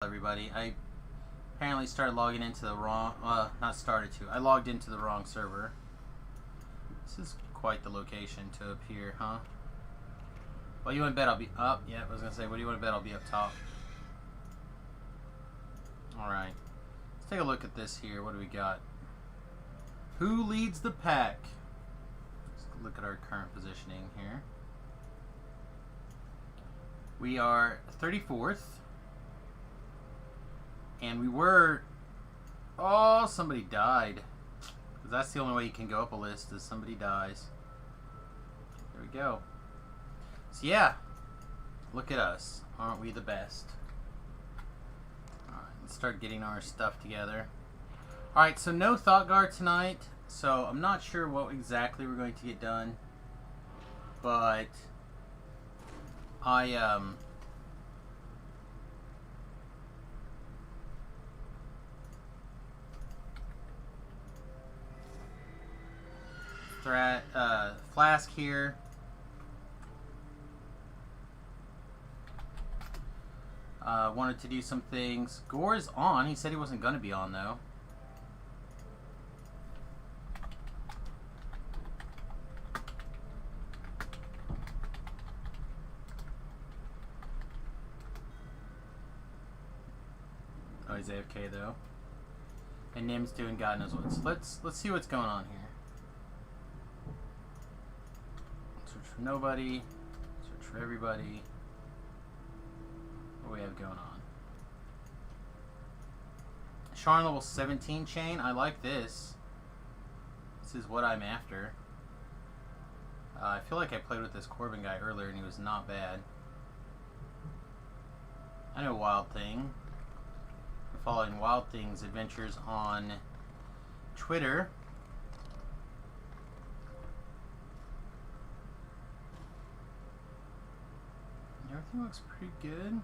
Everybody, I apparently started logging into the wrong, not started to, I logged into the wrong server. This is quite the location to appear, huh? Well, you want to bet I'll be up? Yeah, I was going to say, what do you want to bet I'll be up top? Alright, let's take a look at this here. What do we got? Who leads the pack? Let's look at our current positioning here. We are 34th. And we were... Oh, somebody died. Because that's the only way you can go up a list is somebody dies. There we go. So yeah. Look at us. Aren't we the best? Alright, let's start getting our stuff together. Alright, so no Thought Guard tonight. So I'm not sure what exactly we're going to get done. But... Flask here. Wanted to do some things. Gore's on. He said he wasn't going to be on, though. Oh, he's AFK, though. And Nim's doing God knows what. So let's see what's going on here. Search for nobody. Search for everybody. What do we have going on? Sharn level 17 chain. I like this. This is what I'm after. I feel like I played with this Corbin guy earlier and he was not bad. I know Wild Thing. We're following Wild Thing's adventures on Twitter. Everything looks pretty good.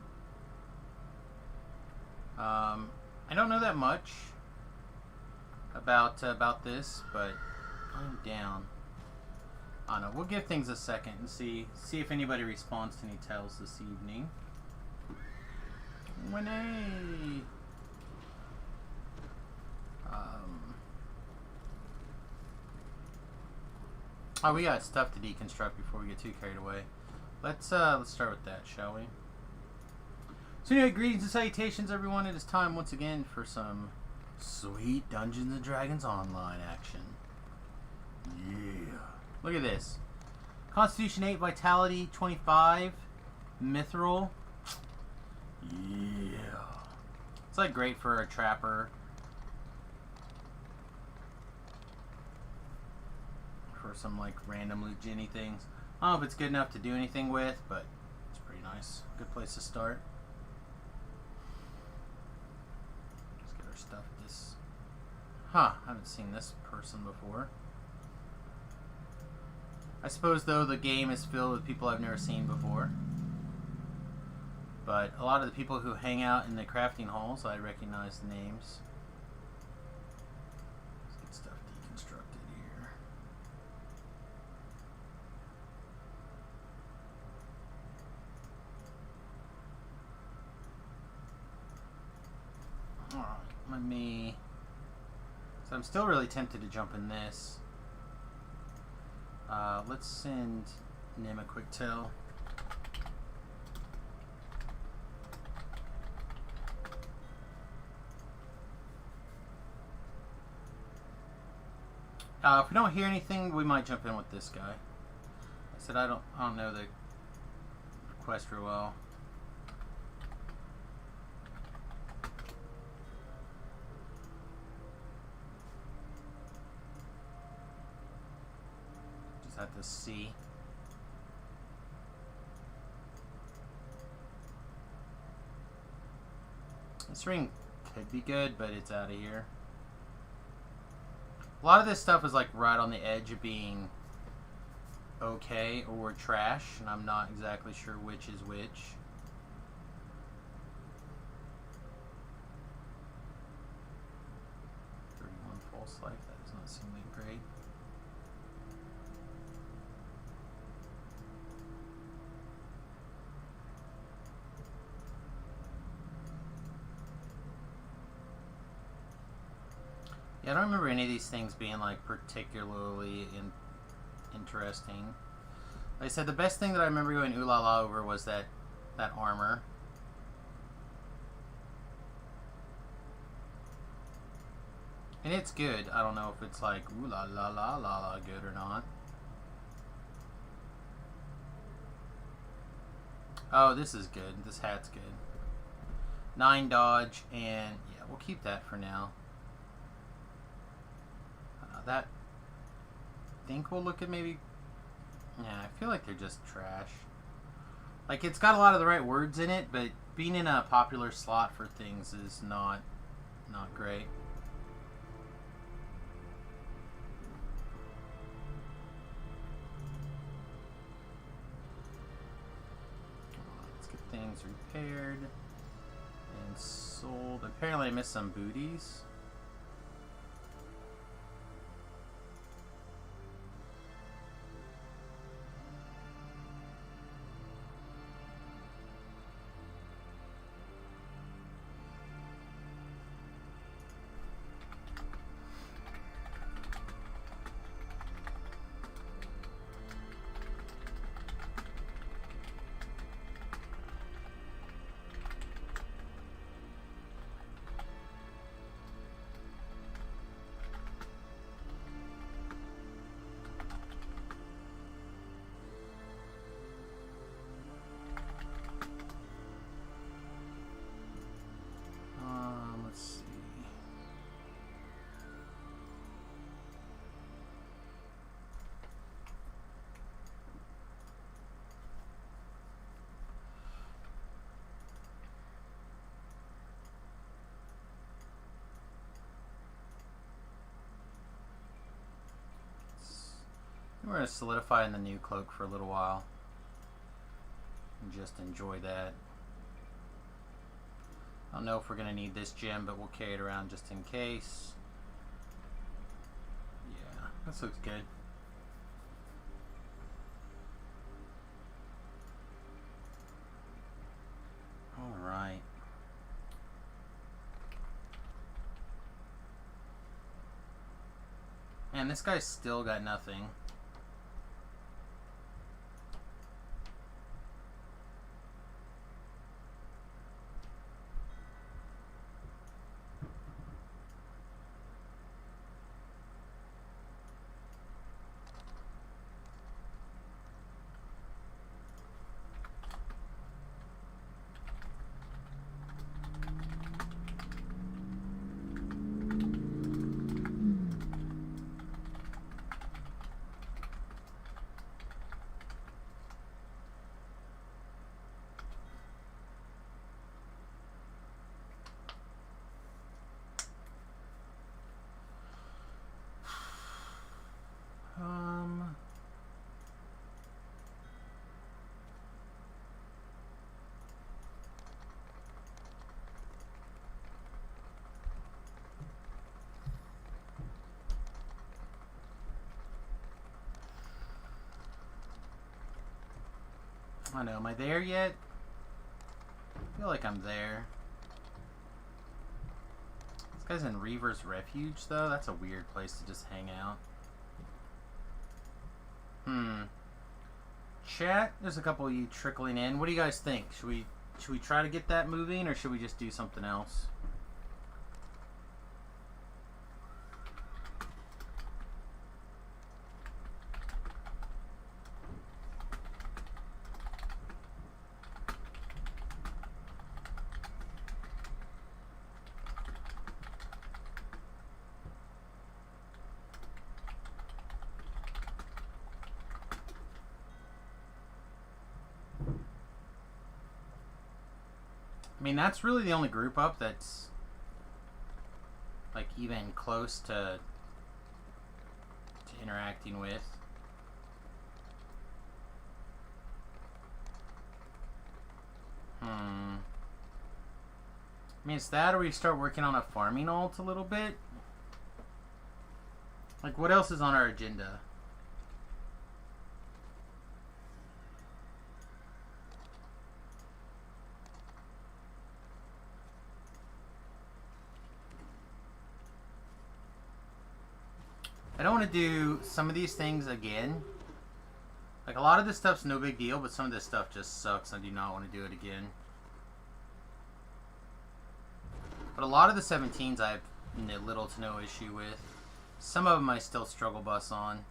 I don't know that much about this, but I'm down. I don't know. We'll give things a second and see if anybody responds to any tells this evening. Winnie. Oh, we got stuff to deconstruct before we get too carried away. Let's start with that, shall we? So anyway, greetings and salutations, everyone. It is time once again for some sweet Dungeons and Dragons Online action. Yeah. Look at this. Constitution 8, Vitality 25, Mithril. Yeah. It's like great for a trapper. For some like random loot genny things. I don't know if it's good enough to do anything with, but it's pretty nice. Good place to start. Let's get our stuff. This. Huh, I haven't seen this person before. I suppose, though, the game is filled with people I've never seen before. But a lot of the people who hang out in the crafting halls, I recognize the names. Let's get stuff deconstructed here. Alright, let me... So I'm still really tempted to jump in this. Let's send Nim a quick tell. If we don't hear anything, we might jump in with this guy. I said I don't know the quest real well. Just have to see. This ring could be good, but it's out of here. A lot of this stuff is like right on the edge of being okay or trash, and I'm not exactly sure which is which. 31 false life, that does not seem like great. Yeah, I don't remember any of these things being like particularly interesting. Like I said, the best thing that I remember going ooh la la over was that armor. And it's good. I don't know if it's like ooh la la la la la good or not. Oh, this is good. This hat's good. 9 dodge, and yeah, we'll keep that for now. That I think we'll look at maybe. Yeah, I feel like they're just trash. Like, it's got a lot of the right words in it, but being in a popular slot for things is not great. Let's get things repaired and sold. Apparently I missed some booties. Let's see. We're going to solidify in the new cloak for a little while and just enjoy that. I don't know if we're going to need this gem, but we'll carry it around just in case. Yeah, this looks good. Alright. Man, this guy's still got nothing. I don't know, am I there yet? I feel like I'm there. This guy's in Reaver's Refuge, though. That's a weird place to just hang out. Chat, there's a couple of you trickling in. What do you guys think? Should we try to get that moving, or should we just do something else? I mean, that's really the only group up that's like even close to interacting with. I mean, it's that, or we start working on a farming ult a little bit. Like, what else is on our agenda? I don't want to do some of these things again. Like, a lot of this stuff's no big deal, but some of this stuff just sucks. I do not want to do it again. But a lot of the 17s I have little to no issue with. Some of them I still struggle bus on.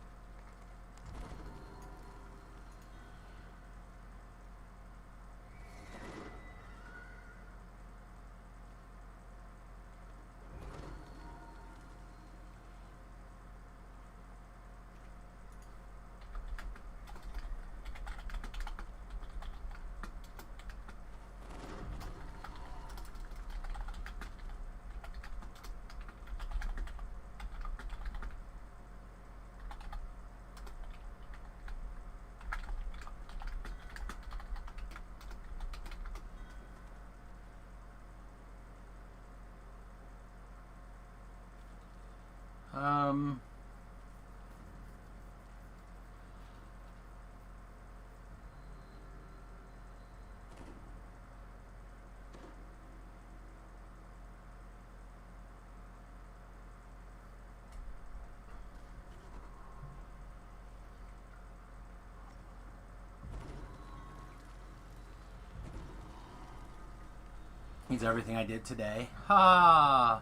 Needs everything I did today. Ha!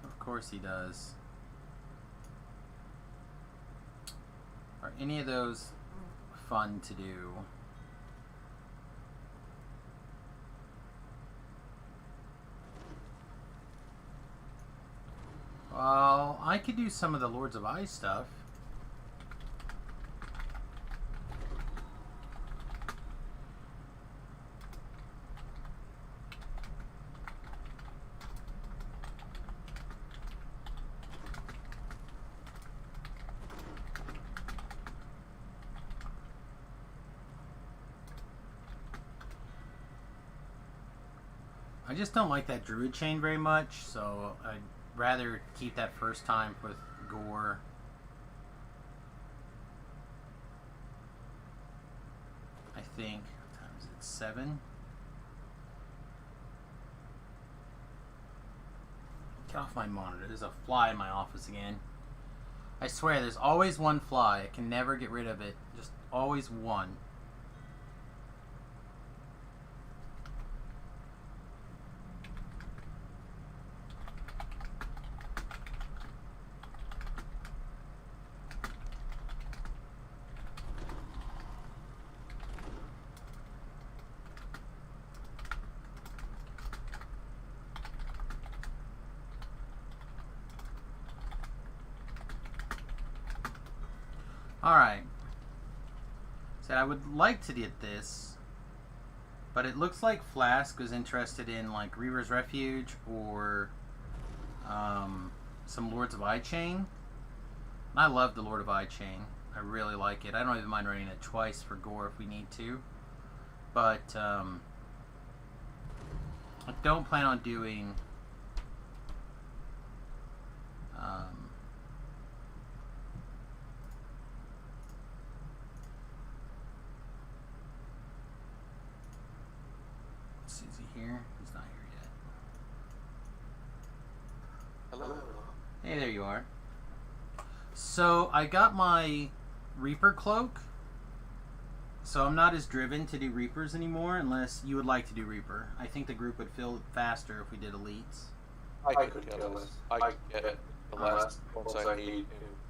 Of course he does. Are any of those fun to do? Well, I could do some of the Lords of Ice stuff. I just don't like that Druid chain very much, so I'd rather keep that first time with Gore. I think, what time is it? 7? Get off my monitor. There's a fly in my office again. I swear, there's always one fly. I can never get rid of it. Just always one. Alright. So I would like to get this, but it looks like Flask was interested in like Reaver's Refuge or some Lords of Ichain. I love the Lord of Ichain. I really like it. I don't even mind running it twice for Gore if we need to. But I don't plan on doing is he here? He's not here yet. Hello. Hey, there you are. So I got my Reaper cloak, so I'm not as driven to do Reapers anymore unless you would like to do Reaper. I think the group would feel faster if we did Elites. I could get this. I could get the last ones I need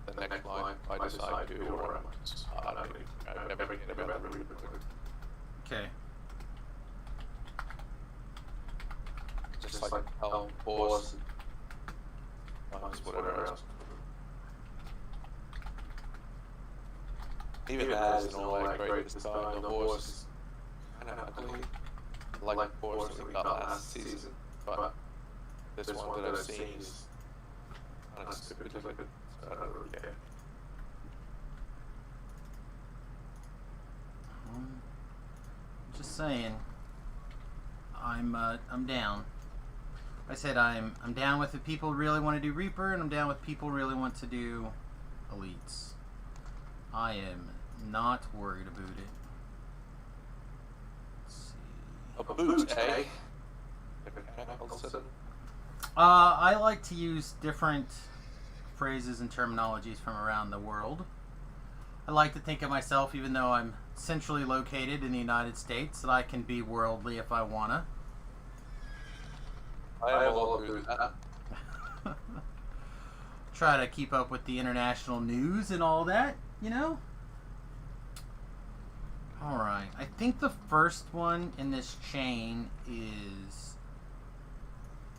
in the next line if I decide to, or I'm just I've never get about the Reaper. Okay. Just like Helm, Force, whatever else. Even as and all that great design, the horse is kind of ugly. Like the horse that we got last season, but this one that I've seen is kind of stupid looking, so I don't really care. Just saying, I'm down. I said I'm down with if people really want to do Reaper, and I'm down with people really want to do Elites. I am not worried about it. Let's see. A boot, eh? I like to use different phrases and terminologies from around the world. I like to think of myself, even though I'm centrally located in the United States, that I can be worldly if I wanna. I have a lot to do with that. Try to keep up with the international news and all that, you know? Alright, I think the first one in this chain is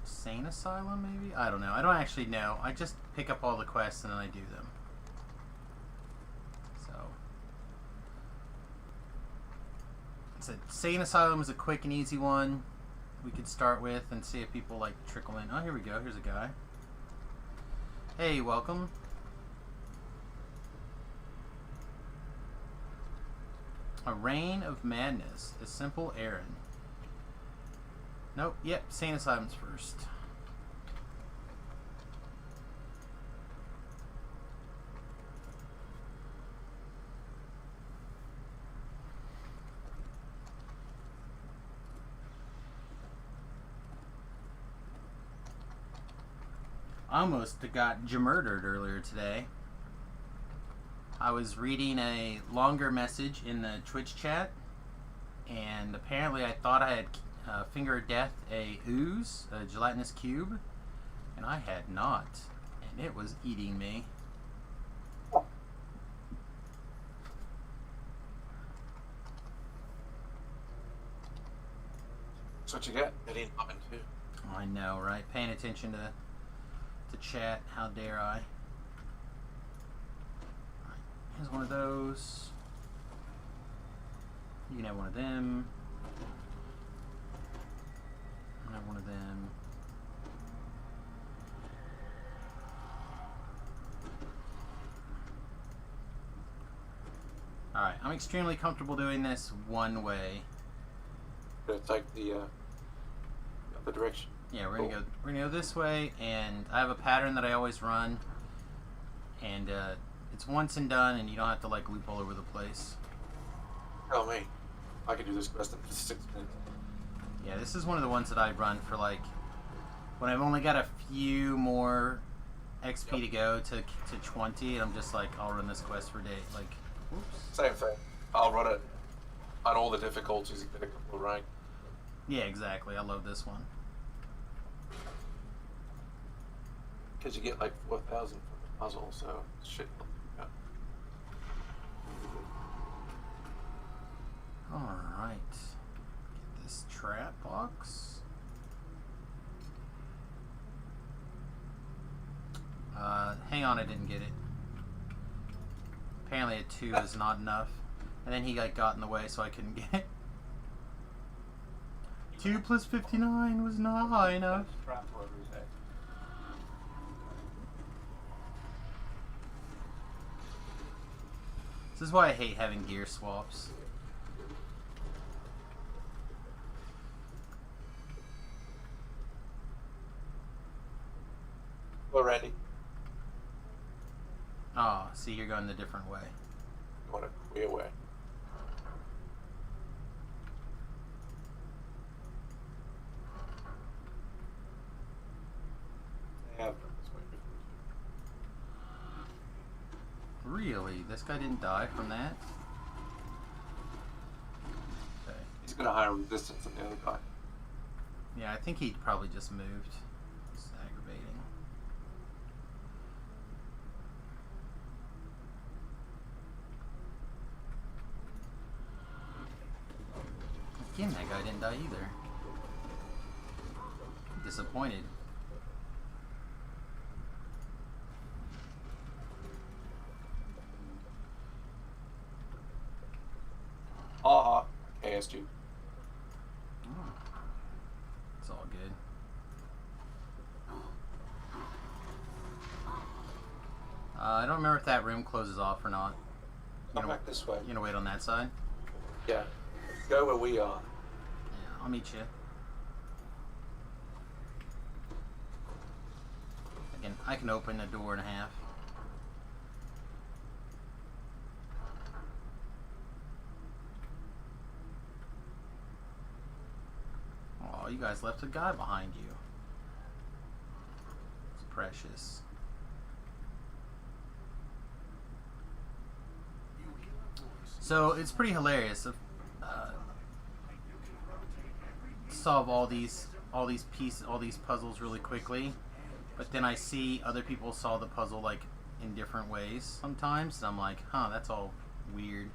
Sane Asylum, maybe? I don't know. I don't actually know. I just pick up all the quests and then I do them. So, Sane Asylum is a quick and easy one we could start with and see if people like trickle in. Oh, here we go. Here's a guy. Hey, welcome. A Reign of Madness. A simple errand. Nope. Yep. Sane Asylum's first. I almost got murdered earlier today. I was reading a longer message in the Twitch chat, and apparently I thought I had Finger of Death a ooze, a gelatinous cube, and I had not, and it was eating me. That's what you get. It ain't popping too. I know, right? Paying attention to chat. How dare I? Right. Here's one of those. You can have one of them. I have one of them. Alright, I'm extremely comfortable doing this one way. Gonna take the other direction. Yeah, we're gonna go this way, and I have a pattern that I always run, and it's once and done, and you don't have to like loop all over the place. Tell me, I can do this quest in 6 minutes. Yeah, this is one of the ones that I run for like when I've only got a few more XP to go to 20, and I'm just like, I'll run this quest for day. Like, whoops. Same thing. I'll run it on all the difficulties and get a couple of rank. Yeah, exactly. I love this one. Because you get like 4,000 from the puzzle, so shit. Yeah. Alright. Get this trap box. Hang on, I didn't get it. Apparently a 2 is not enough. And then he like got in the way, so I couldn't get it. 2 plus 59 was not high enough. This is why I hate having gear swaps. Well, Randy, Oh, see, you're going the different way. you want a queer way? I have done this way before. Really? This guy didn't die from that? Okay. He's got a higher resistance than the other guy. Yeah, I think he probably just moved. It's aggravating. Again, that guy didn't die either. I'm disappointed. Haha, KSG. Oh. It's all good. I don't remember if that room closes off or not. Come back this way. You gonna wait on that side? Yeah. Go where we are. Yeah, I'll meet you. Again, I can open a door and a half. Oh, you guys left a guy behind you. It's precious. So it's pretty hilarious. Solve all these pieces, all these puzzles really quickly, but then I see other people solve the puzzle like in different ways sometimes, and I'm like, huh, that's all weird.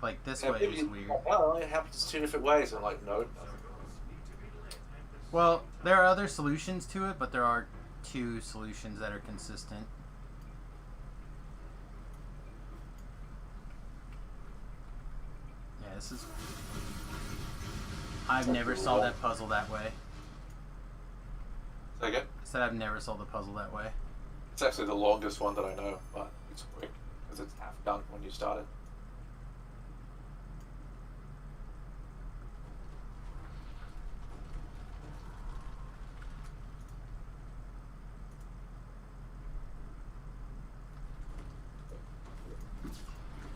Like this way is weird. Well, it happens 2 different ways. I'm like, no. Well, there are other solutions to it, but there are 2 solutions that are consistent. Yeah, this is... I've never solved that puzzle that way. Say again? I said I've never solved the puzzle that way. It's actually the longest one that I know, but it's quick because it's half done when you start it.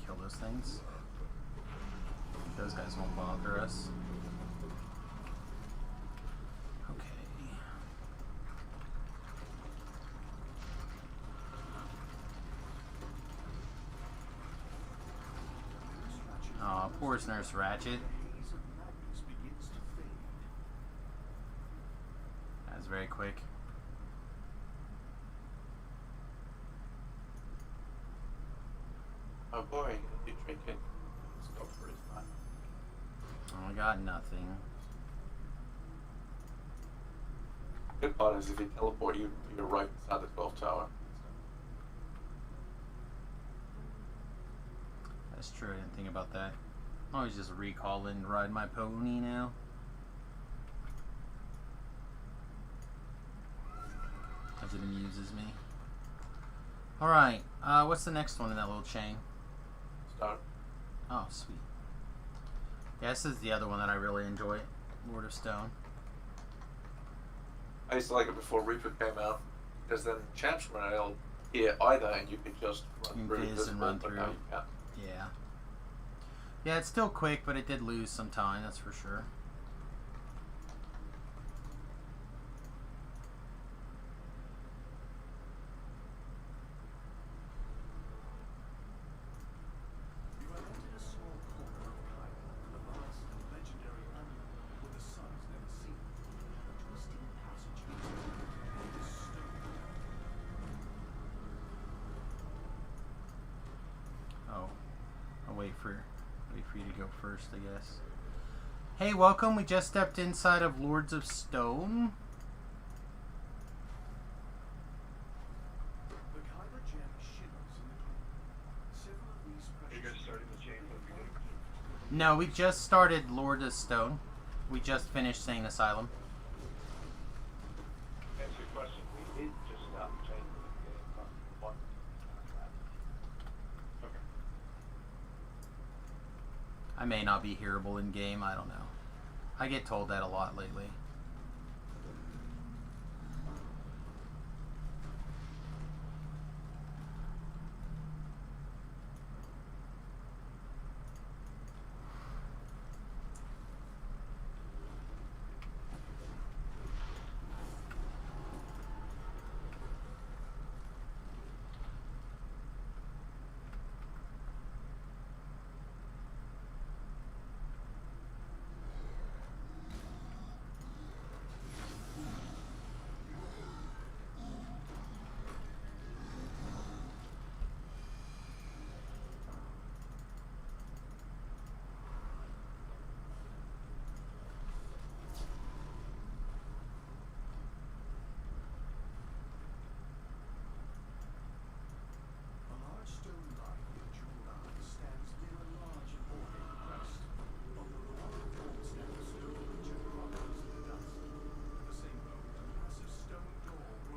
Kill those things. Those guys won't bother us. Okay. Aw, poor Nurse Ratchet. That's very quick. Oh boy, you drink it. Stop for his life. I got nothing. Good part is if he teleport you, you're right inside the 12th tower. That's true, I didn't think about that. I'm always just recalling and ride my pony now. As it amuses me. Alright, what's the next one in that little chain? Start. Oh, sweet. Yeah, this is the other one that I really enjoy. Lord of Stone. I used to like it before Reaper came out, because then champs weren't able to hear either, and you could just run through Invis and run through. Yeah. Yeah, it's still quick, but it did lose some time, that's for sure. Wait for you to go first, I guess. Hey, welcome. We just stepped inside of Lords of Stone. Are you guys starting the chain from the beginning? No, we just started Lord of Stone. We just finished saying Asylum. Answer your question. We did just start the chain from the beginning, but one. Okay. I may not be hearable in game. I don't know. I get told that a lot lately.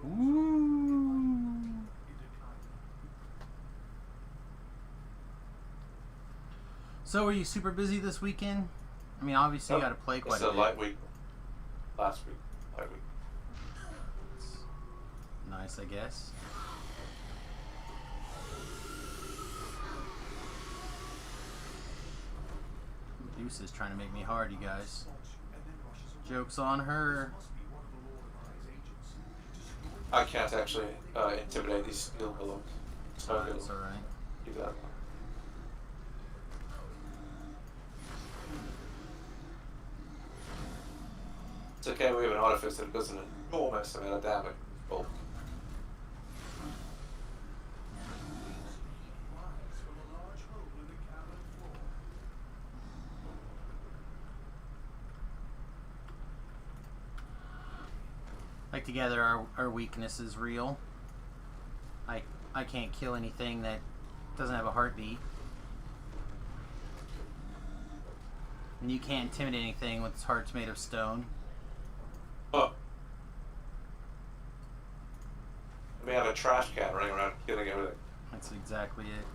Ooh. So, are you super busy this weekend? I mean, obviously you got to play quite It's a a bit. light week. Last week. Light week. Nice, I guess. Deuce is trying to make me hard, you guys. Joke's on her. I can't actually intimidate these steel bullocks. So good. That's alright. Do that. It's okay, we have an artificer that does an enormous amount of damage. Well, Like together, our weakness is real. I can't kill anything that doesn't have a heartbeat. And you can't intimidate anything with its heart's made of stone. oh. We have a trash can running around killing everything. That's exactly it.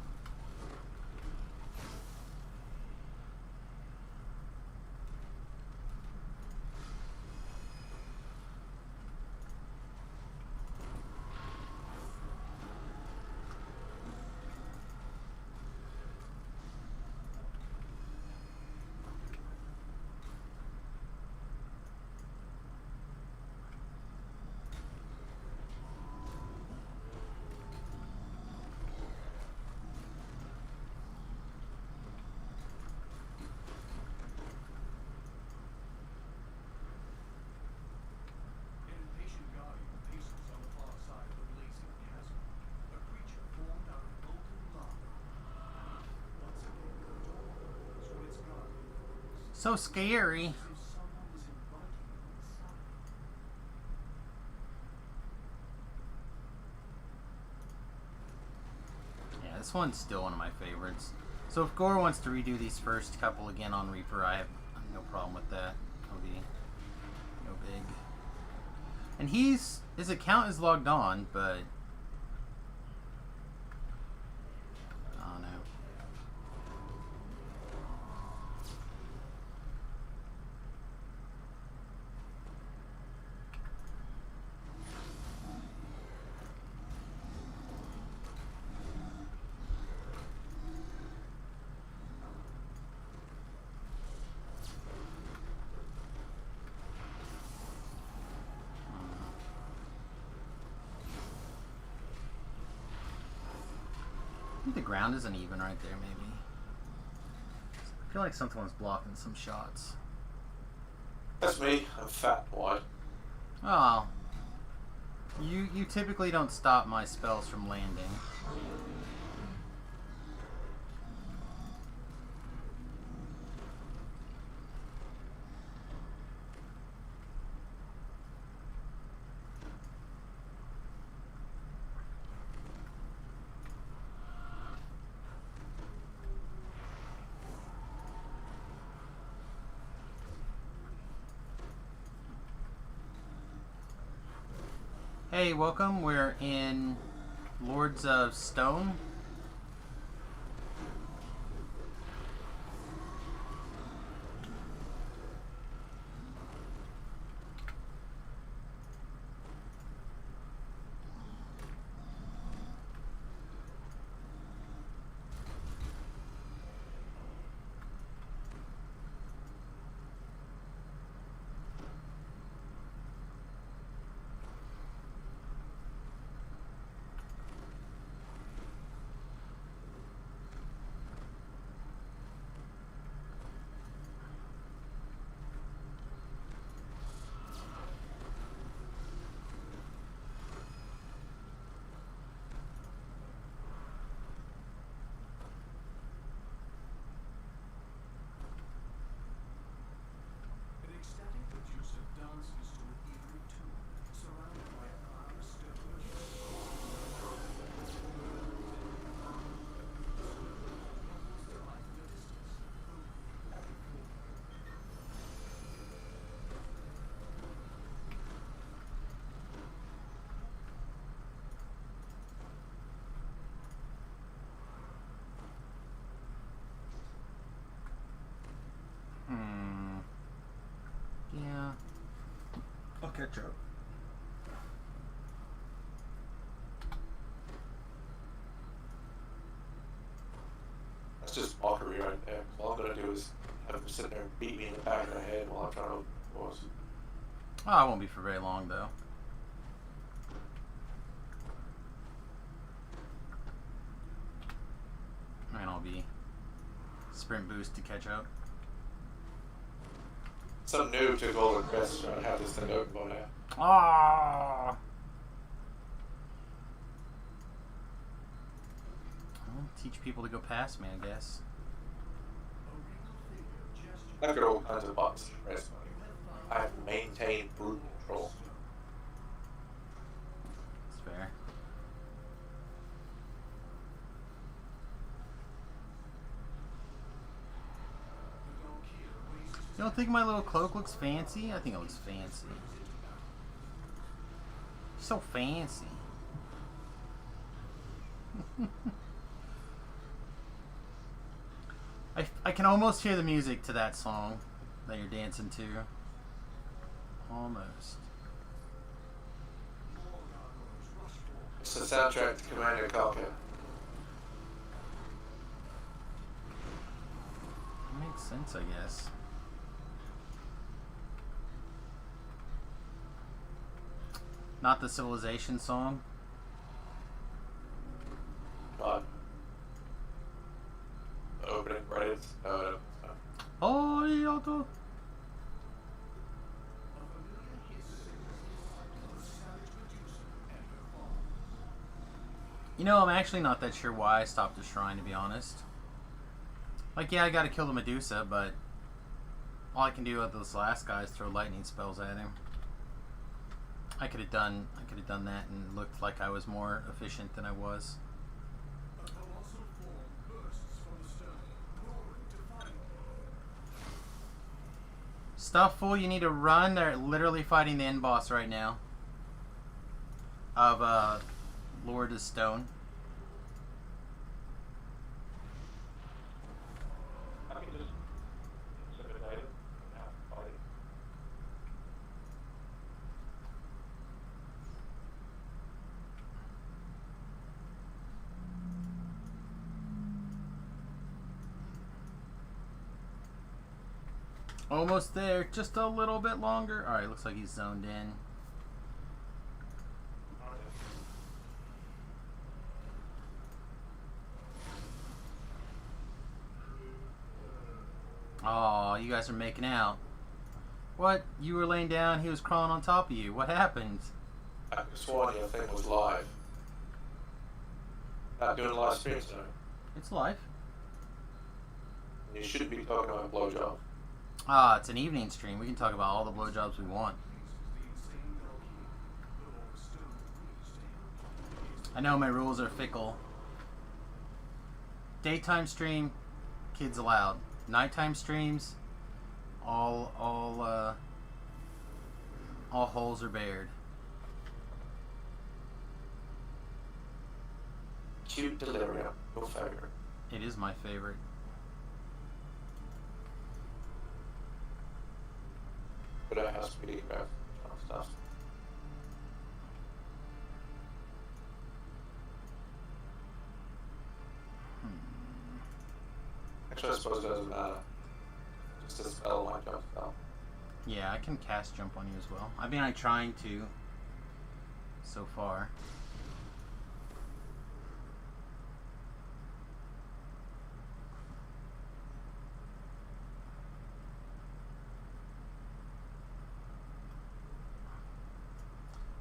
So scary. Yeah, this one's still one of my favorites. So if Gore wants to redo these first couple again on Reaper, I have no problem with that. That'll be no big. And his account is logged on, but I don't know. I think the ground isn't even right there, maybe. I feel like someone's blocking some shots. That's me. I'm fat and wide. Oh. You typically don't stop my spells from landing. Hey, welcome. We're in Lords of Stone. Yeah. I'll catch up. That's just mockery right there. All I'm gonna do is have him sit there and beat me in the back of the head while I'm trying to open doors. Oh, I won't be for very long, though. and I'll be sprint boost to catch up. Some noob took all the quests trying to have this thing open by now. Ah! Well, teach people to go past me, I guess. I've got all kinds of buttons to press. I have maintained brute control. That's fair. You don't think my little cloak looks fancy? I think it looks fancy. So fancy. I can almost hear the music to that song that you're dancing to. Almost. It's the soundtrack to Commander Conquer. Makes sense, I guess. Not the Civilization song. God. The opening credits. No. Oh, Yoto. You know, I'm actually not that sure why I stopped the shrine, to be honest. Like, yeah, I gotta kill the Medusa, but all I can do with this last guy is throw lightning spells at him. I could have done that and looked like I was more efficient than I was. Stuff fool, you need to run. They're literally fighting the end boss right now of Lord of Stone. I can just intimidate it and have to fight it. Almost there, just a little bit longer. Alright, looks like he's zoned in. Oh, you guys are making out. What? You were laying down, he was crawling on top of you. What happened? I sworn your thing was live. Not doing live streams, no. It's live. You should be talking about blowjob. Ah, it's an evening stream. We can talk about all the blowjobs we want. I know my rules are fickle. Daytime stream, kids allowed. Nighttime streams, all holes are bared. Cute delirium, your favorite. It is my favorite. But it has to be craft stuff. Actually, I suppose it doesn't matter. Just a spell like jump spell. Yeah, I can cast jump on you as well. I mean, I'm trying to so far.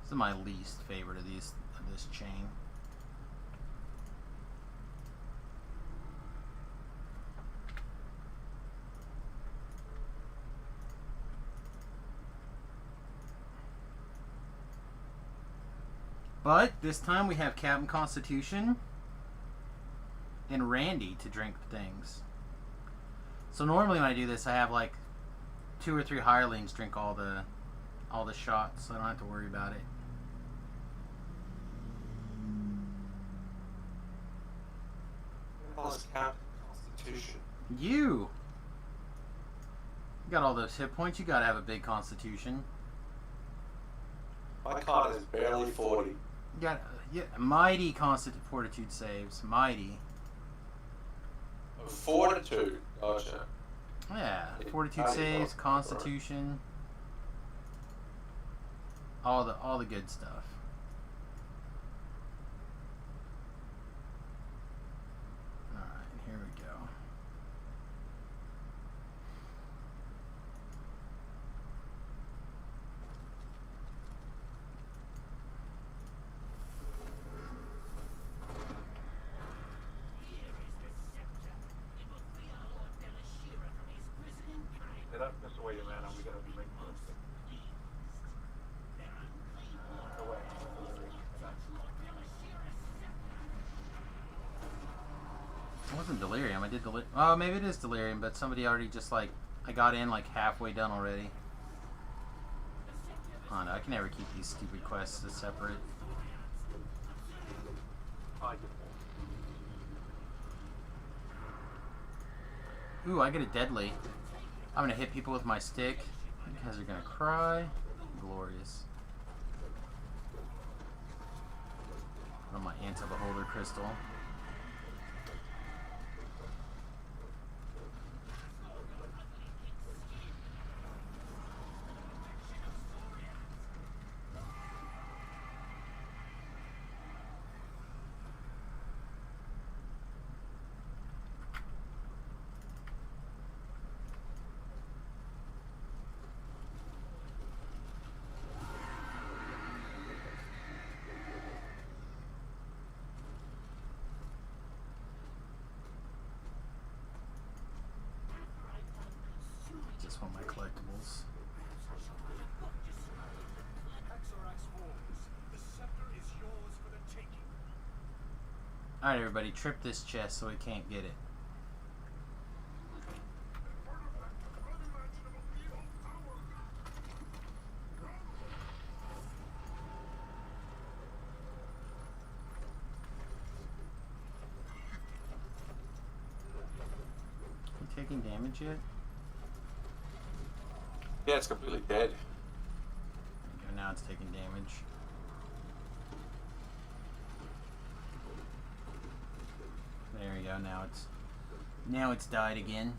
This is my least favorite of this chain. But this time we have Captain Constitution and Randy to drink things. So normally when I do this, I have like 2 or 3 hirelings drink all the shots, so I don't have to worry about it. What is Captain Constitution? You got all those hit points. You gotta have a big Constitution. My con is barely 40. You got mighty fortitude saves. Mighty. Fortitude. Gotcha. Yeah, fortitude saves, Constitution, all the good stuff. All right, here wait a minute, we're gonna be making this. Oh wait, It wasn't delirium. I did oh, maybe it is delirium, but somebody already just like I got in like halfway done already. Oh no, I can never keep these stupid quests as separate. Ooh, I get a deadly. I'm gonna hit people with my stick. You guys are gonna cry. Glorious. On my anti-beholder crystal. Just want my collectibles. Alright everybody, trip this chest so we can't get it. You taking damage yet? Yeah, it's completely dead. There you go, now it's taking damage. There we go, now it's died again.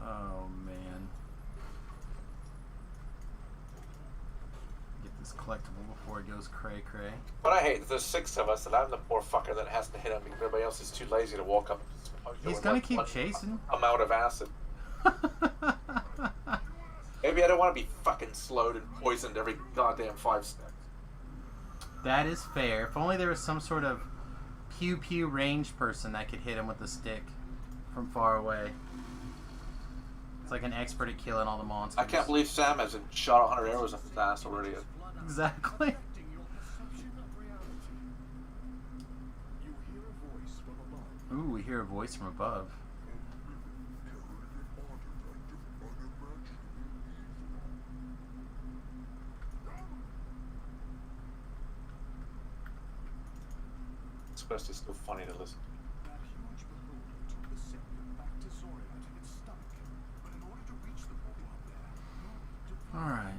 Oh man. Get this collectible before it goes cray cray. What I hate is there's 6 of us, and I'm the poor fucker that has to hit him because everybody else is too lazy to walk up and just punch you He's with, gonna like, keep one chasing. amount of acid. Maybe I don't want to be fucking slowed and poisoned every goddamn 5 steps. That is fair. If only there was some sort of pew pew ranged person that could hit him with a stick from far away. It's like an expert at killing all the monsters. I can't believe Sam hasn't shot 100 arrows up his ass already. Exactly. Ooh, we hear a voice from above. This quest is still funny to listen to. Alright.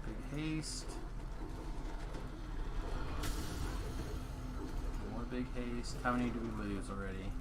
Big haste. More big haste. How many do we lose already?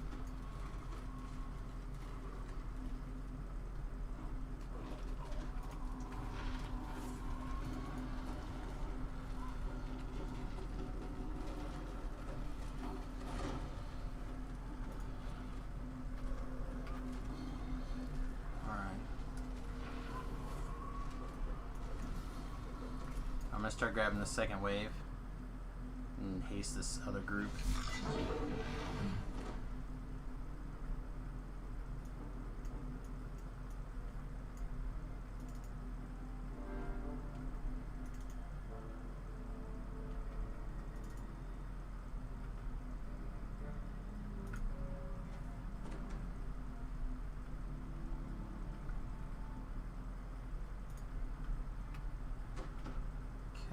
I'm gonna start grabbing the second wave and haste this other group.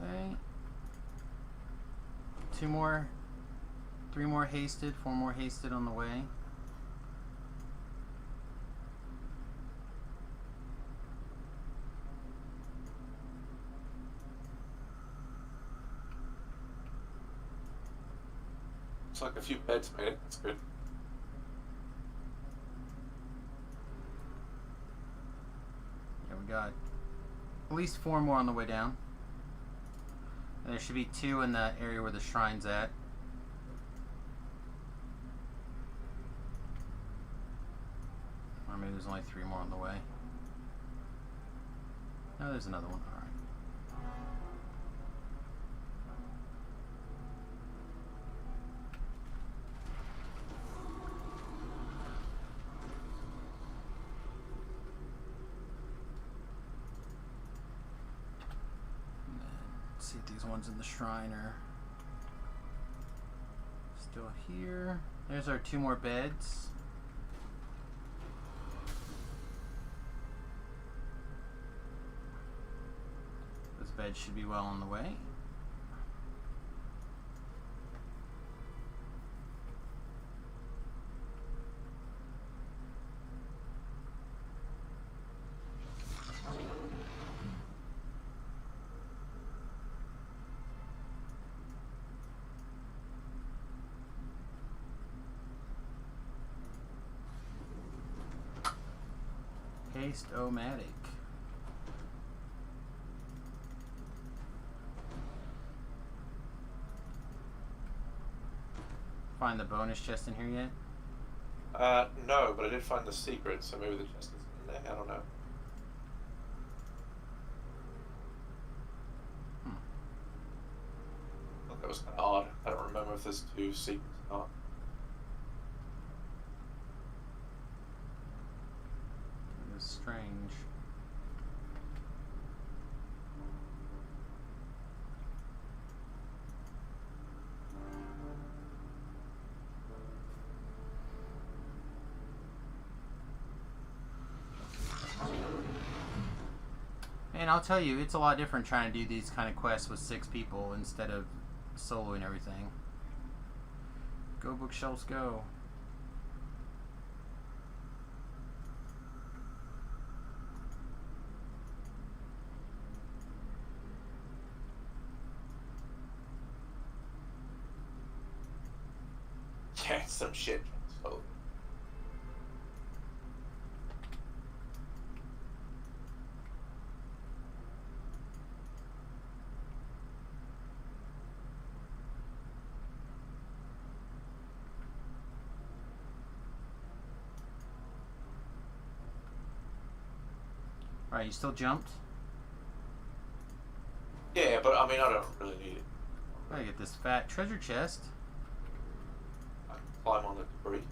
Okay. 2 more, 3 more hasted, 4 more hasted on the way. Looks like a few beds made it. That's good. Yeah, we got at least 4 more on the way down. And there should be 2 in the area where the shrine's at. Or maybe there's only 3 more on the way. No, there's another one. Alright. See if these ones in the shrine are still here. There's our 2 more beds. Those beds should be well on the way. Haste-o-matic. Find the bonus chest in here yet? No, but I did find the secret, so maybe the chest is in there. I don't know. I thought that was kind of odd. I don't remember if there's 2 secrets or not. It was strange. And I'll tell you, it's a lot different trying to do these kind of quests with 6 people instead of soloing everything. Go bookshelves, go. Yeah, some shit. So. Alright, you still jumped? Yeah, but I mean, I don't really need it. I gotta get this fat treasure chest. I can climb on the debris.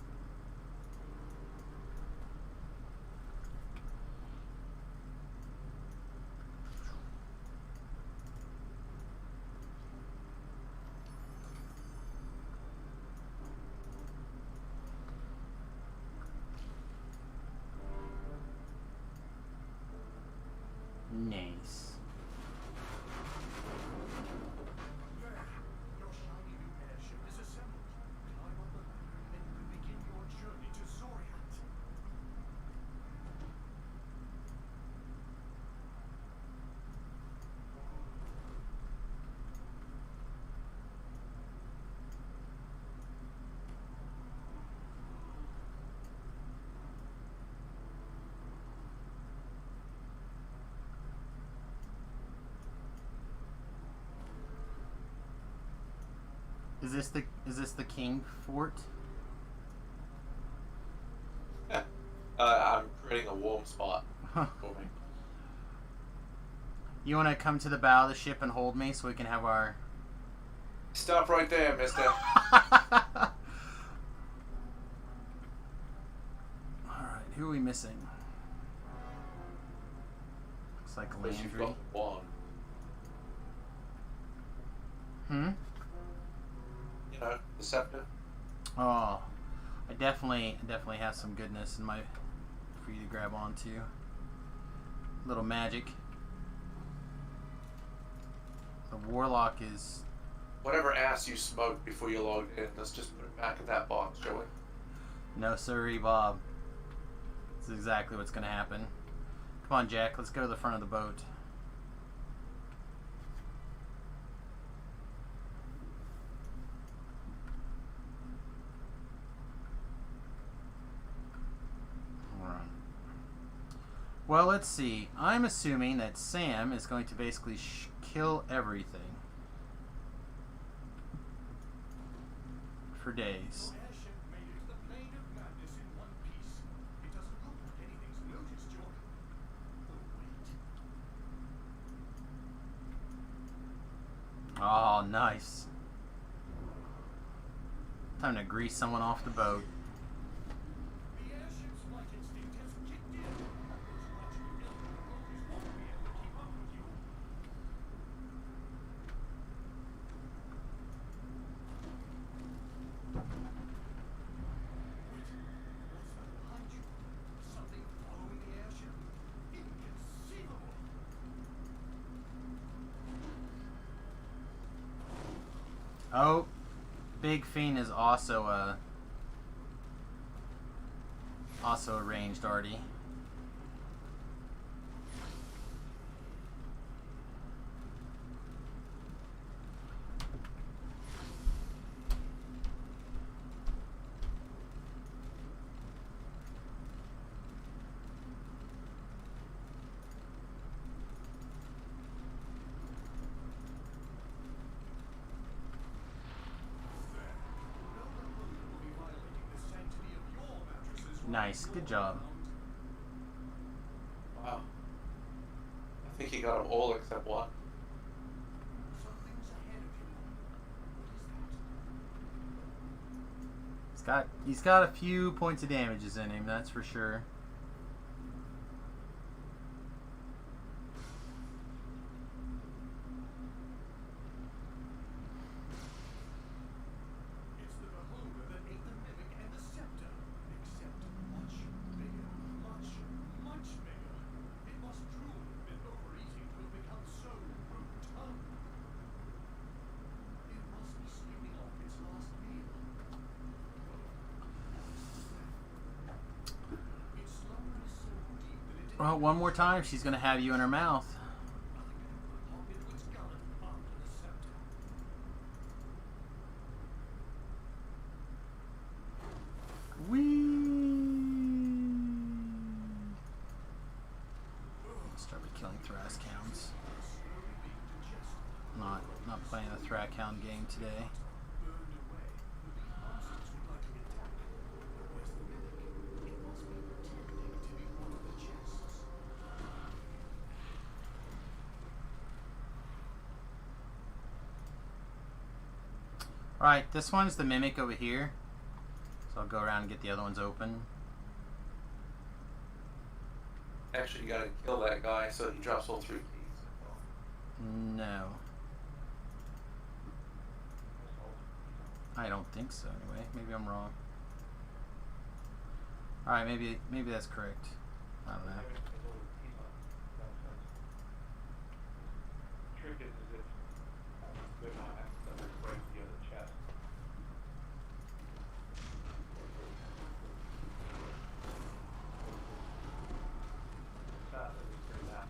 Nice. Your shiny new airship is assembled. Climb on the ladder and you can begin your journey to Zoriat. Is this the king fort? I'm creating a warm spot for me. You want to come to the bow of the ship and hold me so we can have our... Stop right there, mister. Alright, who are we missing? Looks like Unless you've Landry. got one. Hmm? You know, the scepter. Oh, I definitely have some goodness in my for you to grab onto. Little magic. The warlock is... Whatever ass you smoked before you logged in, let's just put it back in that box, shall we? No sirree, Bob. This is exactly what's going to happen. Come on, Jack. Let's go to the front of the boat. Well, let's see. I'm assuming that Sam is going to basically kill everything for days. Your airship made it to the plane of madness in one piece. It doesn't look like anything's noticed your... Oh, wait. Oh, nice. Time to grease someone off the boat. The airship's flight instinct has kicked in. Those watching you build the bogies won't be able to keep up with you. Wait, what's that behind you? Something following the airship? Inconceivable! Oh, Big Fiend is also arranged already. Nice, good job. Wow. I think he got them all except one. Something's ahead of you. What is that? He's got a few points of damages in him, that's for sure. It's the beholder that ate the mimic and the scepter, except much bigger, much bigger. It must truly have been overeating to have become so rotund. It must be sleeping off its last meal. Its slumber is so deep that it Well, one more time, she's gonna have you in her mouth. pop into its gullet after the scepter. Start with killing Thrashounds. Not playing a Thrashound game today. Burned away. The monsters would like to attack. Where's the mimic? It must be pretending to be one of the chests. Alright, this one's the Mimic over here. So I'll go around and get the other ones open. Actually, you gotta kill that guy so he drops all 3 keys. No. I don't think so anyway. Maybe I'm wrong. Alright, maybe that's correct. I don't know. Trick is if they're not accidentally break the other chest. That is pretty bad.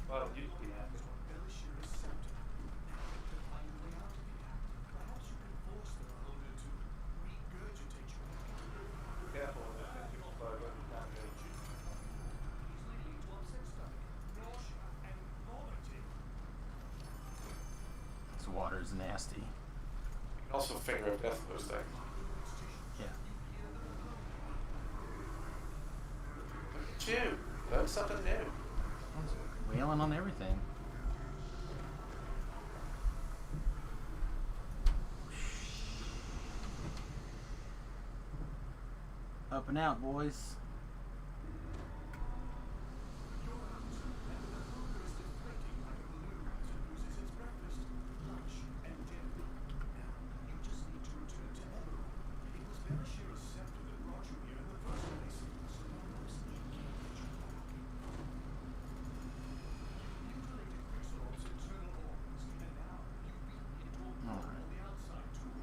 Well, it used to be that. Belishira's scepter. Now to find a way out of here. Perhaps you can force the beholder to regurgitate your memory. Careful when this thing explodes when it's down here. Easily lead to upset stomach, nausea, and vomiting. This water's nasty. You can also finger of death those things. Yeah. Look at you. Learn something new. Wailing on everything. Up and out, boys.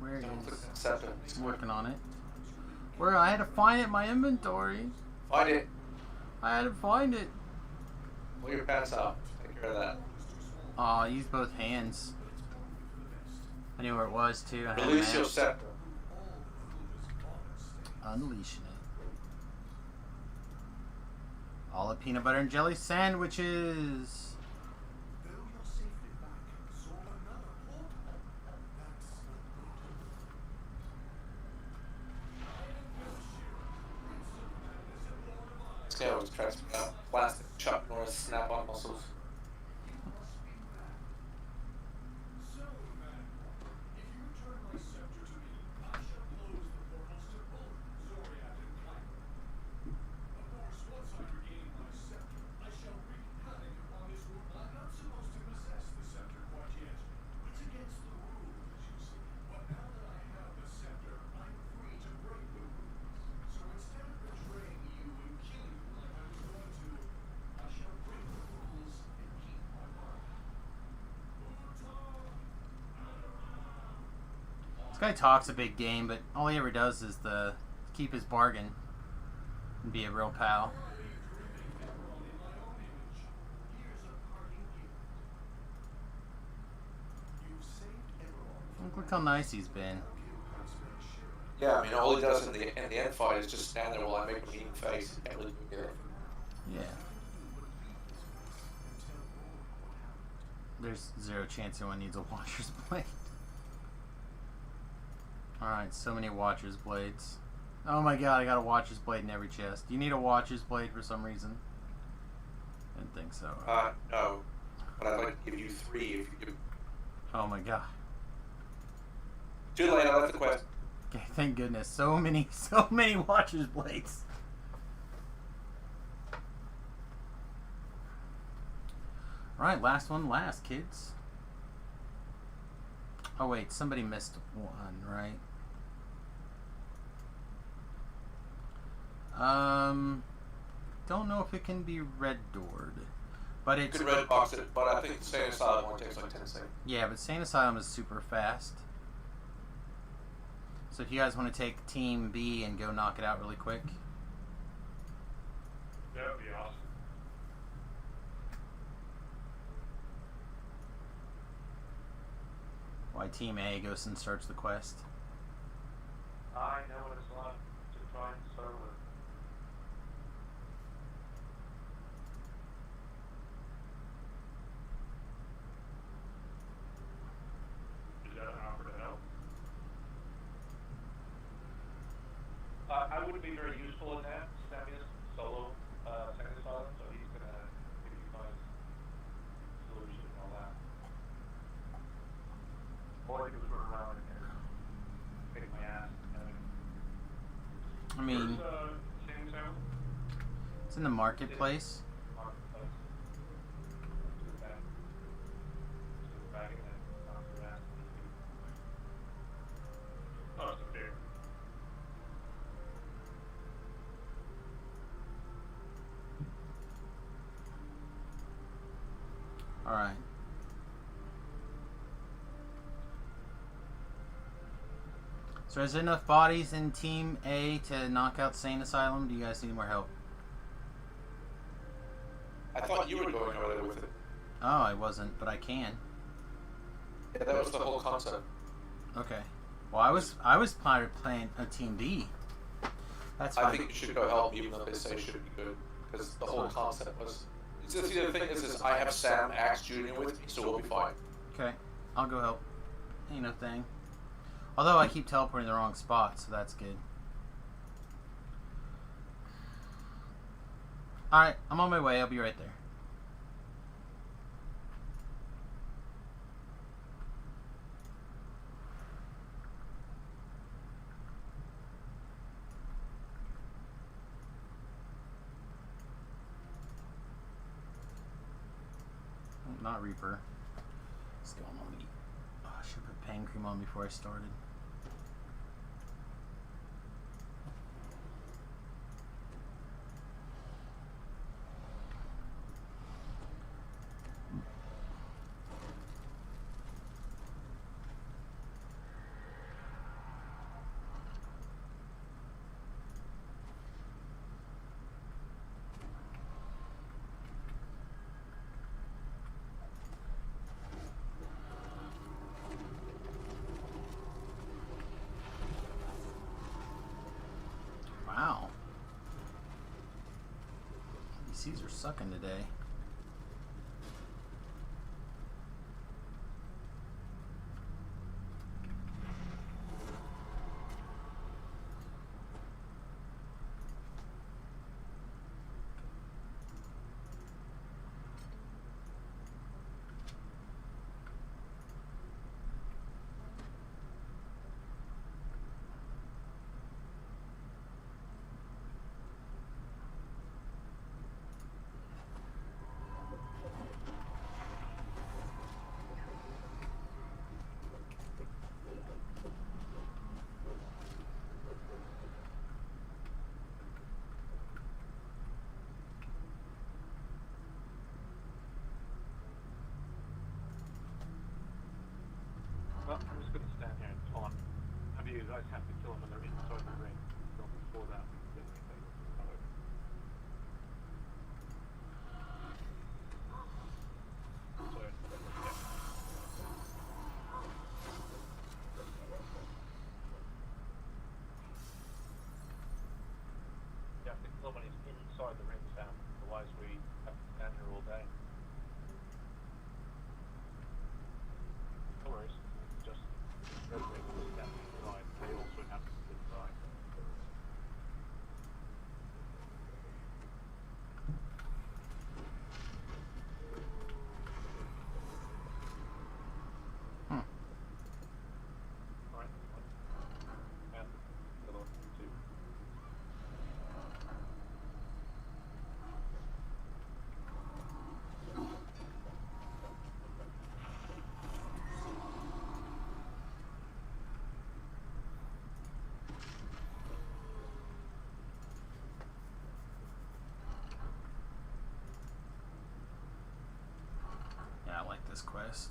Where is Acceptance. working on it? Where I had to find it in my inventory. Find it. I had to find it. Pull your pants out. Take care of that. Aw, use both hands. I knew where it was too. I had Release your mapped. scepter. Unleashing it. All the peanut butter and jelly sandwiches. This guy always tries to plastic Chuck Norris snap-on muscles. This guy talks a big game, but all he ever does is keep his bargain and be a real pal. Look how nice he's been. Yeah, I mean, all he does in the end fight is just stand there while I make him eat face. Can't really do anything. Yeah. There's zero chance anyone needs a Watcher's Blade. Alright, so many Watcher's Blades. Oh my god, I got a Watcher's Blade in every chest. Do you need a Watcher's Blade for some reason? Didn't think so. No. But I'd like to give you 3 if you give... Oh my god. Too late, I left the quest. Okay, thank goodness. So many Watcher's Blades. Alright, last one last, kids. Oh wait, somebody missed one, right? Don't know if it can be red doored. But You it's... could red box it, but I think the Sane Asylum one takes like 10 seconds. Yeah, but Sane Asylum is super fast. So if you guys want to take Team B and go knock it out really quick. That would be awesome. Why Team A goes and starts the quest. I know what it's like to try and start with. Is that an offer to help? I wouldn't be very useful in that. Sammy is solo second asylum, so he's gonna give you guys solution and all that. All I do is run around and kick my ass. I mean, Where's Same Asylum? it's in the marketplace. Marketplace. To the back. To the back and then knock your ass. Oh, it's a big. Alright. So is there enough bodies in Team A to knock out Sane Asylum? Do you guys need more help? I thought you were going over there with it. Oh, I wasn't, but I can. Yeah, that was the whole concept. Okay. Well, I was playing a Team B. That's fine. I think you should go help, even though they say it should be good. Because the whole concept was... See, the thing is I have Sam Axe Jr. with me, so we'll be fine. Okay, I'll go help. Ain't no thing. Although I keep teleporting the wrong spot, so that's good. Alright, I'm on my way. I'll be right there. Oh, not Reaper. What's going on? Oh, I should put pain cream on before I started. PCs are sucking today. Well, I'm just going to stand here and taunt. Have you guys have to kill them when they're inside the ring. So before that, we can get anything. So, yeah. You have to kill when he's inside the ring, Sam. Otherwise, we have to stand here all day. No worries. Just red ring will stand inside. They also have to be inside. Alright, one. And the other one, two. Yeah, I like this quest.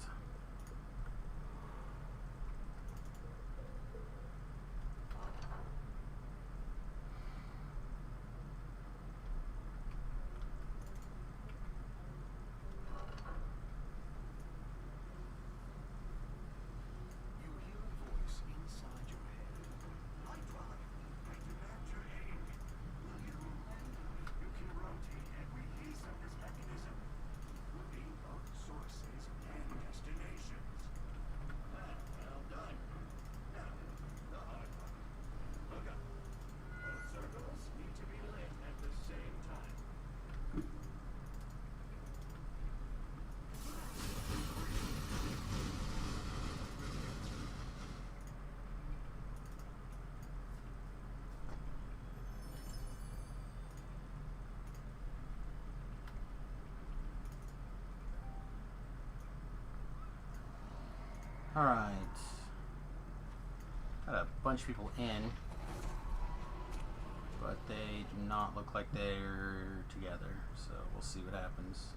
You hear a voice inside your head. I drive. I demand your aid. Will you lend? You can rotate every piece of this mechanism. Looking up sources and destinations. Well done. Now, the hard part. Look up. Both circles need to be lit at the same time. Alright. Got a bunch of people in, but they do not look like they're together, so we'll see what happens.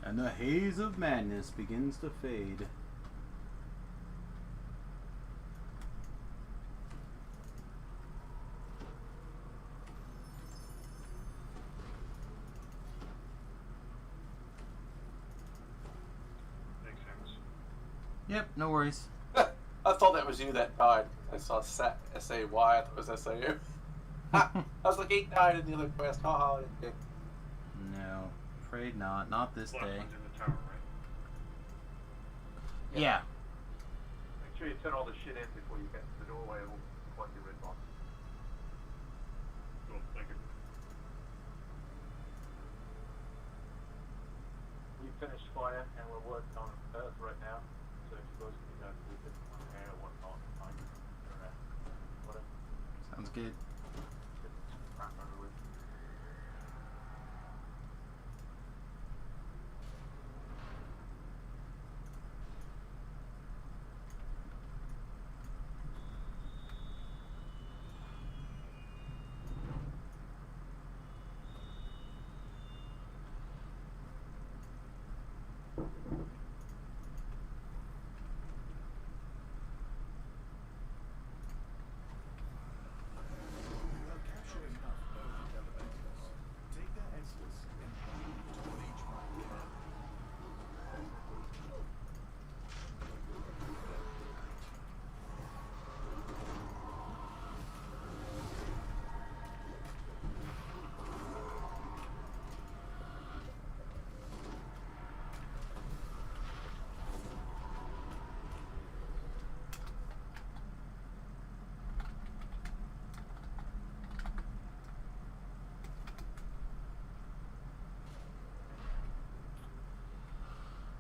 And the haze of madness begins to fade. Makes sense. Yep, no worries. I thought that was you that died. I saw S-A-Y, I thought it was S-A-U. I was like, he died in the other quest. Haha, okay. No, afraid not. Not this Black day. one's in the tower, right? Yeah. Make sure you turn all the shit in before you get to the doorway. It'll plug your red box. Cool, thank you. We finished fire and we're working on Earth right now. So if you guys can go through a bit of air or whatnot, fine. Whatever. Sounds good. Get some crap over with. You have captured enough Earth elementals. Take their essence and bind to the mage mind camp.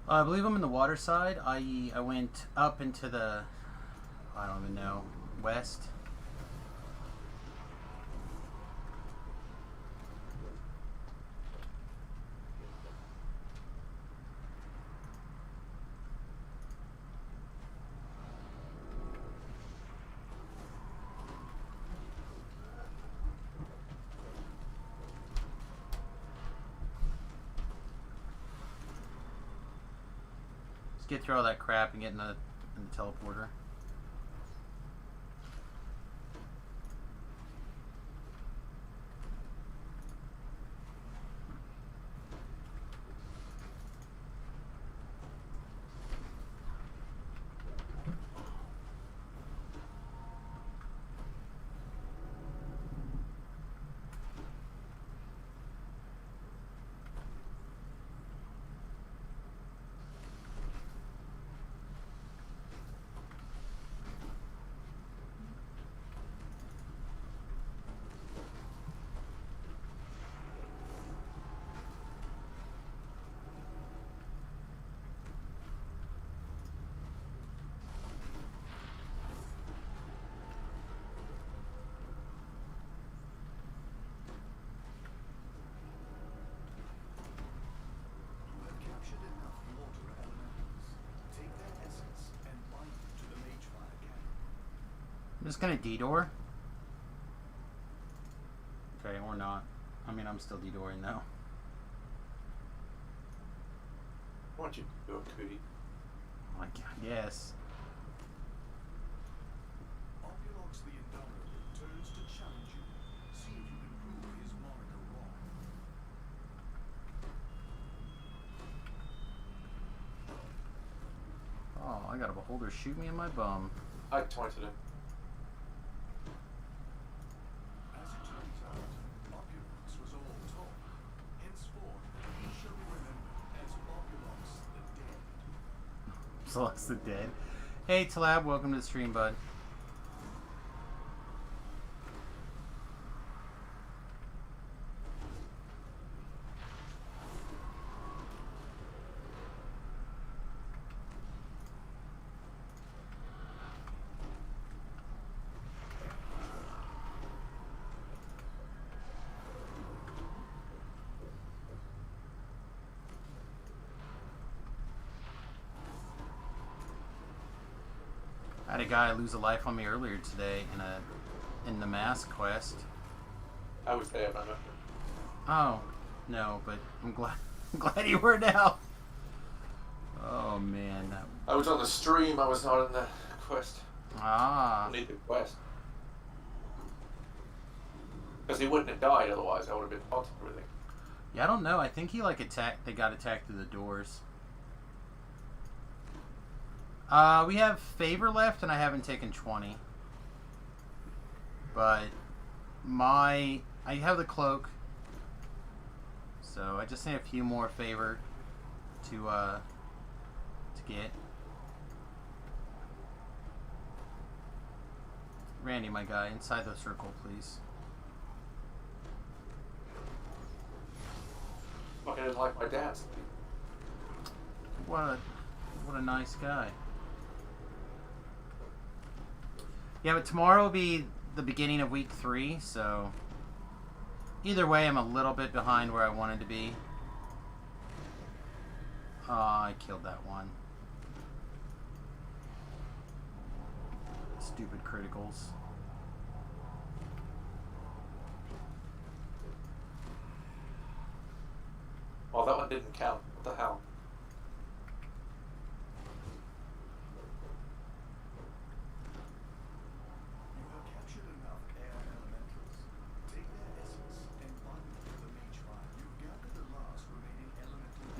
I believe I'm in the water side, i.e. I went up into the, I don't even know, west. Get through all that crap and get in the teleporter. You have captured enough water elementals. Take their essence and bind them to the mage fire camp. I'm just gonna D-door. Okay, or not. I mean, I'm still D-dooring though. Why don't you do a cootie? Like, yes. Opulox the Indomitable turns to challenge you. See if you can prove his moniker wrong. Oh, I got a beholder shoot me in my bum. I taunted him. As it turns out, Opulox was all talk. Henceforth, he shall be remembered as Opulox the Dead. Celeste the Dead. Hey, Talab, welcome to the stream, bud. I had a guy lose a life on me earlier today in the mask quest. I was there, man. Oh, no, but I'm glad I'm glad you were now. Oh man, that, I was on the stream, I was not in the quest. ah, I need the quest. Because he wouldn't have died otherwise, I would have been taunted and everything. yeah, I don't know. I think he like attacked. They got attacked through the doors. We have favor left, and I haven't taken 20. But I have the cloak, so I just need a few more favor to get. Randy, my guy, inside the circle, please. Fucking like my dad's. What a nice guy. Yeah, but tomorrow will be the beginning of week 3, so either way, I'm a little bit behind where I wanted to be. Oh, I killed that one. Stupid criticals. Oh, that one didn't count. What the hell?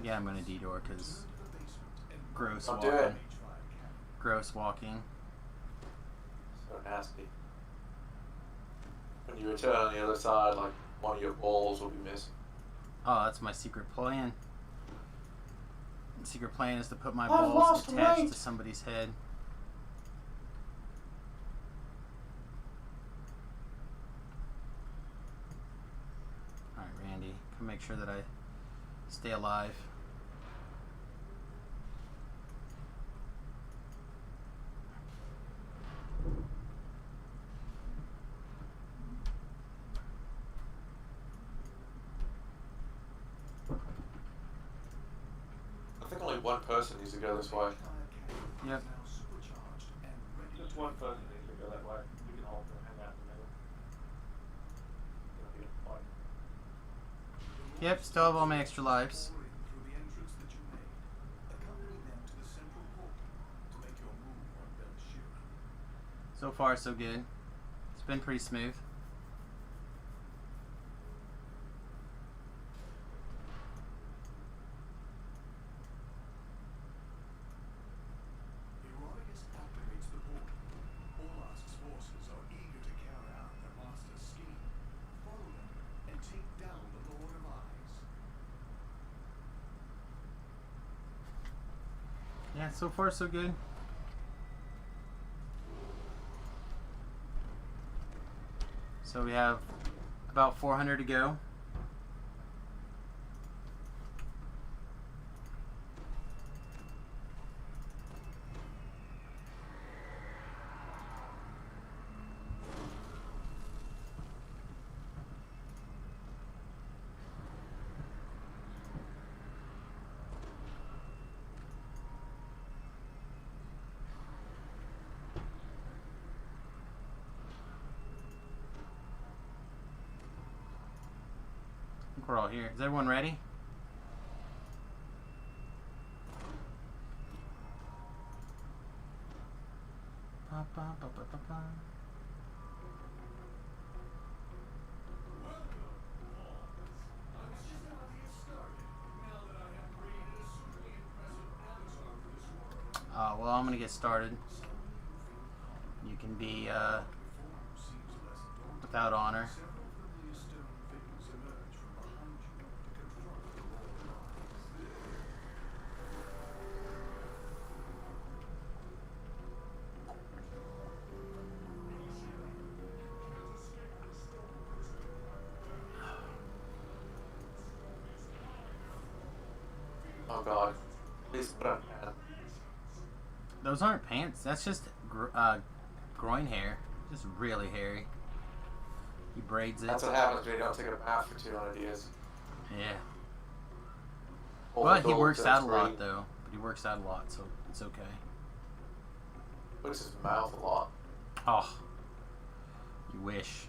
Yeah, I'm gonna detour because gross Don't walking. do it. Gross walking. So nasty. When you return on the other side, like one of your balls will be missing. Oh, that's my secret plan. The secret plan is to put my I've balls lost attached weight. to somebody's head. Alright, Randy. Come make sure that I stay alive. I think only one person needs to go this way. Yep. Just one person needs to go that way. We can all hang out in the middle. It'll be fun. Yep, still have all my extra lives. Through the entrance that you made, accompany them to the central portal to make your move on Belshira. So far, so good. It's been pretty smooth. Heroicus activates the portal. Orlask's forces are eager to carry out their master's scheme. Follow them and take down the Lord of Eyes. Yeah, so far, so good. So we have about 400 to go. I think we're all here. Is everyone ready? Ba, ba, ba, ba, ba, ba. Welcome, Paul. I was just about to get started. Now that I have created a suitably impressive avatar for this world. Well, I'm gonna get started. You can be without honor. Several familiar stone figures emerge from behind you to confront the Lord of Eyes. Oh god. Please put on pants. Those aren't pants. That's just groin hair. Just really hairy. He braids it. That's what happens when you don't take a bath for 200 years. Yeah. All But the he gold works turns out a green. lot, though. But he works out a lot, so it's okay. Works his mouth a lot. Oh. You wish.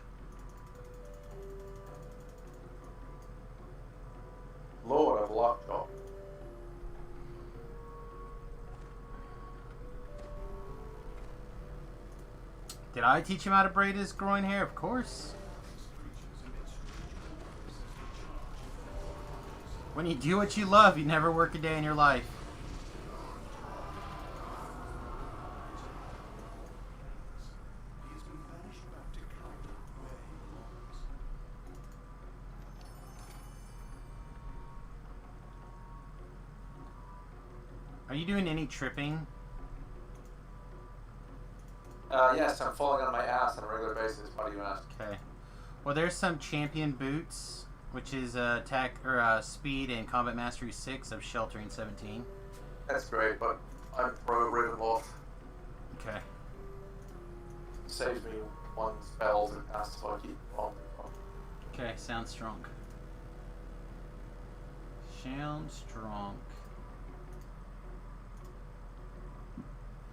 Lord of Lockjaw. Did I teach him how to braid his groin hair? Of course. When you do what you love, you never work a day in your life. He has been banished back to Cairo, where he belongs. Are you doing any tripping? Yes, I'm falling on my ass on a regular basis. Why do you ask? Okay. Well, there's some champion boots, which is attack or speed and combat mastery 6 of sheltering 17. That's great, but I'm pro Ravenloft. Okay. Saves me one spell to cast if I keep on. Okay, sounds strong. Sounds strong.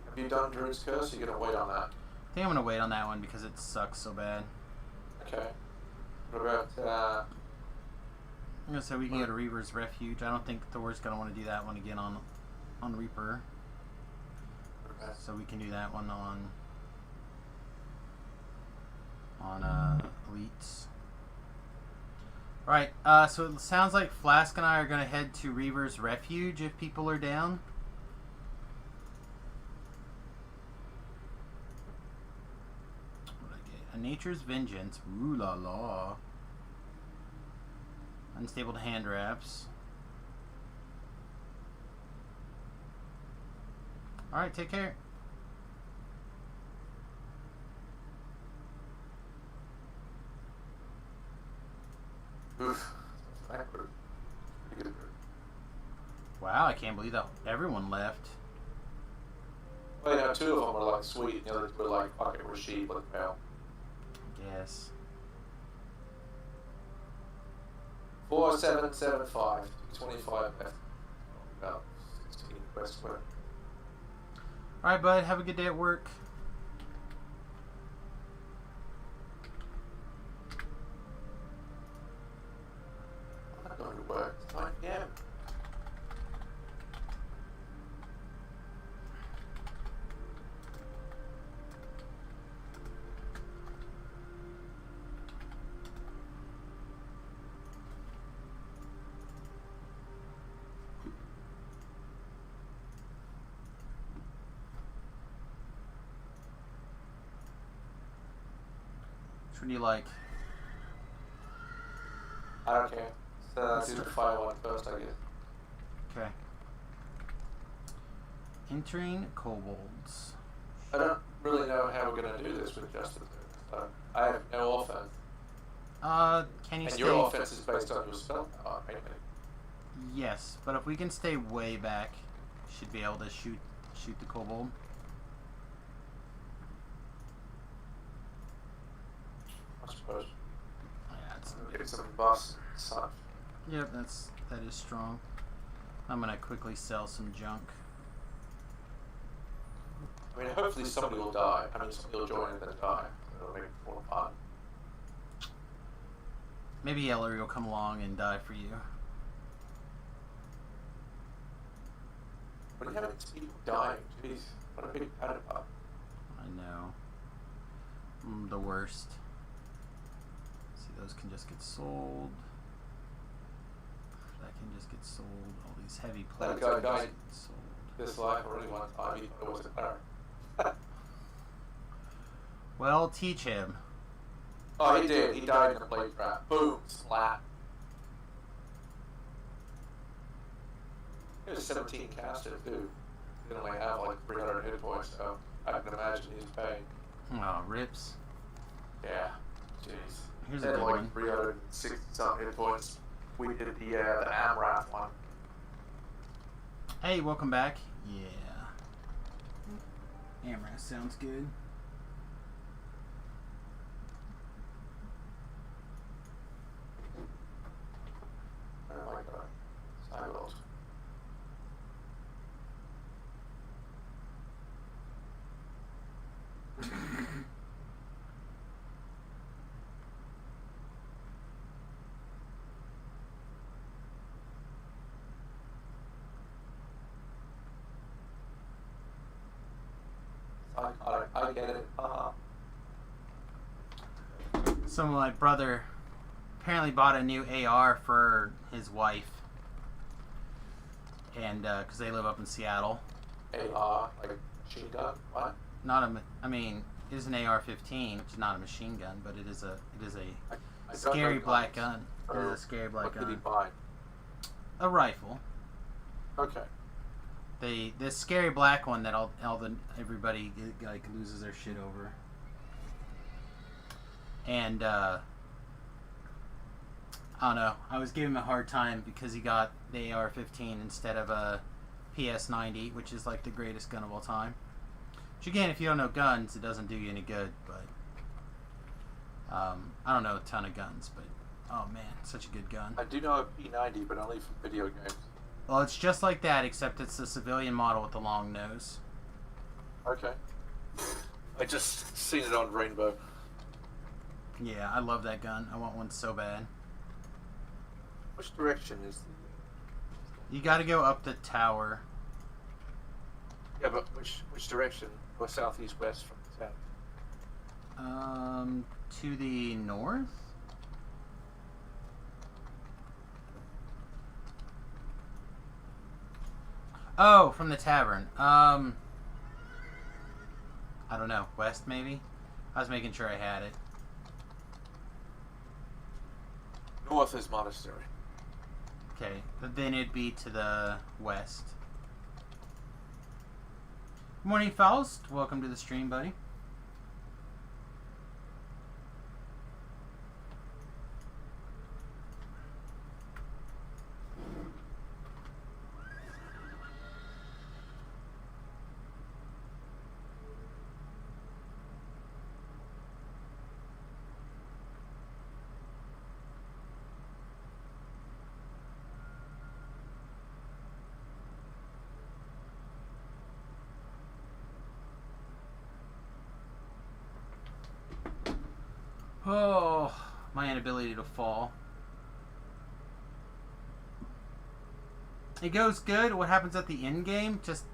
Have you done Druid's Curse? You're gonna wait on that. I think I'm gonna wait on that one because it sucks so bad. Okay. What about I'm gonna say we can go to Reaper's Refuge. I don't think Thor's gonna want to do that one again on Reaper. So we can do that one on elites. Alright, so it sounds like Flask and I are going to head to Reaver's Refuge if people are down. What did I get? A Nature's Vengeance. Ooh la la. Unstable hand wraps. Alright, take care. Oof. Backward. Pretty good. Wow, I can't believe that everyone left. Well, you know, 2 of them were like sweet, and the others were like fucking Rashid with Mel. Yes. 4775. 25 left. About 16 West Square. Alright, bud. Have a good day at work. I'm not going to work. It's 9 p.m. Which one do you like? I don't care. So do the fire one first, I guess. Okay. Entering kobolds. I don't really know how we're going to do this with Justin. So I have no offense. Can you And stay? your offense is based on your spell power, mainly. Yes, but if we can stay way back, should be able to shoot the kobold. I suppose. Yeah, it's, Get some buffs and such. yep, that is strong. I'm gonna quickly sell some junk. I mean, hopefully somebody will die. I mean, somebody will join and then die. It'll make it more fun. Maybe Ellery will come along and die for you. What do you have these people dying? Jeez, what a big panic about. I know. The worst. See, those can just get sold. That can just get sold. All these heavy plates guy can just died. get sold. This life already one time, he thought it was a cleric. Well, teach him. Oh, he did. He died in a blade trap. Boom, splat. He was 17 caster, too. He only have like 300 hit points, so I can imagine he's paying. Oh, rips. Yeah. Jeez. Here's He a had good like one. 360 something hit points. We did the Amrath one. Hey, welcome back. Yeah. Amras sounds good. Oh my god. Sidewalls. I get it. So my brother apparently bought a new AR for his wife, and because they live up in Seattle. AR, like machine gun? What? I mean, it is an AR-15, which is not a machine gun, but it is a I don't scary know black guns. gun. It is a scary black What did he gun. buy? A rifle. Okay. This scary black one that everybody like loses their shit over. And I don't know. I was giving him a hard time because he got the AR-15 instead of a PS-90, which is like the greatest gun of all time. Which again, if you don't know guns, it doesn't do you any good. But I don't know a ton of guns, but oh man, such a good gun. I do know a P90, but only from video games. Well, it's just like that, except it's the civilian model with the long nose. Okay. I just seen it on Rainbow. Yeah, I love that gun. I want one so bad. Which direction is You got to go up the tower. Yeah, but which direction? Or south, east, west from the town? To the north? Oh, from the tavern. I don't know. West, maybe? I was making sure I had it. North is monastery. Okay, but then it'd be to the west. Good morning, Faust. Welcome to the stream, buddy. Oh, my inability to fall. It goes good. What happens at the end game? Just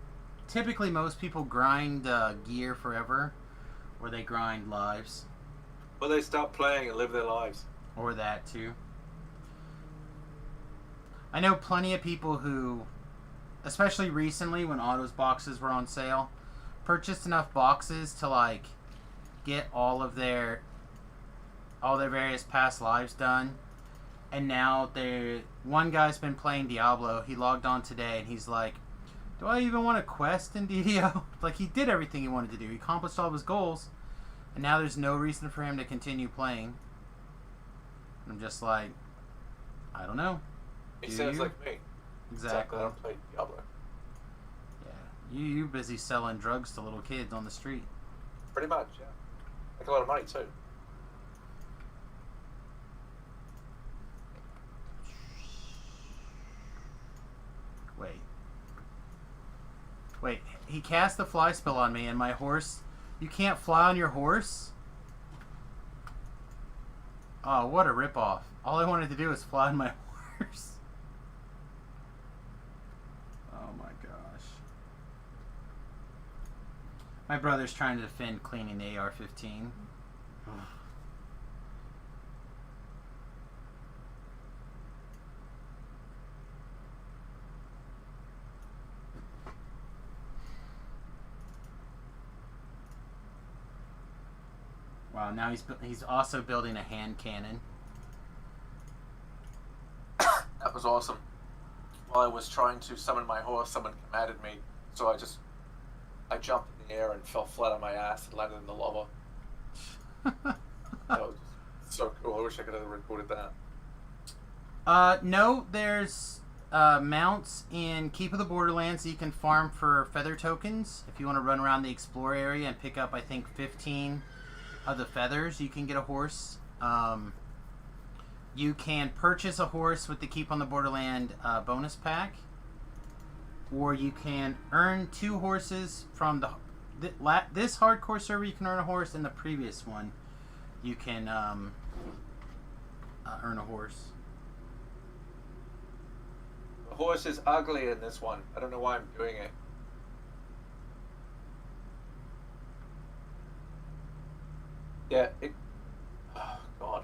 typically most people grind gear forever, or they grind lives, Well, they stop playing and live their lives. or that too. I know plenty of people who, especially recently when Autos boxes were on sale, purchased enough boxes to like get all their various past lives done, and now one guy's been playing Diablo. He logged on today and he's like, do I even want a quest in DDO? Like, he did everything he wanted to do. He accomplished all of his goals, and now there's no reason for him to continue playing. I'm just like, I don't know. He Do sounds you? like me. Exactly. I don't play Diablo. Yeah. You busy selling drugs to little kids on the street. Pretty much, yeah. Make a lot of money too. Wait, he cast the fly spell on me and my horse... You can't fly on your horse? Oh, what a ripoff. All I wanted to do was fly on my horse. Oh my gosh. My brother's trying to defend cleaning the AR-15. Wow, now he's also building a hand cannon. That was awesome. While I was trying to summon my horse, someone commanded me, so I jumped in the air and fell flat on my ass and landed in the lava. That was so cool. I wish I could have recorded that. No, there's mounts in Keep of the Borderlands that you can farm for feather tokens. If you want to run around the explore area and pick up, I think, 15 of the feathers, you can get a horse. You can purchase a horse with the Keep on the Borderland bonus pack, or you can earn 2 horses from this hardcore server. You can earn a horse. In the previous one, you can earn a horse. The horse is ugly in this one. I don't know why I'm doing it. Yeah, oh god.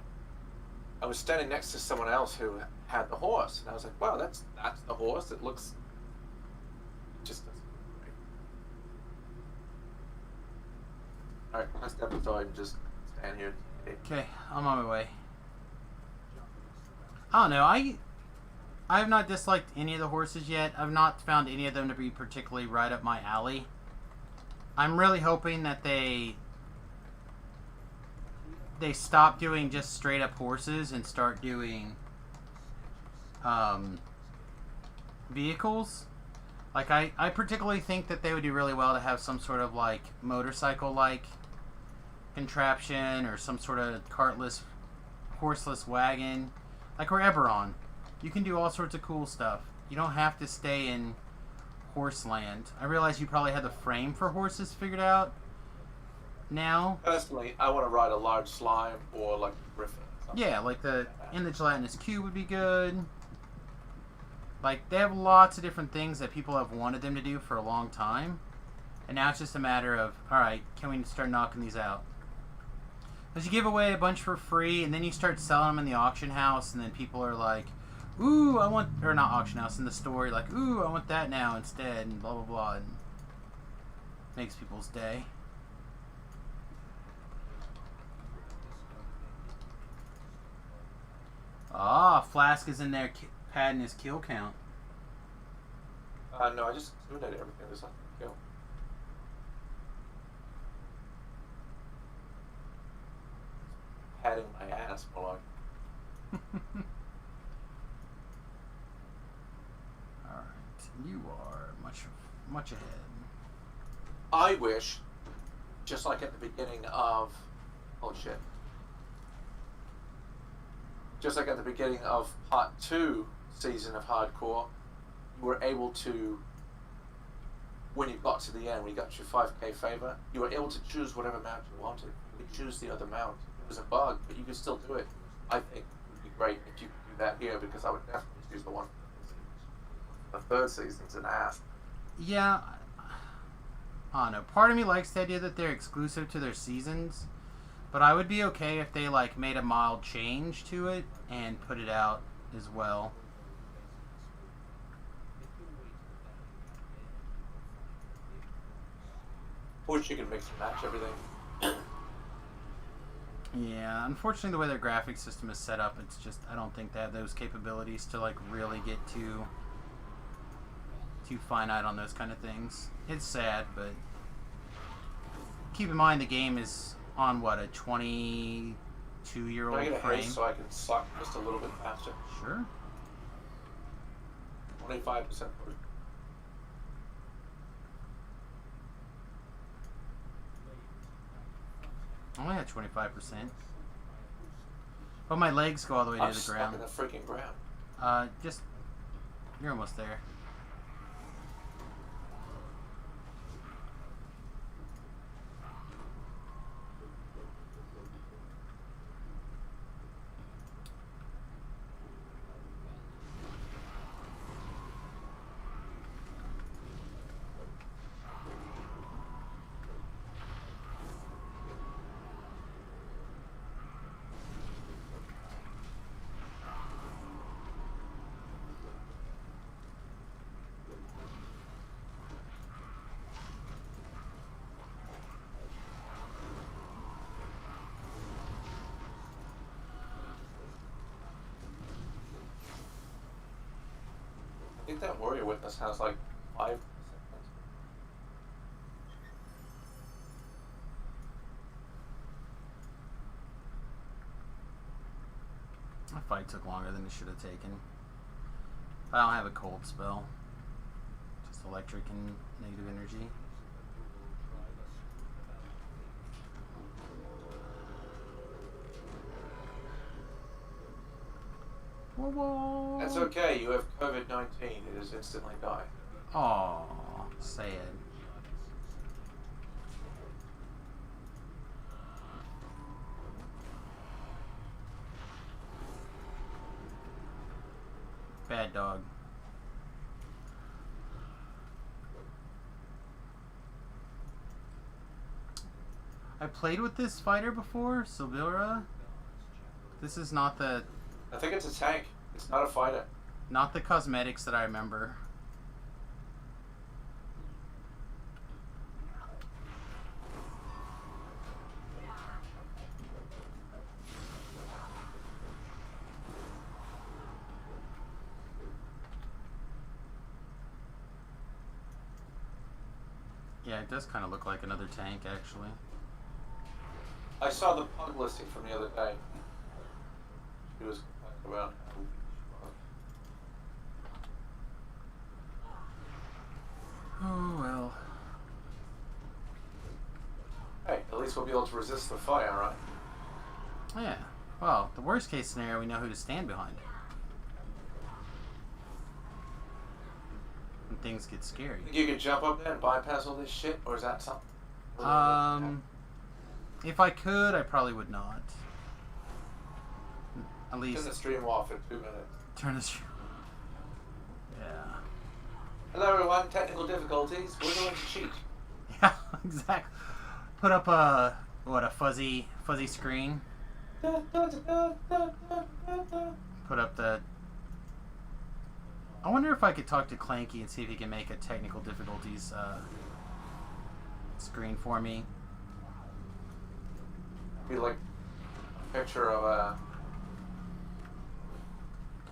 I was standing next to someone else who had the horse, and I was like, wow, that's the horse. It looks... It just doesn't look right. Alright, next episode, I'm just stand here. Okay, I'm on my way. I don't know, I have not disliked any of the horses yet. I've not found any of them to be particularly right up my alley. I'm really hoping that they stop doing just straight up horses and start doing vehicles. Like, I particularly think that they would do really well to have some sort of like motorcycle like contraption, or some sort of cartless, horseless wagon, like we're Eberron. You can do all sorts of cool stuff. You don't have to stay in horse land. I realize you probably had the frame for horses figured out now. Personally, I want to ride a large slime or like a griffin. Yeah, like in the gelatinous cube would be good. Like, they have lots of different things that people have wanted them to do for a long time. And now it's just a matter of, alright, can we start knocking these out? Because you give away a bunch for free, and then you start selling them in the auction house, and then people are like, ooh, I want, or not auction house, in the store, like, ooh, I want that now instead, and blah, blah, blah, and makes people's day. Ah, Flask is in there padding his kill count. No, I just eliminated everything. There's nothing to kill. Patting my ass, more like. Alright, you are much ahead. I wish, just like at the beginning of, oh shit, just like at the beginning of part 2 season of Hardcore, you were able to, when you got to the end, when you got your 5k favor, you were able to choose whatever mount you wanted. You could choose the other mount. It was a bug, but you could still do it. I think it would be great if you could do that here, because I would definitely choose the one. The third season's an ass. Yeah, I don't know. Part of me likes the idea that they're exclusive to their seasons, but I would be okay if they like made a mild change to it and put it out as well. Or you can mix and match everything. Yeah, unfortunately the way their graphics system is set up, it's just, I don't think they have those capabilities to like really get too finite on those kind of things. It's sad, but keep in mind the game is on what, a 22-year-old Can I get a frame? haste so I can suck just a little bit faster? Sure. 25%. I only had 25%. But my legs go all the way I'm to the stuck ground. in the freaking ground. Just, you're almost there. I think that warrior witness has like 5 seconds. That fight took longer than it should have taken. I don't have a cold spell. Just electric and negative energy. Whoa, whoa. That's okay, you have COVID-19, it is instantly die. Aw, sad. Bad dog. I played with this fighter before, Silvira. This is not the I think it's a tank, it's not a fighter. cosmetics that I remember. Yeah, it does kind of look like another tank, actually. I saw the pug listing from the other day. He was about. Oh, well. Hey, at least we'll be able to resist the fire, right? Yeah. Well, the worst case scenario, we know who to stand behind. When things get scary. Think you could jump up there and bypass all this shit, or is that something? If I could, I probably would not. At Turn least the stream off in 2 minutes. turn this. Yeah. Hello everyone, technical difficulties. We're going to cheat. Yeah, exactly. Put up a fuzzy screen. Put up the I wonder if I could talk to Clanky and see if he can make a technical difficulties screen for me. Be like a picture of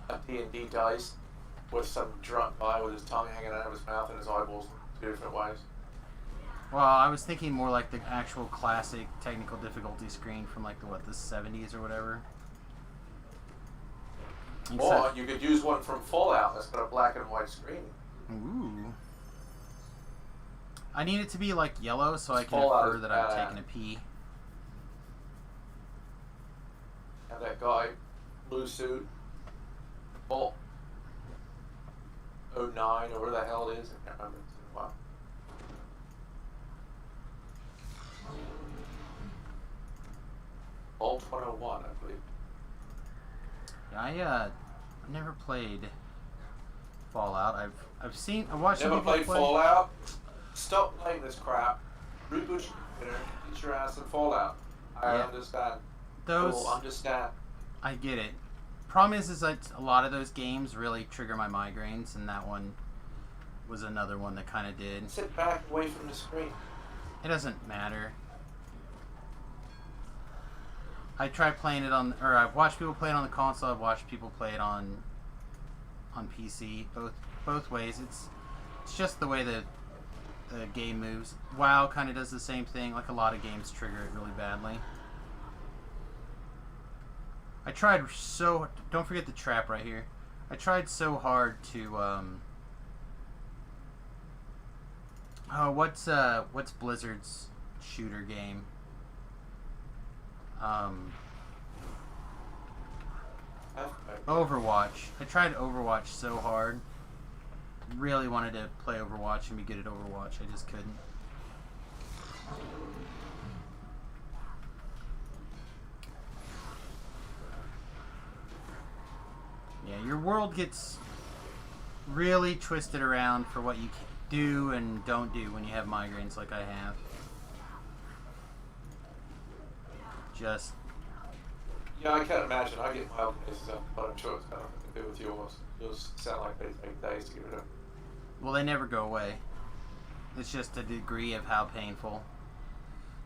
a D&D dice with some drunk guy with his tongue hanging out of his mouth and his eyeballs in 2 different ways. Well, I was thinking more like the actual classic technical difficulty screen from like the 70s or whatever. Or you could use one from Fallout that's got a black and white screen. Ooh. I need it to be like yellow so I can Fallout infer that I'm taking a pee. And that guy, blue suit, Bolt 09 or whatever the hell it is. I can't remember. It's been a while. Bolt 101, I believe. I've never played Fallout. I've watched some Never people played play. Fallout? Stop playing this crap. Reboot your computer, get your ass in Fallout. I Yeah. understand. Those You'll understand. I get it. Problem is that a lot of those games really trigger my migraines, and that one was another one that kind of did. Sit back away from the screen. It doesn't matter. I tried playing it on, or I've watched people play it on the console. I've watched people play it on PC. Both ways. It's just the way the game moves. WoW kind of does the same thing. Like a lot of games trigger it really badly. I tried so. Don't forget the trap right here. I tried so hard to. Oh, what's Blizzard's shooter game? Overwatch. I tried Overwatch so hard. Really wanted to play Overwatch and be good at Overwatch. I just couldn't. Yeah, your world gets really twisted around for what you do and don't do when you have migraines like I have. Just... Yeah, I can't imagine. I get mild cases up, but I'm sure it's got nothing to do with yours. Yours sound like they take days to get rid of. Well, they never go away. It's just a degree of how painful.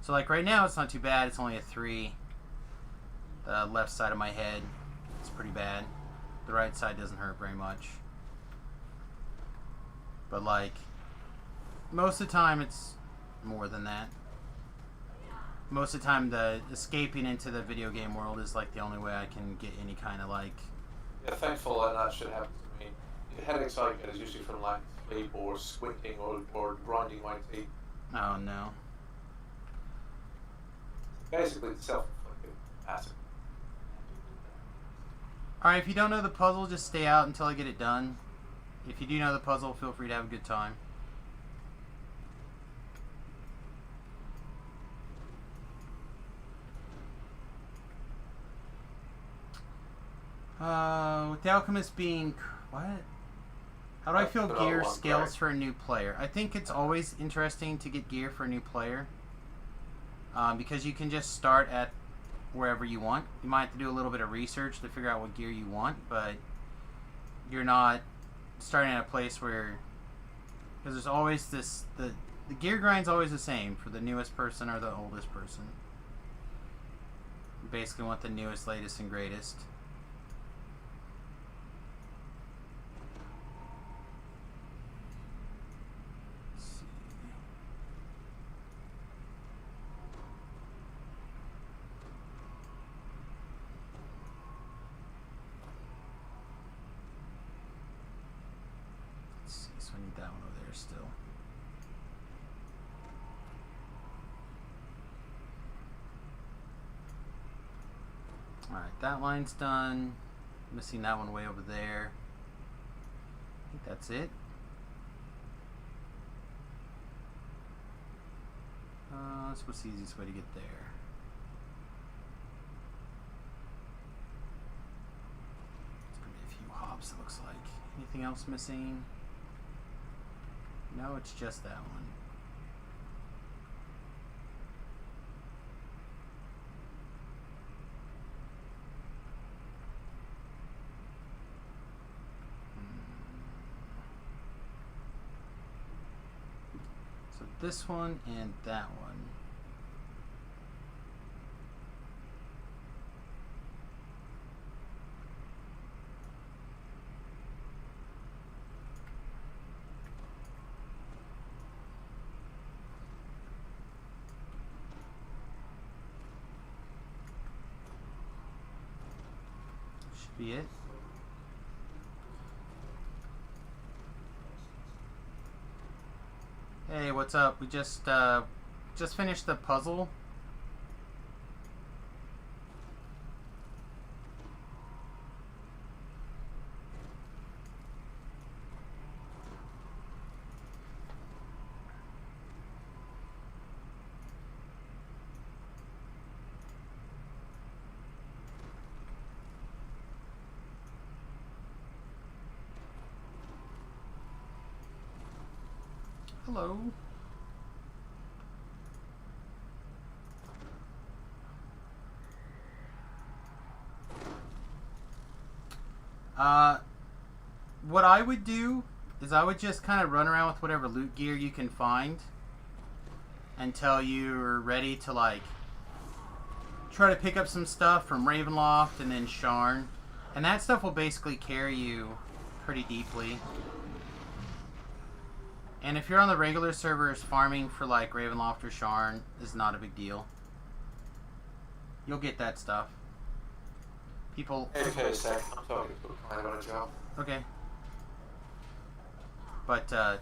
So, like, right now, it's not too bad. It's only a 3. The left side of my head, it's pretty bad. The right side doesn't hurt very much. But, like, most of the time, it's more than that. Most of the time, the escaping into the video game world is, like, the only way I can get any kind of, like... Yeah, thankful that should happen to me. The headaches I get is usually from lack of sleep or squinting or grinding my teeth. Oh, no. Basically, it's self-inflicted acid. Alright, if you don't know the puzzle, just stay out until I get it done. If you do know the puzzle, feel free to have a good time. With the Alchemist being... What? How do I feel gear scales for a new player? I think it's always interesting to get gear for a new player. Because you can just start at wherever you want. You might have to do a little bit of research to figure out what gear you want, but you're not starting at a place where... Because there's always this... The gear grind's always the same for the newest person or the oldest person. You basically want the newest, latest, and greatest. I need that one over there still. Alright, that line's done. Missing that one way over there. I think that's it. That's what's the easiest way to get there. It's gonna be a few hops, it looks like. Anything else missing? No, it's just that one. this one and that one. Should be it. Hey, what's up? We just finished the puzzle. Hello. What I would do is I would just kind of run around with whatever loot gear you can find until you're ready to, like, try to pick up some stuff from Ravenloft and then Sharn. And that stuff will basically carry you pretty deeply. And if you're on the regular servers, farming for, like, Ravenloft or Sharn is not a big deal. You'll get that stuff. People... Okay, a sec. I'm talking to a client on a job. Okay. But,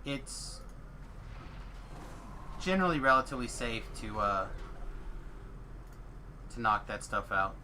it's generally relatively safe to knock that stuff out.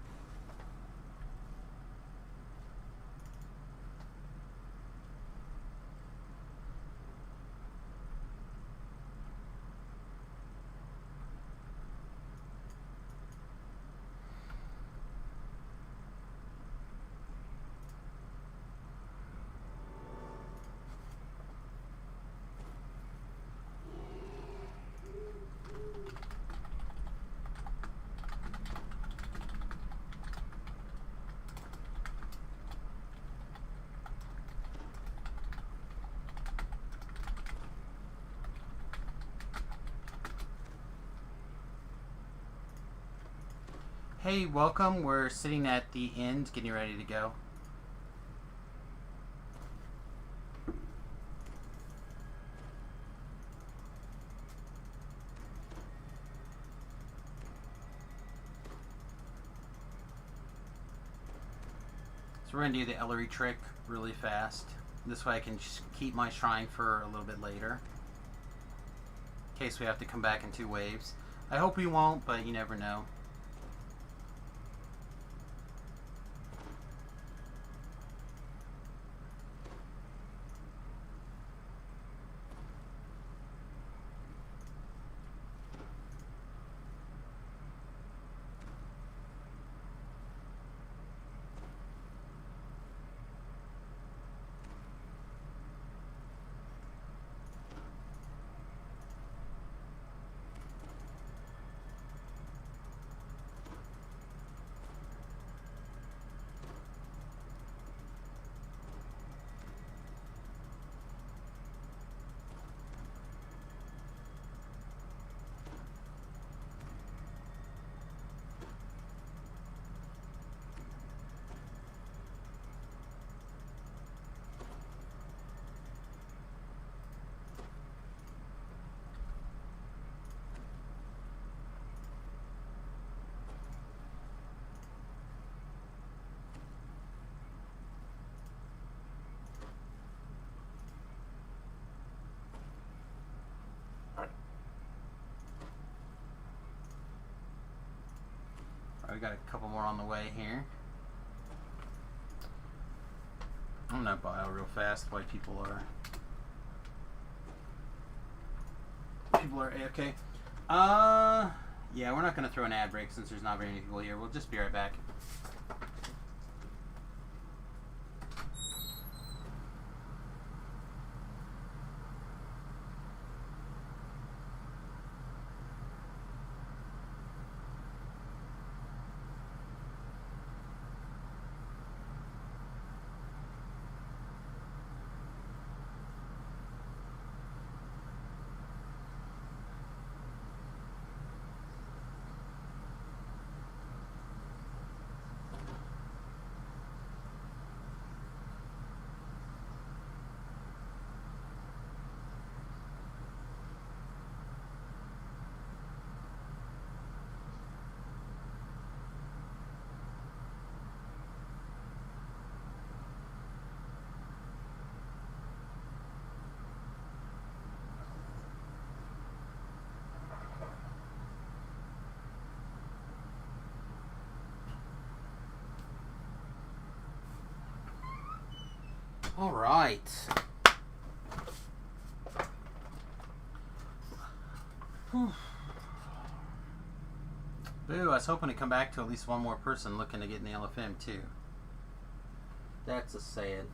Hey, welcome. We're sitting at the end, getting ready to go. So we're going to do the Ellery trick really fast. This way I can just keep my shrine for a little bit later, in case we have to come back in 2 waves. I hope we won't, but you never know. We got a couple more on the way here. I'm gonna bio real fast while people are AFK. Yeah, we're not gonna throw an ad break since there's not very many people here. We'll just be right back. All right. Whew. Boo, I was hoping to come back to at least one more person looking to get in the LFM too. That's a sad.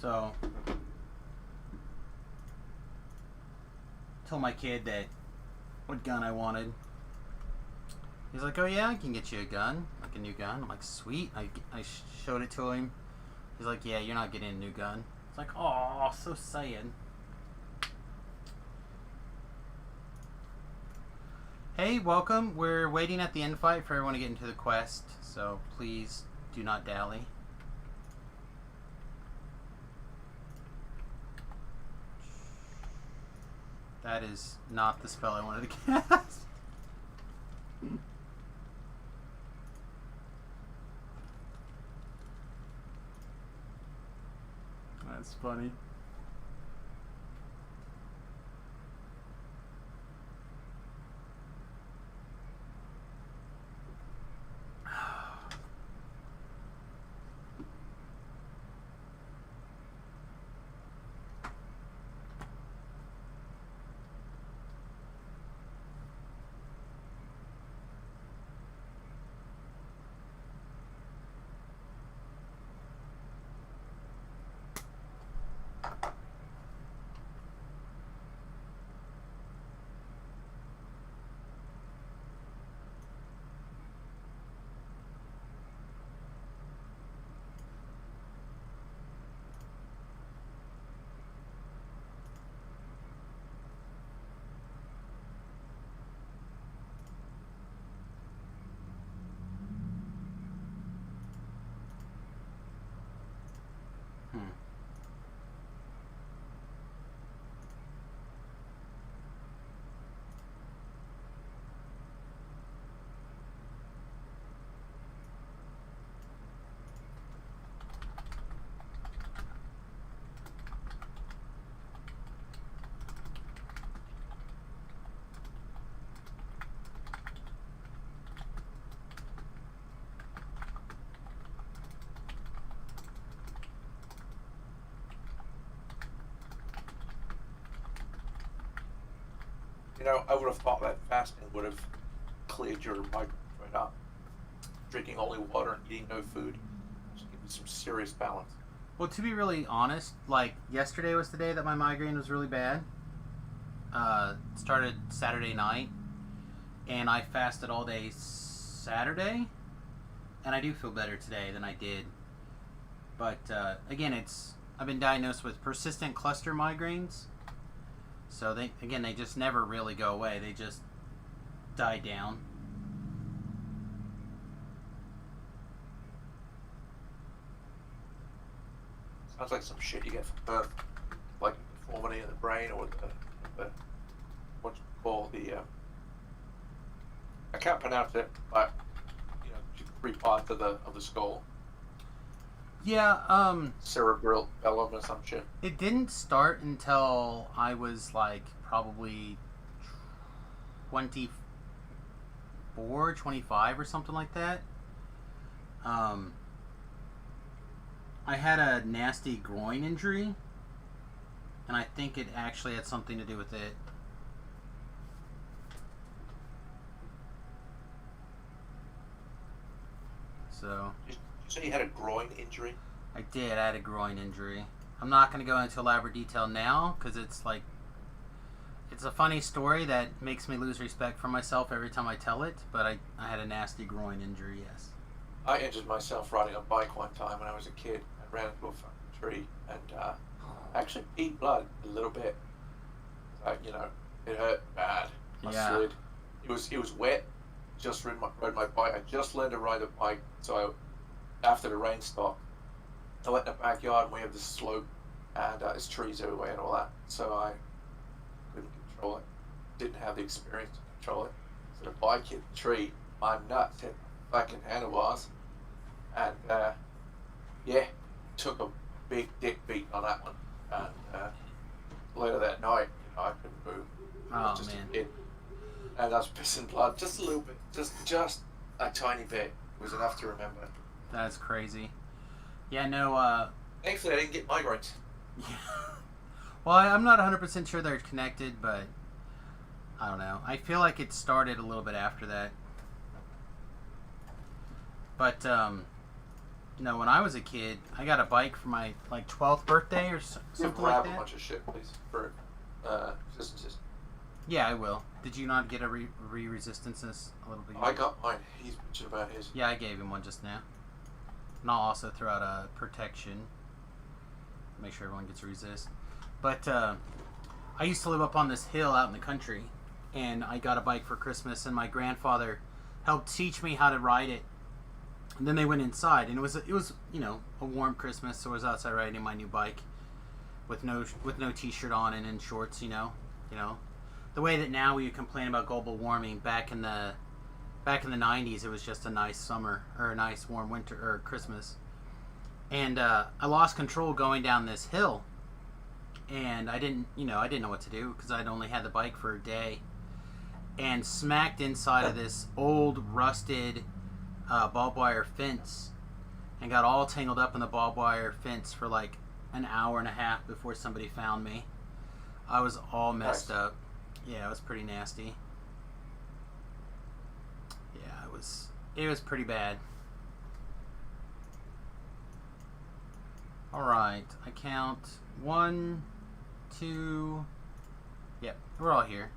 So, told my kid that what gun I wanted. He's like, oh yeah, I can get you a gun, like a new gun. I'm like, sweet. I showed it to him. He's like, yeah, you're not getting a new gun. It's like, oh, so sad. Hey, welcome. We're waiting at the end fight for everyone to get into the quest, so please do not dally. That is not the spell I wanted to cast. That's funny. You know, I would have thought that fasting would have cleared your migraines right up. Drinking only water and eating no food should give you some serious balance. Well, to be really honest, like yesterday was the day that my migraine was really bad. Started Saturday night, and I fasted all day Saturday, and I do feel better today than I did. But again, I've been diagnosed with persistent cluster migraines. So they just never really go away. They just die down. Sounds like some shit you get from birth, like deformity in the brain, or the what you call the I can't pronounce it, but you know, 3 parts of the skull. Yeah, Cerebellum or some shit. it didn't start until I was like probably 24, 25 or something like that. I had a nasty groin injury, and I think it actually had something to do with it. So You say you had a groin injury? I did. I had a groin injury. I'm not going to go into elaborate detail now because it's like it's a funny story that makes me lose respect for myself every time I tell it. But I had a nasty groin injury. Yes. I injured myself riding a bike one time when I was a kid. I ran into a fucking tree and actually peed blood a little bit. you know, it hurt bad. I Yeah. slid. It was wet. Just rode my bike. I just learned to ride a bike. So after the rain stopped, I went in the backyard and we have this slope and there's trees everywhere and all that. So I couldn't control it. Didn't have the experience to control it. So the bike hit the tree. My nuts hit the fucking handlebars. And yeah, took a big dick beat on that one. And later that night, you know, I couldn't move. Oh, Just man. a bit. And I was pissing blood, just a little bit, just a tiny bit was enough to remember. That's crazy. Yeah, no, Thankfully, I didn't get migraines. yeah. Well, I'm not 100% sure they're connected, but I don't know. I feel like it started a little bit after that. But, no, when I was a kid, I got a bike for my, like, 12th birthday or something like Grab that. a bunch of shit, please, for resistances. Yeah, I will. Did you not get a resistances a little bit? I got mine. He's bitching about his. Yeah, I gave him one just now. And I'll also throw out a protection. Make sure everyone gets resist. But I used to live up on this hill out in the country, and I got a bike for Christmas, and my grandfather helped teach me how to ride it. And then they went inside, and it was you know, a warm Christmas, so I was outside riding my new bike with no t-shirt on and in shorts, you know. The way that now we complain about global warming, back in the 90s, it was just a nice summer or a nice warm winter or Christmas. And I lost control going down this hill, and I didn't know what to do because I'd only had the bike for a day, and smacked inside of this old rusted barbed wire fence, and got all tangled up in the barbed wire fence for like an hour and a half before somebody found me. I was all messed Nice. up. Yeah, it was pretty nasty. Yeah, it was pretty bad. Alright, I count 1, 2. Yep, we're all here.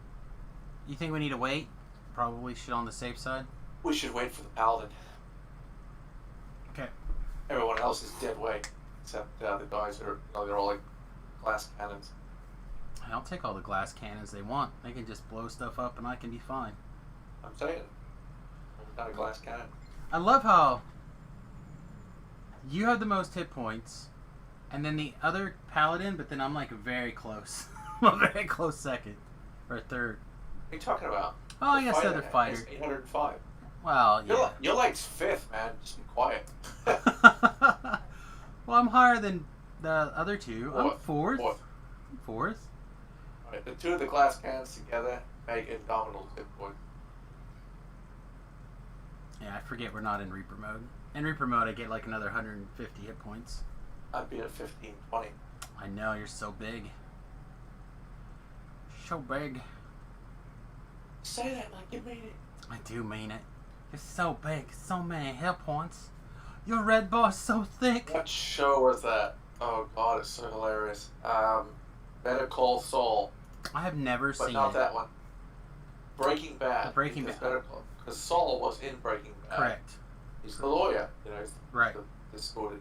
You think we need to wait? Probably should on the safe side. We should wait for the paladin. Okay. Everyone else is dead weight, except the guys are, they're all like glass cannons. I'll take all the glass cannons they want. They can just blow stuff up and I can be fine. I'm saying, not a glass cannon. I love how you have the most hit points, and then the other paladin, but then I'm like very close. I'm a very close second. Or third. What are you talking about? Oh, I guess the other fighter. Is 805. Well, yeah. You're like fifth, man. Just be quiet. Well, I'm higher than the other two. I'm Fourth. Fourth? Alright, the two of the glass cannons together make Indomitable hit point. Yeah, I forget we're not in Reaper mode. In Reaper mode, I get like another 150 hit points. I'd be at 15, 20. I know, you're so big. So big. Say that like you mean it. I do mean it. You're so big, so many hit points. Your red bar's so thick. What show was that? Oh god, it's so hilarious. Better Call Saul, I have never but seen not it. that one. Breaking Bad. Breaking because Bad. Because Saul was in Breaking Bad. Correct. He's the lawyer, you know, he's Right. the distorted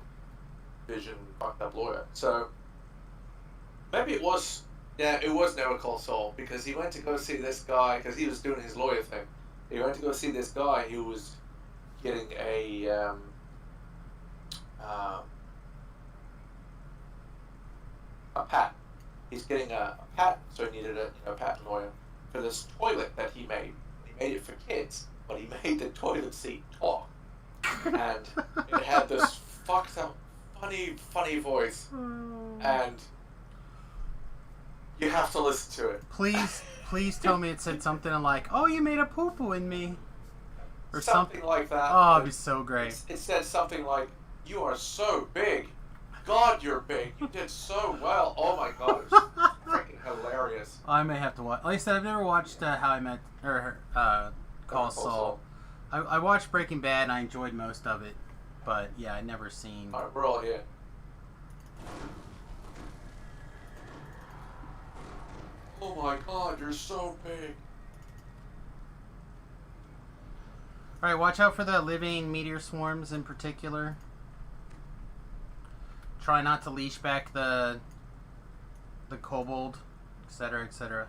vision, fucked up lawyer. So maybe it was Never Call Saul, because he went to go see this guy because he was doing his lawyer thing. He went to go see this guy who was getting a patent. He's getting a patent, so he needed a patent lawyer for this toilet that he made. He made it for kids, but he made the toilet seat talk, and it had this fucked up, funny voice, and you have to listen to it. Please tell me it said something like, "Oh, you made a poo-poo in me," or something. Like that. Oh, it'd be so great. It said something like, "You are so big. God, you're big. You did so well." Oh my god, it was freaking hilarious. I may have to watch. Like I said, I've never watched How I Met or Call Saul. I watched Breaking Bad and I enjoyed most of it, but yeah, I'd never seen. Alright, we're all here. Oh my god, you're so big. All right, watch out for the living meteor swarms in particular. Try not to leash back the kobold, etc., etc.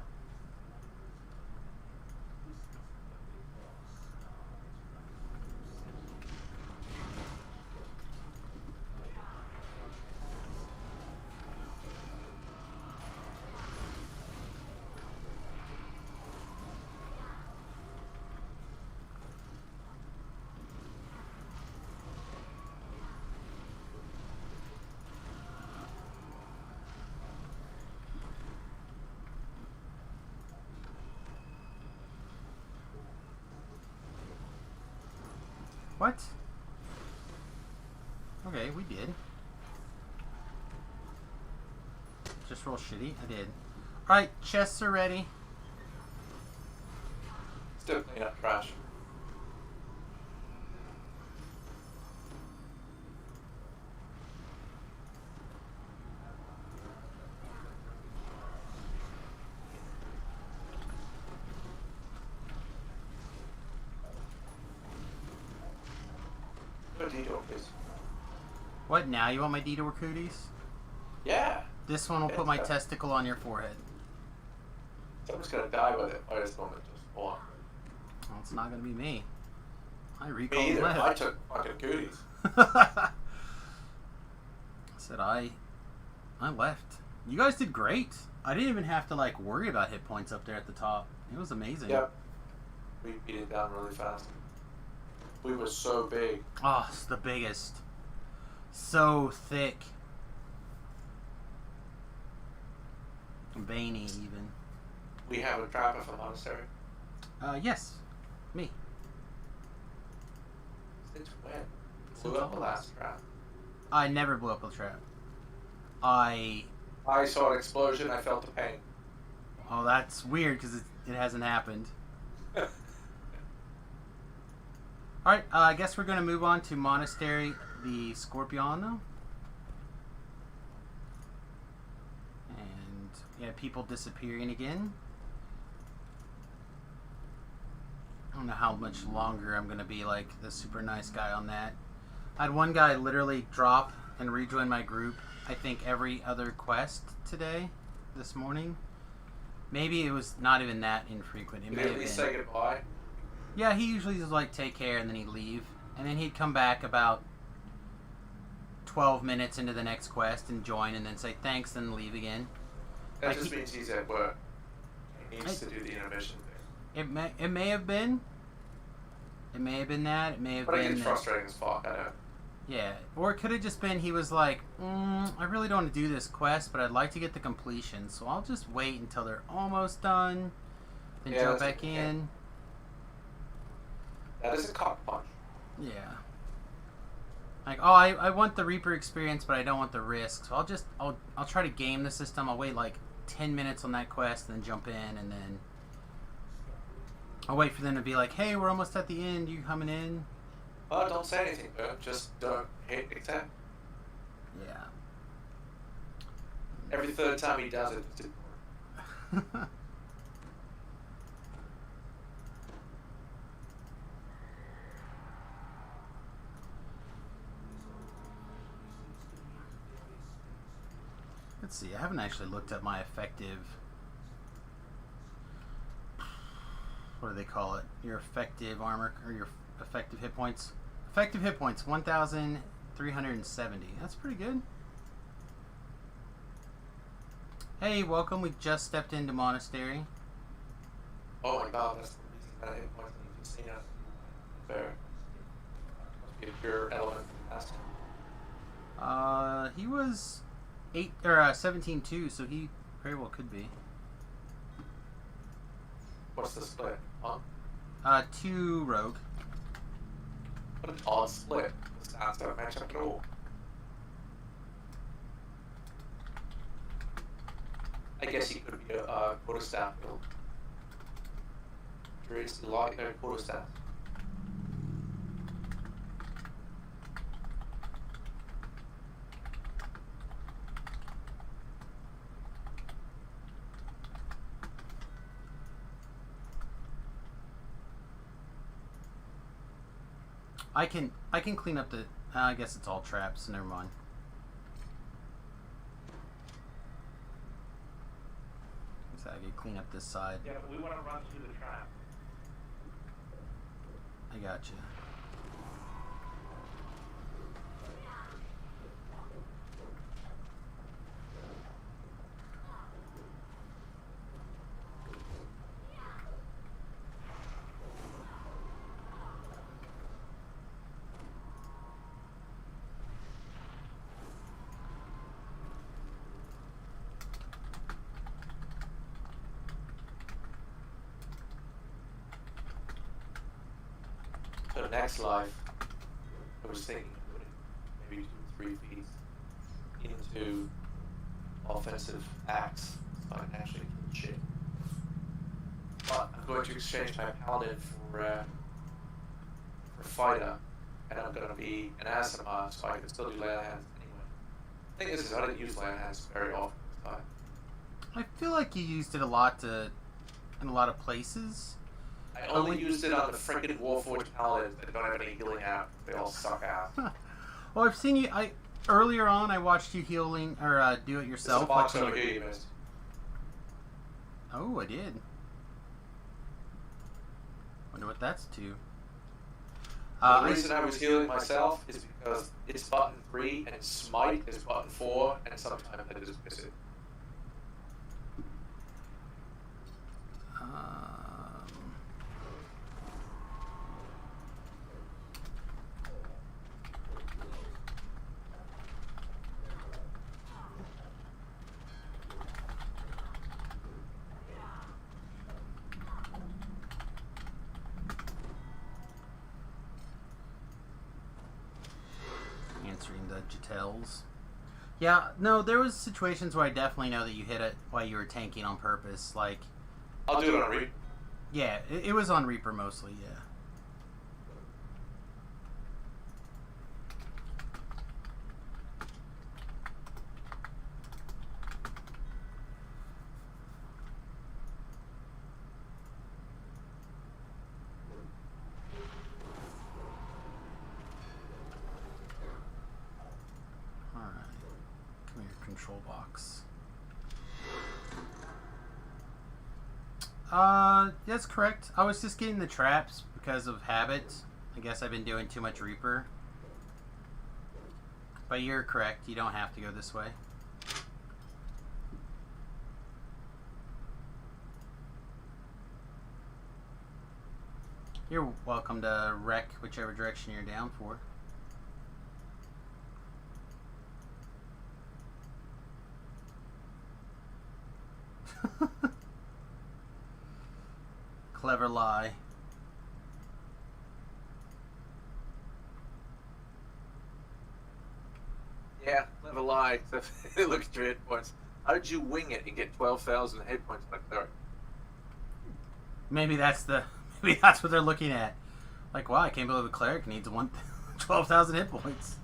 What? Okay, we did. Just roll shitty? I did. Alright, chests are ready. Still clean up trash. What do you do, please? What now? You want my Detour cooties? Yeah. This one will put my testicle on your forehead. Someone's gonna die with it by this moment. Just hold on. Well, it's not gonna be me. I recall Me either. left. I took fucking cooties. I said I left. You guys did great. I didn't even have to like worry about hit points up there at the top. It was amazing. Yep. We beat it down really fast. We were so big. Oh, it's the biggest. So thick. Veiny even. We have a trap of a monastery. Yes. Me. Since when? Since Blew up the always. last trap. I never blew up a trap. I saw an explosion. I felt the pain. Oh, that's weird because it hasn't happened. Alright, I guess we're going to move on to Monastery the Scorpiano. And, yeah, people disappearing again. I don't know how much longer I'm going to be like the super nice guy on that. I had one guy literally drop and rejoin my group, I think every other quest today, this morning. Maybe it was not even that infrequent. It Did may he have at least been. say goodbye? Yeah, he usually was like, take care, and then he'd leave. And then he'd come back about 12 minutes into the next quest and join and then say thanks and leave again. That Like just means he's at work. He needs to do the intermission thing. It may have been. It may have been that. It may have But it been gets that. frustrating as fuck, I know. Yeah. Or it could have just been he was like, I really don't want to do this quest, but I'd like to get the completion, so I'll just wait until they're almost done, then Yeah, jump that's- back in. That is a cock punch. Yeah. Like, oh, I want the Reaper experience, but I don't want the risk. So I'll try to game the system. I'll wait like 10 minutes on that quest, then jump in, and then I'll wait for them to be like, hey, we're almost at the end. You coming in? Oh, don't say anything, bro. Just don't hit accept. Yeah. Every third time he does it, it's Let's see. I haven't actually looked up my effective. What do they call it? Your effective armor or your effective hit points. Effective hit points 1,370. That's pretty good. Hey, welcome. We just stepped into Monastery. oh my god, that's the reason that I hit points in Casino. Fair. Must be a pure element from past. He was 17-2, so he very well could be. What's the split? Huh? 2 rogue. What an odd split. The stats don't match up at all. I guess he could be a quarterstaff build. Druids like their quarterstaff. I can clean up the. I guess it's all traps. Never mind. clean up this side. Yeah, but we want to run through the trap. I got you. So next life, I was thinking putting maybe 2 or 3 feet into offensive acts so I can actually kill shit. But I'm going to exchange my paladin for fighter, and I'm going to be an Asimar so I can still do lay on hands anyway. The thing is I didn't use lay on hands very often this time. I feel like you used it a lot in a lot of places. I only used it on the freaking Warforged paladins that don't have any healing app. They all suck ass. Well, I've seen you. Earlier on, I watched you healing or do it yourself. There's a box over here you missed. Oh, I did. Wonder what that's to. The reason I was healing myself is because it's button 3 and smite is button 4, and sometimes I just miss it. Answering the Jatels. Yeah, no, there was situations where I definitely know that you hit it while you were tanking on purpose. Like, I'll do it on Reap. yeah, it was on Reaper mostly, yeah. Control box. That's correct. I was just getting the traps because of habit. I guess I've been doing too much Reaper. But you're correct. You don't have to go this way. You're welcome to wreck whichever direction you're down for. Clever lie. Yeah, clever lie. Look at your hit points. How did you wing it and get 12,000 hit points like that? Maybe that's what they're looking at. Like, wow, I can't believe a cleric needs 12,000 hit points.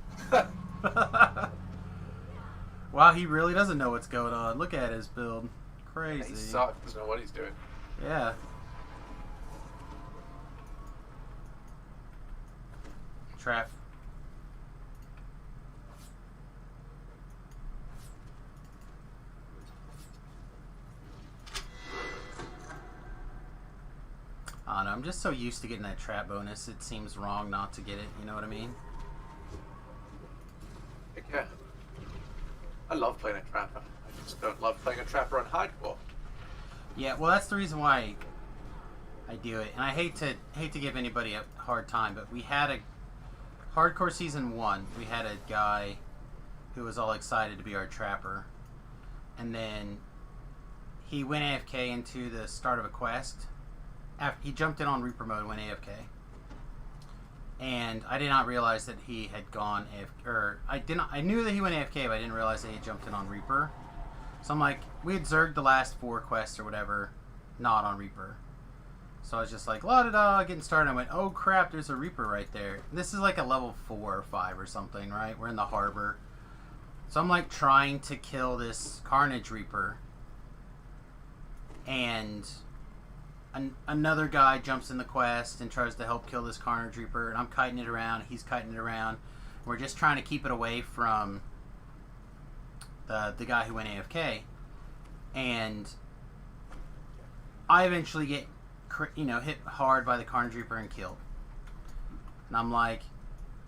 Wow, he really doesn't know what's going on. Look at his build. Crazy. He sucks. Doesn't know what he's doing. Yeah. Trap. I don't know, I'm just so used to getting that trap bonus, it seems wrong not to get it, you know what I mean? Heck yeah. I love playing a trapper. I just don't love playing a trapper on hardcore. Yeah, well that's the reason why I do it. And I hate to give anybody a hard time, but we had a hardcore season 1, we had a guy who was all excited to be our trapper. And then he went AFK into the start of a quest. He jumped in on Reaper mode, went AFK. And I did not realize that he had gone AFK, or I knew that he went AFK, but I didn't realize that he jumped in on Reaper. So I'm like, we had zerged the last 4 quests or whatever, not on Reaper. So I was just like, la-da-da, getting started. I went, oh crap, there's a Reaper right there. This is like a level 4 or 5 or something, right? We're in the harbor. So I'm like trying to kill this Carnage Reaper. And another guy jumps in the quest and tries to help kill this Carnage Reaper. And I'm kiting it around, he's kiting it around. We're just trying to keep it away from the guy who went AFK. And I eventually get, hit hard by the Carnage Reaper and killed. And I'm like,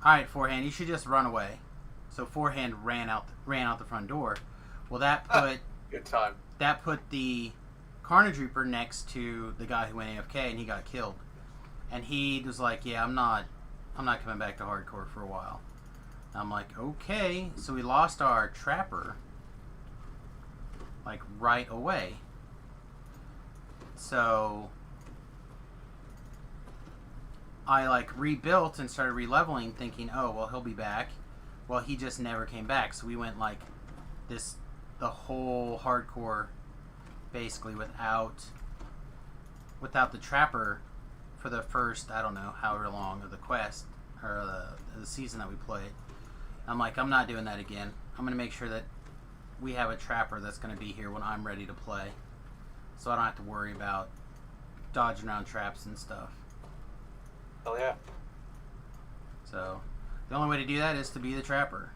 all right, Forehand, you should just run away. So Forehand ran out the front door. Well, that put Good time. that put the Carnage Reaper next to the guy who went AFK, and he got killed. And he was like, yeah, I'm not coming back to hardcore for a while. And I'm like, okay. So we lost our Trapper, like, right away. So I, like, rebuilt and started re-leveling, thinking, oh, well, he'll be back. Well, he just never came back. So we went, like, the whole hardcore, basically, without the Trapper for the first, I don't know, however long of the quest, or the season that we played. I'm like, I'm not doing that again. I'm going to make sure that we have a Trapper that's going to be here when I'm ready to play. So I don't have to worry about dodging around traps and stuff. Hell yeah. So the only way to do that is to be the Trapper.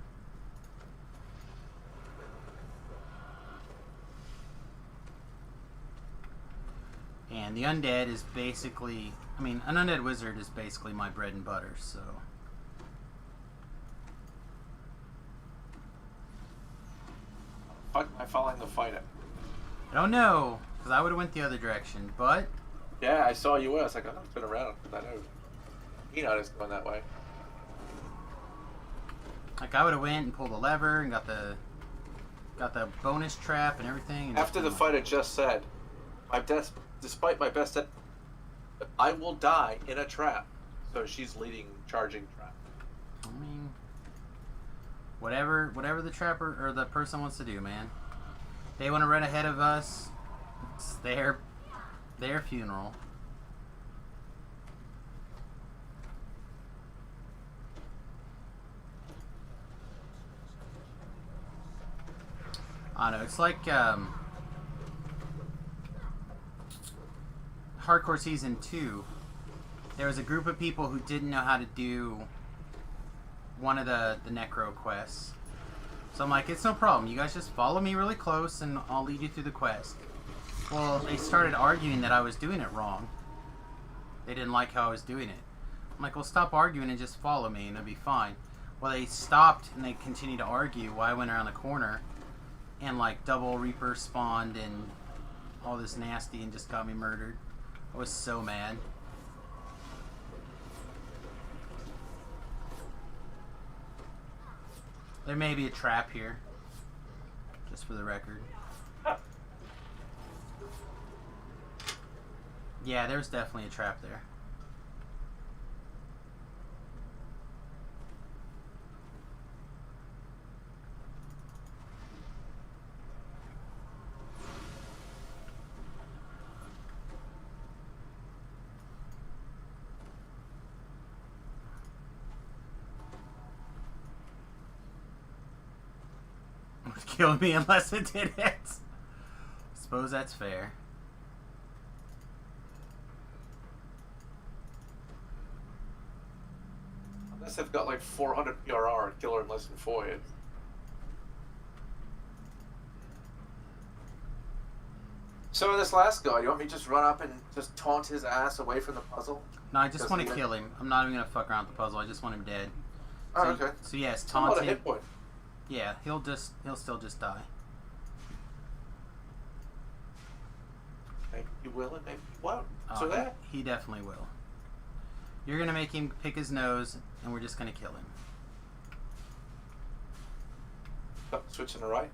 And the Undead is basically, an Undead Wizard is basically my bread and butter, so. Fuck, am I following the fight? I don't know, because I would have went the other direction, but Yeah, I saw you. I was like, I've been around. I know. Enoch is going that way. like I would have went and pulled the lever and got the bonus trap and everything. And After the fight I just said, despite my best, I will die in a trap. So she's leading charging trap. I mean, whatever the Trapper or the person wants to do, man. They want to run ahead of us. It's their funeral. I don't know. It's like Hardcore Season 2. There was a group of people who didn't know how to do one of the Necro quests. So I'm like, it's no problem. You guys just follow me really close and I'll lead you through the quest. Well, they started arguing that I was doing it wrong. They didn't like how I was doing it. I'm like, well, stop arguing and just follow me and it'll be fine. Well, they stopped and they continued to argue while I went around the corner and, like, double Reaper spawned and all this nasty and just got me murdered. I was so mad. There may be a trap here, just for the record. Yeah, there's definitely a trap there. It would kill me unless it did it. Suppose that's fair. Unless they've got like 400 PRR and kill her in less than 4 hits. So in this last guy, you want me to just run up and just taunt his ass away from the puzzle? No, I just Doesn't want to even- kill him. I'm not even gonna fuck around with the puzzle. I just want him dead. Oh, So, okay. So yes, That's a lot of taunt him. hit point. Yeah, he'll still just die. Maybe you will and maybe you won't. So that. He definitely will. You're gonna make him pick his nose, and we're just gonna kill him. Oh, switching to right.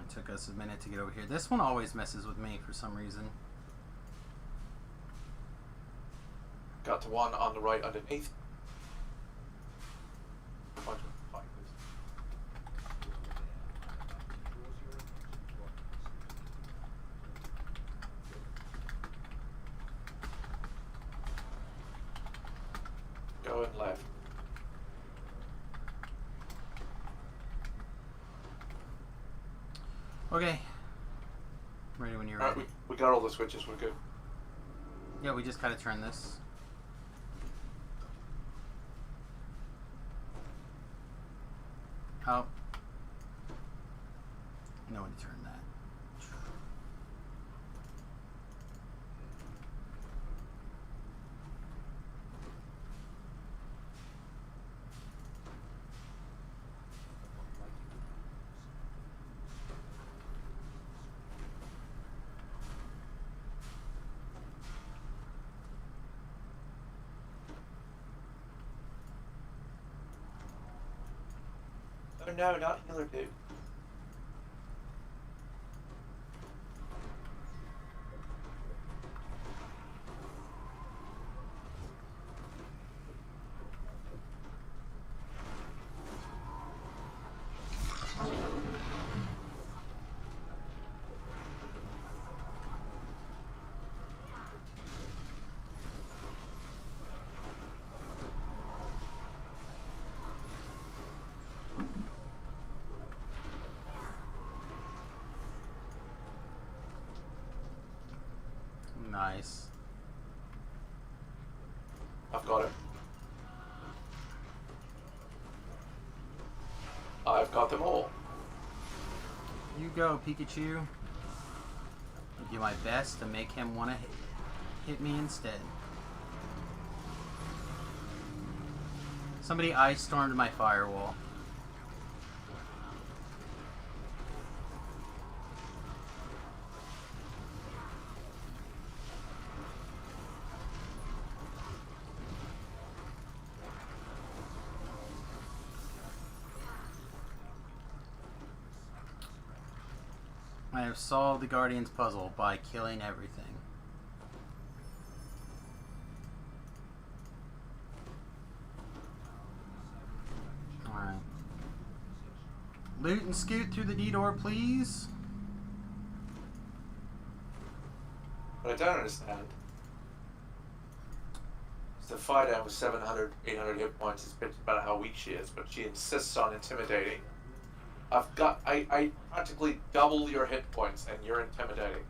It took us a minute to get over here. This one always messes with me for some reason. Got to one on the right underneath. Bunch of fighters. Going left. Okay. Ready when you're Alright, ready. we got all the switches, we're good. Yeah, we just gotta turn this. Oh. No one to turn that. Oh no, not healer dude. Nice. I've got it. I've got them all. You go, Pikachu. I'll do my best to make him want to hit me instead. Somebody ice stormed my firewall. I have solved the Guardian's puzzle by killing everything. Alright. Loot and scoot through the D door, please. What I don't understand is the fighter with 700, 800 hit points is bitching about how weak she is, but she insists on intimidating. I practically double your hit points and you're intimidating.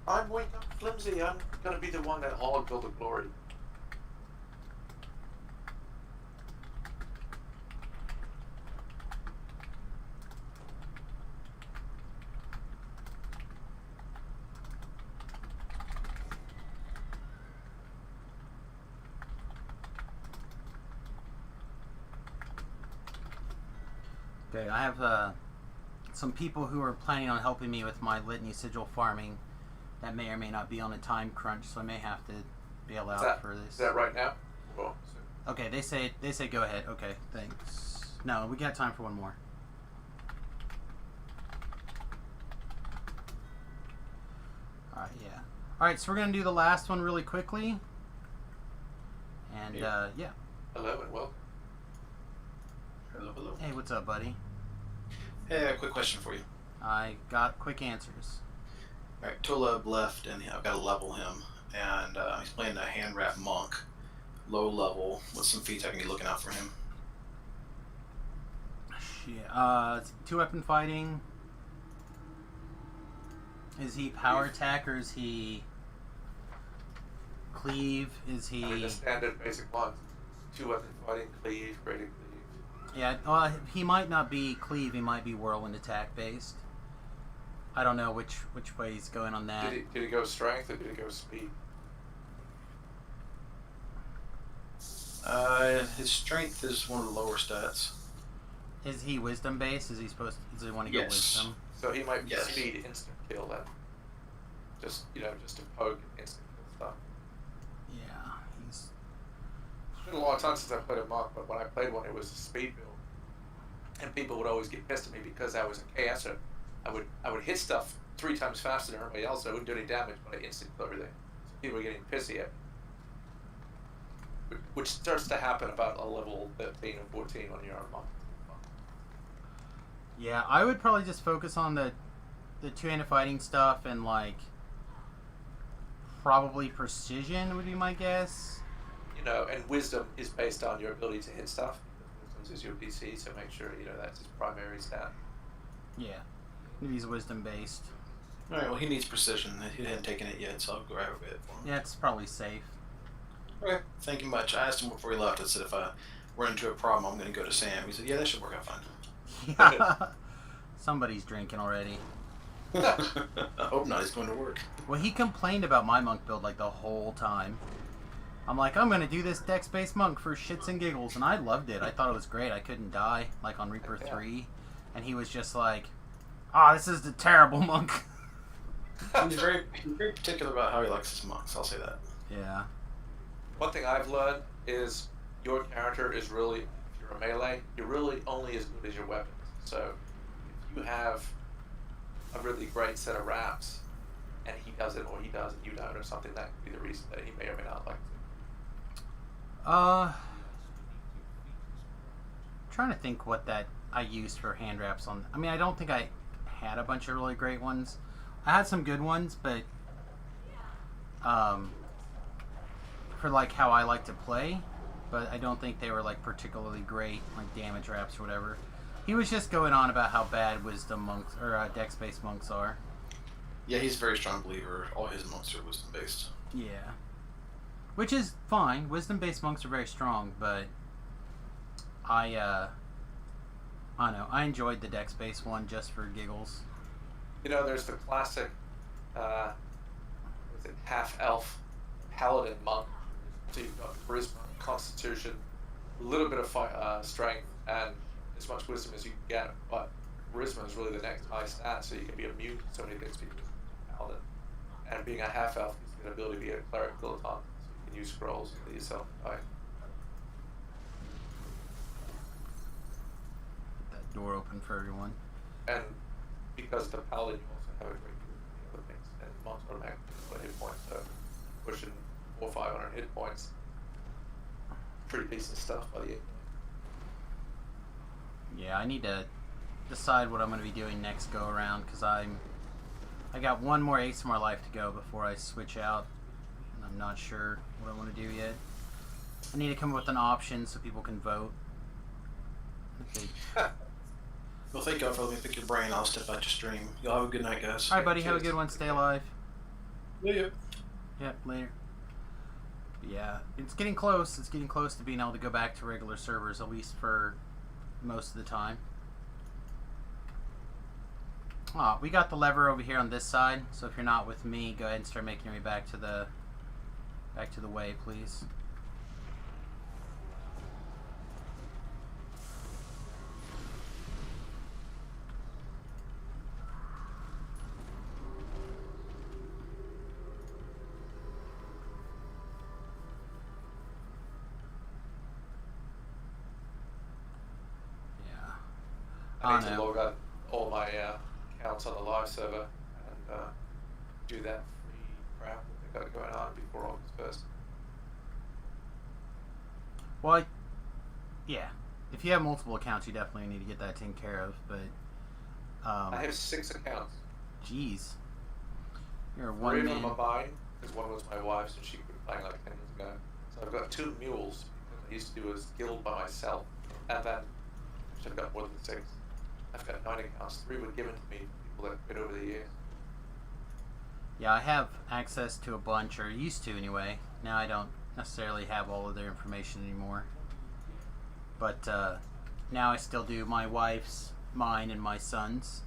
I'm weak, I'm flimsy, I'm gonna be the one that hogged all the glory. Okay, I have some people who are planning on helping me with my litany sigil farming that may or may not be on a time crunch, so I may have to bail out for this. Is that right now? Well, Okay, they say go ahead. Okay, thanks. No, we got time for one more. Alright, yeah. Alright, so we're gonna do the last one really quickly. And yeah. hello and welcome. Hello, hello. Hey, what's up, buddy? Hey, a quick question for you. I got quick answers. Alright, Toleb left, and I've got to level him. And he's playing a hand wrap monk, low level, with some feats I can be looking out for him. Shit. It's 2-weapon fighting. Is he power attack or is he cleave? Is he? I mean, the standard basic ones: 2-weapon fighting, cleave, greater cleave. Yeah, he might not be cleave. He might be whirlwind attack based. I don't know which way he's going on that. Did he go strength or did he go speed? His strength is one of the lower stats. Is he wisdom based? Is he supposed? Does he want to go Yes. wisdom? So he might be Yes. speed instant kill then. Just just to poke and instant kill stuff. Yeah, he's. It's been a long time since I played a monk, but when I played one, it was a speed build, and people would always get pissed at me because I was a KSer. I would hit stuff 3 times faster than everybody else. I wouldn't do any damage, but I instant kill everything. So people were getting pissy at me. Which starts to happen about a level 13 or 14 when you're a monk. Yeah, I would probably just focus on the two-handed fighting stuff and like probably precision would be my guess. And wisdom is based on your ability to hit stuff. Wisdom is your DC, so make sure that's his primary stat. Yeah, maybe he's wisdom based. Alright, well, he needs precision. He hadn't taken it yet, so I'll grab it for him. Yeah, it's probably safe. Okay, thank you much. I asked him before he left. I said if I run into a problem, I'm going to go to Sam. He said, yeah, that should work out fine. Yeah. Somebody's drinking already. I hope not. He's going to work. Well, he complained about my monk build like the whole time. I'm like, I'm gonna do this dex-based monk for shits and giggles, and I loved it. I thought it was great. I couldn't die, like on Reaper 3. And he was just like, this is the terrible monk. He's very particular about how he likes his monks, I'll say that. Yeah. one thing I've learned is your character is really, if you're a melee, you're really only as good as your weapons. So if you have a really great set of wraps, and he does it or he does and you don't, or something, that could be the reason that he may or may not like to. Trying to think what that I used for hand wraps on. I mean, I don't think I had a bunch of really great ones. I had some good ones, but for like how I like to play, but I don't think they were like particularly great, like damage wraps or whatever. He was just going on about how bad wisdom monks or dex-based monks are. Yeah, he's a very strong believer. All his monks are wisdom based. Yeah, which is fine. Wisdom-based monks are very strong, but I don't know. I enjoyed the dex-based one just for giggles. You know, there's the classic, was it half-elf paladin monk. So you've got charisma, constitution, a little bit of strength, and as much wisdom as you can get. But charisma is really the next high stat, so you can be immune to so many things because you're a paladin. And being a half-elf gives you the ability to be a cleric dilettante, so you can use scrolls to let yourself die. That door open for everyone. And because the paladin, you also have a great deal of other things, and monks automatically put hit points, so pushing 400 or 500 hit points. Pretty decent stuff by the end. Yeah, I need to decide what I'm going to be doing next go around, because I got one more ASMR life to go before I switch out, and I'm not sure what I want to do yet. I need to come up with an option so people can vote. Okay. Well, thank God for letting me pick your brain. I'll step out your stream. Y'all have a good night, guys. All right, buddy. Have a good one. Stay alive. Yeah. Yep, later. Yeah, it's getting close. It's getting close to being able to go back to regular servers, at least for most of the time. Oh, we got the lever over here on this side, so if you're not with me, go ahead and start making your way back to the way, please. I need to log out all my accounts on the live server and do that free crap that they got going on before August 1st. Well, yeah. If you have multiple accounts, you definitely need to get that taken care of, but... I have 6 accounts. Jeez. You're a 3 one of man. them are mine, because one was my wife's and she quit playing like 10 years ago. So I've got 2 mules, because I used to do a guild by myself, and then I've got more than 6. I've got 9 accounts. 3 were given to me from people that quit over the years. Yeah, I have access to a bunch, or used to anyway. Now I don't necessarily have all of their information anymore. But now I still do my wife's, mine, and my son's.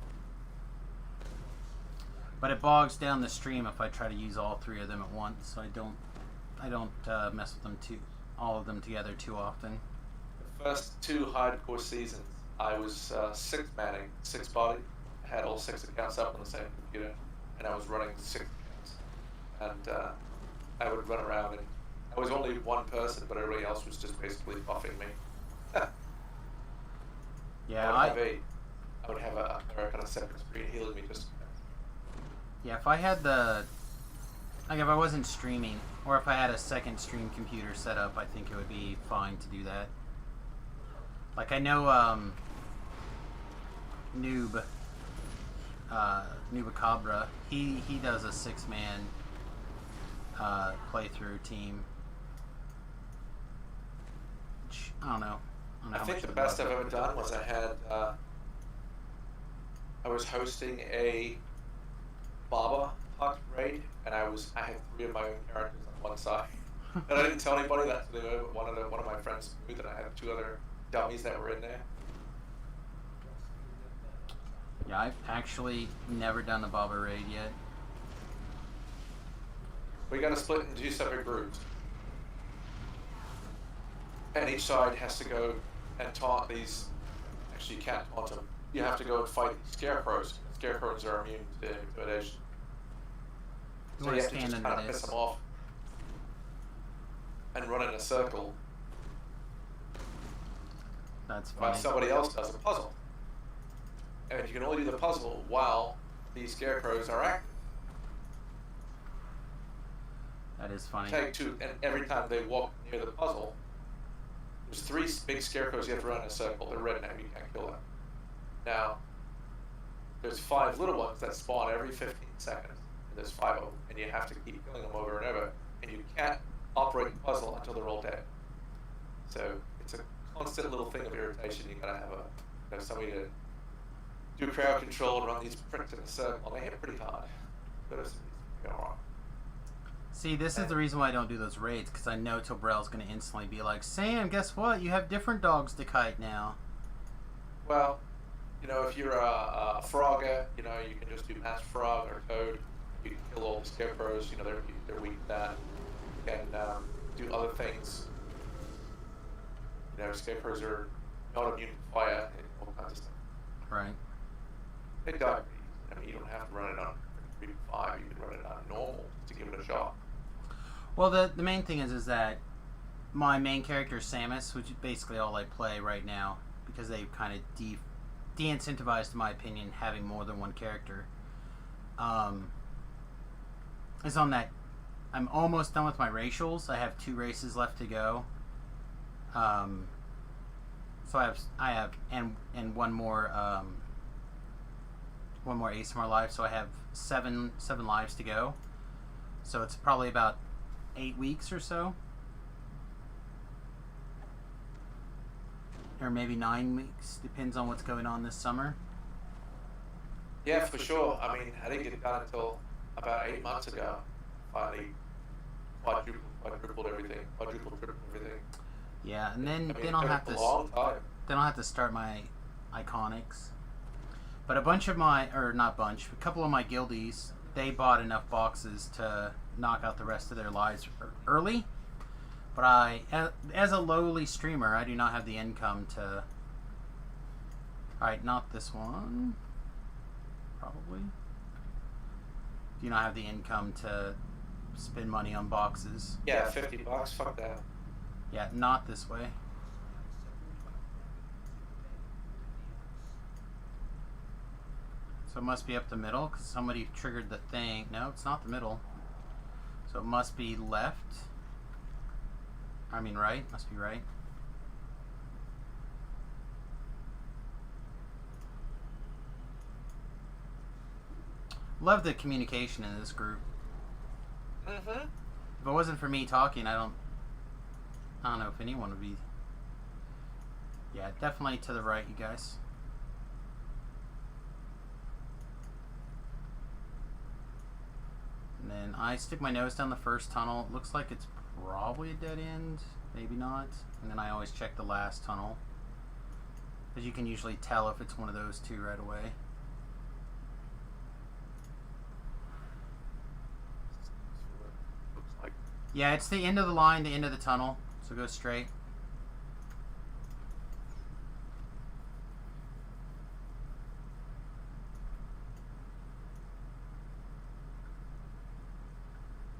But it bogs down the stream if I try to use all 3 of them at once, so I don't mess with them all of them together too often. The first 2 hardcore seasons, I was 6 manning, 6 body. I had all 6 accounts up on the same computer, and I was running 6 accounts. And I would run around, and I was only one person, but everybody else was just basically buffing me. Yeah, I would have a kind of separate screen healing me just. Yeah, if I had like if I wasn't streaming, or if I had a second stream computer set up, I think it would be fine to do that. Like I know Noobacabra, he does a 6-man playthrough team. I don't know. I think the best I've ever done was I was hosting a Baba Hunt raid, and I had 3 of my own characters on one side. And I didn't tell anybody that one of my friends knew that I had 2 other dummies that were in there. Yeah, I've actually never done a Baba raid yet. We got to split into 2 separate groups, and each side has to go and taunt these. Actually, you can't taunt them. You have to go and fight scarecrows. Scarecrows are immune to intimidation. You So want you to have to stand just under kind of piss this. them off. and run in a circle That's while funny. somebody else does a puzzle. And you can only do the puzzle while these scarecrows are active. That is funny. Take two, and every time they walk near the puzzle, there's 3 big scarecrows you have to run in a circle. They're red now, you can't kill them. Now, there's 5 little ones that spawn every 15 seconds. And there's 5 of them, and you have to keep killing them over and over. And you can't operate the puzzle until they're all dead. So it's a constant little thing of irritation. You gotta have somebody to do crowd control and run these pricks in a circle. They hit pretty hard, but it's going wrong. See, this is the reason why I don't do those raids, because I know Tobrell's going to instantly be like, Sam, guess what? You have different dogs to kite now. Well, you know, if you're a frogger, you know, you can just do mass frog or toad. You can kill all the scarecrows. You know, they're weak to that. You can do other things. You know, scarecrows are not immune to fire and all kinds of stuff. Right. They die. I mean, you don't have to run it on 3.5. You can run it on normal to give it a shot. Well, the main thing is that my main character is Samus, which is basically all I play right now, because they've kind of de-incentivized, in my opinion, having more than one character. Is on that. I'm almost done with my racials. I have 2 races left to go. So I have and one more ASMR live. So I have seven lives to go. So it's probably about 8 weeks or so, or maybe 9 weeks. Depends on what's going on this summer. Yeah, for sure. I mean, I didn't get it done until about 8 months ago. Finally, quadrupled everything. Quadrupled, tripled everything. Yeah, and then I mean, I'll it have took to a long time. then I'll have to start my iconics. But a bunch of my, or not bunch, a couple of my guildies, they bought enough boxes to knock out the rest of their lives early. But I, as a lowly streamer, I do not have the income to. Alright, not this one. Probably. Do not have the income to spend money on boxes. Yeah, $50. Fuck that. Yeah, not this way. So it must be up the middle, because somebody triggered the thing. No, it's not the middle. So it must be left. I mean right. Must be right. Love the communication in this group. Mm-hmm. If it wasn't for me talking, I don't know if anyone would be. Yeah, definitely to the right, you guys. And then I stick my nose down the first tunnel. It looks like it's probably a dead end, maybe not. And then I always check the last tunnel, because you can usually tell if it's one of those 2 right away. Looks like. Yeah, it's the end of the line, the end of the tunnel. So go straight.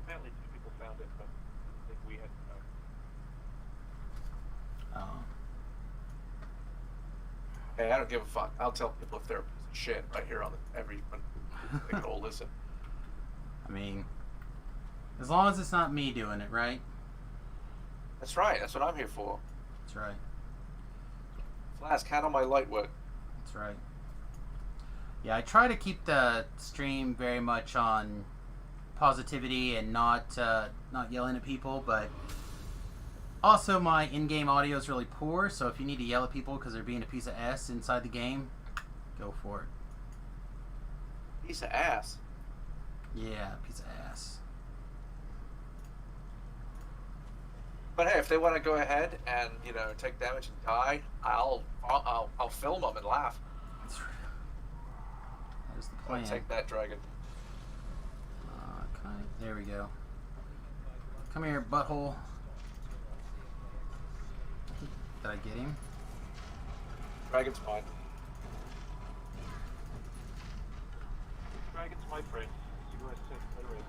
Apparently 2 people found it, but I think we had Oh. Hey, I don't give a fuck. I'll tell people if they're a piece of shit right here on everyone. They can all listen. I mean, as long as it's not me doing it, right? That's right. That's what I'm here for. That's right. Flask, handle my light work. That's right. Yeah, I try to keep the stream very much on positivity and not yelling at people, but also my in-game audio is really poor, so if you need to yell at people because they're being a piece of ass inside the game, go for it. Piece of ass. Yeah, piece of ass. But hey, if they want to go ahead and take damage and die, I'll film them and laugh. That's right. That is the I'll plan. take that, dragon. There we go. Come here, butthole. Did I get him? Dragon's mine. Dragon's my friend. US 6 Federation.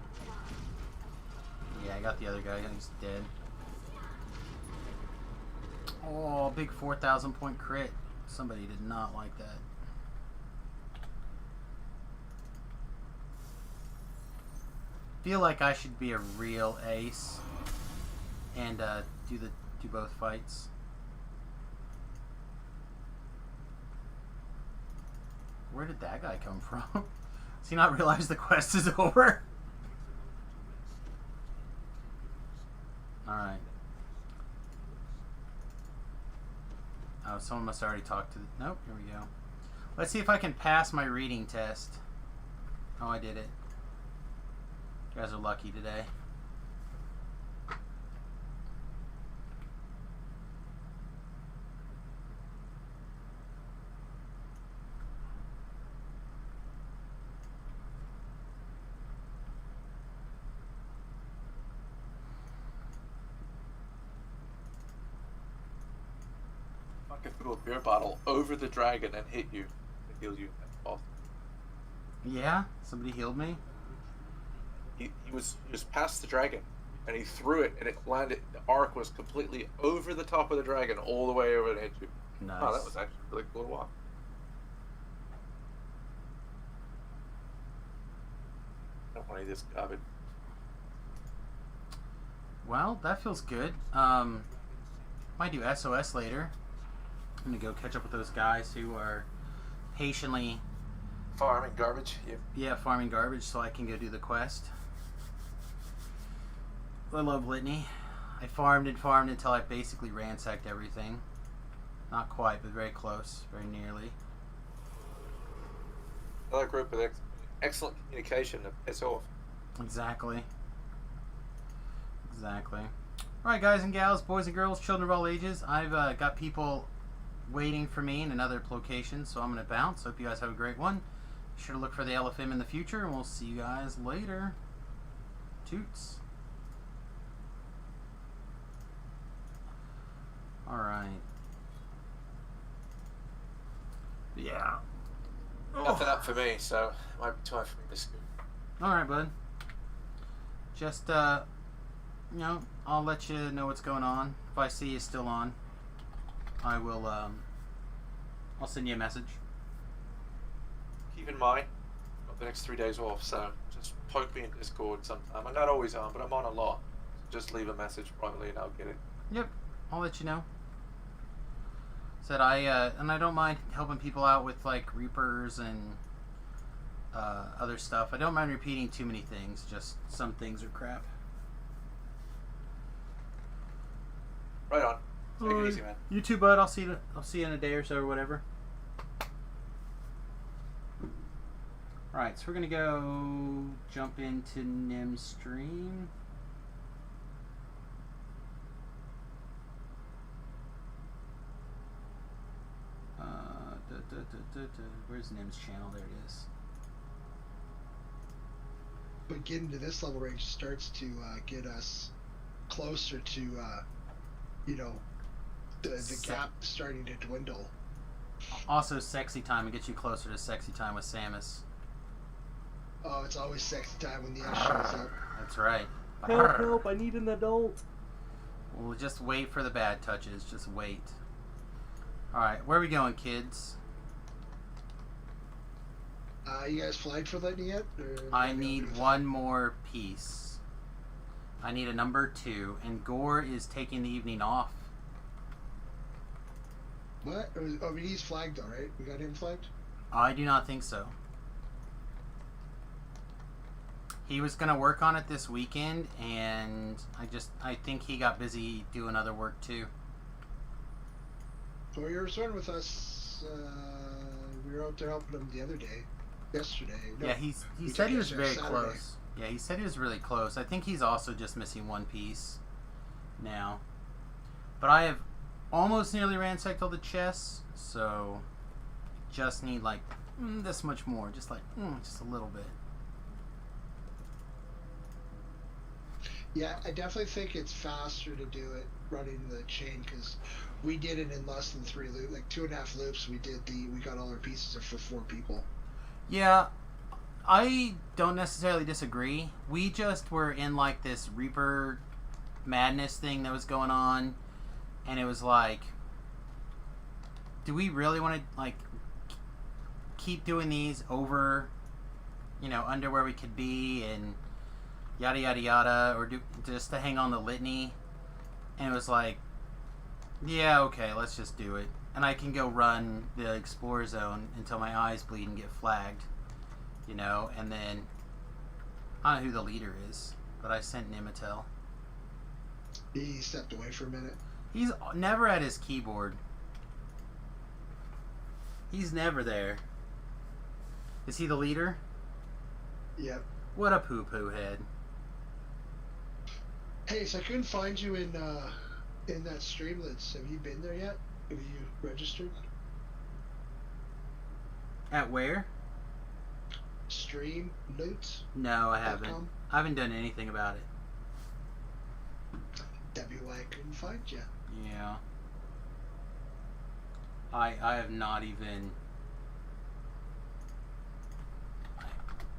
Yeah, I got the other guy. He's dead. Oh, big 4,000 point crit. Somebody did not like that. Feel like I should be a real ace and do both fights. Where did that guy come from? Does he not realize the quest is over? Alright. Oh, someone must already talk to... Nope, here we go. Let's see if I can pass my reading test. Oh, I did it. You guys are lucky today. I could throw a beer bottle over the dragon and hit you and heal you. That's awesome. Yeah? Somebody healed me? He was past the dragon, and he threw it, and it landed. The arc was completely over the top of the dragon, all the way over and hit you. Nice. Oh, that was actually really cool to watch. I don't want any of this garbage. Well, that feels good. Might do SOS later. I'm gonna go catch up with those guys who are patiently, Farming garbage. yeah, farming garbage so I can go do the quest. I love Litany. I farmed until I basically ransacked everything. Not quite, but very close, very nearly. Another group with excellent communication to piss off. Exactly. Exactly. Alright, guys and gals, boys and girls, children of all ages, I've got people waiting for me in another location, so I'm going to bounce. Hope you guys have a great one. Be sure to look for the LFM in the future, and we'll see you guys later. Toots. Alright. Yeah. Nothing up for me, so it might be time for me to scoot. Alright, bud. Just, you know, I'll let you know what's going on. If I see you still on, I will, I'll send you a message. Keep in mind, I've got the next 3 days off, so just poke me in Discord sometime. I'm not always on, but I'm on a lot. So just leave a message privately and I'll get it. Yep, I'll let you know. Said and I don't mind helping people out with like Reapers and other stuff. I don't mind repeating too many things. Just some things are crap. Right on. Take it easy, man. You too, bud. I'll see you in a day or so or whatever. All right, so we're gonna go jump into Nim's stream. Where's Nim's channel? There it is. But getting to this level range starts to get us closer to, you know, the gap starting to dwindle. Also, sexy time. It gets you closer to sexy time with Samus. Oh, it's always sexy time when the S shows up. That's right. Help, help, I need an adult. We'll just wait for the bad touches. Just wait. Alright, where are we going, kids? You guys flagged for Lightning yet? I need one more piece. I need a number 2, and Gore is taking the evening off. What? Oh, I mean, he's flagged though, right? We got him flagged? I do not think so. He was going to work on it this weekend, and I think he got busy doing other work too. Well, you were starting with us. We were out there helping him the other day. Yesterday. No, Yeah, he said he was very close. Yeah, he said he was really close. I think he's also just missing one piece now. But I have almost nearly ransacked all the chests, so just need like this much more. Just like, just a little bit. Yeah, I definitely think it's faster to do it running the chain because we did it in less than 3 loops, like 2.5 loops. We got all our pieces for 4 people. Yeah, I don't necessarily disagree. We just were in like this Reaper madness thing that was going on, and it was like do we really want to like keep doing these over, under where we could be and yada yada yada, or do just to hang on the litany? And it was like, yeah, okay, let's just do it. And I can go run the Explorer Zone until my eyes bleed and get flagged, and then I don't know who the leader is, but I sent Nimitel. He stepped away for a minute. He's never at his keyboard. He's never there. Is he the leader? Yep. What a poo-poo head. Hey, so I couldn't find you in that Streamlets. Have you been there yet? Have you registered? At where? Streamlets? No, I haven't. I haven't done anything about it. That'd be why I couldn't find you. Yeah. I have not even...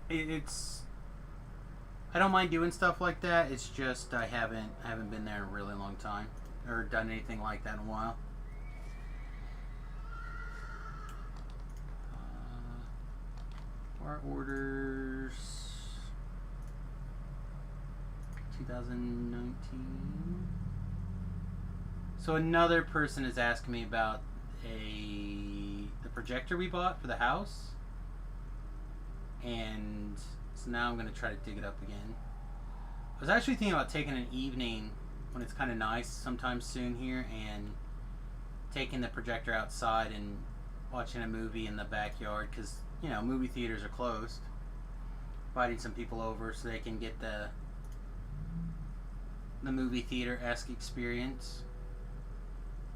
It's... I don't mind doing stuff like that. It's just I haven't been there in a really long time. Or done anything like that in a while. Our orders... 2019. So another person is asking me about the projector we bought for the house, and so now I'm going to try to dig it up again. I was actually thinking about taking an evening when it's kind of nice sometime soon here and taking the projector outside and watching a movie in the backyard, because movie theaters are closed. Inviting some people over so they can get the movie theater-esque experience.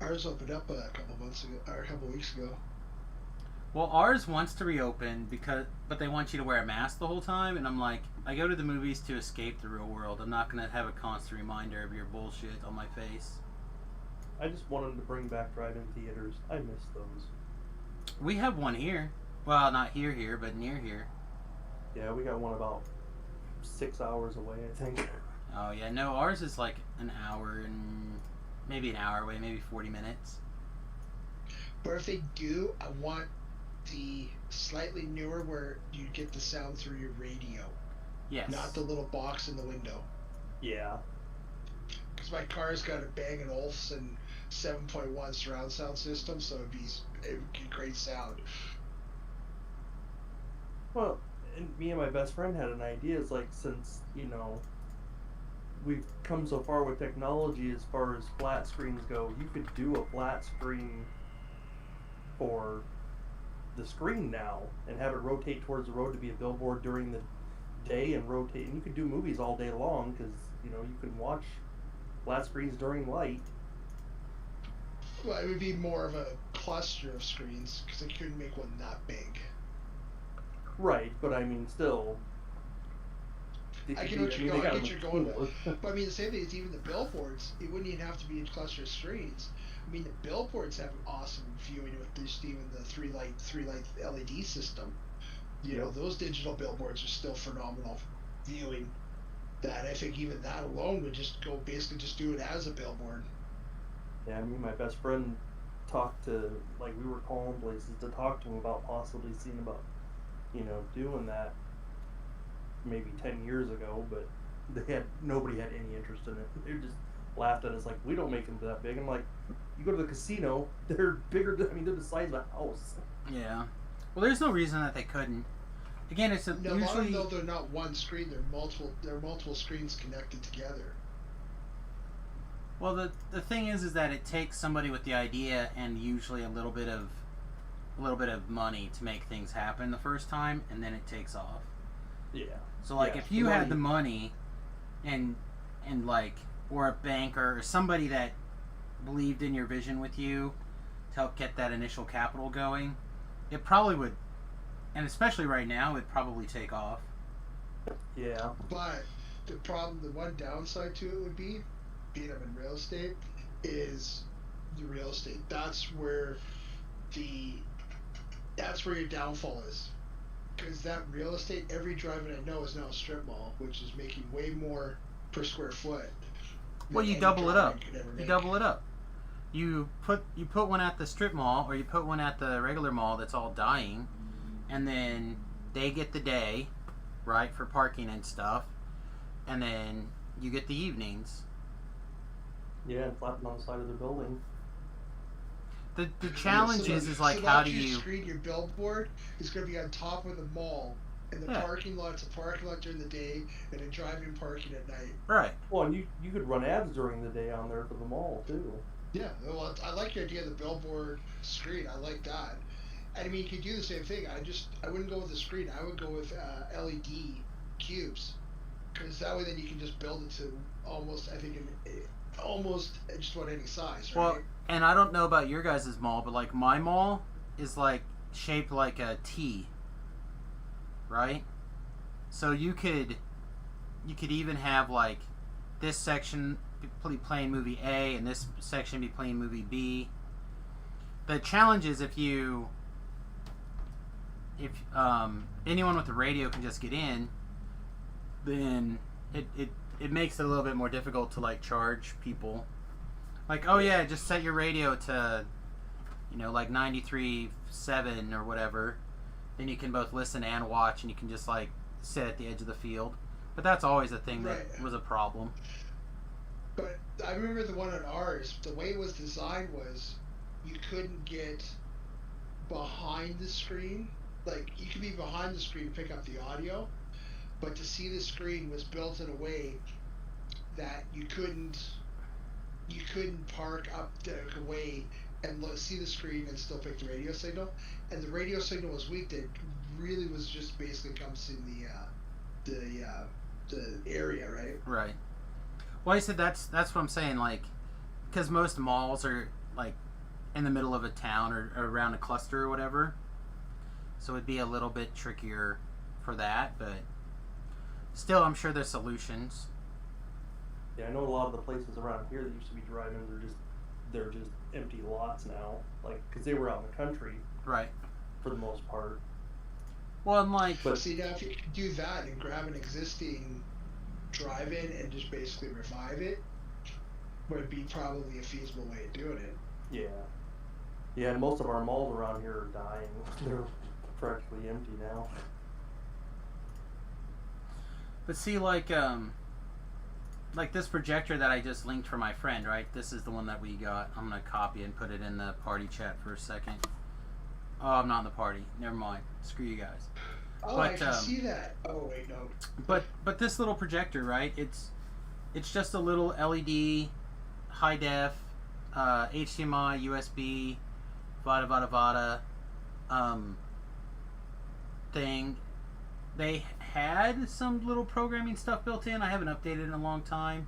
Ours opened up a couple months ago, or a couple weeks ago. Well, ours wants to reopen but they want you to wear a mask the whole time, and I'm like, I go to the movies to escape the real world. I'm not gonna have a constant reminder of your bullshit on my face. I just wanted to bring back drive-in theaters. I miss those. We have one here. Well, not here, but near here. Yeah, we got one about 6 hours away, I think. Oh yeah, no, ours is like an hour and maybe an hour away, maybe 40 minutes. But if they do, I want the slightly newer where you get the sound through your radio. Yes. Not the little box in the window. Yeah. Because my car's got a Bang & Olufsen 7.1 surround sound system, so it would get great sound. Well, and me and my best friend had an idea. It's like, since, we've come so far with technology as far as flat screens go, you could do a flat screen for the screen now and have it rotate towards the road to be a billboard during the day and rotate. And you could do movies all day long because, you can watch flat screens during light. Well, it would be more of a cluster of screens because they couldn't make one that big. Right, but I mean, still. I get what you're going with. But I mean, the same thing is even the billboards. It wouldn't even have to be a cluster of screens. I mean, the billboards have awesome viewing with just even the three light LED system. Those digital billboards are still phenomenal viewing. That I think even that alone would just do it as a billboard. Yeah, I mean, my best friend talked to, we were calling places to talk to him about possibly seeing about, doing that maybe 10 years ago, but nobody had any interest in it. They just laughed at us like, we don't make them that big. I'm like, you go to the casino, they're bigger than, they're the size of a house. Yeah. Well, there's no reason that they couldn't. Again, it's a lot of them, they're not one screen, they're multiple screens connected together. Well, the thing is that it takes somebody with the idea and usually a little bit of money to make things happen the first time, and then it takes off. Yeah. So if you had the money and or a banker or somebody that believed in your vision with you to help get that initial capital going, it probably would, and especially right now, it would probably take off. Yeah. But the one downside to it would be, being up in real estate, is the real estate. That's where your downfall is. Because that real estate, every drive-in I know is now a strip mall, which is making way more per square foot. Well, you double it up. You double it up. you put one at the strip mall or you put one at the regular mall that's all dying, and then they get the day, right, for parking and stuff, and then you get the evenings. Yeah, and flapping on the side of the building. The challenge is like, so how that do you screen your billboard is going to be on top of the mall, and the parking lot's a parking lot during the day, and a drive-in parking at night. right? Well, and you could run ads during the day on there for the mall too. Yeah, well, I like the idea of the billboard screen. I like that. And I mean, you could do the same thing. I wouldn't go with the screen. I would go with LED cubes, because that way then you can just build it to almost, I think, almost just about any size, right? Well, and I don't know about your guys' mall, but like my mall is like shaped like a T, right? So you could even have like this section be playing movie A and this section be playing movie B. The challenge is if anyone with a radio can just get in, then it makes it a little bit more difficult to like charge people. Like, oh yeah, just set your radio to, like 93.7 or whatever. Then you can both listen and watch, and you can just like sit at the edge of the field. But that's always a thing that was a problem. But I remember the one on ours, the way it was designed was you couldn't get behind the screen. Like, you could be behind the screen to pick up the audio, but to see the screen was built in a way that you couldn't park up the way and see the screen and still pick the radio signal. And the radio signal was weak. That really was just basically comes in the area, right? Right. Well, I said that's what I'm saying. Like, because most malls are like in the middle of a town or around a cluster or whatever, so it'd be a little bit trickier for that. But still, I'm sure there's solutions. Yeah, I know a lot of the places around here that used to be drive-ins they're just empty lots now, like, because they were out in the country, right, for the most part. Well, I'm like, but see, now if you could do that and grab an existing drive-in and just basically revive it, would be probably a feasible way of doing it. Yeah, and most of our malls around here are dying. They're practically empty now. But see, like this projector that I just linked for my friend, right? This is the one that we got. I'm going to copy and put it in the party chat for a second. Oh, I'm not in the party. Never mind. Screw you guys. Oh, but, I can see that. Oh, wait, no. But this little projector, right? It's just a little LED, high def, HDMI, USB, vada thing. They had some little programming stuff built in. I haven't updated in a long time,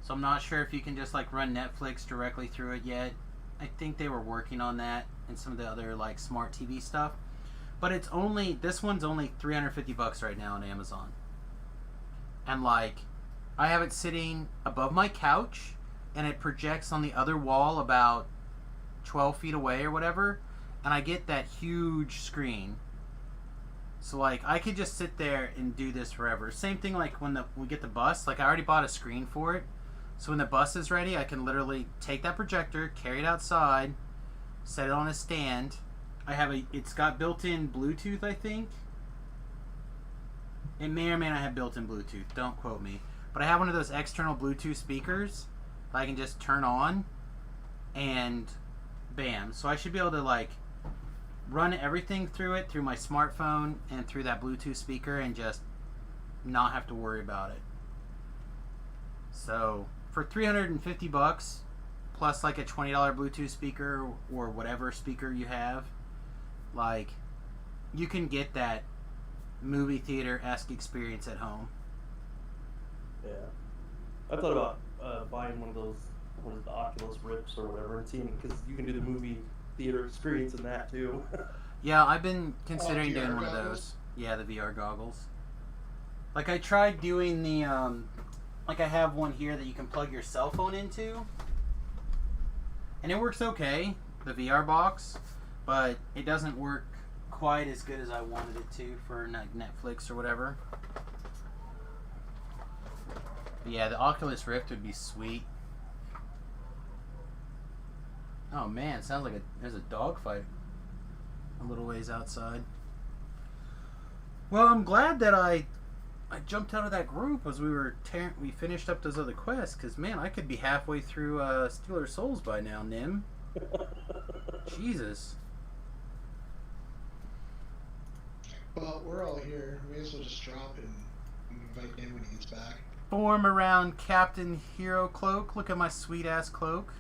so I'm not sure if you can just like run Netflix directly through it yet. I think they were working on that and some of the other like smart TV stuff. But this one's only $350 right now on Amazon. And like, I have it sitting above my couch, and it projects on the other wall about 12 feet away or whatever, and I get that huge screen. So like, I could just sit there and do this forever. Same thing like when we get the bus. Like, I already bought a screen for it, so when the bus is ready, I can literally take that projector, carry it outside, set it on a stand. It's got built-in Bluetooth, I think. It may or may not have built-in Bluetooth. Don't quote me. But I have one of those external Bluetooth speakers that I can just turn on, and bam. So I should be able to like run everything through it, through my smartphone and through that Bluetooth speaker, and just not have to worry about it. So for $350 plus like a $20 Bluetooth speaker or whatever speaker you have, like, you can get that movie theater-esque experience at home. Yeah, I thought about buying one of those, what is it, the Oculus Rifts or whatever, and seeing, because you can do the movie theater experience in that too. Yeah, I've been considering doing one of those. Yeah, the VR goggles. Like, I tried doing the like, I have one here that you can plug your cell phone into, and it works okay, the VR box, but it doesn't work quite as good as I wanted it to for Netflix or whatever. But yeah, the Oculus Rift would be sweet. Oh man, sounds like there's a dogfight a little ways outside. Well, I'm glad that I jumped out of that group as we finished up those other quests, because man, I could be halfway through Stealer Souls by now, Nim. Jesus. Well, we're all here. We may as well just drop and invite him when he gets back. Form around Captain Hero Cloak. Look at my sweet ass cloak.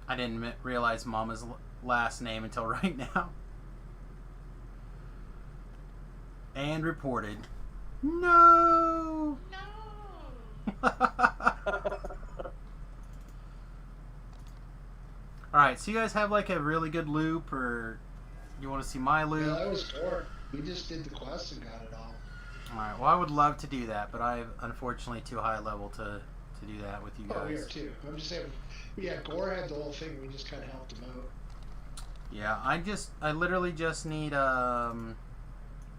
I didn't realize Mama's last name until right now. And reported. No! No! Alright, so you guys have like a really good loop, or you want to see my loop? Yeah, that was 4. We just did the quest and got it all. Alright, well I would love to do that, but I'm unfortunately too high level to do that with you guys. Oh, we are too. I'm just saying, yeah, Gore had the whole thing. We just kind of helped him out. Yeah, I literally just need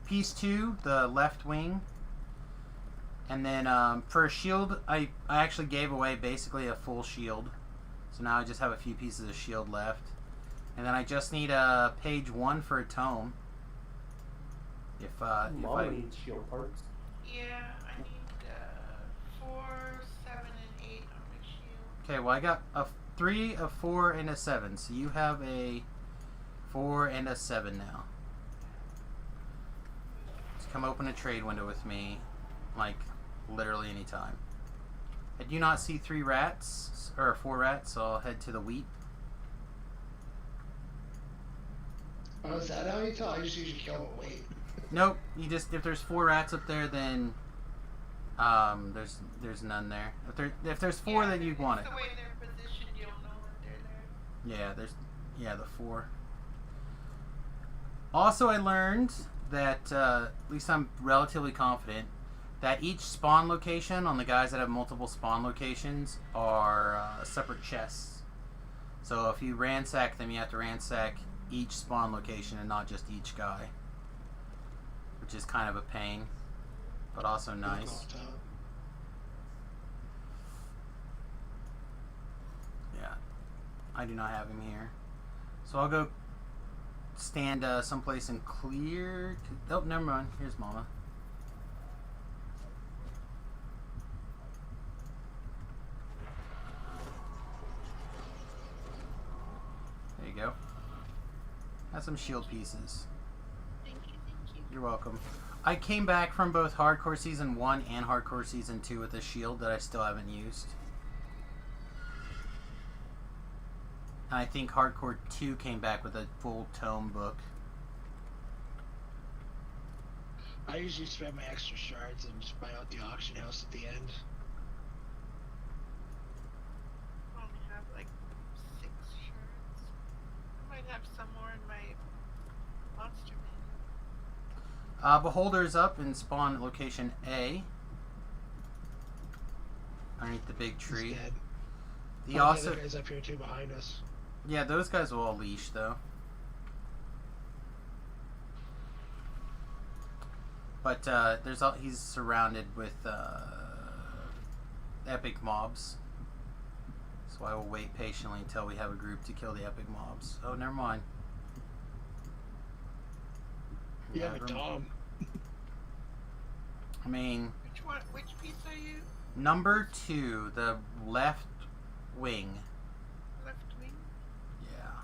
piece 2, the left wing, and then for a shield, I actually gave away basically a full shield, so now I just have a few pieces of shield left, and then I just need page 1 for a tome. If I need shield parts. Yeah, I need 4, 7, and 8 on my shield. Okay, well I got a 3, a 4, and a 7, so you have a 4 and a 7 now. Just come open a trade window with me, like literally anytime. I do not see 3 rats, or 4 rats, so I'll head to the wheat. Oh, is that how you tell? I just usually kill him and wait. Nope, you just, if there's 4 rats up there, then there's none there. If there's 4, then you want it. The way they're positioned, you don't know that they're there. Yeah, the 4. Also, I learned that, at least I'm relatively confident, that each spawn location on the guys that have multiple spawn locations are separate chests. So if you ransack them, you have to ransack each spawn location and not just each guy. Which is kind of a pain, but also nice. Yeah, I do not have him here. So I'll go stand someplace and clear. Oh, never mind. Here's Mama. There you go. Have some shield pieces. Thank you. You're welcome. I came back from both Hardcore Season 1 and Hardcore Season 2 with a shield that I still haven't used. And I think Hardcore 2 came back with a full tome book. I usually spend my extra shards and just buy out the auction house at the end. I only have like 6 shards. I might have some more in my monster manual. Beholder's up in spawn location A. Underneath the big tree. He's dead. The The also, other guy's up here too behind us. yeah, those guys will all leash though. But he's surrounded with epic mobs. So I will wait patiently until we have a group to kill the epic mobs. Oh, never mind. Yeah, but Tom. I mean, Which piece are you? number 2, the left wing. Left wing? Yeah.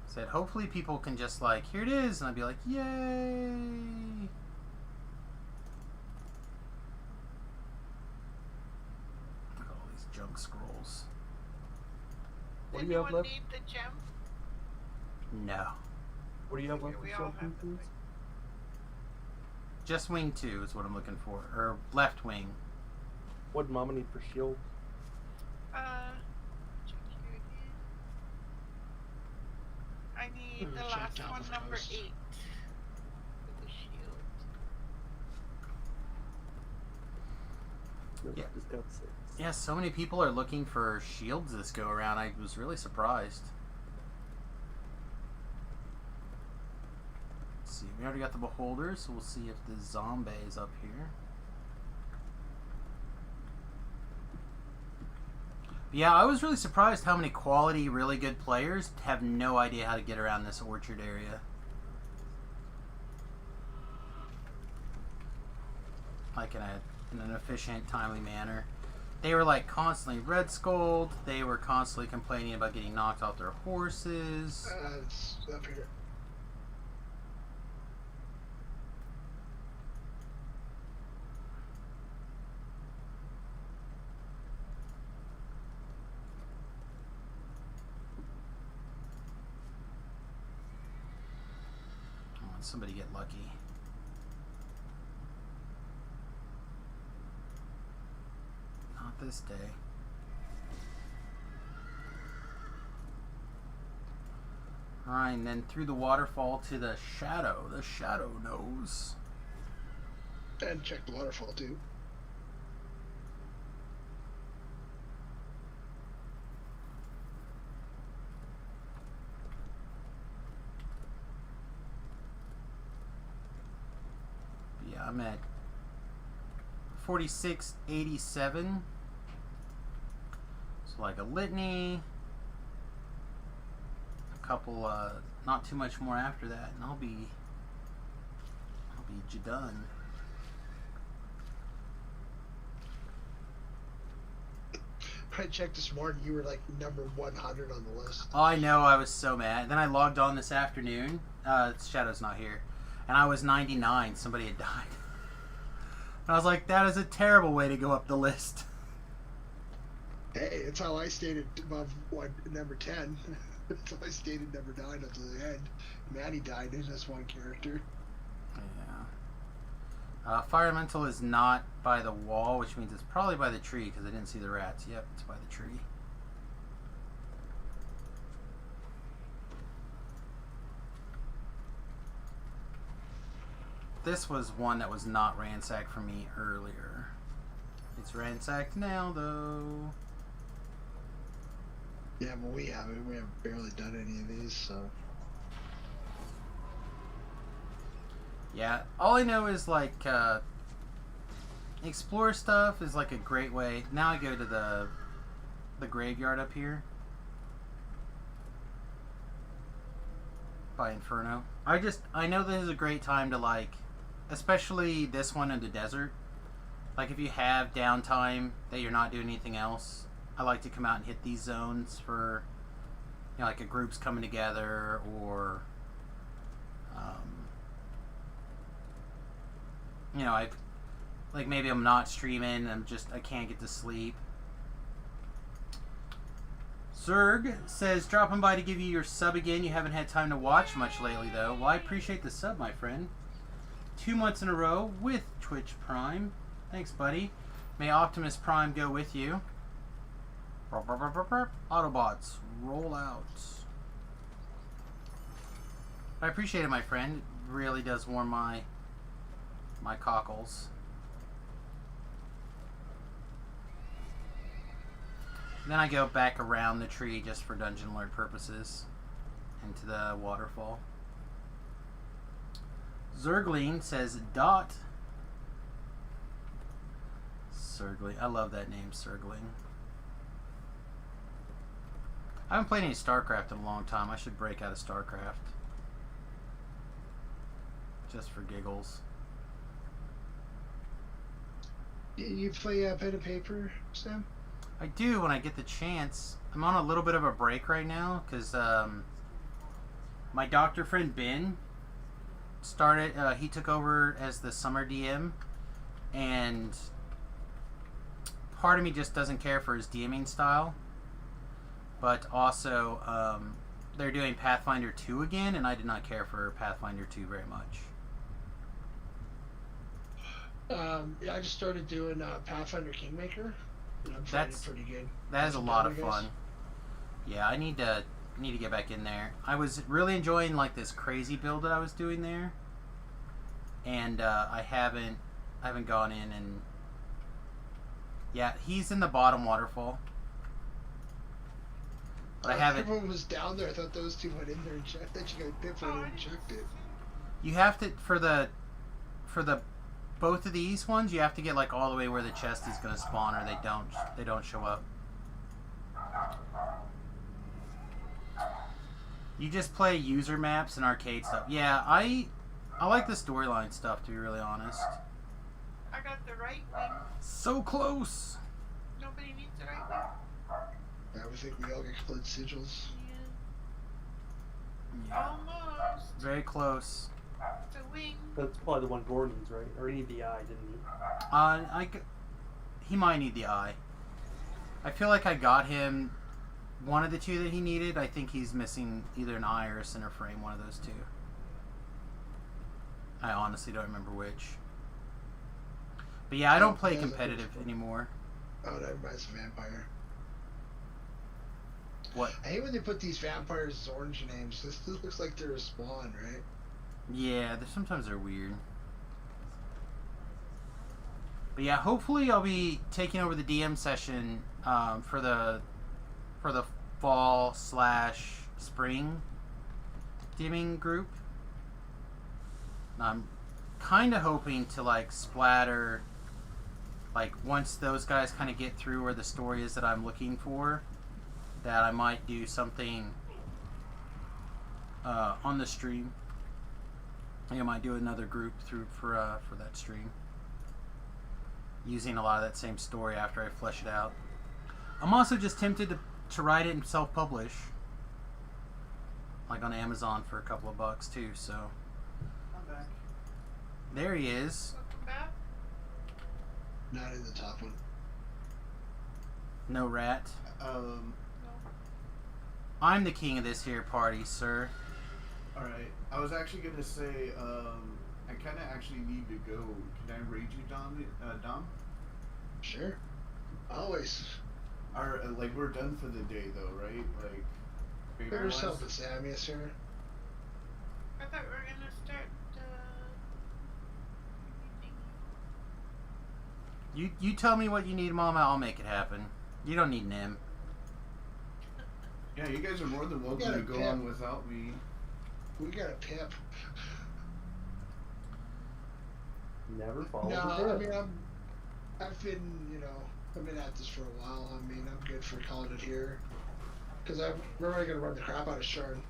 Said hopefully people can just like, here it is, and I'd be like, yay. Look at all these junk scrolls. What Does do you have anyone left? need the gem? No. What do you have left We for all shield have the pieces? Just wing 2 is what I'm looking for. Or left wing. What did Mama need for shield? Check here again. I need the Check last down one, the number coast. 8. For the shield. So Yeah. just got 6. Yeah, so many people are looking for shields this go around. I was really surprised. Let's see, we already got the beholders, so we'll see if the zombie is up here. Yeah, I was really surprised how many quality, really good players have no idea how to get around this orchard area. Like in an efficient, timely manner. They were like constantly red skulled. They were constantly complaining about getting knocked off their horses. It's up here. Oh, somebody get lucky. Not this day. Alright, and then through the waterfall to the shadow. The shadow knows. And check the waterfall too. Yeah, I'm at 4687. So like a litany. A couple, not too much more after that, and I'll be done. I checked this morning. You were like number 100 on the list. Oh, I know. I was so mad. Then I logged on this afternoon. Shadow's not here, and I was 99. Somebody had died. And I was like, that is a terrible way to go up the list. Hey, that's how I stayed above number 10. That's how I stayed at number 9 up to the end. Maddie died in this one character. Yeah. Fire Elemental is not by the wall, which means it's probably by the tree because I didn't see the rats. Yep, it's by the tree. This was one that was not ransacked for me earlier. It's ransacked now, though. Yeah, but we haven't. We have barely done any of these, so. Yeah, all I know is like explore stuff is like a great way. Now I go to the graveyard up here by Inferno. I know this is a great time to like, especially this one in the desert. Like if you have downtime that you're not doing anything else, I like to come out and hit these zones for, you know, like a group's coming together or, you know, like maybe I'm not streaming, I can't get to sleep. Zerg says, dropping by to give you your sub again. You haven't had time to watch much lately, though. Well, I appreciate the sub, my friend. 2 months in a row with Twitch Prime. Thanks, buddy. May Optimus Prime go with you. Autobots, roll out. I appreciate it, my friend. It really does warm my cockles. Then I go back around the tree just for dungeon alert purposes into the waterfall. Zergling says dot. Zergling. I love that name, Zergling. I haven't played any StarCraft in a long time. I should break out of StarCraft. Just for giggles. You play pen and paper, Sam? I do when I get the chance. I'm on a little bit of a break right now because my doctor friend Ben started. He took over as the summer DM, and part of me just doesn't care for his DMing style. But also, they're doing Pathfinder 2 again, and I did not care for Pathfinder 2 very much. Yeah, I just started doing Pathfinder Kingmaker, and I'm finding it pretty good. That is a lot of fun. Yeah, I need to get back in there. I was really enjoying like this crazy build that I was doing there, and I haven't gone in and Yeah, he's in the bottom waterfall. But I haven't. Everyone was down there. I thought those two went in there and checked. That you got bit for it and checked it. You have to for the both of these ones. You have to get like all the way where the chest is gonna spawn, or they don't show up. You just play user maps and arcade stuff. Yeah, I like the storyline stuff, to be really honest. I got the right wing. So close. Nobody needs the right wing. I would think we all get blood sigils. Yeah. Almost. Very close. The wing. That's probably the one Gore needs, right? Or he need the eye, didn't he? He might need the eye. I feel like I got him one of the two that he needed. I think he's missing either an eye or a center frame, one of those two. I honestly don't remember which. But yeah, I don't play competitive anymore. Oh, that reminds me of Vampire. What? I hate when they put these vampires as orange names. This looks like they're a spawn, right? Yeah, sometimes they're weird. But yeah, hopefully I'll be taking over the DM session for the fall/spring DMing group. I'm kind of hoping to like splatter, like once those guys kind of get through where the story is that I'm looking for, that I might do something on the stream. I think I might do another group for that stream, using a lot of that same story after I flesh it out. I'm also just tempted to write it and self-publish, like on Amazon for a couple of bucks too. So I'm back. there he is. Welcome back. Not in the top one. No rat. No. I'm the king of this here party, sir. Alright. I was actually gonna say, I kinda actually need to go. Can I raid you, Dom? Sure. Always. Like, we're done for the day, though, right? Like, Give favor-wise? yourself a Samus here. I thought we were gonna start. You tell me what you need, Mama. I'll make it happen. You don't need Nim. Yeah, you guys are more than welcome to go on without me. We got a pip. Never follow No, the I tip. mean I've been, I've been at this for a while. I mean, I'm good for calling it here. Because we're already gonna run the crap out of Sharn.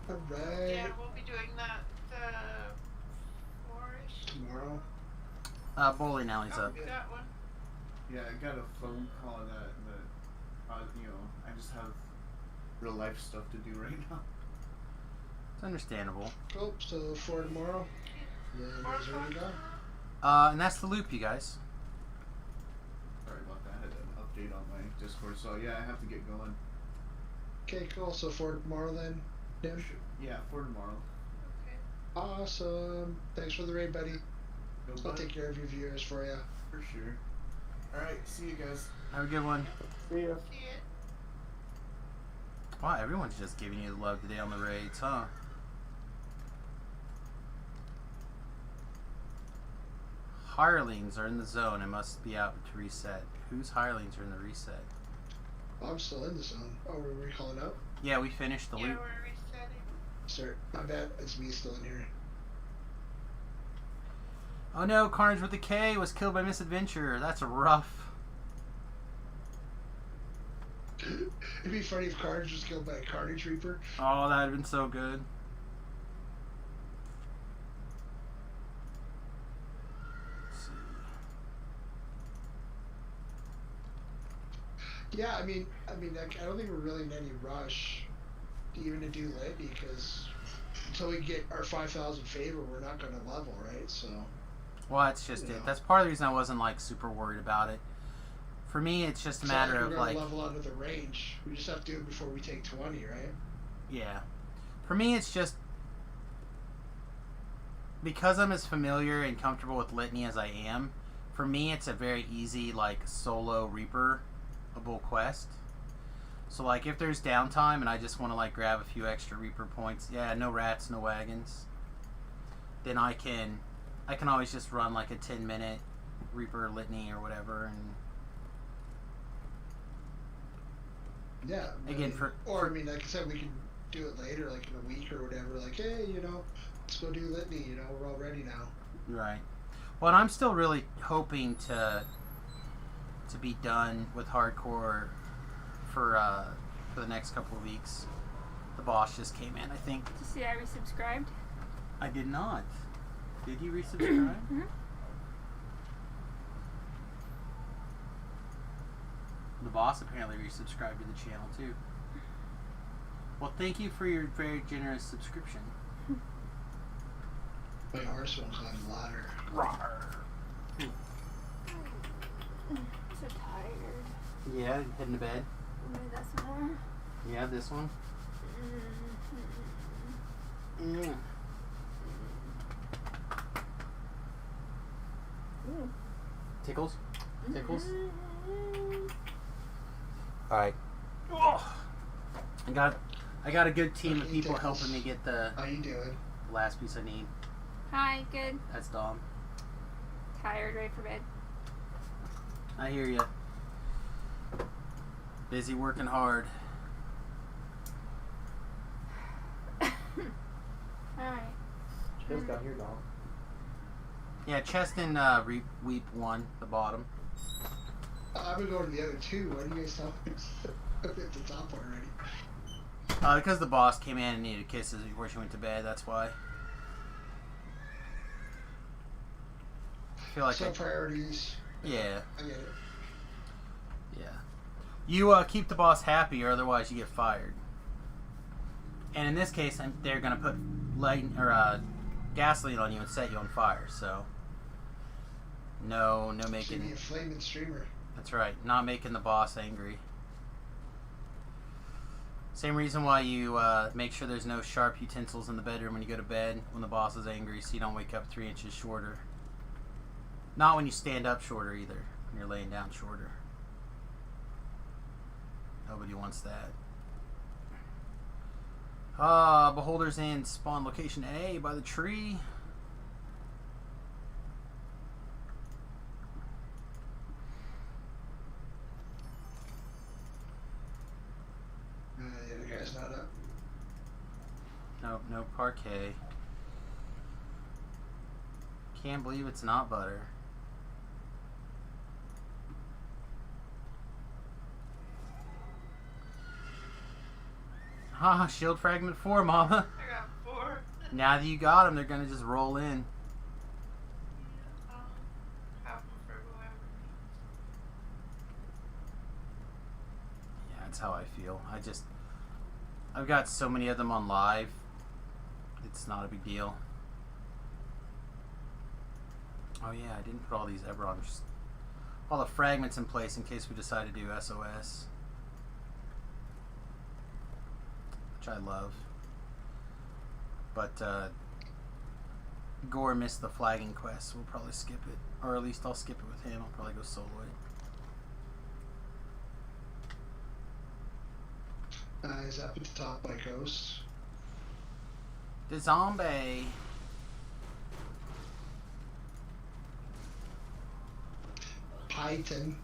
Alright. Yeah, we'll be doing that 4-ish. Tomorrow. Bowling alley's Oh, up. we got one. Yeah, I got a phone call that, I just have real life stuff to do right now. It's understandable. Cool. So 4 tomorrow. Then where's ready to go? And that's the loop, you guys. Sorry about that. I had an update on my Discord, so yeah, I have to get going. Okay, cool. So 4 tomorrow then. Nim? Yeah, for tomorrow. Okay. Awesome. Thanks for the raid, buddy. No I'll bud. take care of your viewers for you. For sure. Alright, see you guys. Have a good one. See ya. See it. Wow, everyone's just giving you the love today on the raids, huh? Hirelings are in the zone and must be out to reset. Whose hirelings are in the reset? I'm still in the zone. Oh, we're recalling out? Yeah, we finished the Yeah, loop. we're resetting. Sir, my bad. It's me still in here. Oh no, Carnage with the K was killed by Misadventure. That's rough. It'd be funny if Carnage was killed by a Carnage Reaper. Oh, that'd have been so good. Let's see. Yeah, I mean, like, I don't think we're really in any rush even to do lit because until we get our 5,000 favor, we're not going to level, right? So. Well, that's just Yeah. it. That's part of the reason I wasn't like super worried about it. For me, it's just a It's matter not of we're like, gonna level out of the range. We just have to do it before we take 20, right? yeah. For me, it's just because I'm as familiar and comfortable with Litany as I am. For me, it's a very easy like solo Reaper-able quest. So like, if there's downtime and I just want to like grab a few extra Reaper points, yeah, no rats, no wagons, then I can always just run like a 10-minute Reaper Litany or whatever, and Yeah. again I mean, like I said, we can do it later, like in a week or whatever. Like, hey, let's go do Litany. We're all ready now. right. Well, and I'm still really hoping to be done with hardcore for the next couple of weeks. The boss just came in, I think. Did you see I resubscribed? I did not. Did you resubscribe? Mm-hmm. The boss apparently resubscribed to the channel too. Well, thank you for your very generous subscription. My horse won't climb the ladder. So tired. Yeah, heading to bed. Maybe that's more. Yeah, this one. Mm. Tickles? Tickles? Alright. I got a good team of people helping me get the How you doing? last piece I need. Hi, good. That's Dom. Tired, ready for bed. I hear you. Busy working hard. Alright. Just got here, dog. Yeah, chest and weep one, the bottom. I'm gonna go to the other two. Why do you guys talk at the top already? Because the boss came in and needed kisses before she went to bed, that's why. I feel like Some priorities. Yeah. I get it. Yeah. You keep the boss happy, or otherwise you get fired. And in this case, they're gonna put gasoline on you and set you on fire. So no Should making. be a flaming streamer. That's right. Not making the boss angry. Same reason why you make sure there's no sharp utensils in the bedroom when you go to bed when the boss is angry, so you don't wake up 3 inches shorter. Not when you stand up shorter either. When you're laying down shorter. Nobody wants that. Beholder's in spawn location A by the tree. The other guy's not up. Nope, no parquet. Can't believe it's not butter. Ah, shield fragment 4, mama. I got 4. Now that you got them, they're gonna just roll in. Have them for whoever Yeah, that's how I feel. I've got so many of them on live. It's not a big deal. Oh yeah, I didn't put all these all the fragments in place in case we decide to do SOS. Which I love. But Gore missed the flagging quest, so we'll probably skip it. Or at least I'll skip it with him. I'll probably go solo it. Is up at the top by Ghost. The zombie. Python.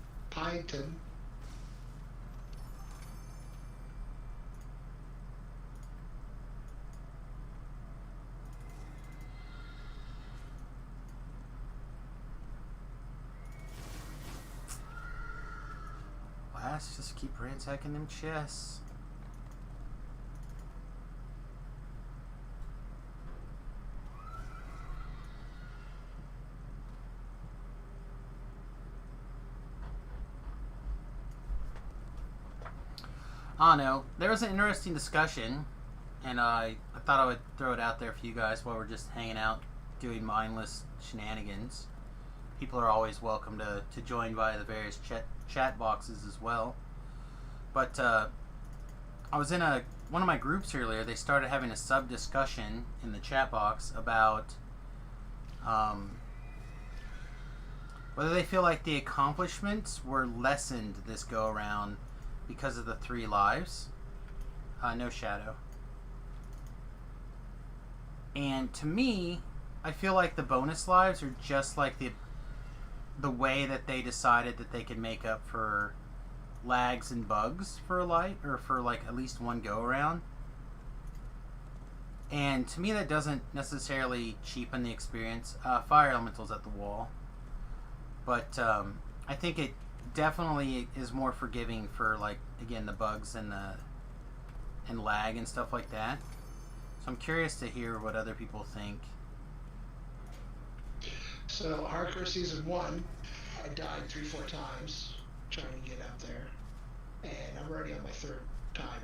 Last, just keep ransacking them chests. I don't know. There was an interesting discussion, and I thought I would throw it out there for you guys while we're just hanging out doing mindless shenanigans. People are always welcome to join via the various chat boxes as well. But I was in one of my groups earlier. They started having a sub-discussion in the chat box about whether they feel like the accomplishments were lessened this go-around because of the 3 lives. No shadow. And to me, I feel like the bonus lives are just like the way that they decided that they could make up for lags and bugs for a light, or for like at least one go around. And to me, that doesn't necessarily cheapen the experience. Fire Elemental's at the wall, but I think it definitely is more forgiving for, like, again, the bugs and lag and stuff like that. So I'm curious to hear what other people think. So Hardcore Season 1, I died 3-4 times trying to get up there, and I'm already on my 3rd time.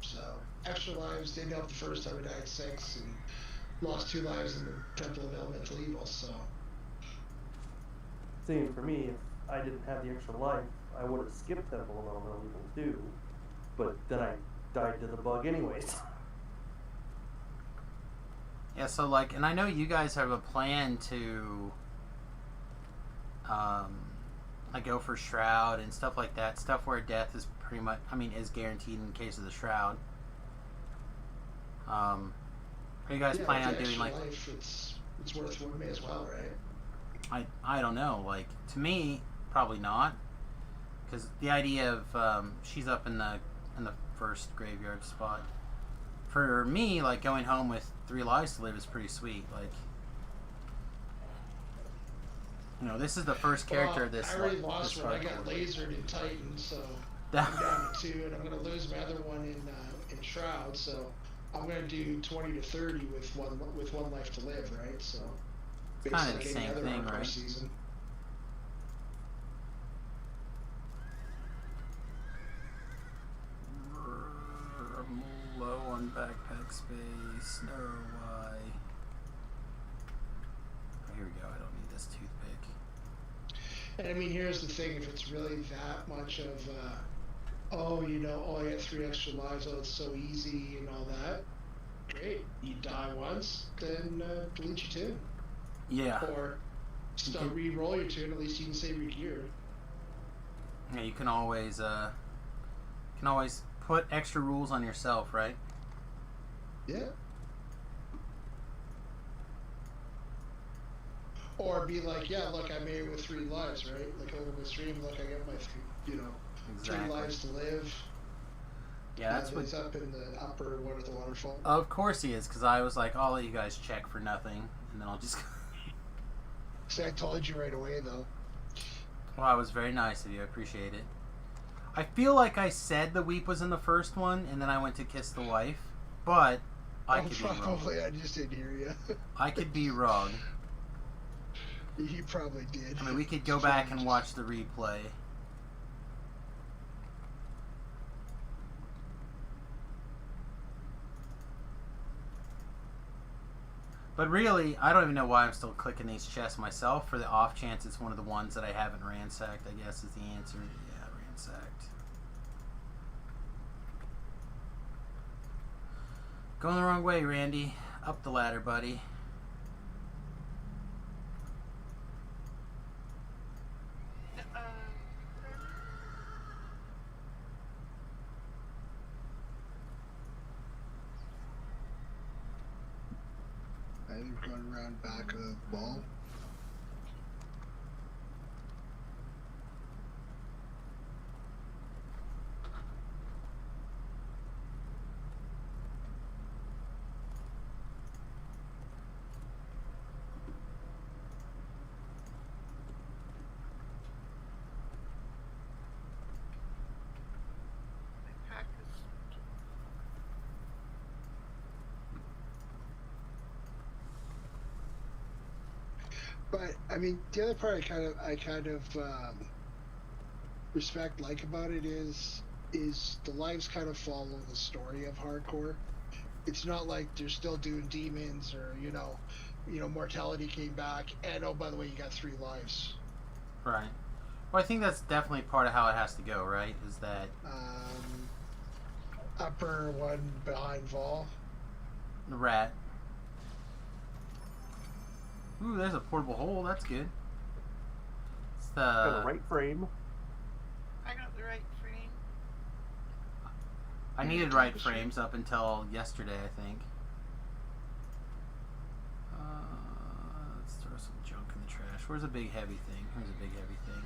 So extra lives, didn't help the first time. I died 6 and lost 2 lives in the Temple of Elemental Evil. So Same for me. If I didn't have the extra life, I would have skipped Temple of Elemental Evil too. But then I died to the bug anyways. Yeah, so, like, and I know you guys have a plan to like go for Shroud and stuff like that. Stuff where death is pretty much, I mean, is guaranteed in case of the Shroud. Are you guys planning on doing, like... life, it's worth one may as well, right? I don't know. Like, to me, probably not. Because the idea of she's up in the first graveyard spot. For me, like, going home with 3 lives to live is pretty sweet. Like, you know, this is the first character of this. I already lost this one. I got hardcore. lasered in Titan, so I'm down to 2, and I'm going to lose my other one in Shroud. So I'm going to do 20 to 30 with one life to live, right? So It's kind of the basically same any other thing, hardcore right? season. I'm low on backpack space. No, why? Oh, here we go. I don't need this toothpick. And I mean, here's the thing: if it's really that much of, oh, you know, oh, I got 3 extra lives, oh, it's so easy and all that. Great. You die once, then delete your tune. Yeah. Or still re-roll your tune. At least you can save your gear. Yeah, you can always put extra rules on yourself, right? Yeah. Or be like, yeah, look, I made it with 3 lives, right? Like over the stream, look, I got my 3 lives to live. Yeah, that's what. He's up in the upper one of the waterfall. Of course he is, because I was like, I'll let you guys check for nothing, and then I'll just... See, I told you right away, though. Well, that was very nice of you. I appreciate it. I feel like I said the weep was in the first one, and then I went to kiss the wife, but I could be wrong. Probably, I just didn't hear you. I could be wrong. You probably did. I mean, we could go back and watch the replay. But really, I don't even know why I'm still clicking these chests myself. For the off chance it's one of the ones that I haven't ransacked, I guess is the answer. Yeah, ransacked. Going the wrong way, Randy. Up the ladder, buddy. I think we're going around back of the ball. But I mean, the other part I kind of like about it is the lives kind of follow the story of hardcore. It's not like they're still doing demons or you know, mortality came back and oh by the way you got 3 lives. Right. Well, I think that's definitely part of how it has to go, right? Is that upper one behind Vol. the rat. Ooh, there's a portable hole. That's good. It's Got the right frame. I got the right frame. I needed right frames up until yesterday, I think. Let's throw some junk in the trash Where's a big heavy thing? Here's a big heavy thing.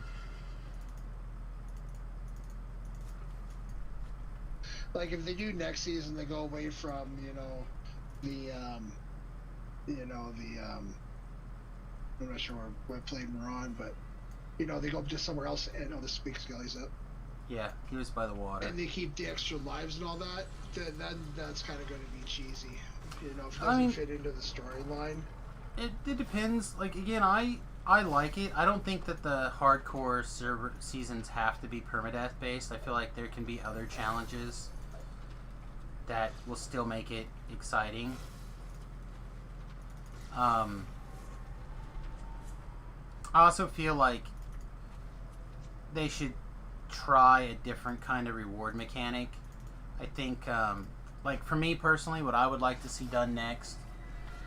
Like if they do next season, they go away from the I'm not sure what plane we're on, but they go just somewhere else. And this big Skelly's up. Yeah, he was by the water. And they keep the extra lives and all that. Then that's kind of going to be cheesy. If it doesn't fit into the storyline. It depends. Like again, I like it. I don't think that the hardcore server seasons have to be permadeath based. I feel like there can be other challenges that will still make it exciting. I also feel like they should try a different kind of reward mechanic. I think, like for me personally, what I would like to see done next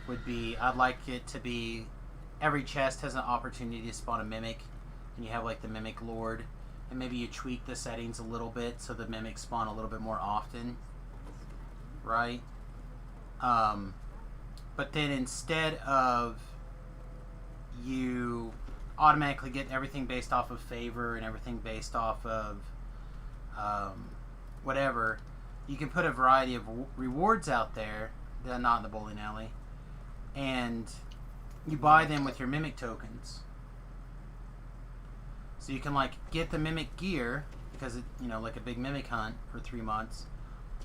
would be, I'd like it to be every chest has an opportunity to spawn a mimic, and you have like the mimic lord, and maybe you tweak the settings a little bit so the mimics spawn a little bit more often, right? But then instead of you automatically get everything based off of favor and everything based off of whatever, you can put a variety of rewards out there that are not in the bowling alley, and you buy them with your mimic tokens. So you can like get the mimic gear because it, like a big mimic hunt for 3 months,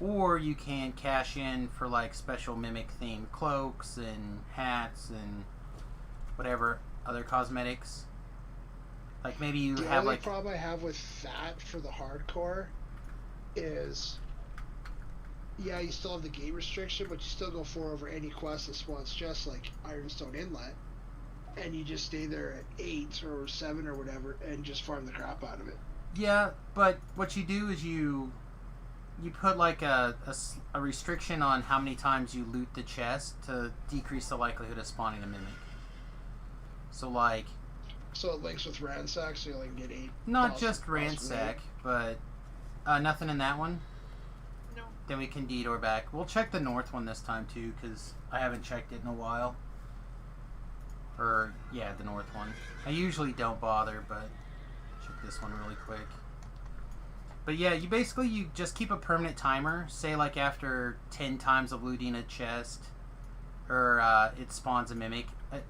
or you can cash in for like special mimic themed cloaks and hats and whatever other cosmetics. Like maybe you have like. The only problem I have with that for the hardcore is, yeah, you still have the gate restriction, but you still go over any quest that spawns just like Ironstone Inlet, and you just stay there at 8 or 7 or whatever and just farm the crap out of it. Yeah, but what you do is you put like a restriction on how many times you loot the chest to decrease the likelihood of spawning a mimic. So like. So it links with ransack, so you only get 8. Not just ransack, but nothing in that one. No. Then we can detour back. We'll check the north one this time too, because I haven't checked it in a while. Or yeah, the north one. I usually don't bother, but check this one really quick. But yeah, you just keep a permanent timer. Say like after 10 times of looting a chest, or it spawns a mimic.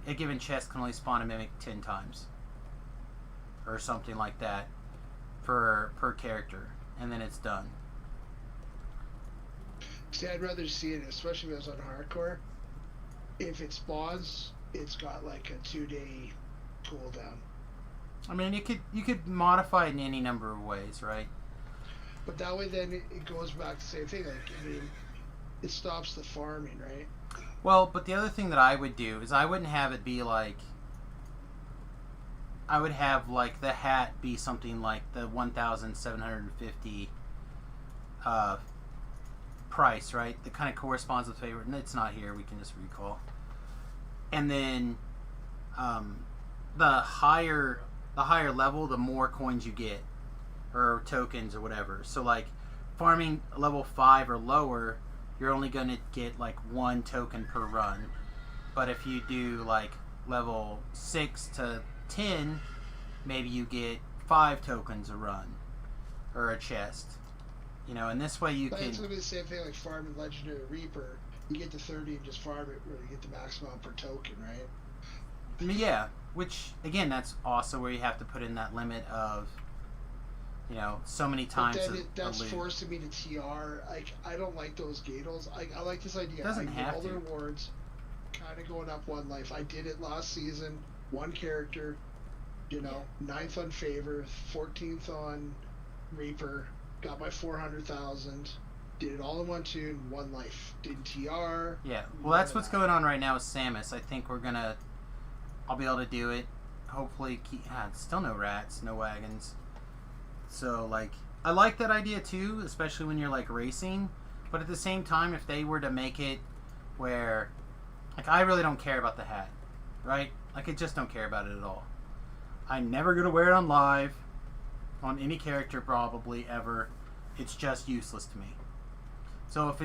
A given chest can only spawn a mimic 10 times, or something like that, per character, and then it's done. See, I'd rather see it, especially if it was on hardcore. If it spawns, it's got like a 2-day cooldown. I mean, you could modify it in any number of ways, right? But that way, then it goes back to the same thing. Like, I mean, it stops the farming, right? Well, but the other thing that I would do is I wouldn't have it be like. I would have like the hat be something like the 1,750 price, right? That kind of corresponds with favorite. And it's not here. We can just recall. And then the higher level, the more coins you get, or tokens or whatever. So like farming level 5 or lower, you're only going to get like 1 token per run. But if you do like level 6 to 10, maybe you get 5 tokens a run, or a chest. And this way you can. It's going to be the same thing like farming Legendary Reaper. You get to 30 and just farm it where you get the maximum per token, right? Yeah, which again, that's also where you have to put in that limit of, so many times. But then that's forcing me to TR. Like, I don't like those Gatels. I like this idea. Doesn't have all to. the rewards, kind of going up 1 life. I did it last season. 1 character, 9th on Favor, 14th on Reaper. Got my 400,000. Did it all in 1 tune, 1 life. Didn't TR. Yeah, well, that's what's going on right now with Samus. I think I'll be able to do it. Hopefully, still no rats, no wagons. So, like, I like that idea too, especially when you're, like, racing. But at the same time, if they were to make it where, like, I really don't care about the hat, right? Like, I just don't care about it at all. I'm never going to wear it on live, on any character probably, ever. It's just useless to me. So if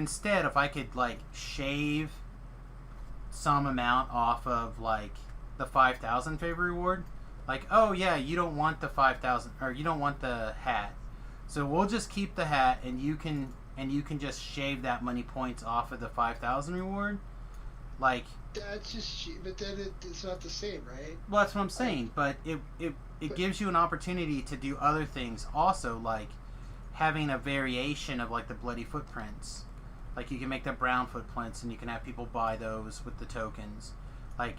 I could, like, shave some amount off of, like, the 5,000 favor reward. Like, oh yeah, you don't want the 5,000, or you don't want the hat, so we'll just keep the hat, and you can just shave that money points off of the 5,000 reward. Like, that's just cheap, but then it's not the same, right? well, that's what I'm saying. But it gives you an opportunity to do other things also, like having a variation of like the bloody footprints. Like you can make the brown footprints, and you can have people buy those with the tokens. Like,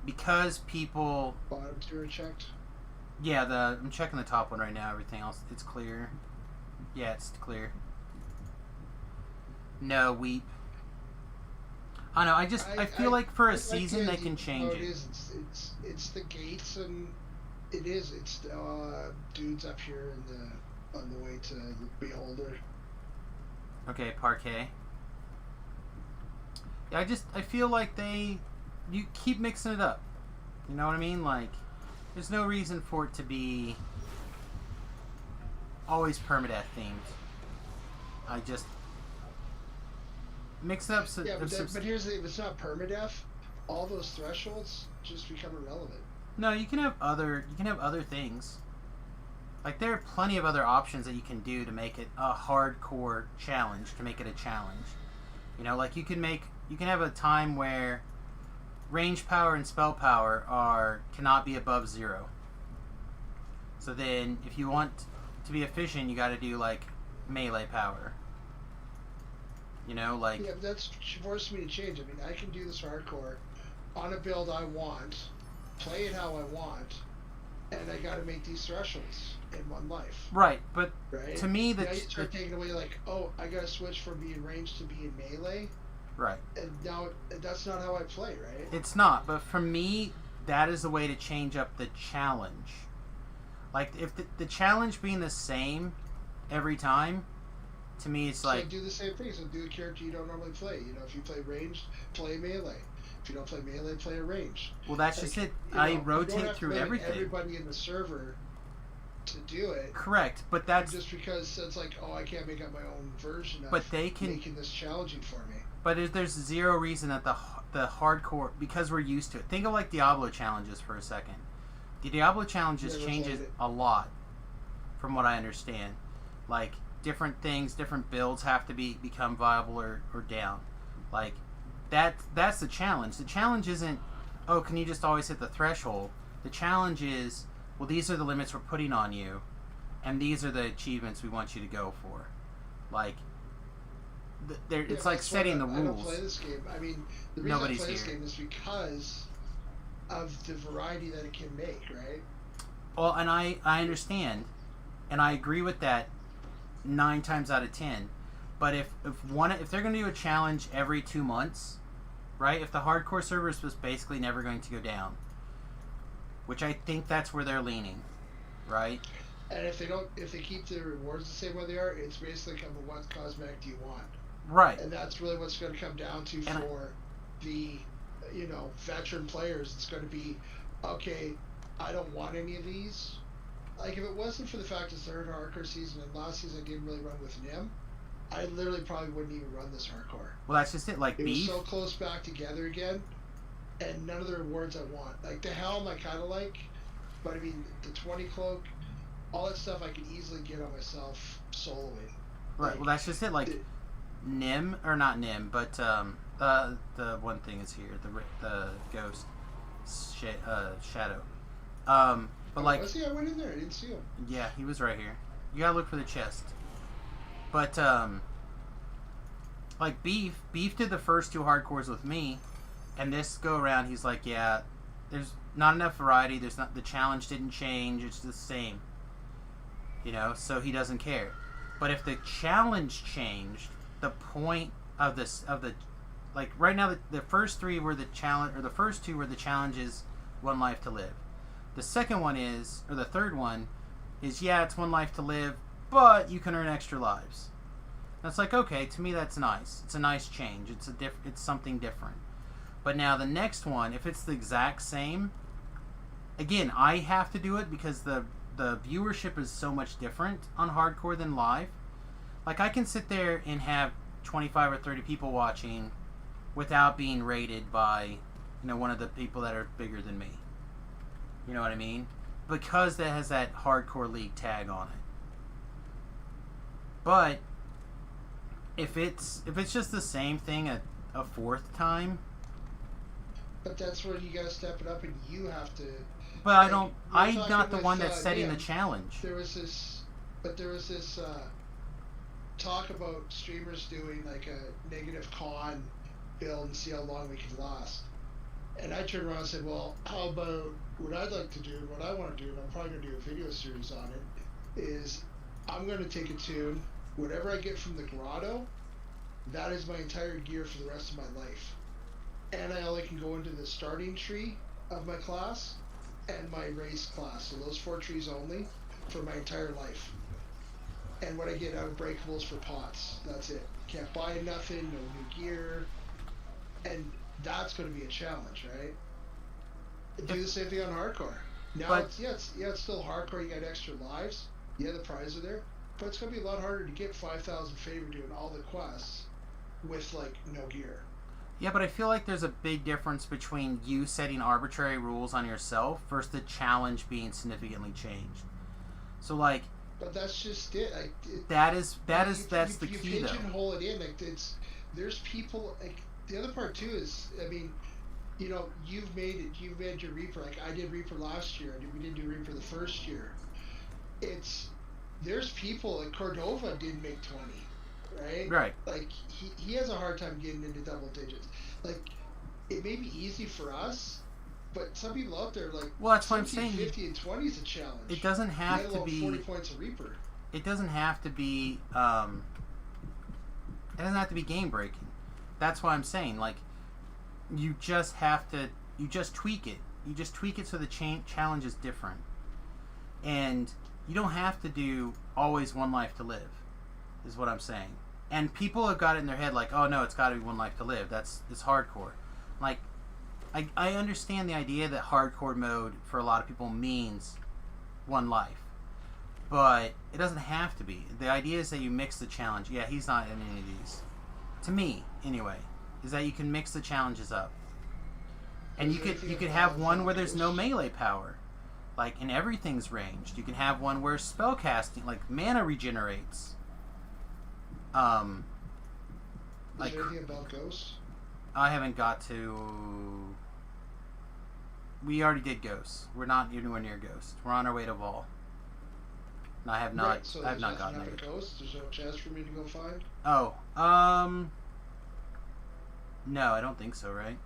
because people. Bottom two are checked. Yeah, I'm checking the top one right now. Everything else, it's clear. Yeah, it's clear. No, weep. I know. I feel like for a season they can change it. It's the gates, and it's dudes up here on the way to the Beholder. Okay, Parquet. Yeah, I feel like you keep mixing it up. You know what I mean? Like, there's no reason for it to be always permadeath themed. I just mix it up. So, yeah, but here's the thing: if it's not permadeath, all those thresholds just become irrelevant. No, you can have other things. Like, there are plenty of other options that you can do to make it a hardcore challenge, to make it a challenge. You know, like you can have a time where range power and spell power cannot be above 0. So then, if you want to be efficient, you got to do like melee power. You know, like. Yeah, but that's forced me to change. I mean, I can do this hardcore on a build I want, play it how I want, and I got to make these thresholds in one life. Right, but right? to me, now you start taking away like, oh, I got to switch from being ranged to being melee. Right. And now that's not how I play, right? It's not, but for me, that is the way to change up the challenge. Like, if the challenge being the same every time, to me, it's like. So do the same thing. So do a character you don't normally play. You know, if you play ranged, play melee. If you don't play melee, play a range. Well, that's just it. I rotate through everything. Everybody in the server to do it. Correct, but that's just because it's like, oh, I can't make up my own version of. But they can making this challenging for me. But there's zero reason that the hardcore, because we're used to it. Think of like Diablo challenges for a second. The Diablo challenges changes a lot, from what I understand. Like, different things, different builds have to become viable or down. Like, that's the challenge. The challenge isn't, oh, can you just always hit the threshold? The challenge is, well, these are the limits we're putting on you, and these are the achievements we want you to go for. Like, it's like setting the rules. I don't play this game. I mean, the reason I play this game is because of the variety that it can make, right? Well, and I understand, and I agree with that 9 times out of 10. But if they're going to do a challenge every 2 months, right? If the hardcore server is just basically never going to go down, which I think that's where they're leaning, right? And if they keep the rewards the same way they are, it's basically come what cosmetic do you want? Right. And that's really what's going to come down to for the, veteran players. It's going to be, okay, I don't want any of these. Like, if it wasn't for the fact it's third hardcore season, and last season I didn't really run with Nim, I literally probably wouldn't even run this hardcore. Well, that's just it. Like, it was so close back together again, and none of the rewards I want. Like, the helm I kind of like, but I mean, the 20 cloak, all that stuff I could easily get on myself soloing. Right, well, that's just it. Like, Nim, or not Nim, but the one thing is here, the ghost, Shadow. But like, was he? I went in there. I didn't see him. Yeah, he was right here. You gotta look for the chest. But like Beef did the first 2 hardcores with me, and this go around he's like, yeah, there's not enough variety. The challenge didn't change. It's the same. So he doesn't care. But if the challenge changed, the point of the like right now the first 3 were the challenge, or the first 2 were the challenges, 1 life to live. The second one is, or the third one is, yeah, it's 1 life to live, but you can earn extra lives. That's like, okay, to me that's nice. It's a nice change. It's something different. But now the next one, if it's the exact same, again, I have to do it because the viewership is so much different on hardcore than live. Like, I can sit there and have 25 or 30 people watching without being rated by one of the people that are bigger than me. You know what I mean? Because that has that hardcore league tag on it. But if it's just the same thing a fourth time. But that's where you gotta step it up, and you have to. But like, I don't. we're I'm talking not the with, one that's setting the Liam. challenge. There was this talk about streamers doing like a negative con build and see how long we can last. And I turned around and said, well, how about what I'd like to do, what I want to do, and I'm probably going to do a video series on it, is I'm going to take a tune, whatever I get from the grotto, that is my entire gear for the rest of my life. And I only can go into the starting tree of my class and my race class. So those 4 trees only for my entire life. And what I get out of breakables for pots. That's it. Can't buy nothing, no new gear. And that's going to be a challenge, right? Do the same thing on hardcore. Now, But- it's still hardcore. You got extra lives. Yeah, the prizes are there. But it's going to be a lot harder to get 5,000 favor doing all the quests with, like, no gear. Yeah, but I feel like there's a big difference between you setting arbitrary rules on yourself versus the challenge being significantly changed. So, like, But that's just it. Like, that's the you key, though. pigeonhole it in. Like, there's people, like, the other part too is, I mean, you've made your Reaper. Like, I did Reaper last year. We didn't do Reaper the first year. There's people, like Cordova didn't make 20, right? Right. Like, he has a hard time getting into double digits. Like, it may be easy for us, but some people out there, like, Well, that's what I'm 17, saying. 50 and 20 is a challenge. It doesn't have Let to alone be. 40 points a Reaper. It doesn't have to be. It doesn't have to be game breaking. That's why I'm saying, like, you just have to. You just tweak it. You just tweak it so the challenge is different, and you don't have to do always one life to live. Is what I'm saying. And people have got it in their head like, oh no, it's got to be one life to live. It's hardcore. Like, I understand the idea that hardcore mode for a lot of people means one life. But it doesn't have to be. The idea is that you mix the challenge. Yeah, he's not in any of these. To me, anyway, is that you can mix the challenges up. And you could have one where there's no melee power. Like, and everything's ranged. You can have one where spellcasting, like, mana regenerates. Is Like, there anything about Ghosts? I haven't got to... We already did Ghosts. We're not anywhere near Ghost. We're on our way to Vol. And I have not. Right, so I have there's not gotten nothing there. about Ghosts? There's no chance for me to go find? Oh, no, I don't think so, right?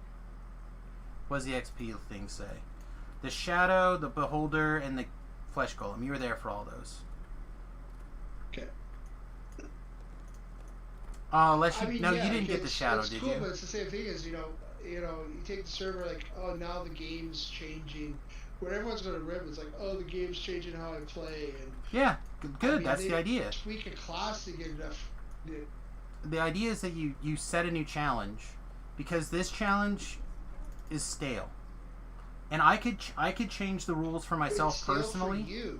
What does the XP thing say? The Shadow, the Beholder, and the Flesh Golem. You were there for all those. Okay. Unless you... I mean, no, yeah, you didn't get the it's Shadow, it's did cool, you? But it's the same thing as, you take the server, like, oh, now the game's changing. When everyone's going to rip, it's like, oh, the game's changing how I play. And Yeah, good. I mean, That's they the idea. Tweak a class to get enough. The idea is that you set a new challenge, because this challenge is stale. And I could change the rules for myself It's stale personally. For you,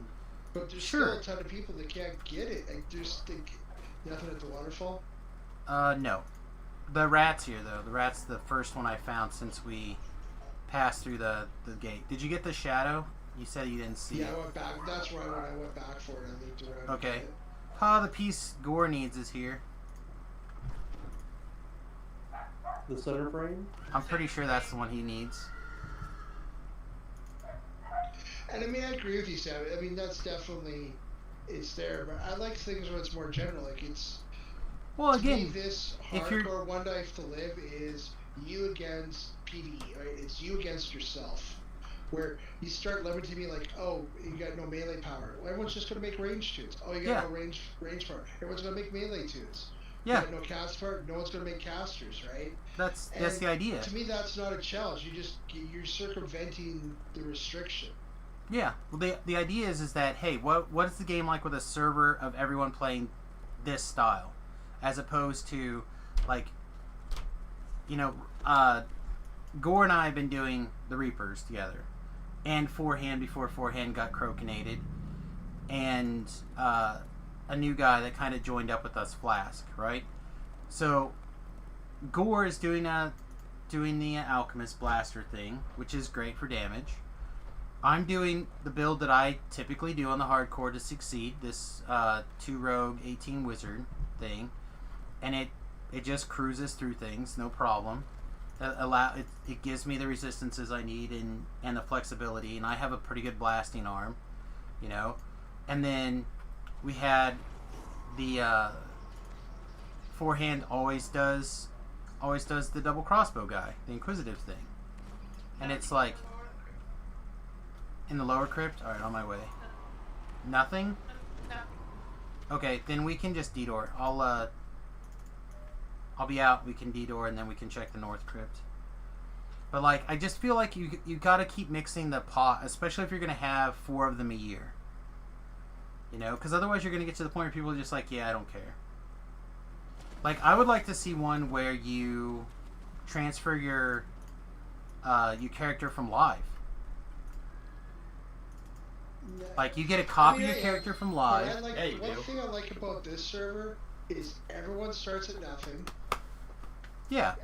but there's Sure. still a ton of people that can't get it. Like, there's nothing at the waterfall. No. The rat's here, though. The rat's the first one I found since we passed through the gate. Did you get the Shadow? You said you didn't see Yeah, it. I went back. That's why when I went back for it, I looked around. Okay. And The piece Gore needs is here. The center frame? I'm pretty sure that's the one he needs. I mean, I agree with you, Sam. I mean, that's definitely, it's there. But I like things where it's more general. Like, it's, Well, to me, again, this if you're... hardcore One Life to Live is you against PvE, right? It's you against yourself. Where you start limiting me like, oh, you got no melee power. Well, everyone's just going to make range tunes. Oh, you got no range power. Everyone's going to make melee tunes. Yeah. You got no cast power. No one's going to make casters, right? That's And the idea. To me, that's not a challenge. You're circumventing the restriction. Yeah. Well, the idea is that, hey, what is the game like with a server of everyone playing this style, as opposed to, like, Gore and I have been doing the Reapers together, and Forehand before Forehand got crokinated, and a new guy that kind of joined up with us, Flask, right? So Gore is doing a doing the Alchemist Blaster thing, which is great for damage. I'm doing the build that I typically do on the hardcore to succeed, this 2 rogue 18 wizard thing, and it just cruises through things, no problem. It gives me the resistances I need and the flexibility, and I have a pretty good blasting arm, you know. And then we had the forehand always does the double crossbow guy, the inquisitive thing, and it's like in the lower crypt. All right, on my way. Nothing. No. Okay, then we can just detour. I'll be out. We can detour, and then we can check the north crypt. But like, I just feel like you got to keep mixing the pot, especially if you're gonna have 4 of them a year. You know, because otherwise you're gonna get to the point where people are just like, yeah, I don't care. Like, I would like to see one where you transfer your character from live. Like, you get a copy of your character from live. One thing I like about this server is everyone starts at nothing. Yeah,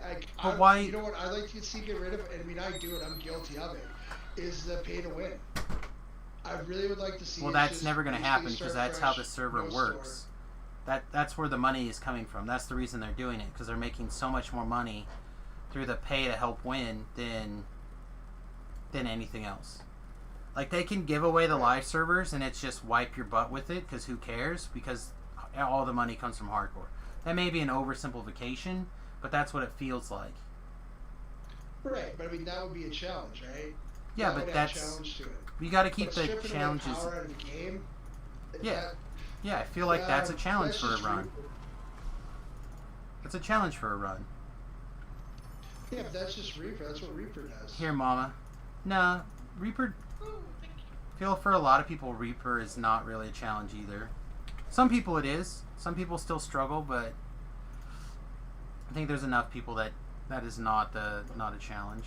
but why? You know what I like to see get rid of, and I mean I do it, I'm guilty of it, is the pay to win. I really would like to see. Well, that's never going to happen because that's how the server works. That's where the money is coming from. That's the reason they're doing it, because they're making so much more money through the pay to help win than anything else. Like, they can give away the live servers and it's just wipe your butt with it, because who cares? Because all the money comes from hardcore. That may be an oversimplification, but that's what it feels like. Right, but I mean that would be a challenge, right? Yeah, but that's challenge to it. You got to keep the challenges. Power out of the game, yeah, I feel like that's a challenge for a run. That's a challenge for a run. Yeah, but that's just Reaper. That's what Reaper does. Here, Mama. Nah, Reaper. I feel for a lot of people, Reaper is not really a challenge either. Some people it is. Some people still struggle, but I think there's enough people that is not a challenge.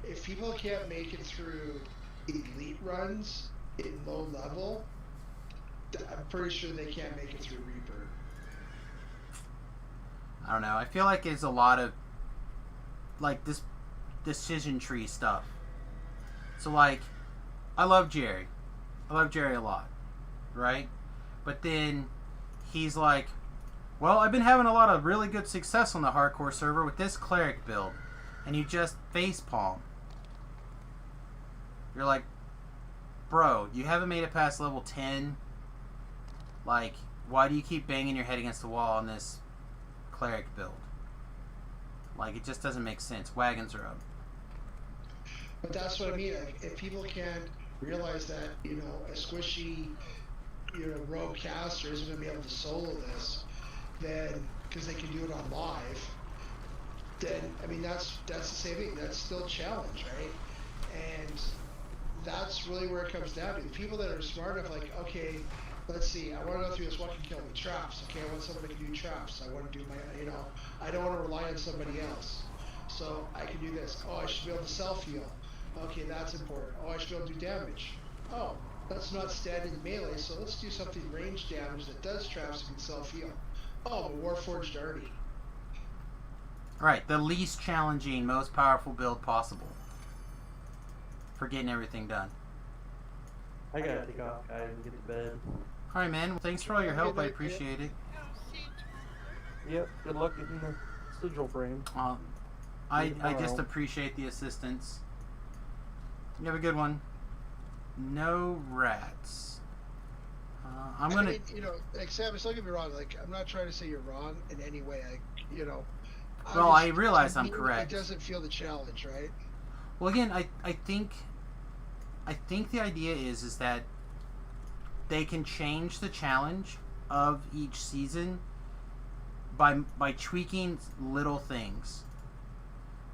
If people can't make it through elite runs in low level, I'm pretty sure they can't make it through Reaper. I don't know. I feel like it's a lot of like this decision tree stuff. So like, I love Jerry. I love Jerry a lot, right? But then he's like, well, I've been having a lot of really good success on the hardcore server with this cleric build, and you just facepalm. You're like, bro, you haven't made it past level 10. Like, why do you keep banging your head against the wall on this cleric build? Like, it just doesn't make sense. Wagons are up. But that's what I mean. Like, if people can't realize that, you know, a squishy, you know, rogue caster isn't going to be able to solo this, then, because they can do it on live, then, I mean, that's the same thing. That's still a challenge, right? And that's really where it comes down to. The people that are smart enough, like, okay, let's see, I want to go through this, what can kill me? Traps. Okay, I want somebody to do traps. I want to do my, you know, I don't want to rely on somebody else. So I can do this. Oh, I should be able to self-heal. Okay, that's important. Oh, I should be able to do damage. Oh, that's not standing melee, so let's do something range damage that does traps and can self-heal. Oh, but Warforged Artie. Right, the least challenging, most powerful build possible for getting everything done. I gotta take off, guys, and get to bed. Alright, man. Well, thanks for all your help. I appreciate it. Yep, good luck getting the sigil frame. I just appreciate the assistance. You have a good one. No rats. I'm gonna. I mean, you know, like Sam, don't get me wrong. Like, I'm not trying to say you're wrong in any way. You know. Well, I realize I'm correct. It doesn't feel the challenge, right? Well, again, I think the idea is that they can change the challenge of each season by tweaking little things.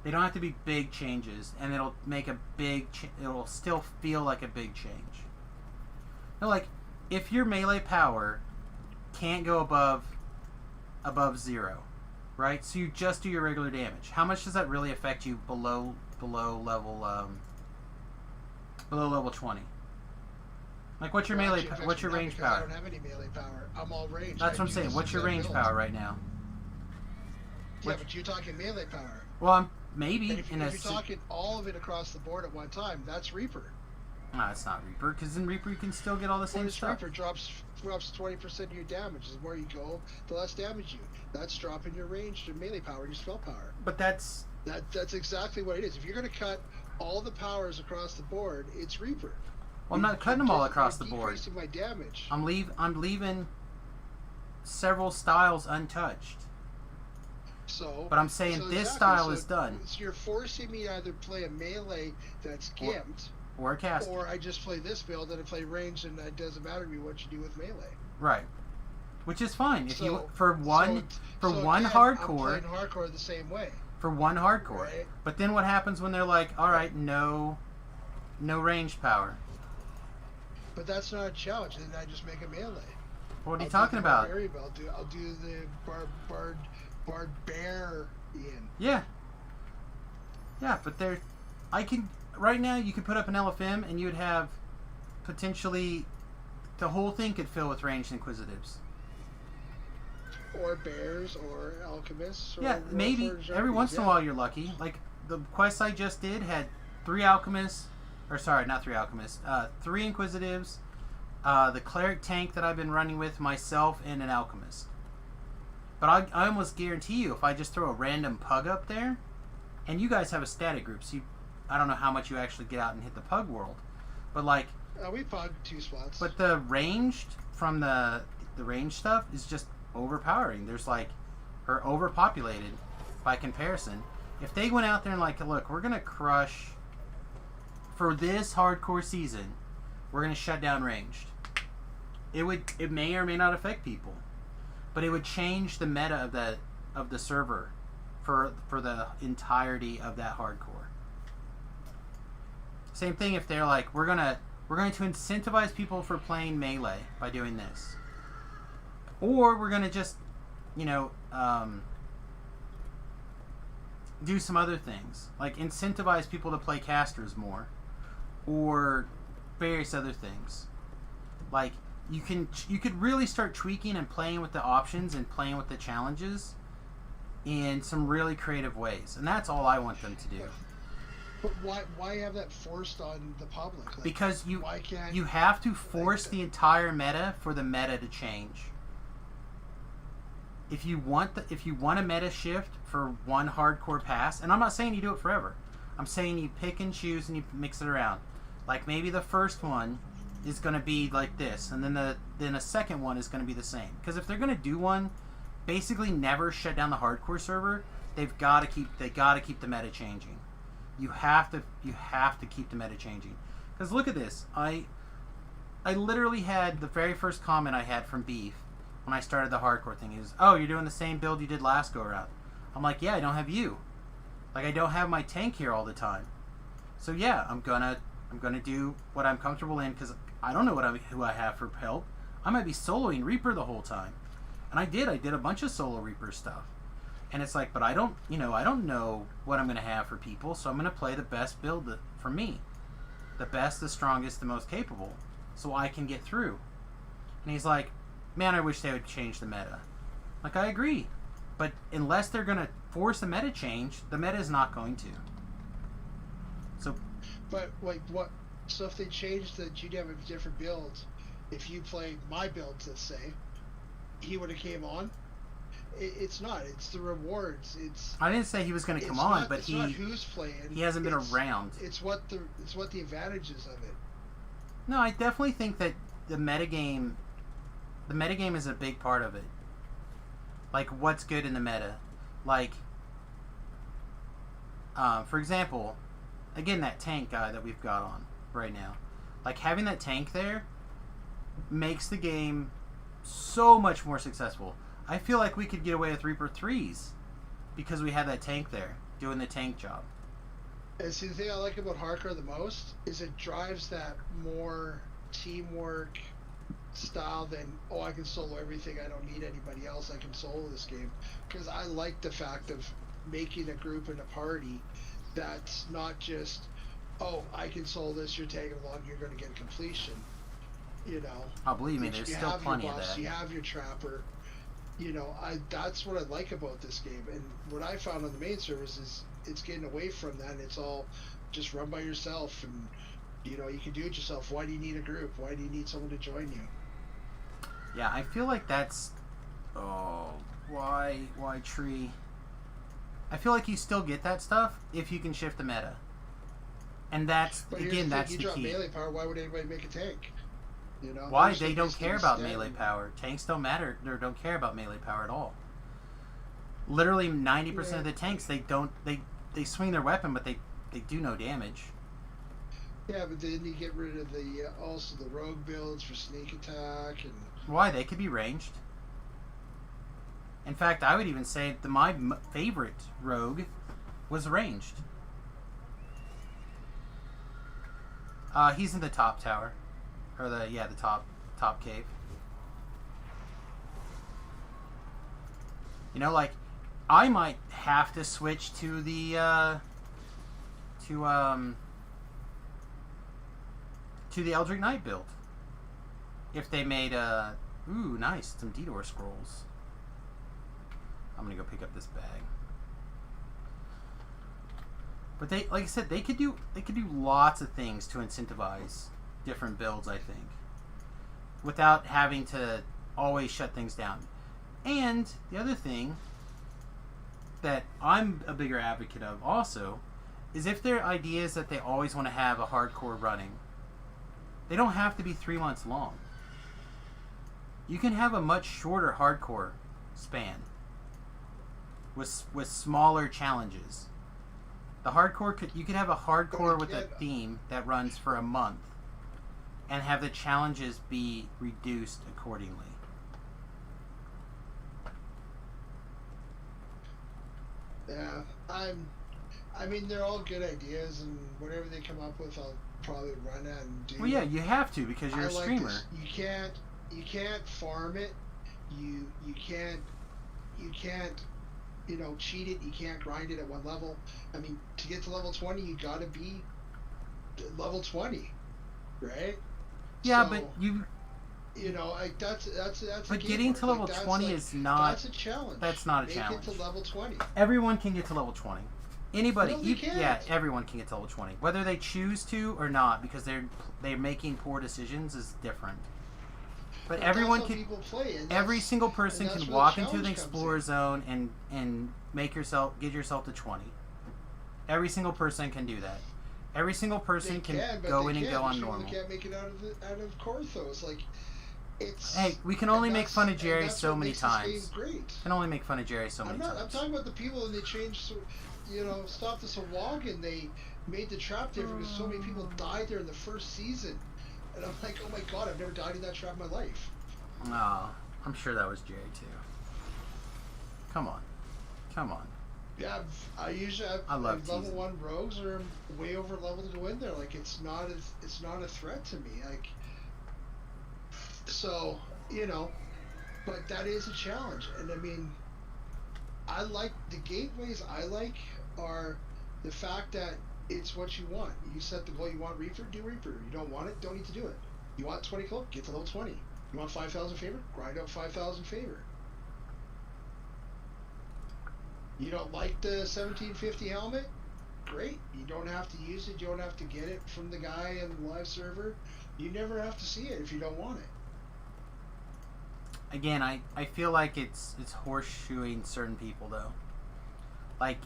They don't have to be big changes, and it'll make a big. It'll still feel like a big change. No, like if your melee power can't go above 0, right? So you just do your regular damage. How much does that really affect you below level 20? Like, what's your melee? What's your range power? I don't have any melee power. I'm all range. That's what I'm saying. What's your range power right now? Yeah, but you're talking melee power. Well, maybe And if in you're a. talking all of it across the board at one time, that's Reaper. No, it's not Reaper, because in Reaper you can still get all the same What is stuff. Reaper drops 20% of your damage. The more you go, the less damage you. That's dropping your range, your melee power, and your spell power. But that's That's exactly what it is. If you're going to cut all the powers across the board, it's Reaper. well, I'm not cutting them all across the board. Decreasing my damage. I'm leaving several styles untouched. So, But I'm saying this style is done. So you're forcing me to either play a melee that's gimped, Or a cast. or I just play this build and I play range, and it doesn't matter to me what you do with melee. Right. Which is fine if you So- for one so one again, hardcore. I'm playing hardcore the same way. For one hardcore. Right. But then what happens when they're like, all right, no range power? But that's not a challenge. Then I just make a melee. What are you I'll talking do the about? barbarian build. I'll do the barbarian. Yeah. Yeah, but right now you could put up an LFM and you'd have potentially the whole thing could fill with ranged inquisitives. Or bears, or alchemists. Or Yeah, maybe every once in a while you're lucky. Like the quest I just did had 3 alchemists, or sorry, not 3 alchemists, 3 inquisitives, the cleric tank that I've been running with myself, and an alchemist. But I almost guarantee you, if I just throw a random pug up there, and you guys have a static group, so I don't know how much you actually get out and hit the pug world, but like. We pug 2 spots. But the ranged from the ranged stuff is just overpowering. There's like, or overpopulated by comparison. If they went out there and like, look, we're gonna crush for this hardcore season, we're gonna shut down ranged. It may or may not affect people, but it would change the meta of the server for the entirety of that hardcore. Same thing if they're like, we're going to incentivize people for playing melee by doing this. Or we're going to just, do some other things. Like incentivize people to play casters more. Or various other things. Like, you could really start tweaking and playing with the options and playing with the challenges in some really creative ways. And that's all I want them to do. But why have that forced on the public? Like, because you can't you have to force the entire meta for the meta to change. If you want a meta shift for one hardcore pass, and I'm not saying you do it forever. I'm saying you pick and choose and you mix it around. Like maybe the first one is going to be like this, and then a second one is going to be the same. Because if they're going to do one, basically never shut down the hardcore server, they got to keep the meta changing. You have to keep the meta changing. Because look at this. I literally had the very first comment I had from Beef when I started the hardcore thing is, "Oh, you're doing the same build you did last go around." I'm like, "Yeah, I don't have you. Like I don't have my tank here all the time. So yeah, I'm gonna do what I'm comfortable in because I don't know who I have for help. I might be soloing Reaper the whole time." And I did a bunch of solo Reaper stuff. And it's like, but I don't know what I'm going to have for people, so I'm going to play the best build for me. The best, the strongest, the most capable, so I can get through. And he's like, "Man, I wish they would change the meta." Like, I agree. But unless they're going to force a meta change, the meta is not going to. So. But, like, what? So if they changed that you'd have a different build, if you played my builds, let's say, he would have came on? It's not. It's the rewards. I didn't say he was going to come on, but it's not who's playing. He hasn't been around. It's what the advantages of it. No, I definitely think that the metagame is a big part of it. Like what's good in the meta, like for example, again that tank guy that we've got on right now, like having that tank there makes the game so much more successful. I feel like we could get away with Reaper 3s because we have that tank there doing the tank job. And see, the thing I like about hardcore the most is it drives that more teamwork style than, oh, I can solo everything, I don't need anybody else, I can solo this game. Because I like the fact of making a group and a party that's not just, oh, I can solo this, you're tagging along, you're going to get completion. Oh, believe me, there's still plenty of that. You have your trapper. that's what I like about this game. And what I found on the main servers is it's getting away from that. And it's all just run by yourself, and you can do it yourself. Why do you need a group? Why do you need someone to join you? Yeah, I feel like that's... Oh, why tree? I feel like you still get that stuff if you can shift the meta. And that's, But here's again, the thing, that's you the drop key. melee power, why would anybody make a tank? Why? They're They don't basically care about standing- melee power. Tanks don't matter, or don't care about melee power at all. Literally 90% of the tanks, they swing their weapon, but they do no damage. Yeah, but then you get rid of the also the rogue builds for sneak attack and... Why? They could be ranged. In fact, I would even say that my favorite rogue was ranged. He's in the top tower. Or the top cave. Like, I might have to switch to the Eldritch Knight build. If they made ooh, nice, some Didor scrolls. I'm gonna go pick up this bag. But they, like I said, they could do lots of things to incentivize different builds, I think, without having to always shut things down. And the other thing that I'm a bigger advocate of also is if their idea is that they always want to have a hardcore running, they don't have to be 3 months long. You can have a much shorter hardcore span with smaller challenges. The hardcore you could have a hardcore with a theme that runs for a month and have the challenges be reduced accordingly. Yeah, I mean, they're all good ideas, and whatever they come up with, I'll probably run at and do. Well, yeah, you have to because you're a streamer. You can't farm it. You can't cheat it. You can't grind it at one level. I mean, to get to level 20, you gotta be level 20, right? Yeah, so, but you. Like that's. But getting to level 20 is not. That's a challenge. That's not a Make challenge. it to level 20. Everyone can get to level 20. Anybody, No, they can't. yeah, everyone can get to level 20, whether they choose to or not, because they're making poor decisions is different. But everyone that's how can. people play, and Every that's- single person and that's can where the walk into an challenge comes explorer zone and get yourself to 20. Every single person can do that. Every single person They can but go they in and can't. go on There's people normal. that can't make it out of Corthos. Like, it's. Hey, we can only and make fun of that's- Jerry and that's so what many makes this game times. Great. Can only make fun of Jerry so many I'm times. talking about the people, and they changed. Stop this a walk, and they made the trap different because so many people died there in the first season, and I'm like, oh my god, I've never died in that trap in my life. Oh, I'm sure that was Jerry too. Come on. Yeah, I usually I love level teasing. 1 rogues are way over leveled to go in there. Like, it's not a threat to me. Like, so but that is a challenge, and I mean, I like the gateways. Are the fact that it's what you want. You set the goal. You want Reaper, do Reaper. You don't want it, don't need to do it. You want 20 cloak, get to level 20. You want 5,000 favor, grind up 5,000 favor. You don't like the 1750 helmet? Great. You don't have to use it. You don't have to get it from the guy in the live server. You never have to see it if you don't want it. Again, I feel like it's horseshoeing certain people though. Like,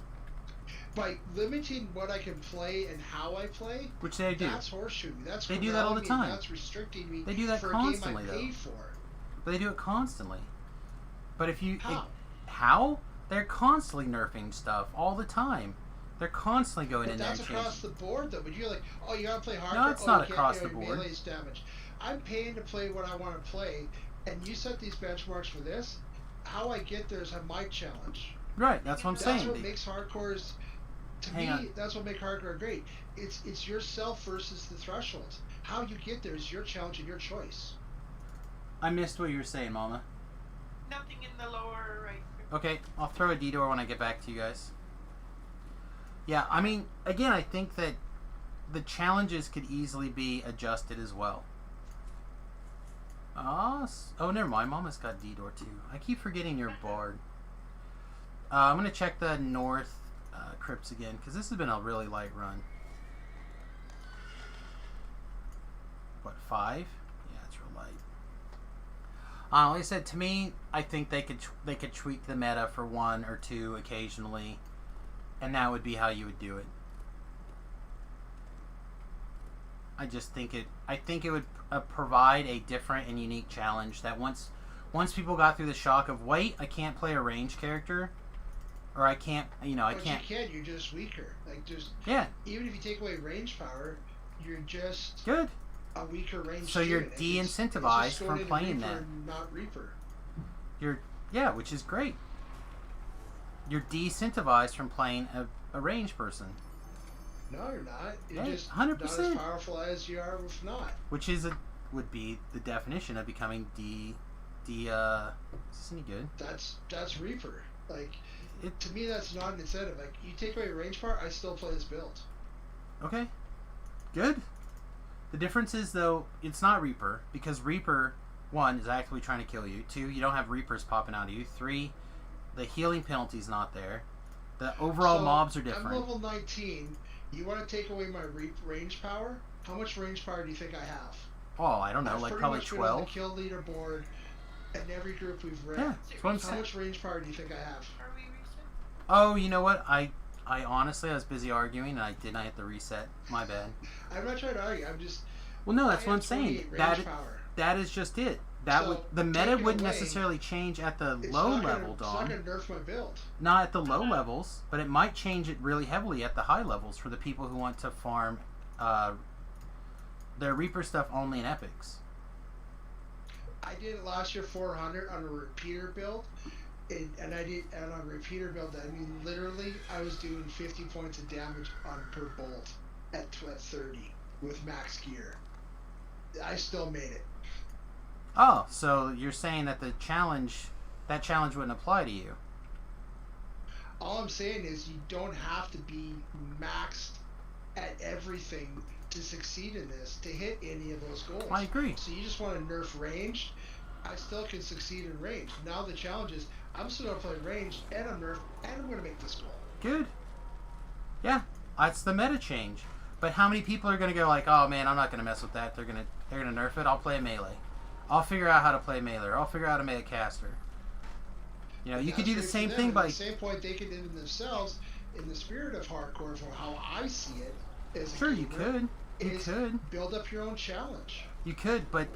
by limiting what I can play and how I play, which they do. That's horseshoeing. That's They do that all the corralling me, time. That's restricting me. They do that for constantly, a game I though. paid for. But they do it constantly. But if you How? how? They're constantly nerfing stuff all the time. They're constantly going But in there that's and across changing. the board, though. But you're like, oh, you gotta play hardcore. No, it's oh, not you can't, across the your board. Melee's damage. I'm paying to play what I want to play, and you set these benchmarks for this. How I get there is my challenge. Right, that's what I'm That's saying. what makes hardcores. To Hang me, on. that's what makes hardcore great. It's yourself versus the thresholds. How you get there is your challenge and your choice. I missed what you were saying, Mama. Nothing in the lower right. Okay, I'll throw a detour when I get back to you guys. Yeah, I mean, again, I think that the challenges could easily be adjusted as well. Oh, never mind. Mama's got D-Door too. I keep forgetting you're Bard. I'm going to check the North crypts again, because this has been a really light run. What, 5? Yeah, it's real light. Like I said, to me, I think they could tweak the meta for 1 or 2 occasionally, and that would be how you would do it. I just think it would provide a different and unique challenge that once people got through the shock of, wait, I can't play a range character, or I can't, I can't. You can. You're just weaker. Like yeah. Even if you take away range power, you're just good. A weaker range. So you're de-incentivized from playing that. Not Reaper. Which is great. You're de-incentivized from playing a range person. No, you're not. You're just 100%. Not as powerful as you are with not. Which would be the definition of becoming is this any good? That's Reaper. Like, to me, that's not an incentive. Like, you take away range power, I still play this build. Okay. Good. The difference is, though, it's not Reaper, because Reaper, 1, is actively trying to kill you. 2, you don't have Reapers popping out of you. 3, the healing penalty's not there. The overall mobs are different. I'm level 19. You want to take away my range power? How much range power do you think I have? Oh, I don't know, like probably 12. On the kill leaderboard in every group we've read. Yeah, how much range power do you think I have? Are we recent? Oh, you know what? I honestly, I was busy arguing, and I did not hit the reset. My bad. I'm not trying to argue. I'm just. Well, no, that's what I'm saying. That is just it. The meta wouldn't necessarily change at the low level, Dom. It's not going to nerf my build. Not at the low levels, but it might change it really heavily at the high levels for the people who want to farm their Reaper stuff only in epics. I did it last year 400 on a repeater build, and on a repeater build, I mean literally I was doing 50 points of damage per bolt at 30 with max gear. I still made it. Oh, so you're saying that that challenge wouldn't apply to you? All I'm saying is you don't have to be maxed at everything to succeed in this, to hit any of those goals. I agree. So you just want to nerf range. I still can succeed in range. Now the challenge is I'm still going to play range and I'm nerf and I'm going to make this goal. Good. Yeah, that's the meta change. But how many people are going to go like, oh man, I'm not going to mess with that. They're gonna nerf it. I'll play melee. I'll figure out how to play melee. Or I'll figure out how to make a caster. You could do the same thing by. At the same point, they could even themselves, in the spirit of hardcore, for how I see it, as sure, a gamer, you could build up your own challenge. You could, but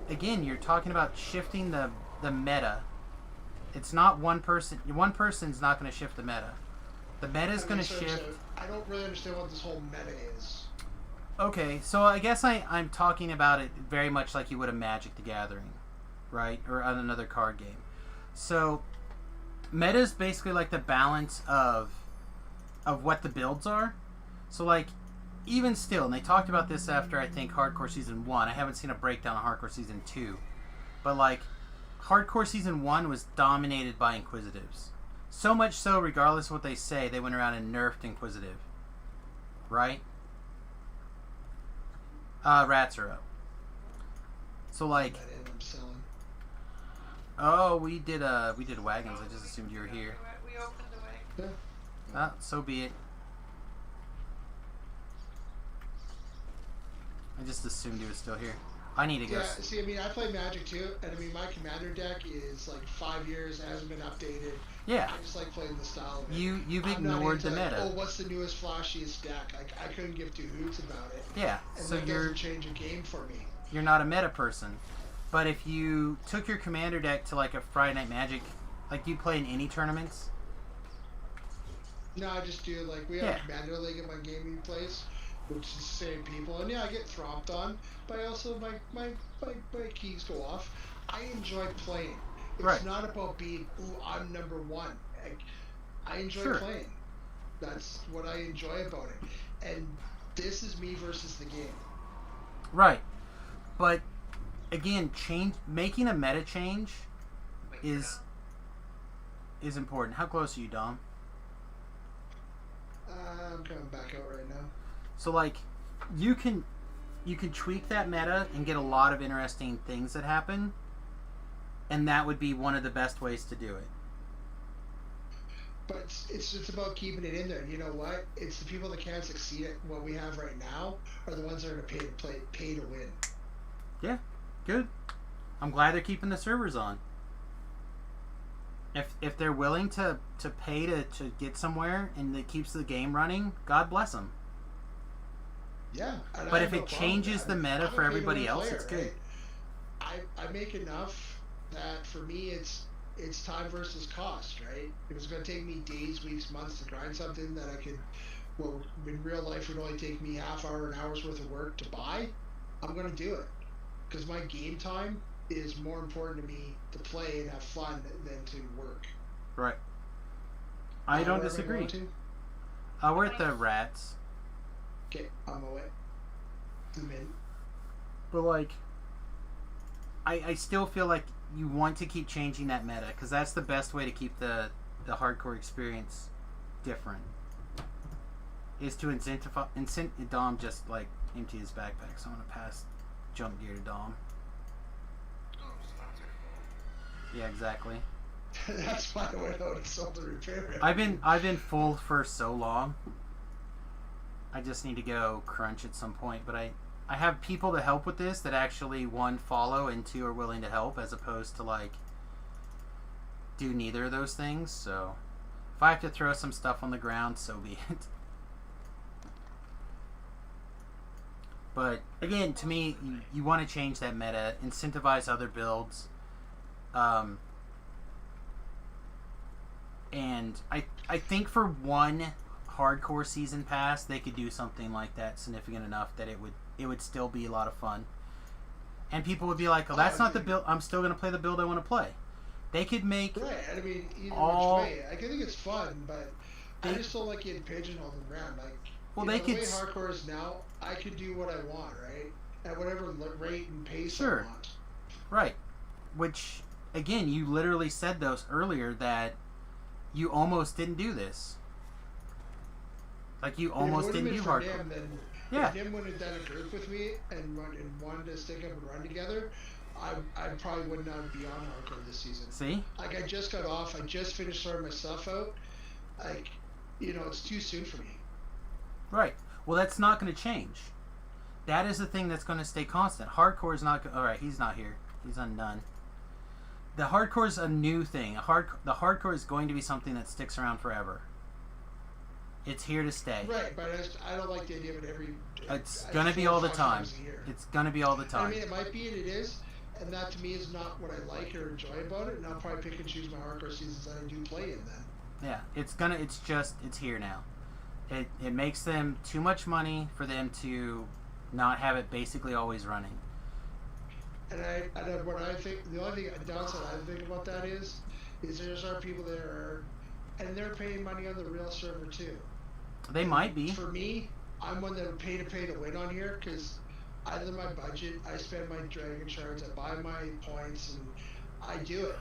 again, you're talking about shifting the meta. It's not one person. One person's not going to shift the meta. The meta is going to shift. So I don't really understand what this whole meta is. Okay, so I guess I'm talking about it very much like you would a Magic the Gathering, right? Or on another card game. So meta is basically like the balance of what the builds are. So like, even still, and they talked about this after I think Hardcore Season 1. I haven't seen a breakdown of Hardcore Season 2. But like, Hardcore Season 1 was dominated by Inquisitives. So much so, regardless of what they say, they went around and nerfed Inquisitive. Right? Rats are up. So like, oh, we did wagons. I just assumed you were here. We opened the wagon. So be it. I just assumed he was still here. I need to go. Yeah, see, I mean, I play Magic too, and I mean, my commander deck is like 5 years, it hasn't been updated. Yeah. I just like playing the style of it. You've ignored the meta. Oh, what's the newest, flashiest deck? Like, I couldn't give two hoots about it. Yeah. And so that doesn't change a game for me. You're not a meta person. But if you took your commander deck to like a Friday Night Magic, like, do you play in any tournaments? No, I just do, like, we have a commander league at my gaming place, which is the same people, and yeah, I get thromped on, but I also, my keys go off. I enjoy playing. It's not about being, ooh, I'm number one. I enjoy playing. That's what I enjoy about it. And this is me versus the game. Right. But, again, making a meta change is important. How close are you, Dom? I'm coming back out right now. So, like, you can you can tweak that meta and get a lot of interesting things that happen, and that would be one of the best ways to do it. But it's just about keeping it in there. You know what? It's the people that can't succeed at what we have right now are the ones that are going to pay to win. Yeah, good. I'm glad they're keeping the servers on. If they're willing to pay to get somewhere and it keeps the game running, God bless them. Yeah. But if it changes the meta for everybody else, it's good. Right? I make enough that for me it's time versus cost, right? If it's going to take me days, weeks, months to grind something that I could, well, in real life would only take me half hour, an hour's worth of work to buy, I'm going to do it. Because my game time is more important to me to play and have fun than to work. Right. I don't disagree. We're at the Rats. Okay, I'm away. I'm in. But like, I still feel like you want to keep changing that meta because that's the best way to keep the hardcore experience different. Is to incentivize Dom just like empty his backpack, so I'm gonna pass jump gear to Dom. Yeah, exactly. That's why I went out and sold the repair. I've been full for so long. I just need to go crunch at some point, but I have people to help with this that actually, one, follow, and two, are willing to help, as opposed to like do neither of those things. So if I have to throw some stuff on the ground, so be it. But again, to me, you want to change that meta, incentivize other builds. And I think for one hardcore season pass, they could do something like that significant enough that it would still be a lot of fun. And people would be like, "Oh, that's not the build. I'm still going to play the build I want to play." They could make right. I mean, either all. Which way. I think it's fun, but I just don't like getting pigeonholed around. Like, well, they could. The way hardcore is now, I could do what I want, right? At whatever rate and pace sure. I want. Right. Which, again, you literally said those earlier that you almost didn't do this. Like, you almost didn't do hardcore. Yeah. If Nim would have done a group with me and wanted to stick up and run together, I probably would not be on hardcore this season. See? Like, I just got off. I just finished sorting my stuff out. Like, it's too soon for me. Right. Well, that's not going to change. That is the thing that's going to stay constant. Hardcore is not... Alright, he's not here. He's undone. The hardcore is a new thing. The hardcore is going to be something that sticks around forever. It's here to stay. Right, but I don't like the idea of it every... It's going to be all the time. It's going to be all the time. I mean, it might be and it is, and that to me is not what I like or enjoy about it, and I'll probably pick and choose my hardcore seasons that I do play in then. Yeah, it's here now. It makes them too much money for them to not have it basically always running. And what I think, the only thing downside I think about that is there's our people that are, and they're paying money on the real server too. They might be. For me, I'm one that would pay to win on here because out of my budget, I spend my dragon shards, I buy my points, and I do it.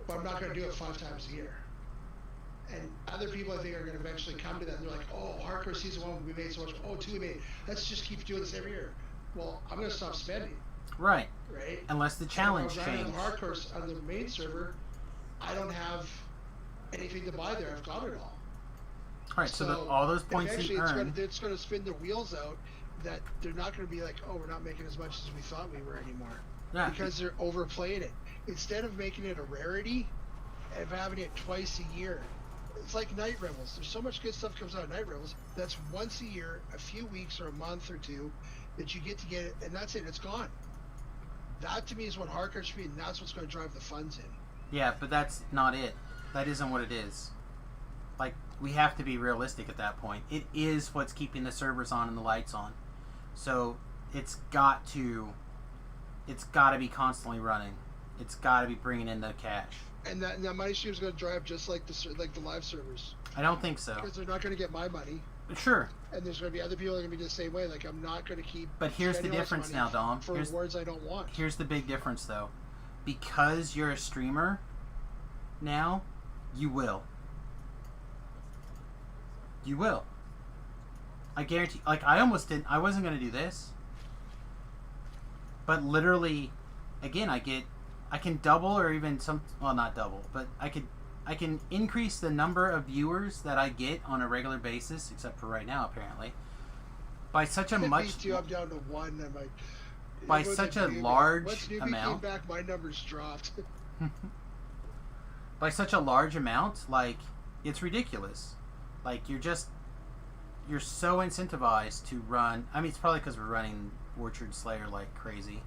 But I'm not going to do it 5 times a year. And other people, I think, are going to eventually come to that. And they're like, "Oh, hardcore season 1, we made so much. Oh, 2, we made. Let's just keep doing this every year." Well, I'm going to stop spending. Right. Right. Unless the challenge changes. On the hardcore on the main server, I don't have anything to buy there. I've got it all. All right. So all those points you earn. It's going to spin the wheels out. That they're not going to be like, "Oh, we're not making as much as we thought we were anymore." Yeah. Because they're overplaying it. Instead of making it a rarity, of having it twice a year. It's like Night Revels. There's so much good stuff comes out of Night Revels. That's once a year, a few weeks or a month or two, that you get to get it, and that's it. It's gone. That to me is what hardcore should be, and that's what's going to drive the funds in. Yeah, but that's not it. That isn't what it is. Like, we have to be realistic at that point. It is what's keeping the servers on and the lights on. So it's got to be constantly running. It's got to be bringing in the cash. And that money stream is going to drive just like the live servers. I don't think so. Because they're not going to get my money. Sure. And there's going to be other people that are going to be the same way. Like, I'm not going to keep. But here's the difference now, Dom. For rewards I don't want. Here's the big difference, though. Because you're a streamer now, you will. You will. I guarantee. Like, I almost didn't. I wasn't going to do this. But literally, again, I can double or even not double, but I can increase the number of viewers that I get on a regular basis, except for right now apparently, by such a much. I'm down to 1. I'm like. By such a large once Newbie amount. came back, my numbers dropped. By such a large amount, like, it's ridiculous. Like, you're so incentivized to run. I mean, it's probably because we're running Orchard Slayer like crazy.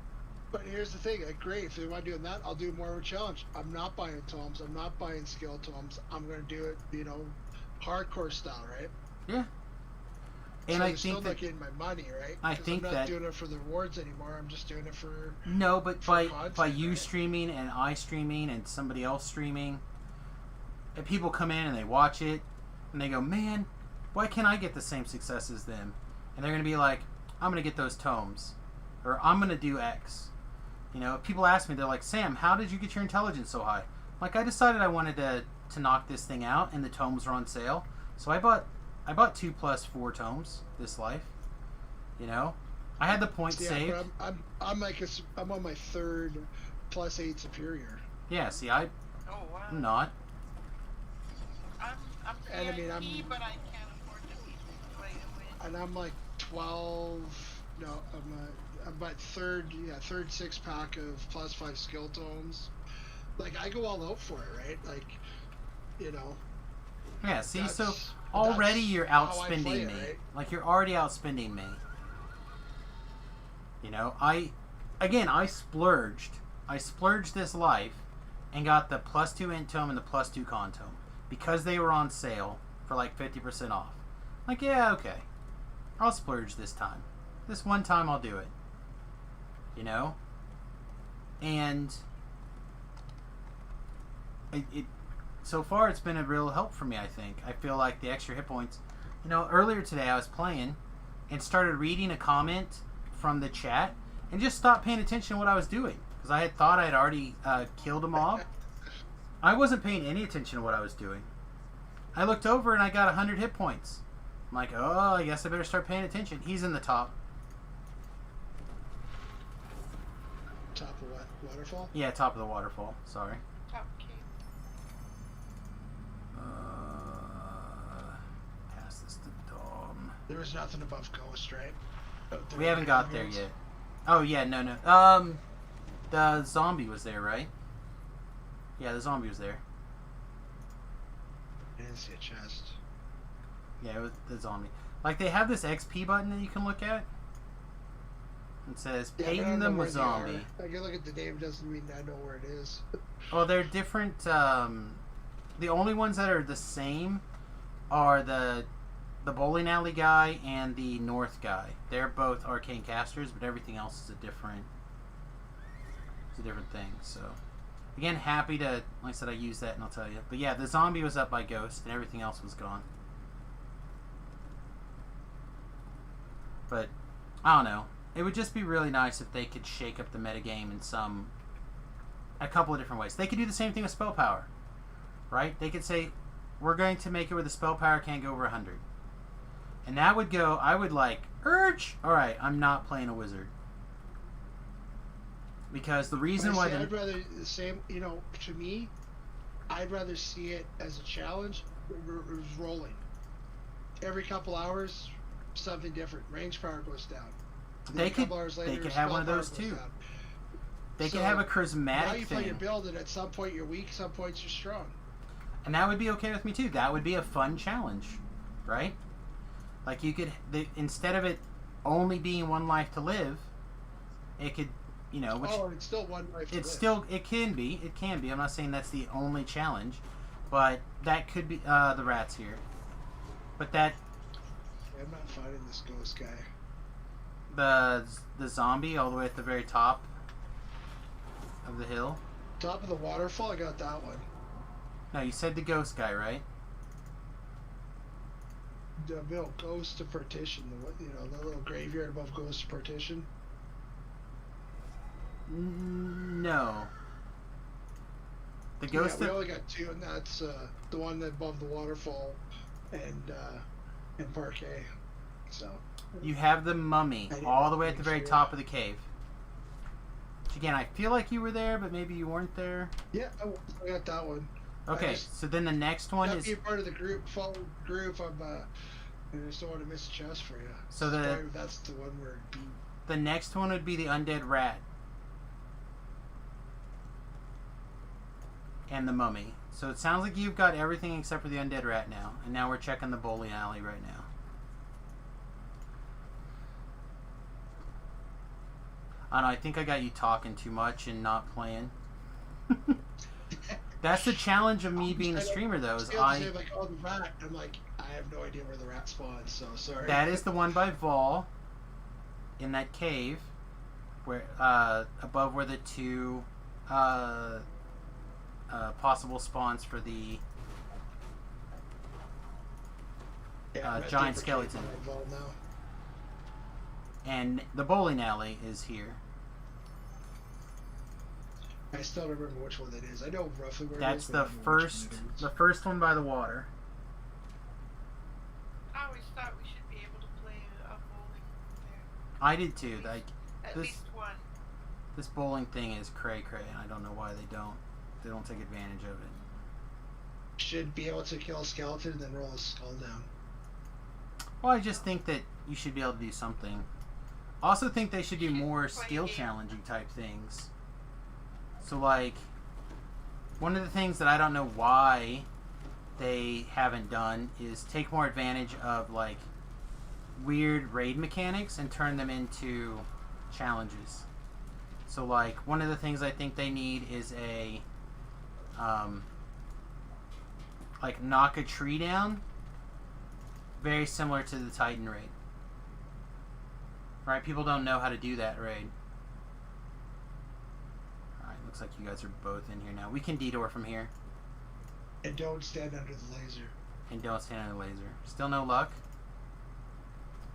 But here's the thing, like, great, if they want to do that, I'll do more of a challenge. I'm not buying tomes, I'm not buying skill tomes, I'm going to do it, hardcore style, right? Yeah. And so I think still that not getting my money, right? I think I'm not doing it for the rewards anymore. I'm just doing it for but by you right? streaming and I streaming and somebody else streaming, and people come in and they watch it and they go, man, why can't I get the same success as them? And they're gonna be like, I'm gonna get those tomes, or I'm gonna do X. People ask me, they're like, Sam, how did you get your intelligence so high? Like, I decided I wanted to knock this thing out, and the tomes were on sale, so I bought 2 plus 4 tomes this life. I had the points saved. I'm on my 3rd plus 8 superior. Yeah, see, Oh wow. I'm not. I'm And I mean, but I can't afford to play away. And I'm like 12. No, I'm my third 6-pack of plus 5 skill tomes. Like, I go all out for it, right? Like, Yeah, see, so already you're outspending me. Right? Like, you're already outspending me. I splurged. I splurged this life and got the plus 2 int tome and the plus 2 con tome because they were on sale for like 50% off. Like, yeah, okay. I'll splurge this time. This one time I'll do it. And so far it's been a real help for me, I think. I feel like the extra hit points. Earlier today I was playing and started reading a comment from the chat and just stopped paying attention to what I was doing because I had thought I had already killed a mob. I wasn't paying any attention to what I was doing. I looked over and I got 100 hit points. I'm like, oh, I guess I better start paying attention. He's in the top. Top of what? Waterfall? Yeah, top of the waterfall. Sorry. Top cave. Pass this to Dom. There was nothing above Ghost, right? We haven't got there yet. Oh, yeah, no. The zombie was there, right? Yeah, the zombie was there. I didn't see a chest. Yeah, it was the zombie. Like, they have this XP button that you can look at. It says, Payton them with zombie. I can look at the name, doesn't mean I know where it is. Well, they're different. The only ones that are the same are the bowling alley guy and the north guy. They're both arcane casters, but everything else is a different thing. So, again, happy to, like I said, I used that and I'll tell you. But yeah, the zombie was up by Ghost and everything else was gone. But, I don't know. It would just be really nice if they could shake up the metagame in a couple of different ways. They could do the same thing with spell power, right? They could say, we're going to make it where the spell power can't go over 100. And that would go, I would like, Urge! Alright, I'm not playing a wizard. Because the reason why... I'd rather the same, to me, I'd rather see it as a challenge. It was rolling. Every couple hours, something different. Range power goes down. They could have one of those too. They could have a charismatic now you thing. play your build, and at some point you're weak, some points you're strong. And that would be okay with me too. That would be a fun challenge, right? Like you could, instead of it only being one life to live, it could, which it's still one life to live. It can be. I'm not saying that's the only challenge, but that could be the rats here. But that. I'm not fighting this ghost guy. The zombie all the way at the very top of the hill. Top of the waterfall, I got that one. No, you said the ghost guy, right? The Ghost to Partition, the little graveyard above Ghost to Partition. No. The ghost. Yeah, we only got 2, and that's the one above the waterfall and Parquet. So. You have the mummy all the way at the very top of the cave. Again, I feel like you were there, but maybe you weren't there. Yeah, I got that one. Okay, so then the next one is... Be a part of the group, follow the group. I just don't want to miss a chest for you. So that's the one where the next one would be the undead rat. And the mummy. So it sounds like you've got everything except for the undead rat now. And now we're checking the bowling alley right now. I don't know, I think I got you talking too much and not playing. That's the challenge of me being a streamer, though, is the rat. I'm like, I have no idea where the rat spawns, so sorry. That is the one by Vol, in that cave, where above where the two possible spawns for the giant skeleton. And the bowling alley is here. I still don't remember which one that is. I know roughly where That's it is. That's the first one by the water. I always thought we should be able to play a bowling there. I did too. Like At least one. This bowling thing is cray cray, and I don't know why they don't. They don't take advantage of it. Should be able to kill a skeleton and then roll a skull down. Well, I just think that you should be able to do something. Also think they should do more skill challenging type things. So like, one of the things that I don't know why they haven't done is take more advantage of like weird raid mechanics and turn them into challenges. So like, one of the things I think they need is a like knock a tree down, very similar to the Titan raid. Right, people don't know how to do that raid. Alright, looks like you guys are both in here now. We can detour from here. And don't stand under the laser. And don't stand under the laser. Still no luck?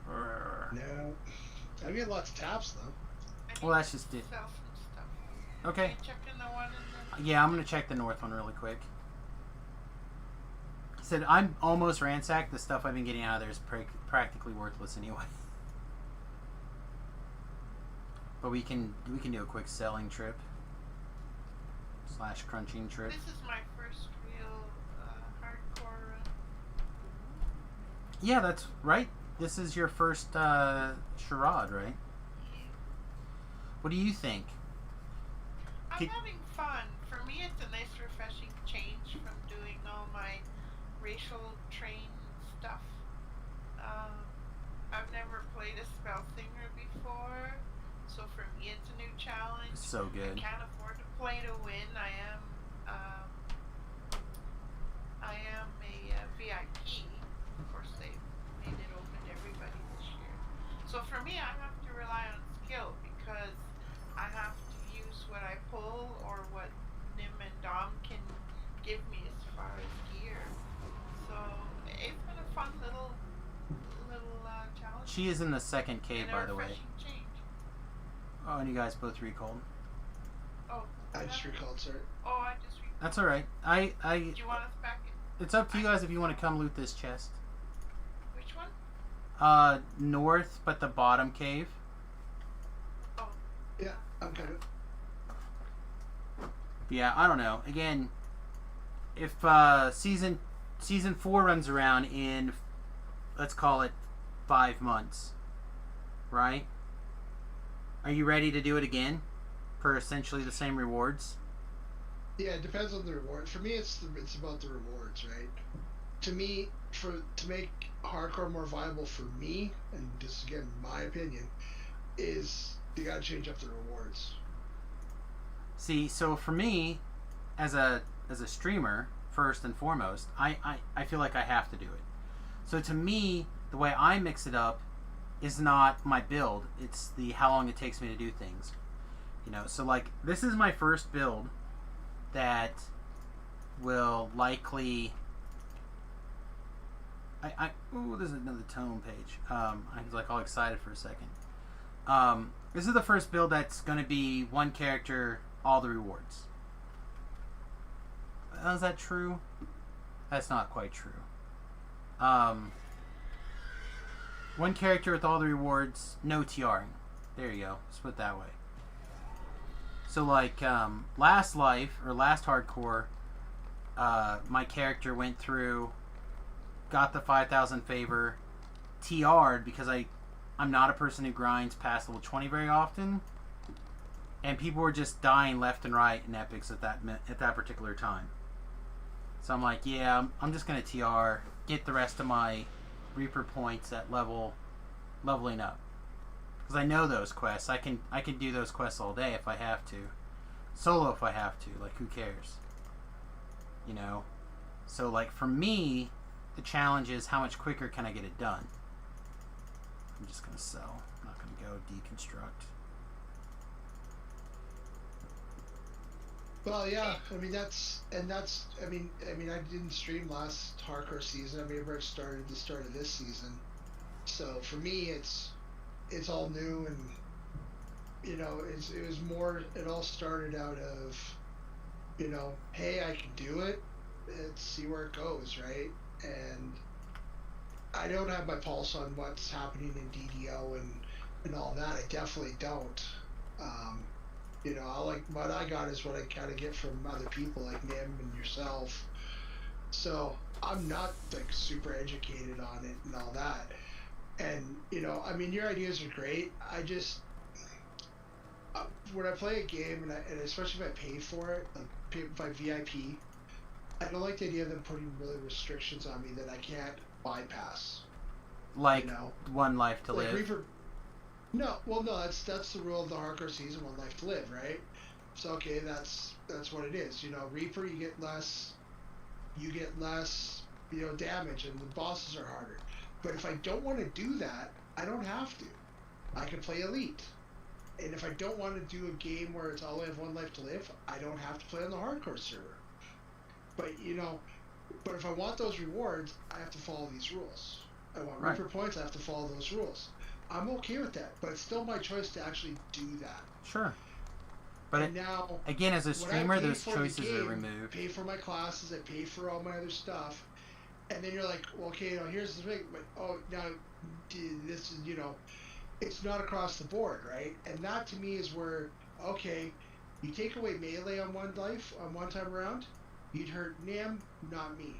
No. I get lots of taps though. Well, that's just it. Okay. Yeah, I'm gonna check the north one really quick. I said I'm almost ransacked. The stuff I've been getting out of there is practically worthless anyway. But we can do a quick selling trip / crunching trip. This is my first real hardcore run. Yeah, that's right. This is your first charade, right? Yeah. What do you think? I'm having fun. For me, it's a nice, refreshing change from doing all my racial train stuff. I've never played a spell singer before, so for me, it's a new challenge. So good. I can't afford to play to win. I am a VIP. Of course, they've made it open to everybody this year. So for me, I have to rely on skill because I have to use what I pull or what Nim and Dom can give me as far as gear. So it's been a fun little challenge. She is in the second cave, by the way. Change. Oh, and you guys both recalled. Oh. I just recalled, sir. Oh, I just recalled. That's all right. Do you want us back in? It's up to you guys if you want to come loot this chest. Which one? North, but the bottom cave. Oh. Yeah, I'm kind of. Yeah, I don't know. Again, if season 4 runs around in, let's call it 5 months, right? Are you ready to do it again for essentially the same rewards? Yeah, it depends on the rewards. For me, it's about the rewards, right? To me, to make hardcore more viable for me, and this is again my opinion, is you gotta change up the rewards. See, so for me, as a streamer, first and foremost, I feel like I have to do it. So to me, the way I mix it up is not my build, it's the how long it takes me to do things. You know, so like this is my first build that will likely ooh, there's another tome page. I was like all excited for a second. This is the first build that's going to be one character, all the rewards. Is that true? That's not quite true. One character with all the rewards, no TRing. There you go. Let's put it that way. So like last life or last hardcore, my character went through, got the 5,000 favor, TR'd because I'm not a person who grinds past level 20 very often, and people were just dying left and right in epics at that particular time. So I'm like, yeah, I'm just gonna TR, get the rest of my Reaper points at leveling up, because I know those quests. I can do those quests all day if I have to, solo if I have to. Like, who cares? You know. So like for me, the challenge is how much quicker can I get it done. I'm just gonna sell. I'm not gonna go deconstruct. Well, yeah, I mean I mean I didn't stream last hardcore season. I mean, I started the start of this season, so for me it's all new, and you know it was more. It all started out of, you know, hey, I can do it. Let's see where it goes, right? And I don't have my pulse on what's happening in DDO and all that. I definitely don't. You know, what I got is what I kind of get from other people like Nim and yourself. So I'm not like super educated on it and all that. And you know, I mean, your ideas are great. I just when I play a game and especially if I pay for it, like if I VIP, I don't like the idea of them putting really restrictions on me that I can't bypass. Like, you know? one life to Like live. Reaper, no, well, no, that's the rule of the hardcore season. One life to live, right? So okay, that's what it is. You know, Reaper, you get less, you know, damage, and the bosses are harder. But if I don't want to do that, I don't have to. I can play Elite, and if I don't want to do a game where it's all I have one life to live, I don't have to play on the hardcore server. But you know, but if I want those rewards, I have to follow these rules. I want Right. Reaper points, I have to follow those rules. I'm okay with that, but it's still my choice to actually do that. Sure. But and now, again, as a when I streamer, pay those for the choices are game, removed. Pay for my classes, I pay for all my other stuff, and then you're like, well, okay, you know, here's the thing, but now this is, you know, it's not across the board, right? And that to me is where, okay, you take away melee on one time around, you'd hurt Nim, not me.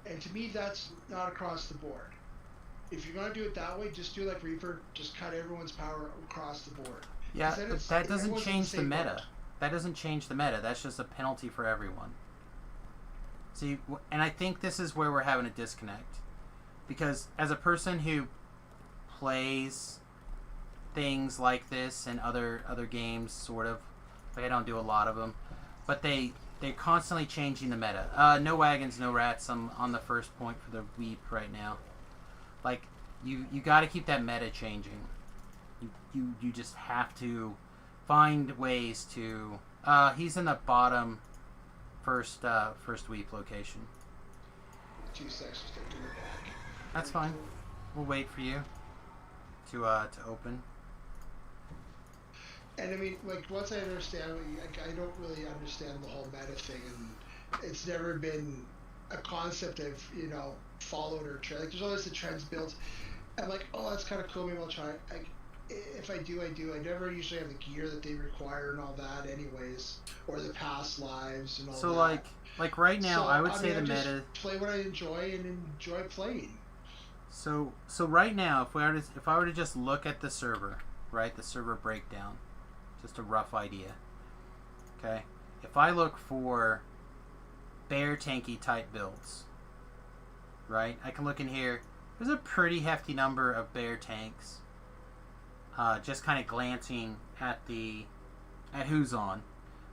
And to me, that's not across the board. If you're gonna do it that way, just do like Reaper, just cut everyone's power across the board. Yeah, but that doesn't everyone's in change the same meta. boat. That doesn't change the meta. That's just a penalty for everyone. See, and I think this is where we're having a disconnect. Because as a person who plays things like this and other games, sort of, like I don't do a lot of them, but they're constantly changing the meta. No wagons, no rats. I'm on the first point for the weep right now. Like, you got to keep that meta changing. You just have to find ways to. He's in the bottom first weep location. 2 seconds to do it back. That's fine. We'll wait for you to open. And I mean, like, once I understand, like, I don't really understand the whole meta thing, and it's never been a concept I've, you know, followed or tried. Like, there's always the trends built. I'm like, oh, that's kind of cool. Maybe I'll try it. Like, if I do, I do. I never usually have the gear that they require and all that, anyways, or the past lives and all that. So like right now, So, I would I say mean, the I just meta. play what I enjoy and enjoy playing. So right now, if I were to just look at the server, right, the server breakdown, just a rough idea. Okay, if I look for bear tanky type builds, right, I can look in here. There's a pretty hefty number of bear tanks. Just kind of glancing at who's on.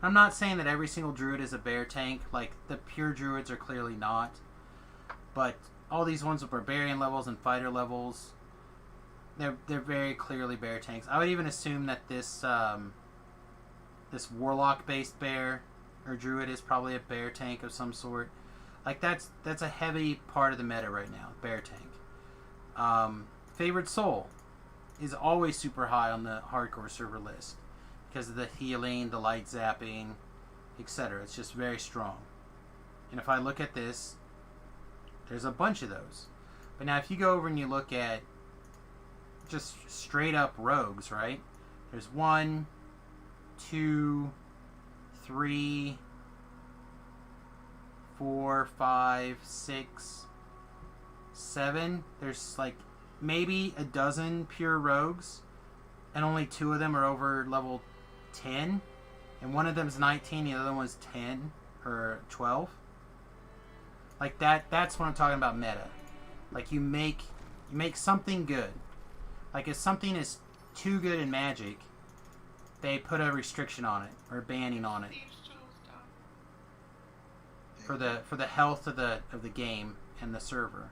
I'm not saying that every single druid is a bear tank. Like, the pure druids are clearly not, but all these ones with barbarian levels and fighter levels, they're very clearly bear tanks. I would even assume that this this warlock based bear or druid is probably a bear tank of some sort. Like, that's a heavy part of the meta right now, bear tank. Favored soul is always super high on the hardcore server list because of the healing, the light zapping, etc. It's just very strong. And if I look at this, there's a bunch of those. But now if you go over and you look at just straight up rogues, right? There's 1, 2, 3, 4, 5, 6, 7. There's like maybe a dozen pure rogues, and only 2 of them are over level 10, and one of them's 19, the other one's 10 or 12. Like that's what I'm talking about meta. Like you make something good. Like if something is too good in Magic, they put a restriction on it or banning on it for the health of the game and the server.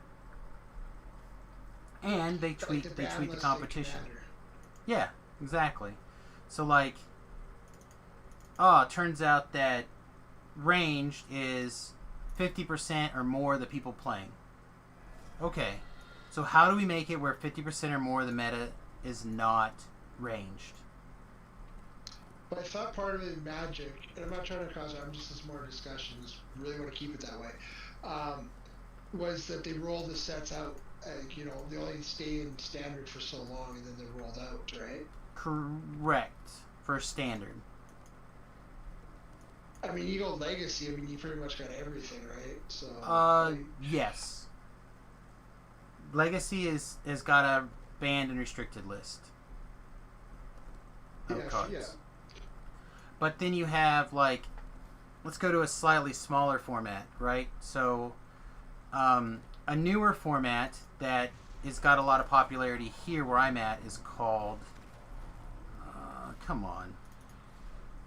And they tweak the competition. Yeah, exactly. So like, it turns out that ranged is 50% or more of the people playing. Okay, so how do we make it where 50% or more of the meta is not ranged? But I thought part of it in Magic, and I'm not trying to cause, I'm just, it's more discussions, really want to keep it that way, was that they roll the sets out, they only stay in standard for so long and then they're rolled out, right? Correct, for standard. I mean, you go Legacy, I mean, you pretty much got everything, right? So. Yes. Legacy has got a banned and restricted list of cards. Yeah. But then you have, like, let's go to a slightly smaller format, right? So, a newer format that has got a lot of popularity here where I'm at is called, come on.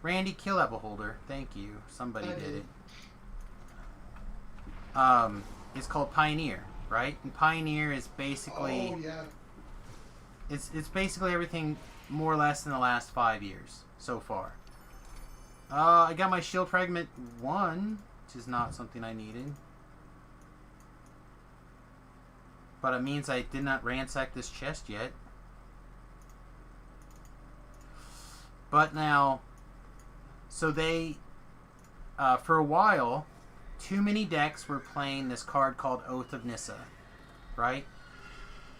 Randy, kill that beholder. Thank you. Somebody did it. It's called Pioneer, right? And Pioneer is basically... Oh, yeah. It's basically everything more or less in the last 5 years so far. I got my Shield Fragment 1, which is not something I needed. But it means I did not ransack this chest yet. But now... So they... for a while, too many decks were playing this card called Oath of Nissa. Right?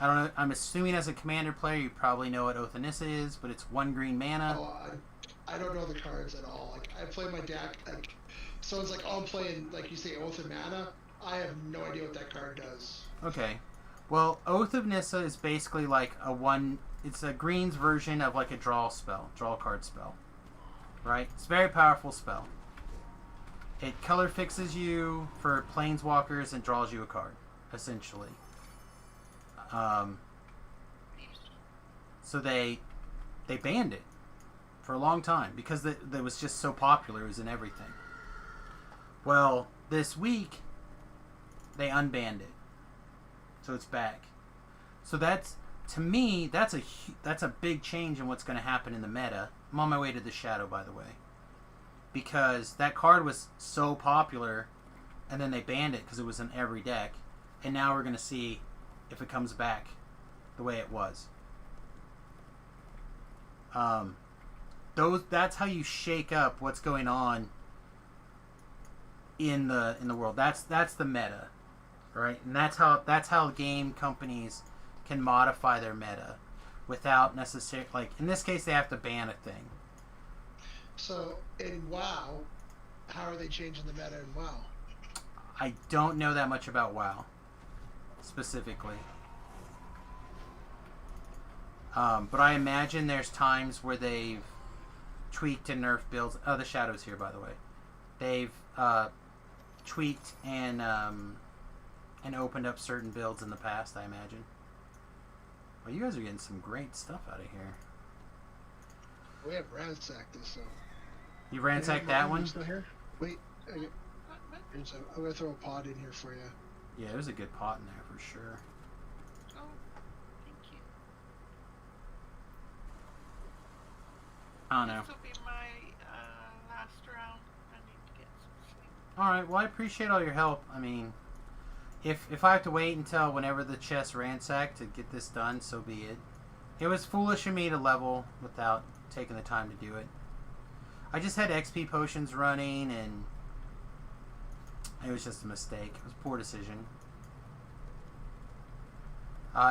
I don't know. I'm assuming as a Commander player, you probably know what Oath of Nissa is, but it's 1 green mana. Oh, I don't know the cards at all. Like, I play my deck, like, someone's like, oh, I'm playing, like you say, Oath of Mana. I have no idea what that card does. Okay. Well, Oath of Nissa is basically like it's a greens version of like a draw card spell. Right? It's a very powerful spell. It color fixes you for planeswalkers and draws you a card, essentially. So they banned it for a long time because it was just so popular. It was in everything. Well, this week they unbanned it, so it's back. So that's, to me, that's a big change in what's going to happen in the meta. I'm on my way to the Shadow, by the way, because that card was so popular, and then they banned it because it was in every deck, and now we're going to see if it comes back the way it was. That's how you shake up what's going on in the world. That's the meta, right? And that's how game companies can modify their meta without necessarily, like, in this case they have to ban a thing. So in WoW, how are they changing the meta in WoW? I don't know that much about WoW specifically. But I imagine there's times where they've tweaked and nerfed builds. Oh, the Shadow's here, by the way. They've tweaked and opened up certain builds in the past, I imagine. Well, you guys are getting some great stuff out of here. We have ransacked this, so... You ransacked that one? Still here? Wait, I'm going to throw a pot in here for you. Yeah, there's a good pot in there for sure. Oh, thank you. I don't know. This will be my last round. I need to get some sleep. Alright, well, I appreciate all your help. I mean, if I have to wait until whenever the chest ransacked to get this done, so be it. It was foolish of me to level without taking the time to do it. I just had XP potions running, and it was just a mistake. It was a poor decision.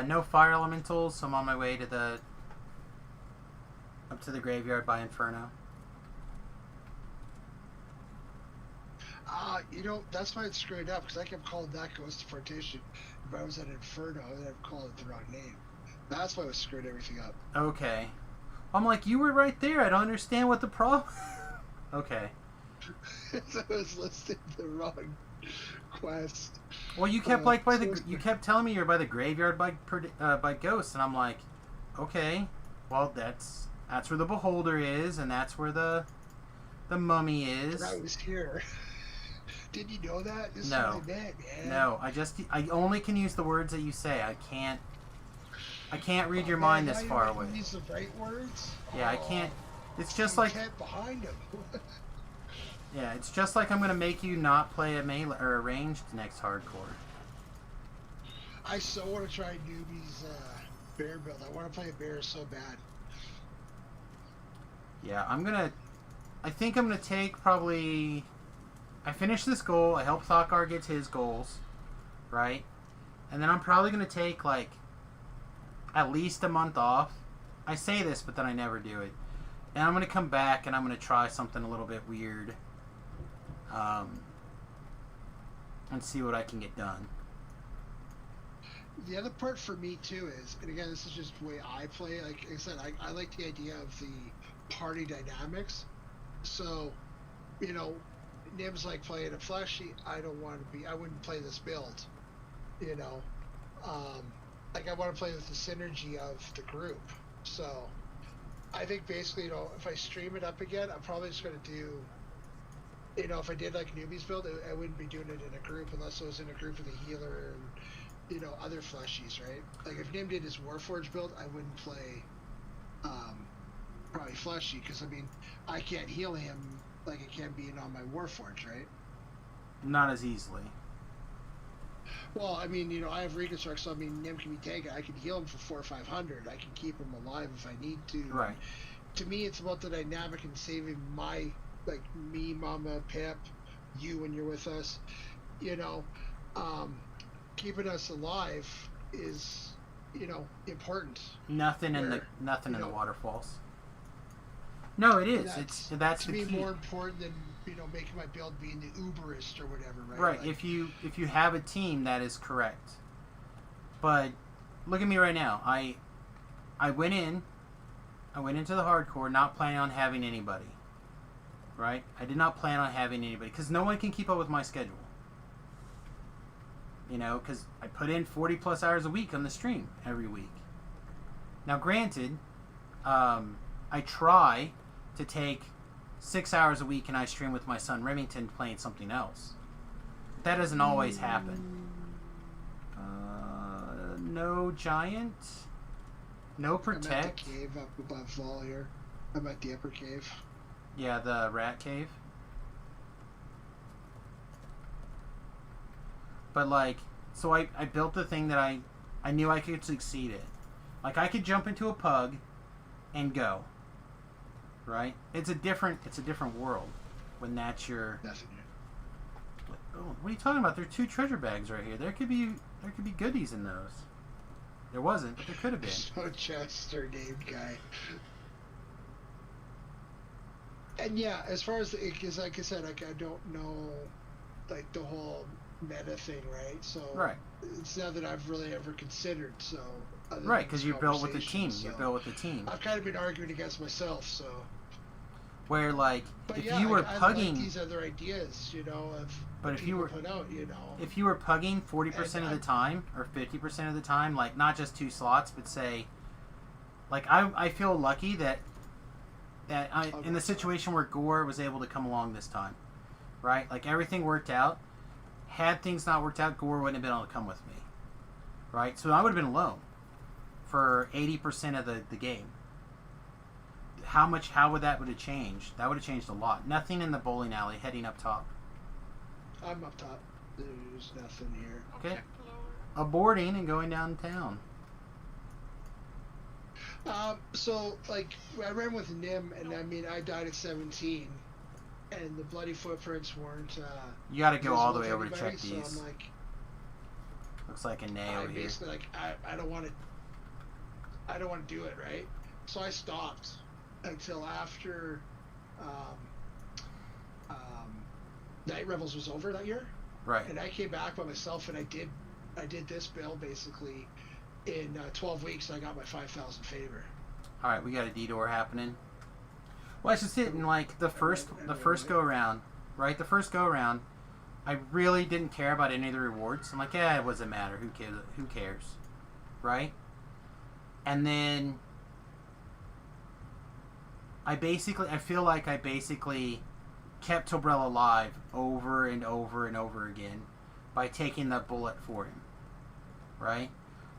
No fire elementals, so I'm on my way to up to the graveyard by Inferno. That's why it's screwed up, because I kept calling that Ghost of Partition. If I was at Inferno, I would have called it the wrong name. That's why it screwed everything up. Okay. I'm like, you were right there. I don't understand what the problem. Okay. So I was listing the wrong quest. Well, you kept you kept telling me you're by the graveyard by Ghost, and I'm like, okay, well that's where the Beholder is, and that's where the mummy is. I was here. Did you know that? This No. is what I meant, man. No, I only can use the words that you say. I can't read your mind this far away. Use the right words. Yeah, I can't. It's just You like can't behind him. yeah, it's just like I'm gonna make you not play a melee or a ranged next hardcore. I so want to try newbie's bear build. I want to play a bear so bad. Yeah, I think I'm gonna take probably. I finish this goal. I help Thakar get his goals, right? And then I'm probably gonna take like at least a month off. I say this, but then I never do it. And I'm gonna come back and I'm gonna try something a little bit weird, and see what I can get done. The other part for me too is, and again, this is just the way I play. Like I said, I like the idea of the party dynamics. So, Nim's like playing a fleshy. I wouldn't play this build. Like I want to play with the synergy of the group. So, I think basically, if I stream it up again, I'm probably just going to do, if I did like newbies build, I wouldn't be doing it in a group unless I was in a group with a healer and, other fleshies, right? Like if Nim did his Warforged build, I wouldn't play, probably fleshy, because I can't heal him like I can being on my Warforged, right? Not as easily. Well, I have Reconstruct, so Nim can be taken. I can heal him for 400 or 500. I can keep him alive if I need to. Right. To me, it's about the dynamic and saving me, Mama, Pip, you when you're with us. Keeping us alive is, important. Nothing in the waterfalls. No, it is. That's to the me key. More important than making my build being the uberist or whatever, right? Right. If you have a team, that is correct. But look at me right now. I went into the hardcore not planning on having anybody. Right? I did not plan on having anybody because no one can keep up with my schedule. Because I put in 40 plus hours a week on the stream every week. Now, granted, I try to take 6 hours a week and I stream with my son Remington playing something else. That doesn't always happen. No giant. No protect. I'm at the cave up above Vol here. I'm at the upper cave. Yeah, the rat cave. But so I built the thing that I knew I could succeed in. Like I could jump into a pug and go. Right? It's a different world when that's your. Nothing. Oh, what are you talking about? There are 2 treasure bags right here. There could be goodies in those. There wasn't, but there could have been. So Chester named guy. And yeah, as far as because like I said, I don't know the whole meta thing, right? So right. It's not that I've really ever considered. So right, because you're built with a team. So you're built with a team. I've kind of been arguing against myself. So where but if you were pugging, I like these other ideas, of but if you were put out, if you were pugging 40% of the time or 50% of the time, not just 2 slots, but say, I feel lucky that in the situation where Gore was able to come along this time, right? Everything worked out. Had things not worked out, Gore wouldn't have been able to come with me, right? So I would have been alone for 80% of the game. How would that have changed? That would have changed a lot. Nothing in the bowling alley heading up top. I'm up top. There's nothing here. Okay. Aborting and going downtown. So I ran with Nim, and I died at 17, and the bloody footprints weren't. You got to go all the way over anybody, to check so these. I'm looks like a nay over here. Basically, I don't want to do it, right? So I stopped until after Night Revels was over that year, Right. and I came back by myself, and I did this build basically in 12 weeks. And I got my 5,000 favor. All right, we got a D-door happening. Well, it's just it in like the first go around, right? The first go around, I really didn't care about any of the rewards. I'm like, yeah, it doesn't matter. Who cares? Who cares, right? And then I feel like I basically kept Tobrell alive over and over and over again by taking that bullet for him, right?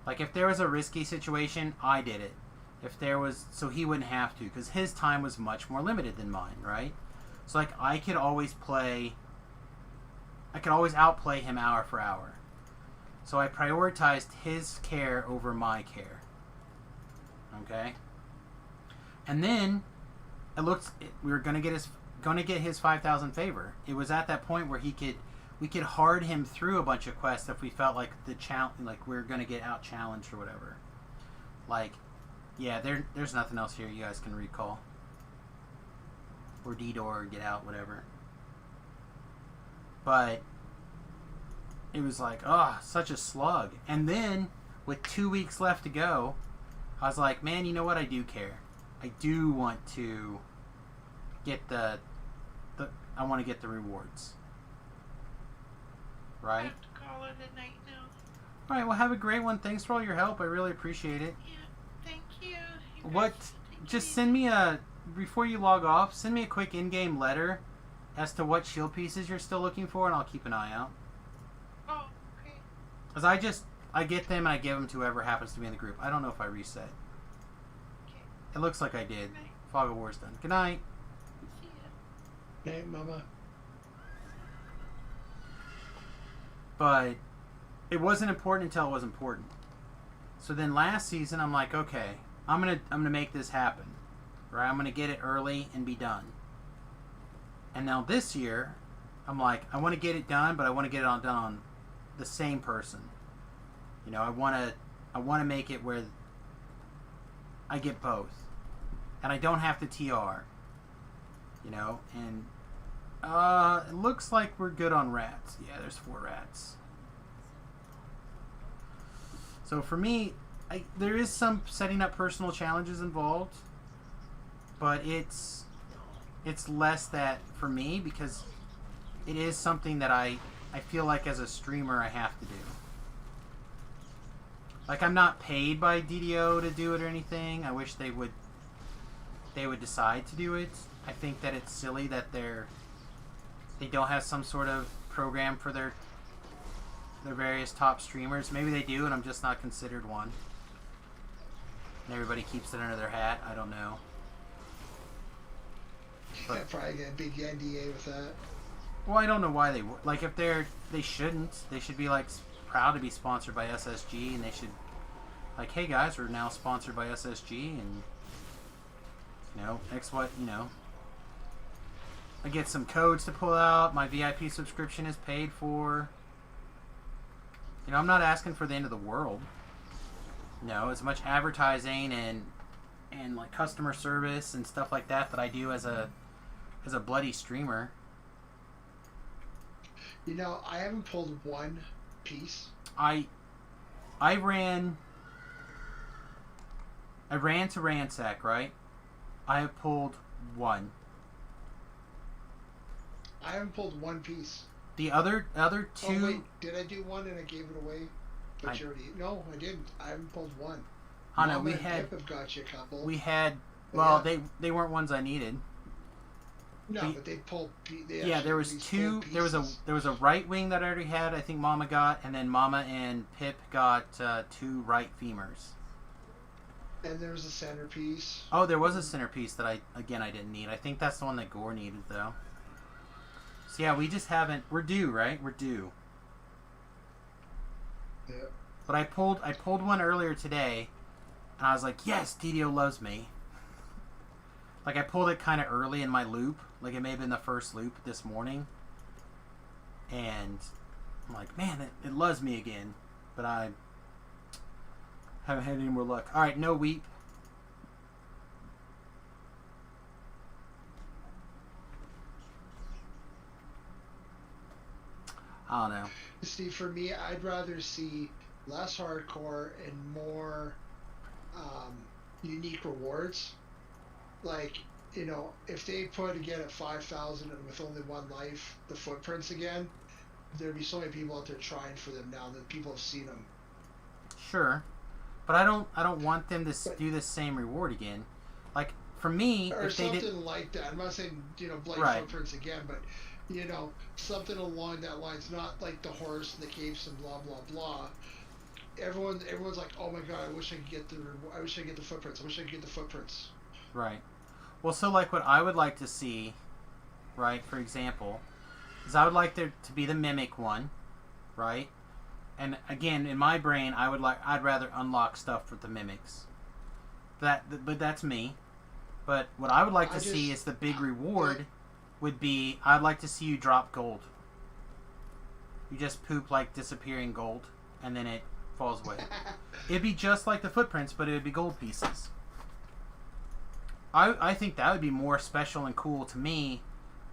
Like if there was a risky situation, I did it. If there was, so he wouldn't have to, because his time was much more limited than mine, right? So like I could always outplay him hour for hour. So I prioritized his care over my care. Okay? And then we were gonna get his 5,000 favor. It was at that point where we could hard him through a bunch of quests if we felt like we were gonna get out challenged or whatever. Like, yeah, there's nothing else here you guys can recall. Or D-door, or get out, whatever. But it was like, such a slug. And then, with 2 weeks left to go, I was like, man, you know what? I do care. I do want to get I want to get the rewards. I Right? have to call it a night now. Alright, well, have a great one. Thanks for all your help. I really appreciate it. Yeah, thank you. You What? guys take Just it send me before you log off, send me a quick in-game letter as to what shield pieces you're still looking for, and I'll keep an eye out. easy. Oh, okay. Because I get them and I give them to whoever happens to be in the group. I don't know if I reset. Okay. It looks like I did. Good night. Fog of War's done. Good night. See ya. Hey, Mama. But it wasn't important until it was important. So then last season, I'm like, okay, I'm gonna make this happen, right? I'm gonna get it early and be done. And now this year, I'm like, I want to get it done, but I want to get it done on the same person. You know, I want to make it where I get both, and I don't have to TR. You know, and it looks like we're good on rats. Yeah, there's 4 rats. So for me, there is some setting up personal challenges involved, but it's less that for me because it is something that I feel like as a streamer I have to do. Like I'm not paid by DDO to do it or anything. I wish they would decide to do it. I think that it's silly that they don't have some sort of program for their various top streamers. Maybe they do and I'm just not considered one. And everybody keeps it under their hat. I don't know. But probably get a big NDA with that. Well, I don't know why they would. Like, if they shouldn't. They should be, like, proud to be sponsored by SSG, and they should, like, hey, guys, we're now sponsored by SSG, and, you know, I get some codes to pull out, my VIP subscription is paid for. You know, I'm not asking for the end of the world. No, as much advertising and like, customer service and stuff like that I do as a bloody streamer. You know, I haven't pulled one piece. I ran to ransack, right? I have pulled one. I haven't pulled one piece. The other two. Oh wait, did I do one and I gave it away? But you already. No, I didn't. I haven't pulled one. Oh no, Mama we and had. Pip have got you a couple. We had. But Well, yeah. they weren't ones I needed. No, but they pulled. Yeah, there was two. There was a right wing that I already had. I think Mama got, and then Mama and Pip got 2 right femurs. And there was a centerpiece. Oh, there was a centerpiece that I didn't need. I think that's the one that Gore needed though. So yeah, we just haven't. We're due, right? We're due. Yeah. But I pulled one earlier today, and I was like, yes, DDO loves me. Like I pulled it kind of early in my loop, like it may have been the first loop this morning, and I'm like, man, it loves me again. But I haven't had any more luck. All right, no weep. I don't know. Steve, for me, I'd rather see less hardcore and more unique rewards. Like, if they put again at 5,000 and with only one life, the footprints again, there'd be so many people out there trying for them now that people have seen them. Sure, but I don't want them to do the same reward again. Like for me, or if they something did, like that. I'm not saying bloody Right. footprints again, but something along that lines. Not like the horse and the capes and blah blah blah. Everyone's like, oh my god, I wish I could get I wish I could get the footprints. I wish I could get the footprints. right. Well, so like what I would like to see, right? For example, is I would like there to be the mimic one, right? And again, in my brain, I'd rather unlock stuff with the mimics. But that's me. But what I would like to see is the big reward would be I'd like to see you drop gold. You just poop like disappearing gold, and then it falls away. It'd be just like the footprints, but it would be gold pieces. I think that would be more special and cool to me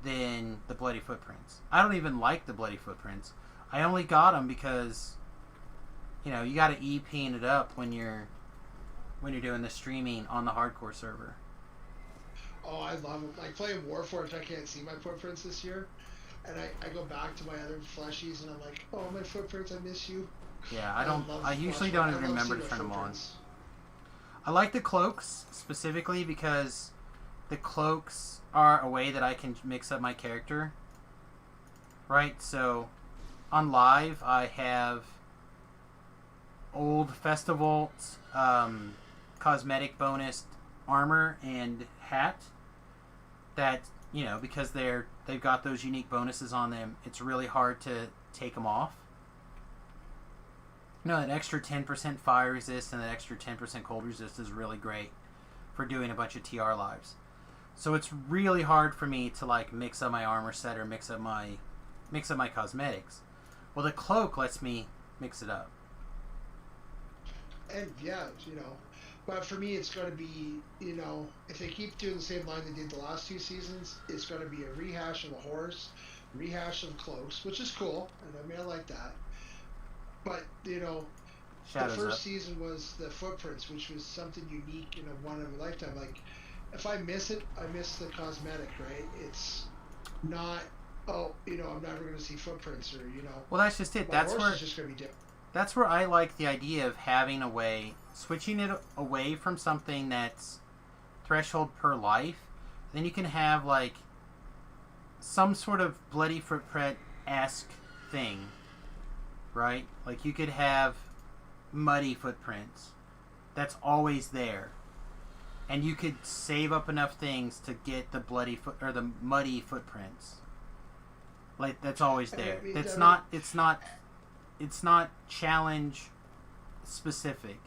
than the bloody footprints. I don't even like the bloody footprints. I only got them because, you got to EP it up when you're doing the streaming on the hardcore server. Oh, I love it. Like playing Warforged, I can't see my footprints this year, and I go back to my other fleshies, and I'm like, oh, my footprints, I miss you. Yeah, I usually don't even remember to turn them on. I like the cloaks specifically because the cloaks are a way that I can mix up my character. Right, so on live I have old festival cosmetic bonus armor and hat that because they've got those unique bonuses on them, it's really hard to take them off. That extra 10% fire resist and that extra 10% cold resist is really great for doing a bunch of TR lives. So it's really hard for me to like mix up my armor set or mix up my cosmetics. Well, the cloak lets me mix it up. And yeah, but for me it's going to be, if they keep doing the same line they did the last 2 seasons, it's going to be a rehash of the horse, rehash of the cloaks, which is cool, and I like that. But Shadows the first up. season was the footprints, which was something unique in a one of a lifetime. Like, if I miss it, I miss the cosmetic, right? It's not, I'm never going to see footprints, or Well, that's just it. My That's horse where is just going to be different. That's where I like the idea of having a way, switching it away from something that's threshold per life. Then you can have like some sort of bloody footprint-esque thing. Right? Like you could have muddy footprints. That's always there. And you could save up enough things to get the bloody foot or the muddy footprints. Like that's always there. It's not challenge specific.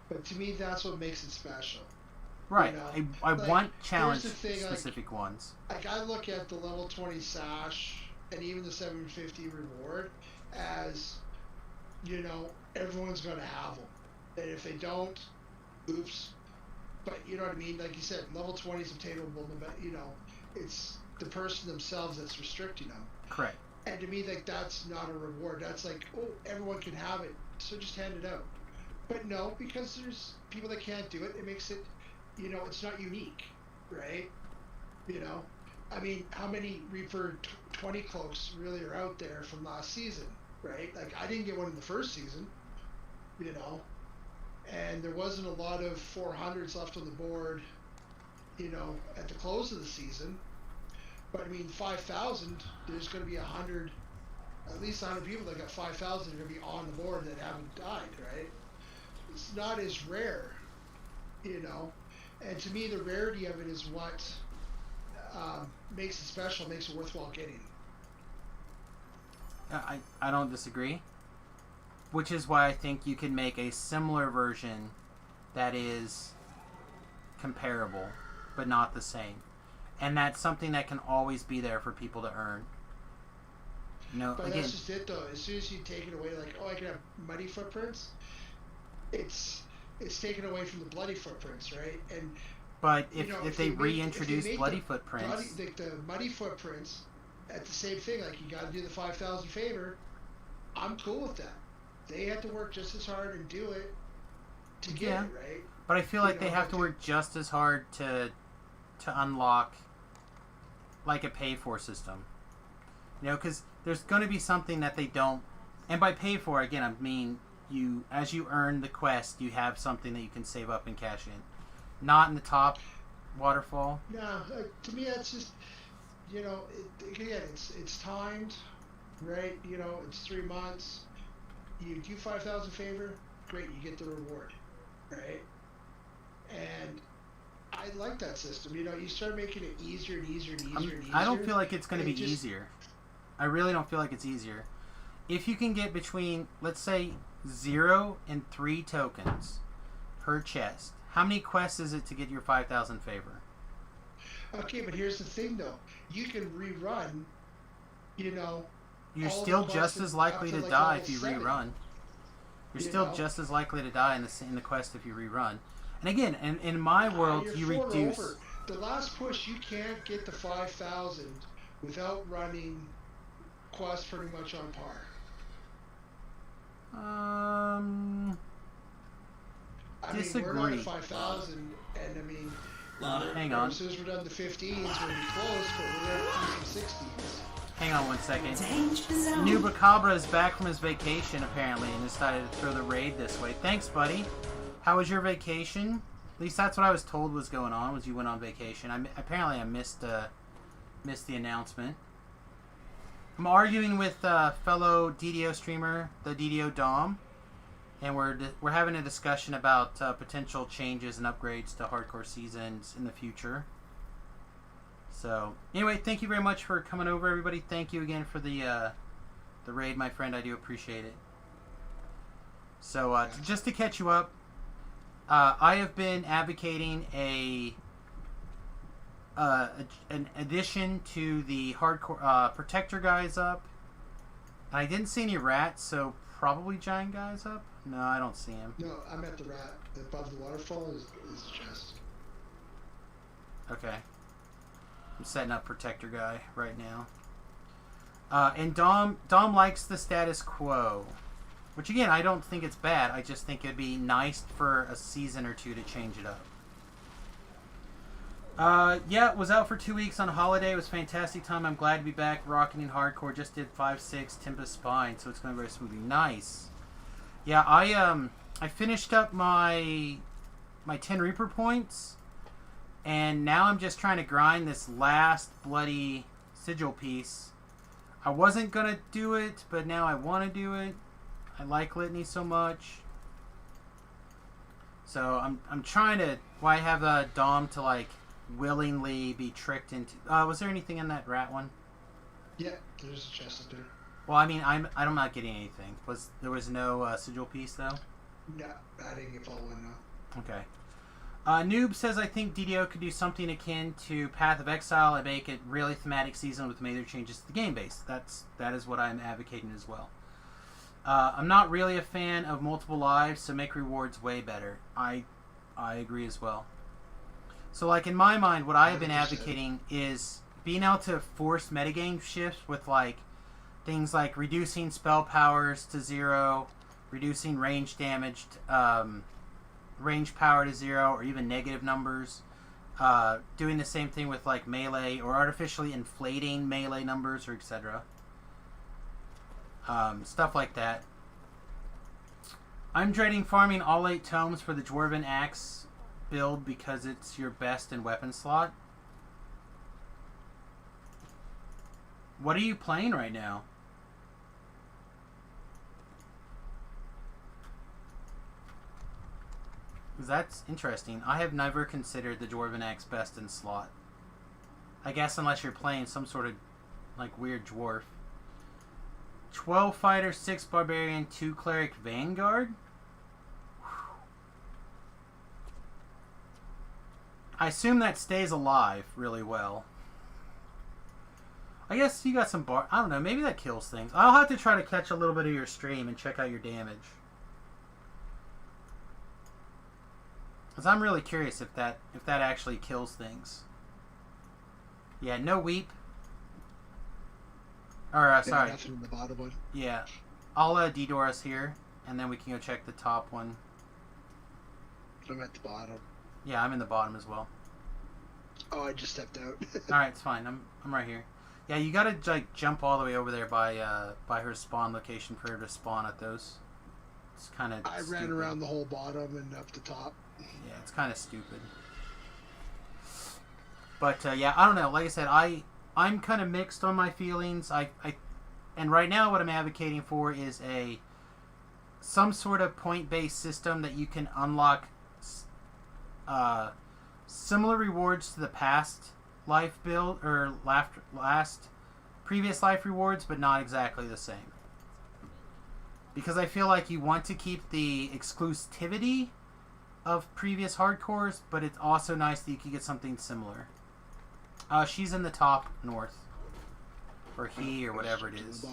But to me, that's what makes it special. Right. I Like, want challenge here's the thing, specific ones. Like I look at the level 20 sash and even the 750 reward as, everyone's going to have them. And if they don't, oops. But you know what I mean? Like you said, level 20 is obtainable, it's the person themselves that's restricting them. Correct. And to me, like, that's not a reward. That's like, oh, everyone can have it, so just hand it out. But no, because there's people that can't do it, it makes it, it's not unique, right? I mean, how many Reaper 20 cloaks really are out there from last season, right? Like, I didn't get one in the first season, and there wasn't a lot of 400s left on the board, at the close of the season. But I mean, 5,000, there's going to be at least 100 people that got 5,000 are going to be on the board that haven't died, right? It's not as rare, and to me, the rarity of it is what makes it special, makes it worthwhile getting. I don't disagree. Which is why I think you can make a similar version that is comparable, but not the same. And that's something that can always be there for people to earn. But again, that's just it, though. As soon as you take it away, like, oh, I can have muddy footprints, it's taken away from the bloody footprints, right? And but if they reintroduce bloody footprints, the muddy footprints, at the same thing, like you got to do the 5,000 favor. I'm cool with that. They have to work just as hard and do it to get Yeah. it, right? But I feel You like they know, have to work just as hard to unlock like a pay for system. You know, because there's going to be something that they don't. And by pay for, again, I mean as you earn the quest, you have something that you can save up and cash in. Not in the top waterfall. No, to me that's just, you know, again, it's timed, right? You know, it's 3 months. You do 5,000 favor, great, you get the reward, right? And I like that system. You know, you start making it easier and easier and easier and easier. I don't feel like it's going to be just- easier. I really don't feel like it's easier. If you can get between, let's say, 0 and 3 tokens per chest, how many quests is it to get your 5,000 favor? Okay, but here's the thing, though. You can rerun, you know. You're all the still quests just as likely up to like die level if you 7. rerun. You're You still know? just as likely to die in the quest if you rerun. And again, in my world, You're you 4 reduce. over. The last push, you can't get the 5,000 without running quests pretty much on par. I mean, we're not Disagree. at 5,000, and I mean, Hang on. as soon as we're done the 15s, we'll be close, but we're going to do some 60s. Hang on one second. Nubacabra is back from his vacation, apparently, and decided to throw the raid this way. Thanks, buddy. How was your vacation? At least that's what I was told was going on, was you went on vacation. Apparently I missed the announcement. I'm arguing with fellow DDO streamer, the DDO Dom, and we're having a discussion about potential changes and upgrades to hardcore seasons in the future. So, anyway, thank you very much for coming over, everybody. Thank you again for the raid, my friend. I do appreciate it. So, just to catch you up, I have been advocating an addition to the hardcore protector guys up. And I didn't see any rats, so probably giant guys up. No, I don't see him. No, I'm at the rat. Above the waterfall is the chest. Okay. I'm setting up protector guy right now. And Dom likes the status quo. Which again, I don't think it's bad. I just think it'd be nice for a season or two to change it up. Yeah, was out for 2 weeks on holiday. It was a fantastic time. I'm glad to be back rocking in hardcore. Just did 5-6 Tempest Spine, so it's going very smoothly. Nice. Yeah, I finished up my 10 Reaper points, and now I'm just trying to grind this last bloody sigil piece. I wasn't gonna do it, but now I want to do it. I like Litany so much. So I'm trying to. Well, I have Dom to like willingly be tricked into. Was there anything in that rat one? Yeah, there's a chest up there. Well, I mean, I'm not getting anything. There was no sigil piece though? No, I didn't get all one now. Okay. Noob says, I think DDO could do something akin to Path of Exile and make it really thematic season with major changes to the game base. That is what I'm advocating as well. I'm not really a fan of multiple lives, so make rewards way better. I agree as well. So, like, in my mind, what I have been advocating is being able to force metagame shifts with, like, things like reducing spell powers to 0, reducing range damage, range power to 0, or even negative numbers. Doing the same thing with, like, melee, or artificially inflating melee numbers, or etc. Stuff like that. I'm dreading farming all 8 tomes for the Dwarven Axe build because it's your best in weapon slot. What are you playing right now? That's interesting. I have never considered the Dwarven Axe best in slot. I guess unless you're playing some sort of like weird dwarf. 12 fighter, 6 barbarian, 2 cleric vanguard. I assume that stays alive really well. I guess you got some I don't know, maybe that kills things. I'll have to try to catch a little bit of your stream and check out your damage. Because I'm really curious if that actually kills things. Yeah, no weep. Or, Yeah, sorry. nothing in the bottom one. Yeah. I'll D-door us here, and then we can go check the top one. I'm at the bottom. Yeah, I'm in the bottom as well. Oh, I just stepped out. Alright, it's fine. I'm right here. Yeah, you gotta, like, jump all the way over there by her spawn location for her to spawn at those. It's kind of I ran around the whole bottom and up the top. Yeah, it's kind of stupid. But, yeah, I don't know. Like I said, I'm kind of mixed on my feelings. And right now what I'm advocating for is some sort of point-based system that you can unlock similar rewards to the past life build, or last previous life rewards, but not exactly the same. Because I feel like you want to keep the exclusivity of previous hardcores, but it's also nice that you can get something similar. She's in the top north. Or he, or whatever it is.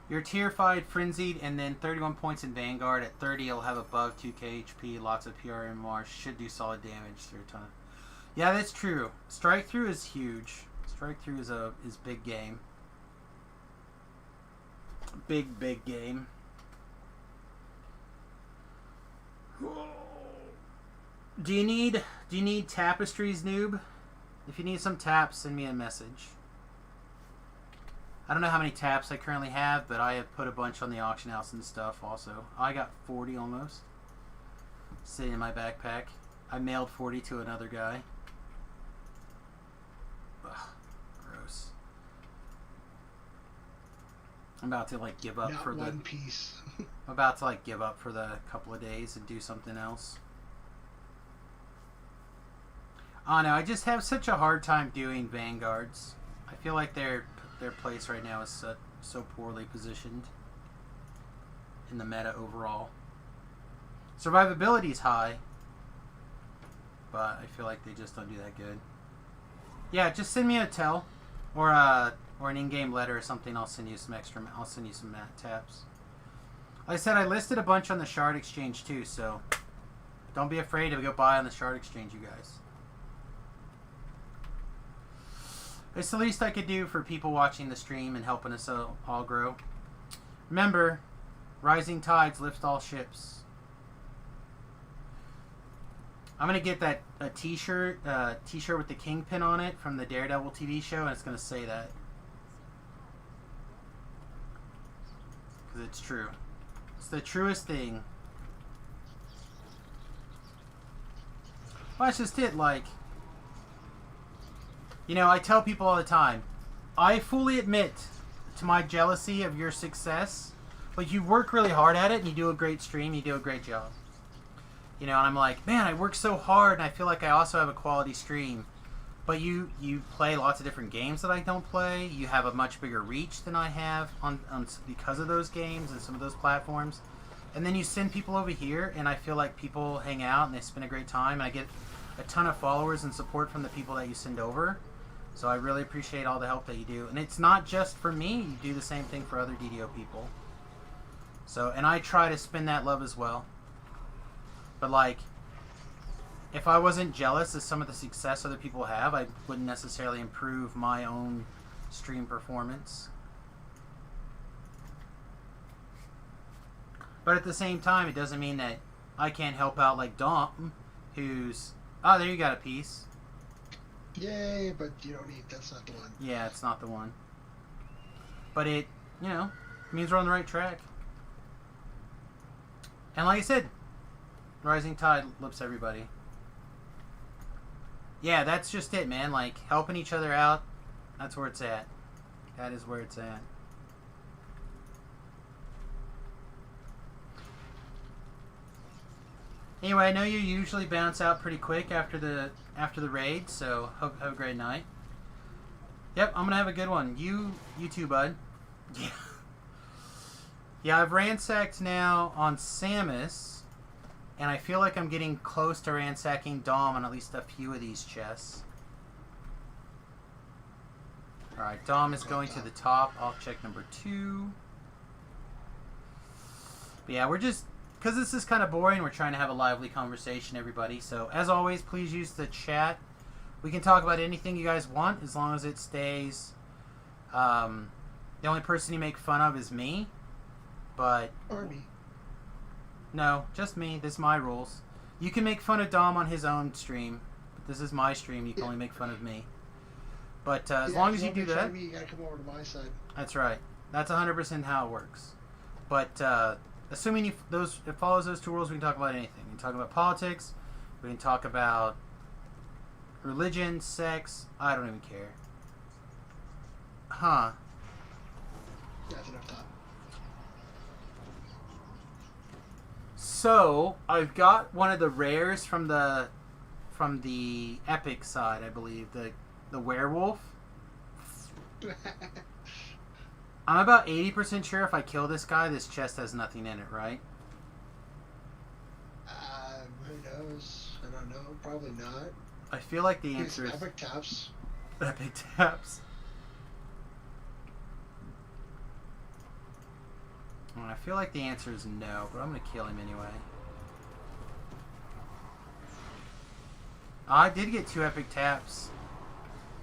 You're tier 5 frenzied, and then 31 points in Vanguard. At 30, you'll have above 2k HP, lots of PRMR, should do solid damage through a ton. Yeah, that's true. Strike through is huge. Strike through is big game. Big game. Do you need tapestries, noob? If you need some taps, send me a message. I don't know how many taps I currently have, but I have put a bunch on the auction house and stuff also. I got 40 almost. Sitting in my backpack. I mailed 40 to another guy. Ugh, gross. I'm about to like give up Not for one piece. I'm about to like give up for the couple of days and do something else. Oh no, I just have such a hard time doing Vanguards. I feel like their place right now is so poorly positioned in the meta overall. Survivability is high, but I feel like they just don't do that good. Yeah, just send me a tell or an in-game letter or something. I'll send you some I'll send you some taps. Like I said, I listed a bunch on the Shard Exchange too, so don't be afraid to go buy on the Shard Exchange, you guys. It's the least I could do for people watching the stream and helping us all grow. Remember, rising tides lift all ships. I'm gonna get a t-shirt with the Kingpin on it from the Daredevil TV show, and it's gonna say that because it's true. It's the truest thing. Well, that's just it. Like, you know, I tell people all the time, I fully admit to my jealousy of your success. Like, you work really hard at it, and you do a great stream, you do a great job. You know, and I'm like, man, I work so hard, and I feel like I also have a quality stream. But you play lots of different games that I don't play. You have a much bigger reach than I have on because of those games and some of those platforms. And then you send people over here, and I feel like people hang out, and they spend a great time, and I get a ton of followers and support from the people that you send over. So I really appreciate all the help that you do. And it's not just for me. You do the same thing for other DDO people. So, and I try to spin that love as well. But like, if I wasn't jealous of some of the success other people have, I wouldn't necessarily improve my own stream performance. But at the same time, it doesn't mean that I can't help out like Dom, who's... Oh, there you got a piece. Yay, but you don't need... That's not the one. Yeah, it's not the one. But it, you know, means we're on the right track. And like I said, rising tide lifts everybody. Yeah, that's just it, man. Like, helping each other out, that's where it's at. That is where it's at. Anyway, I know you usually bounce out pretty quick after the raid, so hope have a great night. Yep, I'm gonna have a good one. You too, bud. Yeah. Yeah, I've ransacked now on Samus, and I feel like I'm getting close to ransacking Dom on at least a few of these chests. Alright, Dom is going to the top. I'll check number 2. But yeah, we're just... Because this is kind of boring, we're trying to have a lively conversation, everybody. So, as always, please use the chat We can talk about anything you guys want as long as it stays. The only person you make fun of is me, but Or me. no, just me. This is my rules. You can make fun of Dom on his own stream, but this is my stream. You can only make fun of me. But as long as you do that, you gotta come over to my side. that's right. That's 100% how it works. But assuming it follows those two rules, we can talk about anything. We can talk about politics. We can talk about religion, sex. I don't even care. Huh. That's enough time. So I've got one of the rares from the epic side, I believe, the werewolf. I'm about 80% sure if I kill this guy, this chest has nothing in it, right? Who knows? I don't know. Probably not. I feel like the answer is epic taps. epic taps. Well, I feel like the answer is no, but I'm gonna kill him anyway. I did get 2 epic taps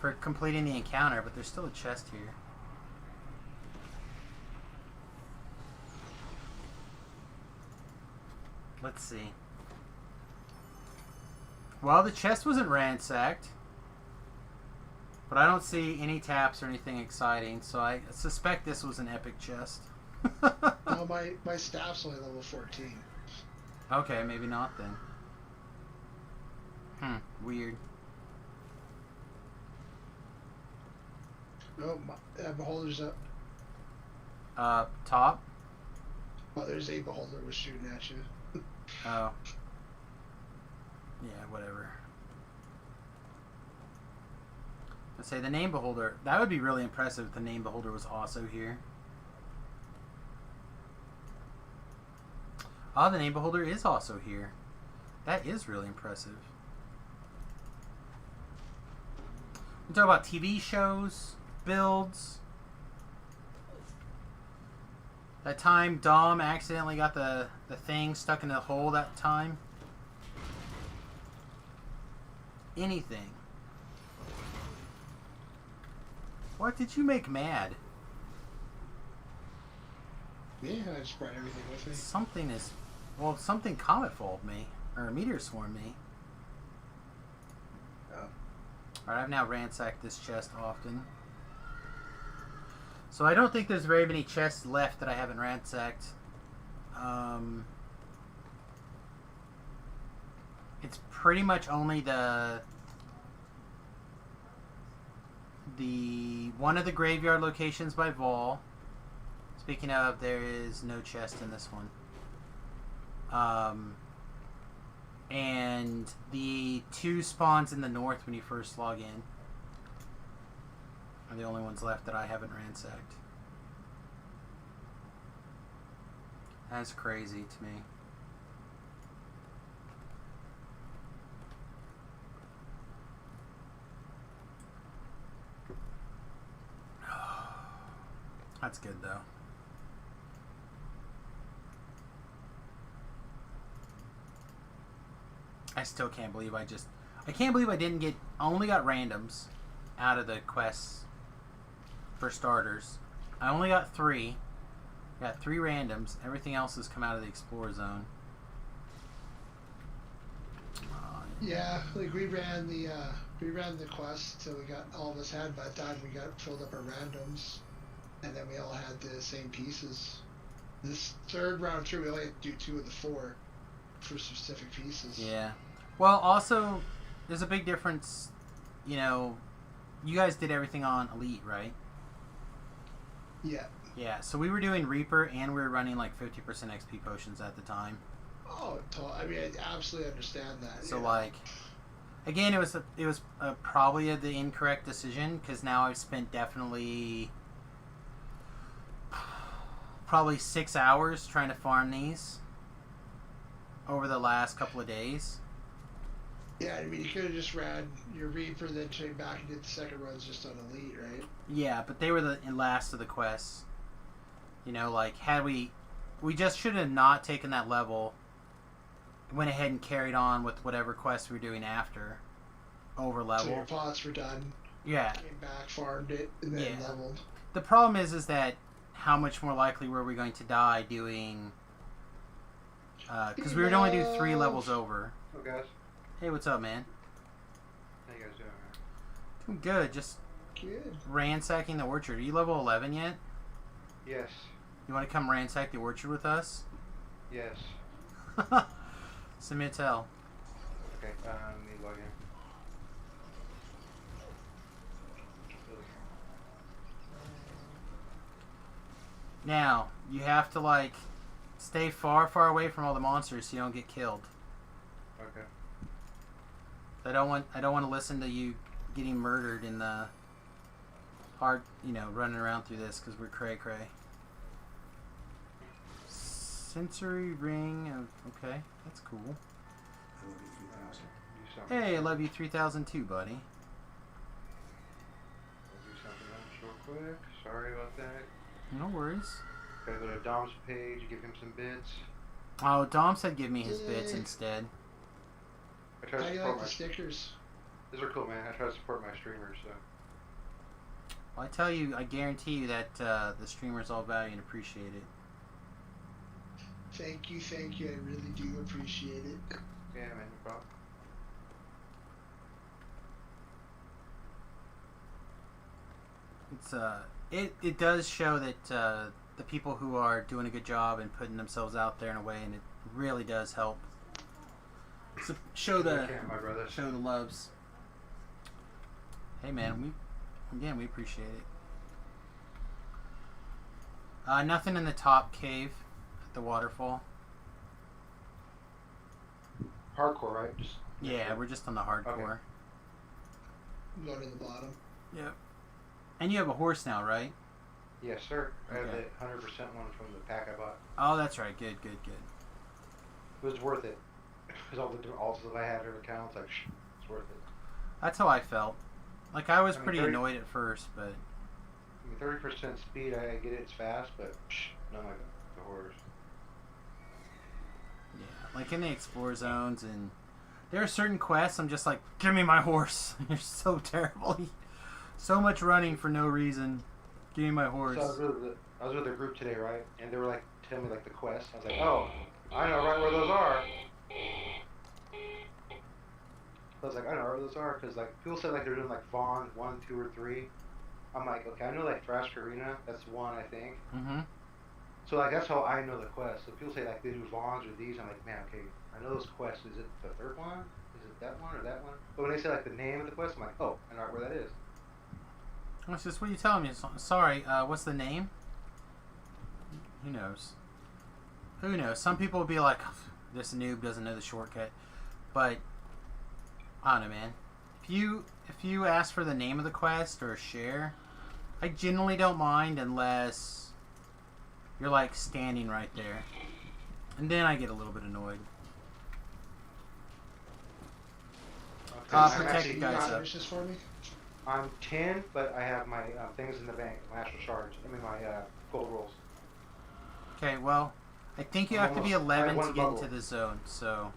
for completing the encounter, but there's still a chest here. Let's see. Well, the chest wasn't ransacked, but I don't see any taps or anything exciting, so I suspect this was an epic chest. No, my staff's only level 14. Okay, maybe not then. Weird. Oh, my beholder's up. Top? Oh, there's a beholder was shooting at you. Oh. Yeah, whatever. Let's say the name beholder. That would be really impressive if the name beholder was also here. Oh, the name beholder is also here. That is really impressive. We talk about TV shows, builds. That time Dom accidentally got the thing stuck in the hole that time. Anything. What did you make mad? Yeah, I just brought everything with me. Something is... Well, something comet followed me. Or meteor swarmed me. Oh. Alright, I've now ransacked this chest often. So I don't think there's very many chests left that I haven't ransacked. It's pretty much only the one of the graveyard locations by Vol. Speaking of, there is no chest in this one. And the 2 spawns in the north when you first log in are the only ones left that I haven't ransacked. That's crazy to me. That's good though. I still can't believe I can't believe I didn't get, I only got randoms out of the quests for starters. I only got 3. Got 3 randoms. Everything else has come out of the Explorer Zone. Yeah, like we ran the quest till we got all of us had. By the time we got filled up our randoms, and then we all had the same pieces. This third round through, we only had to do 2 of the 4 for specific pieces. Yeah. Well, also, there's a big difference. You know, you guys did everything on Elite, right? Yeah. Yeah. So we were doing Reaper, and we were running like 50% XP potions at the time. Oh, I mean, I absolutely understand that. So yeah. like, again, it was probably the incorrect decision because now I've spent probably 6 hours trying to farm these over the last couple of days. Yeah, I mean, you could have just ran your Reaper, then came back and did the second runs just on Elite, right? Yeah, but they were the last of the quests. You know, like, had we just should have not taken that level, went ahead and carried on with whatever quests we were doing after, over So your level. pots were done. Yeah. Came back, farmed it, and then Yeah. leveled. The problem is that how much more likely were we going to die doing? Because we would only do 3 levels over. Oh, guys. Hey, what's up, man? How you guys doing, man? Doing good. Just Good. ransacking the orchard. Are you level 11 yet? Yes. You want to come ransack the orchard with us? Yes. Send me a tell. Okay, let me log in. Now, you have to, like, stay far, far away from all the monsters so you don't get killed. Okay. I don't want to listen to you getting murdered in the hard, running around through this because we're cray-cray. Sensory ring. Okay, that's cool. Do something. Hey, I love you 3000 too, buddy. I'll do something else real quick. Sorry about that. No worries. Gotta go to Dom's page, give him some bits. Oh, Dom said give me his bits instead. I try How to do you support like my... the stickers? These are cool, man. I try to support my streamers, so... Well, I tell you, I guarantee you that the streamers all value and appreciate it. Thank you. I really do appreciate it. Yeah, man, no problem. It's it does show that the people who are doing a good job and putting themselves out there in a way, and it really does help. So show the My brother. show the loves. Hey man, we appreciate it. Nothing in the top cave at the waterfall. Hardcore, right? Just Yeah, we're just on the hardcore. Okay. I'm going to the bottom. Yep. And you have a horse now, right? Yes, sir. I have Okay. the 100% one from the pack I bought. Oh, that's right. Good. It was worth it. Because all the alters I had in accounts, like, it's worth it. That's how I felt. Like, I was I mean, pretty 30 annoyed at first, but... I mean, 30% speed, I get it, it's fast, but none like the horrors. Yeah, like in the explore zones, and there are certain quests I'm just like, give me my horse. You're so terrible. So much running for no reason. Give me my horse. So I was with a group today, right? And they were like telling me like the quest. I was like, oh, I know right where those are. I was like, I know where those are, because like people said like they're doing like Vaughn 1, 2, or 3. I'm like, okay, I know like Thrash Arena, that's 1, I think. Mm-hmm. So like that's how I know the quest. So people say like they do Vaughns or these, I'm like, man, okay, I know those quests. Is it the 3rd one? Is it that one or that one? But when they say like the name of the quest, I'm like, oh, I know right where that is. What's this? What are you telling me? Sorry, what's the name? Who knows? Who knows? Some people will be like, this noob doesn't know the shortcut. But, I don't know, man. If you ask for the name of the quest or a share, I generally don't mind unless you're like standing right there. And then I get a little bit annoyed. Okay, Protect you guys up. This for me. I'm 10, but I have my things in the bank, my actual charge. I mean my gold rolls. Okay, well, I think you I'm have to be almost- I have 11 to one get bubble. into the zone, so...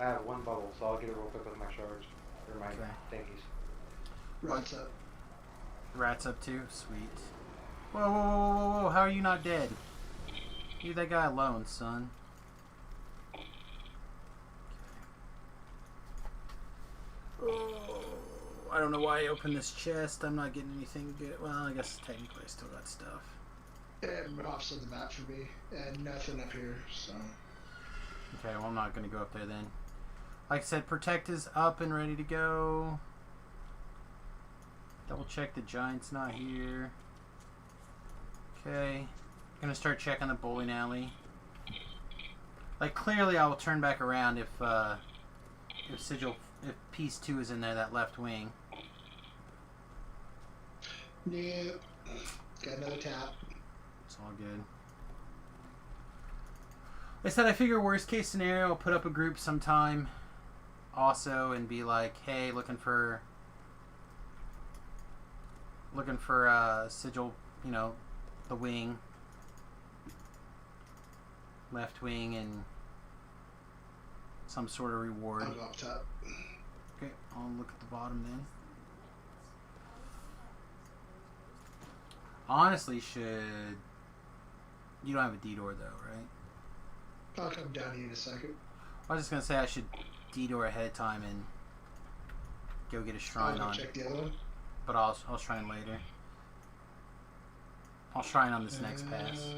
I have 1 bubble, so I'll get it real quick with my charge. Or my Okay. thingies. Rats up. Rat's up too? Sweet. Whoa, how are you not dead? Leave that guy alone, son. Oh, I don't know why I opened this chest. I'm not getting anything good. Well, I guess technically I still got stuff. And offs on the map for me, and nothing up here, so... Okay, well I'm not going to go up there then. Like I said, Protect is up and ready to go. Double check the Giant's not here. Okay. Gonna start checking the bowling alley. Like clearly I will turn back around if Piece 2 is in there, that left wing. Yep. Got another tap. It's all good. Like I said, I figure worst case scenario, I'll put up a group sometime also and be like, hey, looking for sigil, the wing, left wing, and some sort of reward. I'll go up top. Okay, I'll look at the bottom then. Honestly, should... You don't have a D-door though, right? I'll come down here in a second. I was just gonna say I should D-door ahead of time and go get a shrine I'll on. check the other one. But I'll shrine later. I'll shrine on this next pass.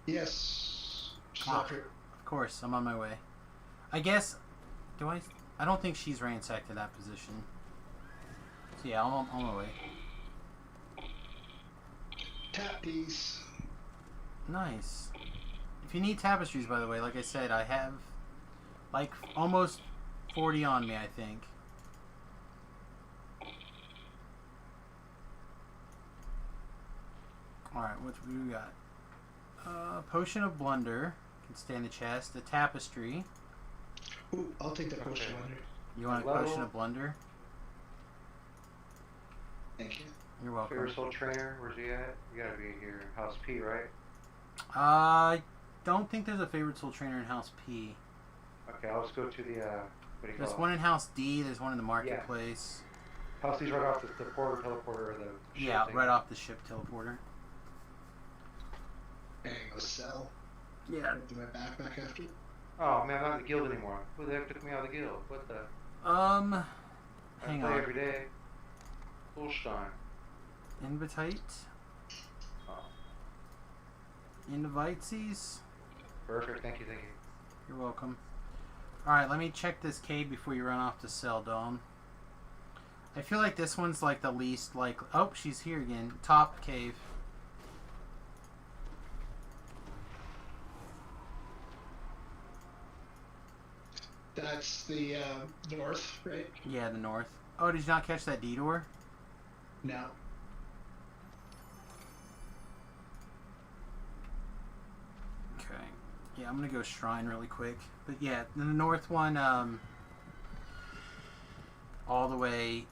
Yes. She's Ah, up here. of course, I'm on my way. I guess... Do I... I don't think she's ransacked to that position. So yeah, I'm on my way. Tap piece. Nice. If you need tapestries, by the way, like I said, I have like almost 40 on me, I think. Alright, what do we got? Potion of Blunder. Can stay in the chest. A tapestry. Ooh, I'll take the potion under. You want a Level. potion of Blunder? Thank you. You're welcome. Favorite soul trainer, where's he at? You gotta be here. House P, right? I don't think there's a favorite soul trainer in House P. Okay, I'll just go to the, what do you There's call one it? in House D, there's one in the marketplace. House D's right off the portal teleporter or the ship Yeah, thing. right off the ship teleporter. And go sell. Yeah. Do my backpack after. Oh man, I'm not in the guild anymore. Who the heck took me out of the guild? What the? Hang I play on. every day. Bullstein. Invitite. Oh, Invitesies. perfect. Thank you, thank you. You're welcome. Alright, let me check this cave before you run off to sell, Dom. I feel like this one's like the least like... Oh, she's here again. Top cave. That's the north, right? Yeah, the north. Oh, did you not catch that D-door? No. Okay. Yeah, I'm gonna go shrine really quick. But yeah, the north one, all the way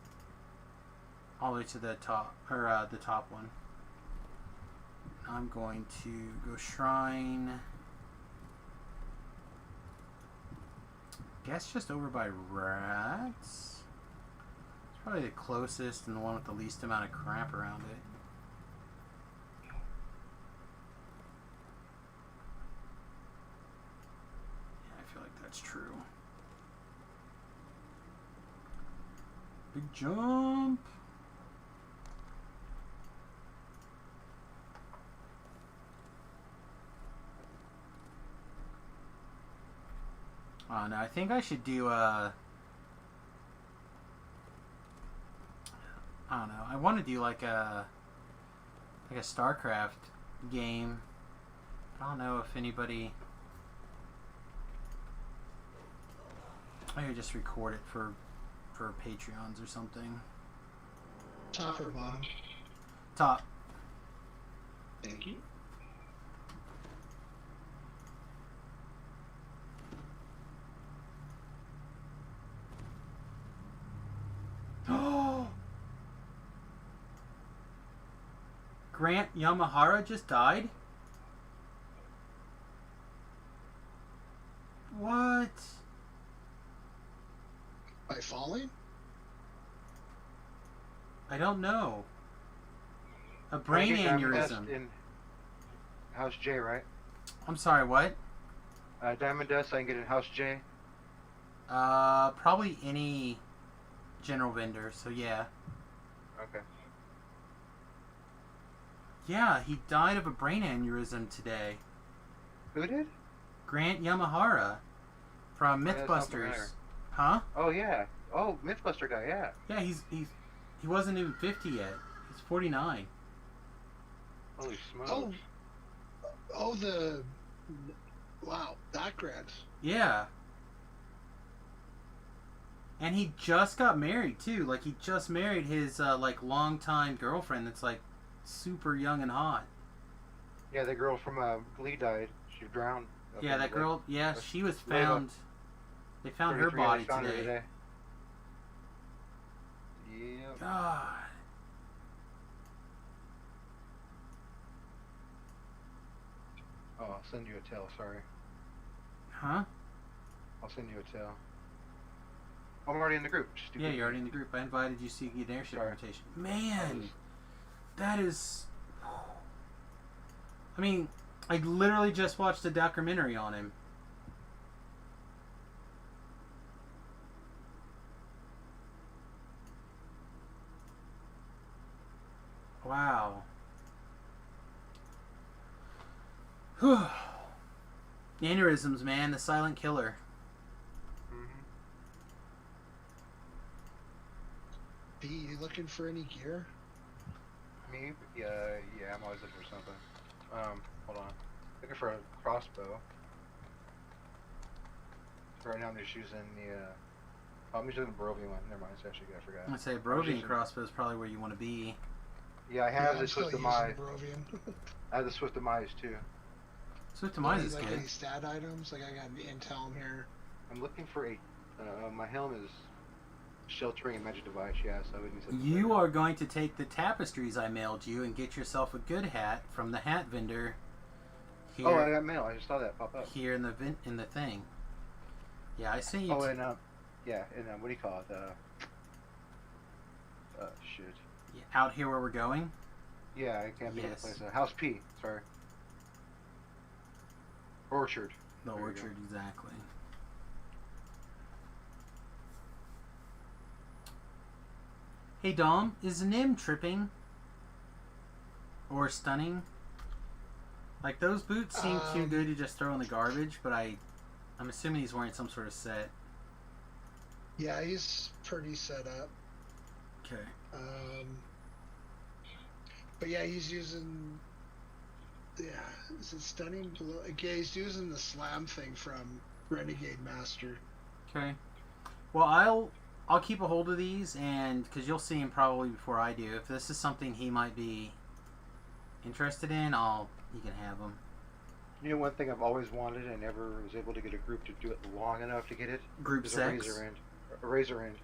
to the top, or the top one. I'm going to go shrine. Guess just over by Rats. It's probably the closest and the one with the least amount of crap around it. Yeah, I feel like that's true. Big jump. Oh no, I think I should do I don't know. I want to do like a StarCraft game. I don't know if anybody. I could just record it for Patreons or something. Top or bottom? Top. Thank you. Oh! Grant Yamahara just died? What? By falling? I don't know. A brain Can I get Diamond aneurysm. Dust in House J, right? I'm sorry, what? Diamond Dust, I can get in House J. Probably any general vendor, so yeah. Okay. Yeah, he died of a brain aneurysm today. Who did? Grant Yamahara from Yeah, that sounds familiar. Mythbusters. Huh? Oh yeah. Oh, Mythbuster guy. Yeah. Yeah, he wasn't even 50 yet. He's 49. Holy smokes. Oh, wow, that grad. Yeah. And he just got married too. Like he just married his like longtime girlfriend that's like super young and hot. Yeah, the girl from Glee died. She drowned. up Yeah, in that the girl. Yeah, Lake. she was Leva. found. They found her 33, body they found her today. Yep. God. Oh, I'll send you a tail. Sorry. Huh? I'll send you a tail. I'm already in the group. Stupid. Yeah, you're already in the group. I invited you so you get an airship Sorry. invitation. Man, that is... I mean, I literally just watched a documentary on him. Wow. Whew. Aneurysms, man. The silent killer. B, you looking for any gear? Me? Yeah, I'm always looking for something. Hold on. Looking for a crossbow. Right now I'm just using the, I'm using the Barovian one. Never mind, it's actually good, I forgot. I'd say a Barovian crossbow is probably where you want to be. Yeah, I have I'm the still Swift using Demise. the Barovian. I have the Swift Demise too. Swift Demise is like good. any stat items? Like I got intel here. I'm looking for a, my helm is sheltering a magic device, yeah, so I wouldn't say. You are going to take the tapestries I mailed you and get yourself a good hat from the hat vendor here. Oh, I got mail. I just saw that pop up. Here in the thing. Yeah, I sent you. Oh, and yeah, and what do you call it? Shit. Yeah, out here where we're going. Yeah, I can't think of the Yes. place. House P. Sorry. Orchard. The There you orchard, exactly. Hey Dom, is Nim tripping? Or stunning? Like those boots seem too good to just throw in the garbage, but I'm assuming he's wearing some sort of set. Yeah, he's pretty set up. Okay. But yeah, he's using. Yeah, is it stunning? Yeah, he's using the slam thing from Renegade Master. Okay. Well, I'll keep a hold of these, and because you'll see him probably before I do. If this is something he might be interested in, you can have him. You know, one thing I've always wanted and never was able to get a group to do it long enough to get it. Group is sex. A razor end. A razor end.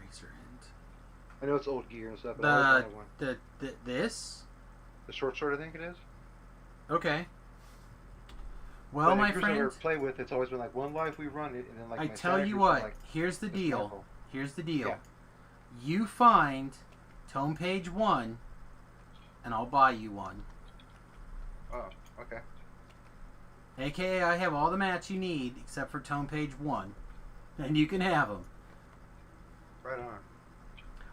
Razor end. I know it's old gear and stuff, but I always wanted one. This. The short sword, I think it is. Okay. Well, but my I friend, never play with. It's always been like one life we run it, and then like. I my tell side you groups are what. like, Here's the "Be deal. careful." Here's the deal. Yeah. You find tome page 1, and I'll buy you one. Oh, okay. AKA, I have all the mats you need except for tome page 1, and you can have them. Right on.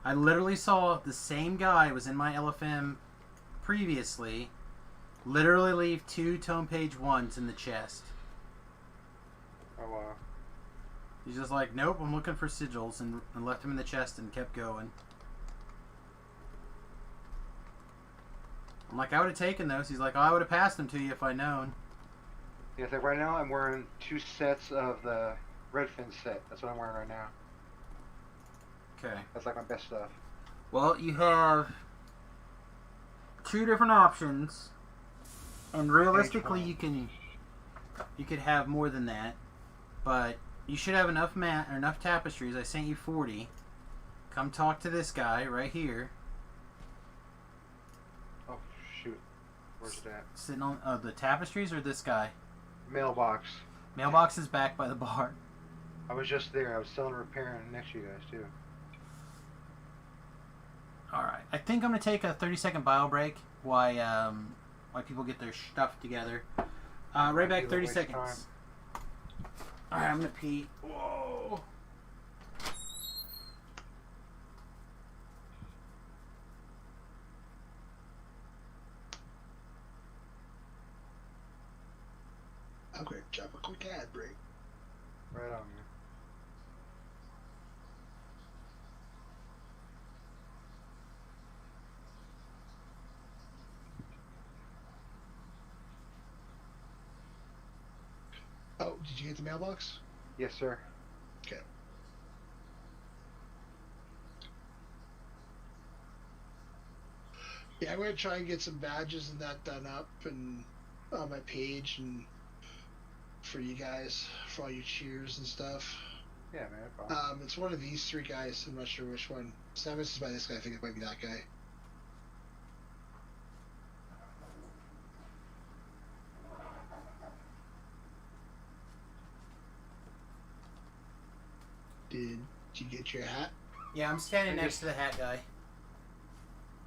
I literally saw the same guy was in my LFM previously literally leave 2 tome page 1s in the chest. Oh wow. He's just like, nope, I'm looking for sigils, and left him in the chest and kept going. I'm like, I would have taken those. He's like, oh, I would have passed them to you if I'd known. Yeah, so right now I'm wearing 2 sets of the Redfin set. That's what I'm wearing right now. Okay. That's like my best stuff. Well, you have 2 different options, and realistically, you could have more than that, but you should have enough tapestries. I sent you 40. Come talk to this guy right here. Oh shoot, where's it at? Sitting on the tapestries, or this guy? Mailbox. Mailbox is back by the bar. I was just there. I was selling repairing next to you guys too. Alright, I think I'm going to take a 30-second bio break while people get their stuff together. Right back, 30 seconds. Alright, I'm going to pee. Whoa! I'm going to jump a quick ad break. Right on, man. Oh, did you get the mailbox? Yes, sir. Okay. Yeah, I'm going to try and get some badges and that done up and on my page and for you guys, for all your cheers and stuff. Yeah, man, no problem. It's one of these 3 guys. I'm not sure which one. Samus is by this guy. I think it might be that guy. Did you get your hat? Yeah, I'm standing next to the hat guy.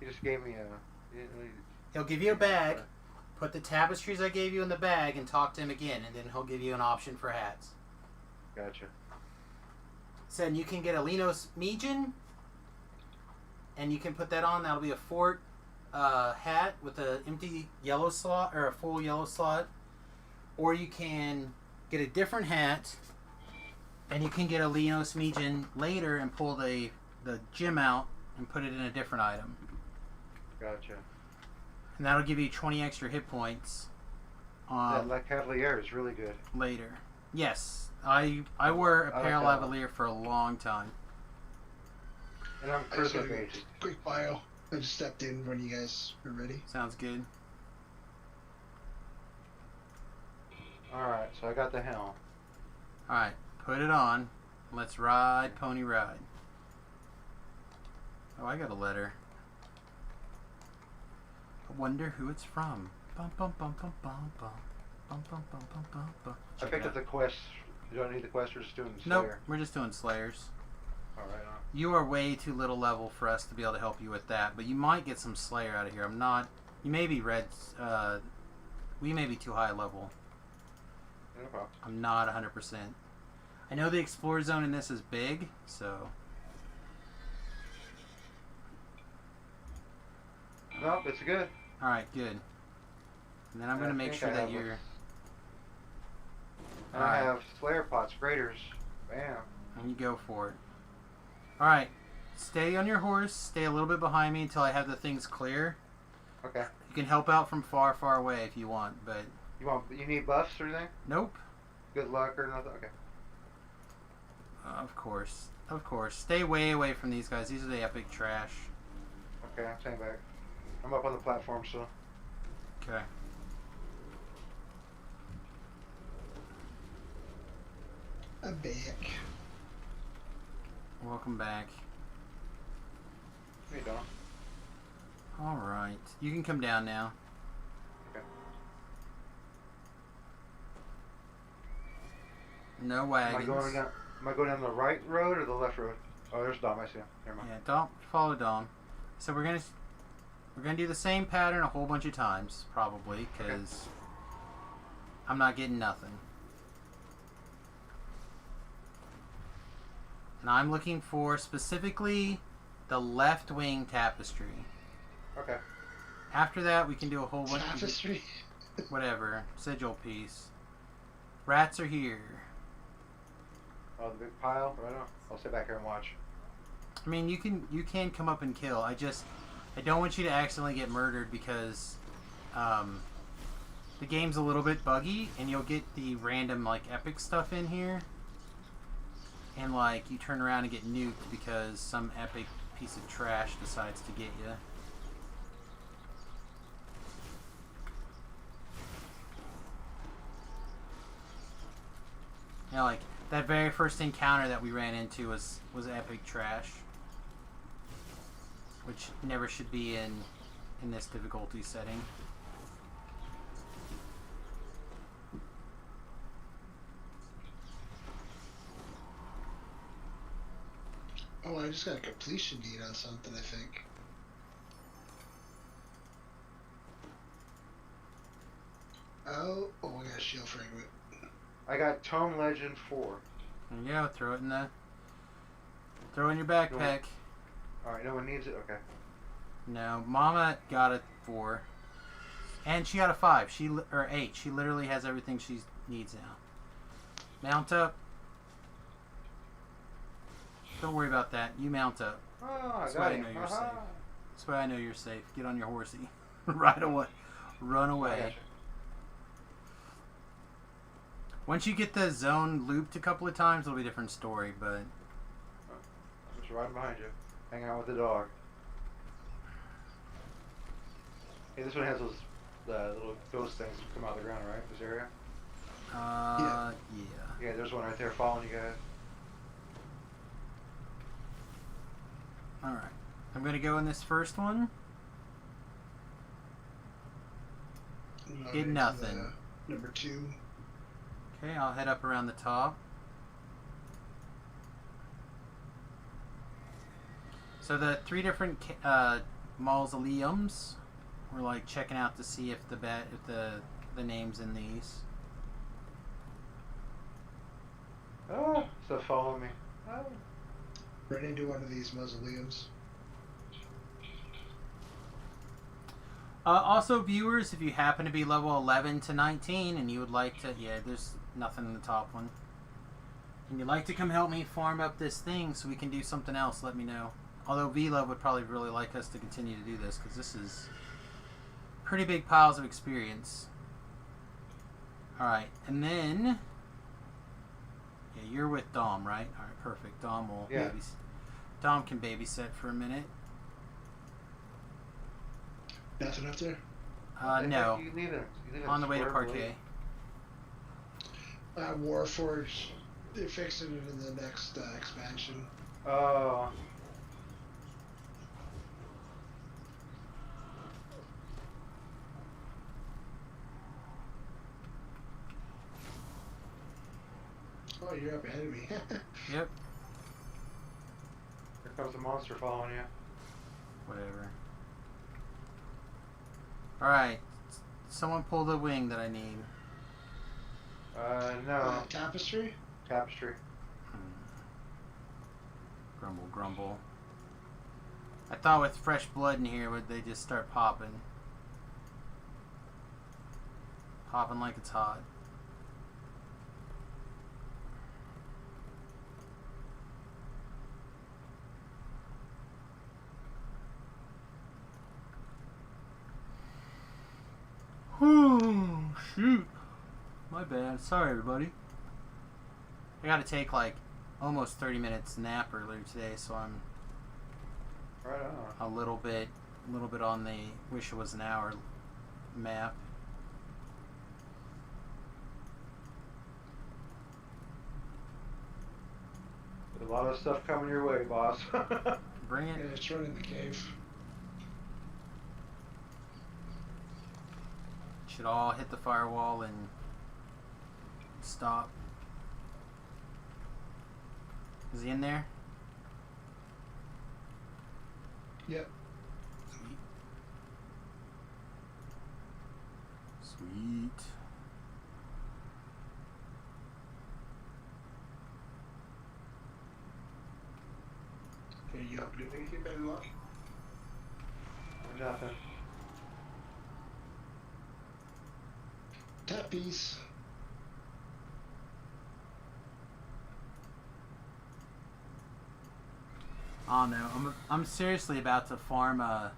He just gave me a. He didn't really, He'll give you a bag. Put the tapestries I gave you in the bag and talk to him again, and then he'll give you an option for hats. Gotcha. So you can get a Linos Meejin, and you can put that on. That'll be a fort hat with an empty yellow slot or a full yellow slot, or you can get a different hat, and you can get a Linos Meejin later and pull the gem out and put it in a different item. Gotcha. And that'll give you 20 extra hit points. That like Cavalier is really good. Later. Yes. I wore a Peril Lavalier for a long time. And I'm I just charisma got a based. quick bio. I just stepped in when you guys were ready. Sounds good. Alright, so I got the helm. Alright, put it on. Let's ride, pony ride. Oh, I got a letter. I wonder who it's from. Bum, bum, bum, bum, bum, bum. Bum, bum, bum, bum, bum, bum. I Check picked it up out. the quest. You don't need the quest, we're just doing the Nope, Slayer. we're just doing Slayers. Alright, You are way too little level for us to be able to help you with that, but you might get some Slayer out of here. I'm not... You may be red... we may be too high level. no problem. I'm not 100%. I know the Explorer Zone in this is big, so... Nope, it's good. Alright, good. And then I'm going to make sure that you're... And I have Slayer pots, graders. Bam. And you go for it. Alright. Stay on your horse. Stay a little bit behind me until I have the things clear. Okay. You can help out from far, far away if you want, but... You need buffs or anything? Nope. Good luck or nothing? Okay. Of course. Of course. Stay way away from these guys. These are the epic trash. Okay, I'm staying back. I'm up on the platform, so. Okay. I'm back. Welcome back. Hey, Don. Alright. You can come down now. Okay. No Am wagons. I going down the right road or the left road? Oh, there's Dom. I see him. Never mind. Yeah, don't follow Dom. So we're gonna do the same pattern a whole bunch of times, probably, because I'm not getting nothing. And I'm looking for specifically the left wing tapestry. Okay. After that, we can do a whole bunch Tapestry? of whatever sigil piece. Rats are here. Oh, the big pile? Right on. I'll sit back here and watch. I mean, you can come up and kill. I don't want you to accidentally get murdered because the game's a little bit buggy, and you'll get the random like epic stuff in here, and like you turn around and get nuked because some epic piece of trash decides to get you. You know, like that very first encounter that we ran into was epic trash, which never should be in this difficulty setting. Oh, I just got a completion deed on something, I think. Oh, I got a shield fragment. I got Tome Legend 4. There you go. Throw it in the. Throw it in your backpack. Alright, no one needs it? Okay. No, Mama got a 4, and she got a 5. Or 8. She literally has everything she needs now. Mount up. Don't worry about that. You mount up. Oh, I That's got why I him. know you're Aha. safe. That's why I know you're safe. Get on your horsey. Right away. Run I away. gotcha. Once you get the zone looped a couple of times, it'll be a different story, but... I'm just riding behind you. Hanging out with the dog. Hey, this one has those little ghost things that come out of the ground, right? This area? yeah. Yeah, there's one right there following you guys. Alright. I'm going to go in this first one. Get nothing. Number 2. Okay, I'll head up around the top. So the 3 different mausoleums, we're like checking out to see if the names in these. Oh, stuff following me. Oh. Run into one of these mausoleums. Also, viewers, if you happen to be level 11 to 19 and you would like to, yeah, there's nothing in the top one. And you'd like to come help me farm up this thing so we can do something else, let me know. Although V-Love would probably really like us to continue to do this because this is pretty big piles of experience. Alright, and then... Yeah, you're with Dom, right? Alright, perfect. Dom will Dom can babysit for a minute. Nothing up there? No. You leave it On the way to Parquet. Warforged. They're fixing it in the next expansion. Oh. Oh, you're up ahead of me. Yep. Here comes the monster following you. Whatever. Alright. Someone pull the wing that I need. No. Tapestry? Tapestry. Grumble, grumble. I thought with fresh blood in here, would they just start popping? Popping like it's hot. Oh, shoot. My bad. Sorry, everybody. I gotta take like almost 30 minutes nap earlier today, so I'm Right on. a little bit on the wish it was an hour map. There's a lot of stuff coming your way, boss. Bring Yeah, it. it's right in the cave. Should all hit the firewall and stop. Is he in there? Yep. Sweet. Sweet. Are you up to anything better luck? Nothing. Tappies. Oh no, I'm seriously about to farm a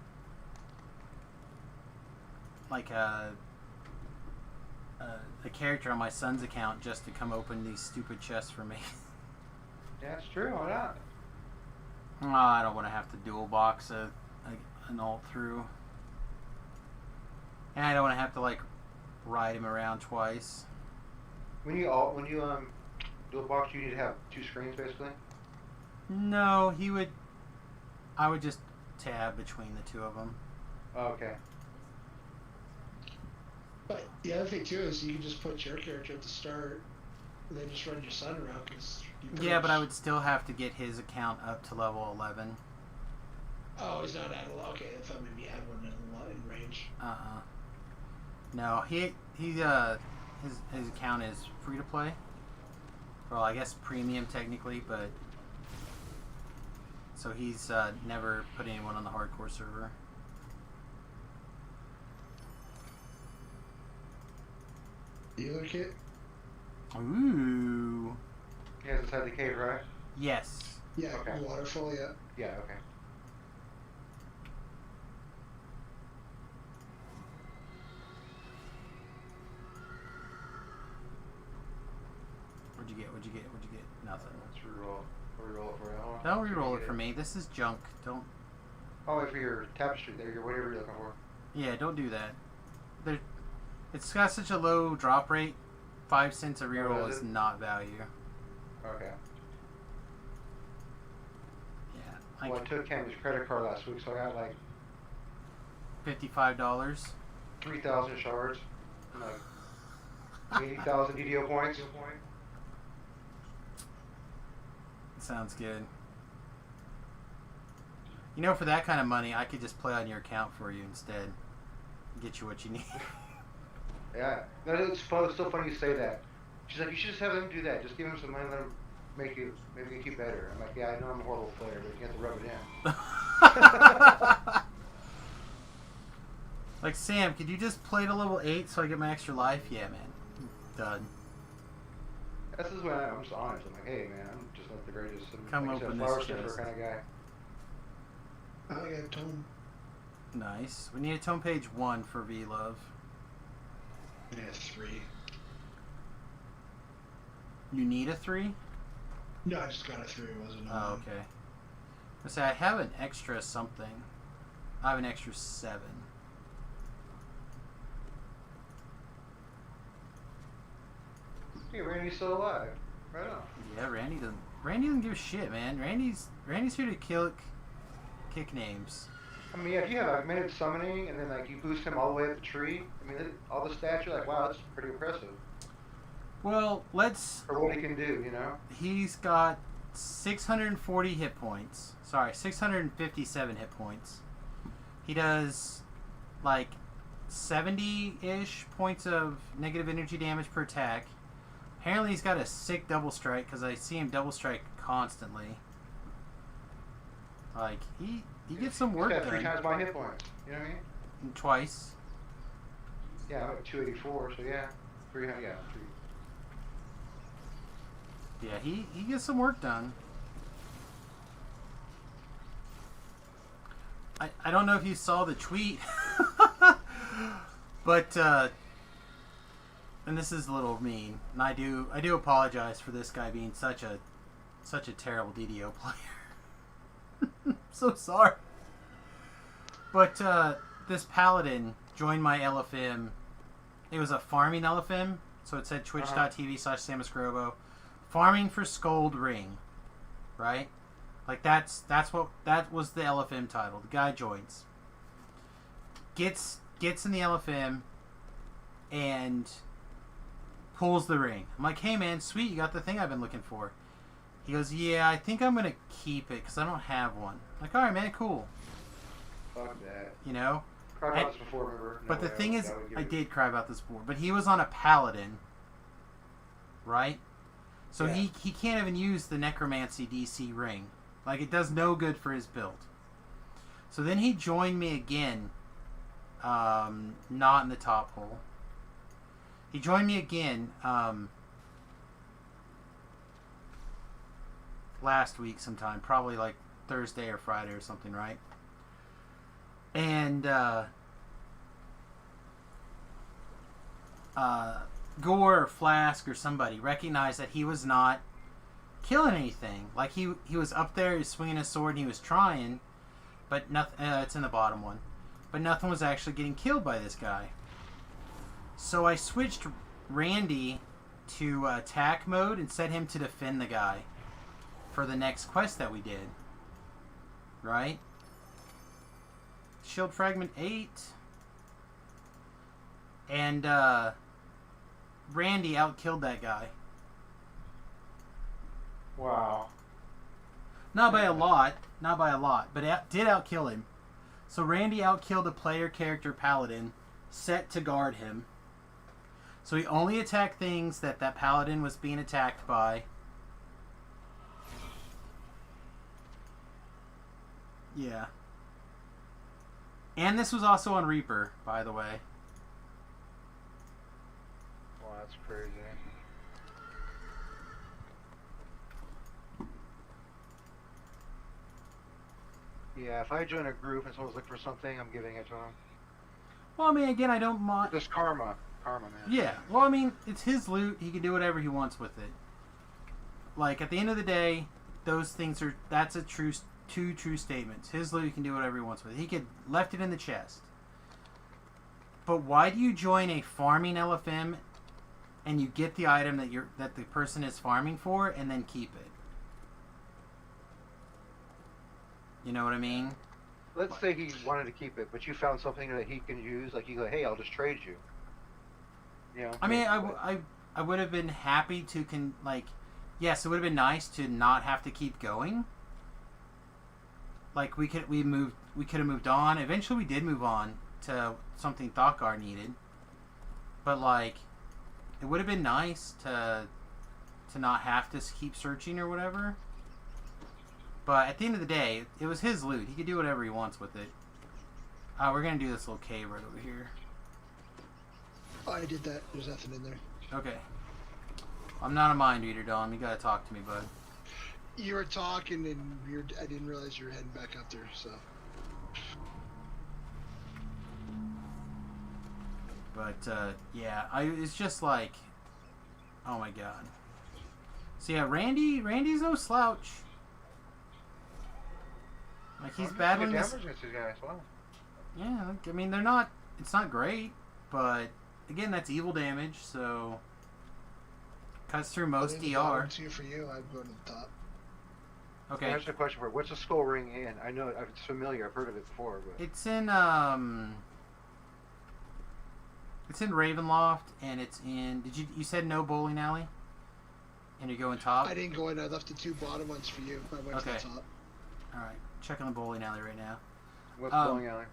character on my son's account just to come open these stupid chests for me. Yeah, it's true. Why not? Oh, I don't want to have to dual box an alt through, and I don't want to have to like ride him around twice. When you dual box, you need to have 2 screens basically. No, I would just tab between the 2 of them. Oh, okay. But the other thing too is you can just put your character at the start, and then just run your son around. Yeah, but I would still have to get his account up to level 11. Oh, he's not at a okay. I thought maybe you had one in range. No, his account is free to play. Well, I guess premium technically, but so he's never put anyone on the hardcore server. Dealer kit? Ooh. He has inside the cave, right? Yes. Yeah, Okay. waterfall, yeah. Yeah, okay. What'd you get? What'd you get? What'd you get? Nothing. Let's reroll. Reroll it for you. Don't reroll it for me. This is junk. Don't. Oh, wait for your tapestry there, your whatever you're looking for. Yeah, don't do that. It's got such a low drop rate. 5 cents a reroll is not value. Okay. Yeah. Well, I took Cammy's credit card last week, so I got like $55. 3,000 shards and like 80,000 DDO points. Sounds good. You know, for that kind of money, I could just play on your account for you instead. Get you what you need. Yeah. No, it's still funny you say that. She's like, you should just have them do that. Just give him some money and let him make you better. I'm like, yeah, I know I'm a horrible player, but you have to rub it in. Like, Sam, could you just play to level 8 so I get my extra life? Yeah, man. Done. This is when I'm just honest. I'm like, hey, man, I'm just not the greatest. Come like open flower this sniffer chest. kind of guy. I got a tone. Nice. We need a tome page 1 for V-Love. Yeah, 3. You need a 3? No, I just got a 3. It wasn't. Oh, okay. I say I have an extra something. I have an extra 7. Hey, Randy's still alive. Right on. Yeah, Randy doesn't give a shit, man. Randy's here to kick names. I mean, yeah, if you have augmented summoning and then like you boost him all the way up the tree, I mean, all the stats, you're like, wow, that's pretty impressive. Well, let's. For what he can do, you know. He's got 640 hit points. Sorry, 657 hit points. He does like 70-ish points of negative energy damage per attack. Apparently he's got a sick double strike because I see him double strike constantly. Like, he gets some work He's got done. 3 times my hit points. You know what I mean? And twice. Yeah, I'm at 284, so yeah. 300, yeah. 3. Yeah, he gets some work done. I don't know if you saw the tweet, but and this is a little mean, and I do apologize for this guy being such a terrible DDO player. So sorry. But this paladin joined my LFM. It was a farming LFM, so it said twitch.tv/SamusGrobo. Farming for Scold Ring. Right? Like that was the LFM title. The guy joins. Gets in the LFM and pulls the ring. I'm like, hey man, sweet, you got the thing I've been looking for. He goes, yeah, I think I'm going to keep it because I don't have one. I'm like, alright man, cool. Fuck that. You know? Cried about this before, remember? But the thing is, I did cry about this before, but he was on a paladin. Right? So Yeah. he can't even use the necromancy DC ring. Like, it does no good for his build. So then he joined me again. Not in the top hole. He joined me again last week sometime. Probably like Thursday or Friday or something, right? And Gore or Flask or somebody recognized that he was not killing anything. Like he was up there, he was swinging his sword and he was trying, but nothing. It's in the bottom one, but nothing was actually getting killed by this guy. So I switched Randy to attack mode and set him to defend the guy for the next quest that we did. Right? Shield fragment 8, and Randy outkilled that guy. Wow. Not by a lot, but it did outkill him. So Randy outkilled a player character paladin set to guard him. So he only attacked things that paladin was being attacked by. Yeah. And this was also on Reaper, by the way. Wow, that's crazy. Yeah, if I join a group and someone's looking for something, I'm giving it to them. Well, I mean, again, I don't mind. Just karma, man. Yeah, well, I mean, it's his loot. He can do whatever he wants with it. Like, at the end of the day, those things are... That's two true statements. His loot, he can do whatever he wants with it. He could left it in the chest. But why do you join a farming LFM and you get the item that the person is farming for and then keep it? You know what I mean? Let's say he wanted to keep it, but you found something that he can use. Like you go, hey, I'll just trade you. You know. I mean, I would have been happy to yes, it would have been nice to not have to keep going. like we could have moved on. Eventually, we did move on to something Thakgar needed, but like it would have been nice to not have to keep searching or whatever. But at the end of the day, it was his loot. He could do whatever he wants with it. We're gonna do this little cave right over here. Oh, I did that. There's nothing in there. Okay. I'm not a mind reader, Dom. You gotta talk to me, bud. You were talking, and I didn't realize you were heading back up there. So. But yeah, it's just like, oh my god. So yeah, Randy's no slouch. Like he's battling this. Damage against these guys. Wow. Yeah, I mean they're not. It's not great, but again, that's evil damage, so cuts through most DR. Two for you. I'd go to the top. Okay. Here's a question for you. What's the skull ring in? I know it's familiar. I've heard of it before, but It's in Ravenloft, and it's in. You said no bowling alley? And you're going top? I didn't go in. I left the two bottom ones for you. I went to the top. Alright. Checking the bowling alley right now. what's bowling alley?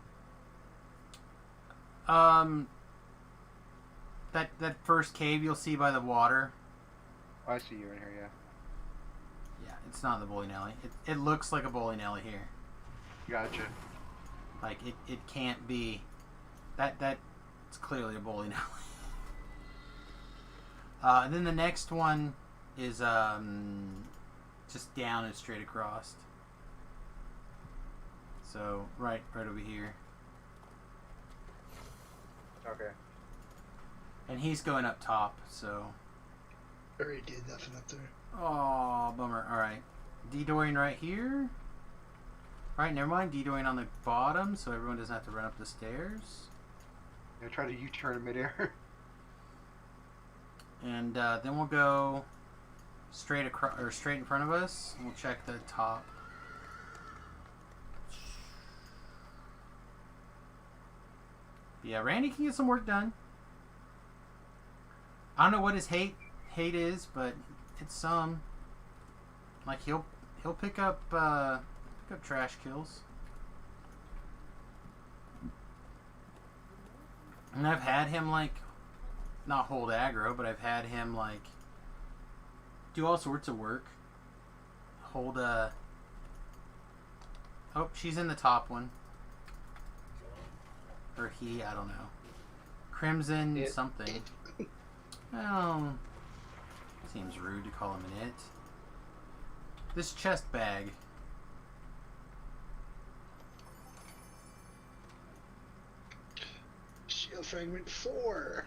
That first cave you'll see by the water. Oh, I see you in here, yeah. Yeah, it's not the bowling alley. It looks like a bowling alley here. Gotcha. Like, it can't be. It's clearly a bowling alley. And then the next one is just down and straight across. So right over here. Okay. And he's going up top, so. Already did nothing up there. Oh, bummer. Alright. D-doing right here. Alright, never mind. D-doing on the bottom, so everyone doesn't have to run up the stairs. I'm gonna try to U-turn in midair. And then we'll go straight across, or straight in front of us. And we'll check the top. Yeah, Randy can get some work done. I don't know what his hate is, but it's some. Like he'll pick up trash kills. And I've had him like not hold aggro, but I've had him like do all sorts of work. Hold oh, she's in the top one. Or he, I don't know. Crimson something. Well, seems rude to call him an it. This chest bag. Shield fragment 4.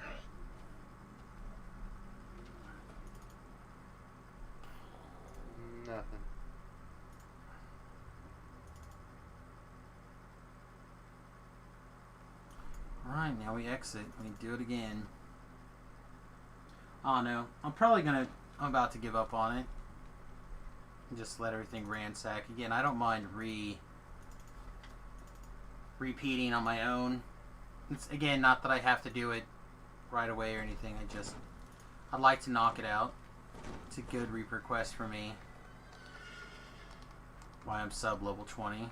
Nothing. Alright, now we exit. We do it again. Oh no. I'm about to give up on it. And just let everything ransack. Again, I don't mind repeating on my own. It's, again, not that I have to do it right away or anything. I'd like to knock it out. It's a good reaper quest for me. Why I'm sub level 20.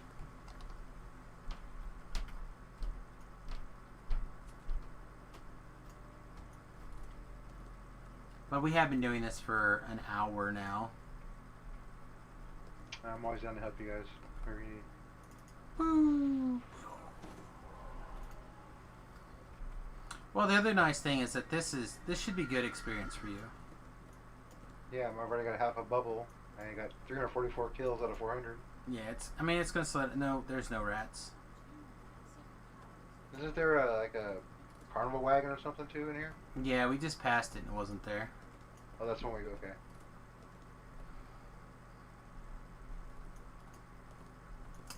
But we have been doing this for an hour now. I'm always down to help you guys. Wherever you need. Woo. Well, the other nice thing is that this should be good experience for you. Yeah, I've already got half a bubble, and I got 344 kills out of 400. Yeah, it's gonna select. No, there's no rats. Isn't there like a carnival wagon or something too in here? Yeah, we just passed it and it wasn't there. Oh, that's when we go. Okay.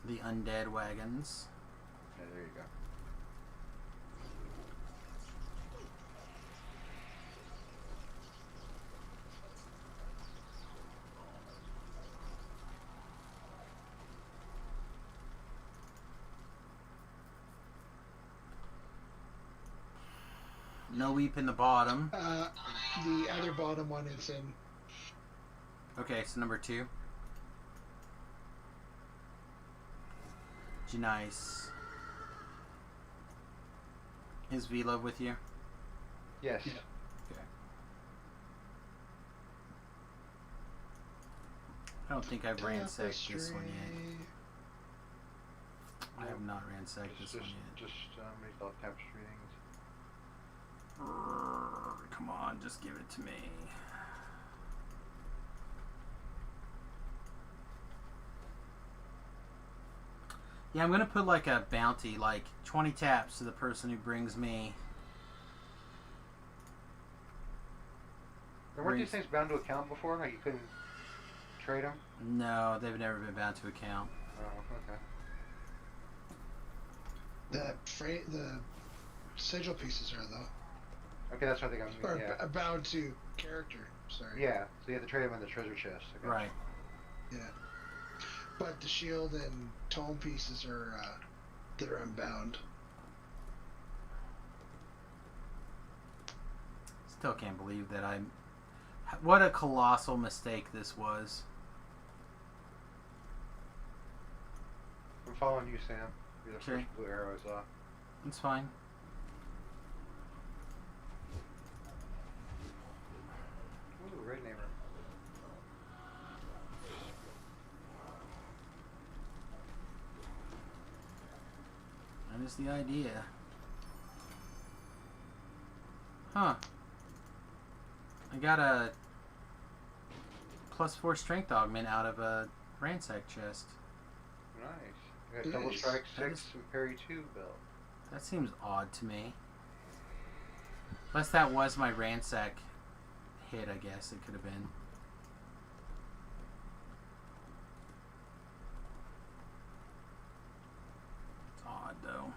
The undead wagons. Yeah, there you go. No weep in the bottom. The other bottom one is in. Okay, so number 2. Janice. Is V-Love with you? Yes. Okay. I don't think I've ransacked this one yet. I have not ransacked this one yet. Just make all tapestry things. Come on, just give it to me. Yeah, I'm gonna put like a bounty, like 20 taps to the person who brings me. And weren't these things bound to account before? Like you couldn't trade them? No, they've never been bound to account. Oh, okay. The sigil pieces are though. Okay, that's what I think I'm. Or Yeah. bound to character. Sorry. Yeah. So you have to trade them in the treasure chest. Okay. Right. Yeah. But the shield and tome pieces are they're unbound. Still can't believe that I'm. What a colossal mistake this was. I'm following you, Sam. You're the Sure. first blue arrow I saw. It's fine. Ooh, red namer. That is the idea. Huh. I got a +4 strength augment out of a ransack chest. Nice. You got double strike 6 and parry 2 belt. That seems odd to me. Unless that was my ransack hit, I guess it could have been. It's odd though.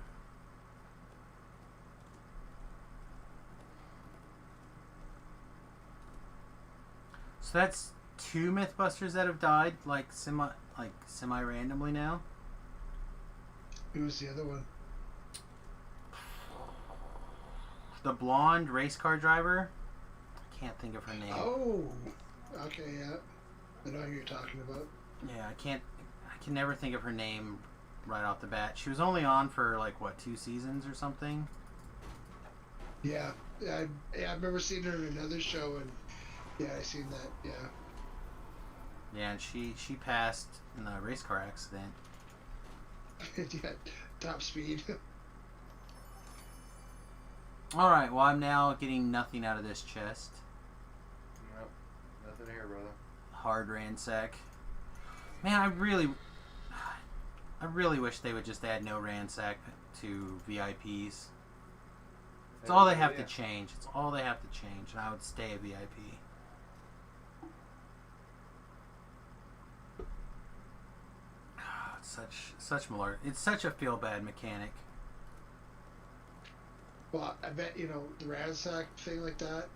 So that's 2 Mythbusters that have died, like semi randomly now. Who was the other one? The blonde race car driver. I can't think of her name. Oh, okay, yeah. I know who you're talking about. Yeah, I can never think of her name right off the bat. She was only on for like what, 2 seasons or something. Yeah, I remember seeing her in another show, and yeah, I seen that. Yeah. Yeah, and she passed in a race car accident. Yeah, top speed. All right, well I'm now getting nothing out of this chest. Nope. Nothing here, brother. Hard ransack. Man, I really wish they would just add no ransack to VIPs. It's all they have to change. It's all they have to change, and I would stay a VIP. It's such malarkey. It's such a feel bad mechanic. Well, I bet, the ransack thing like that,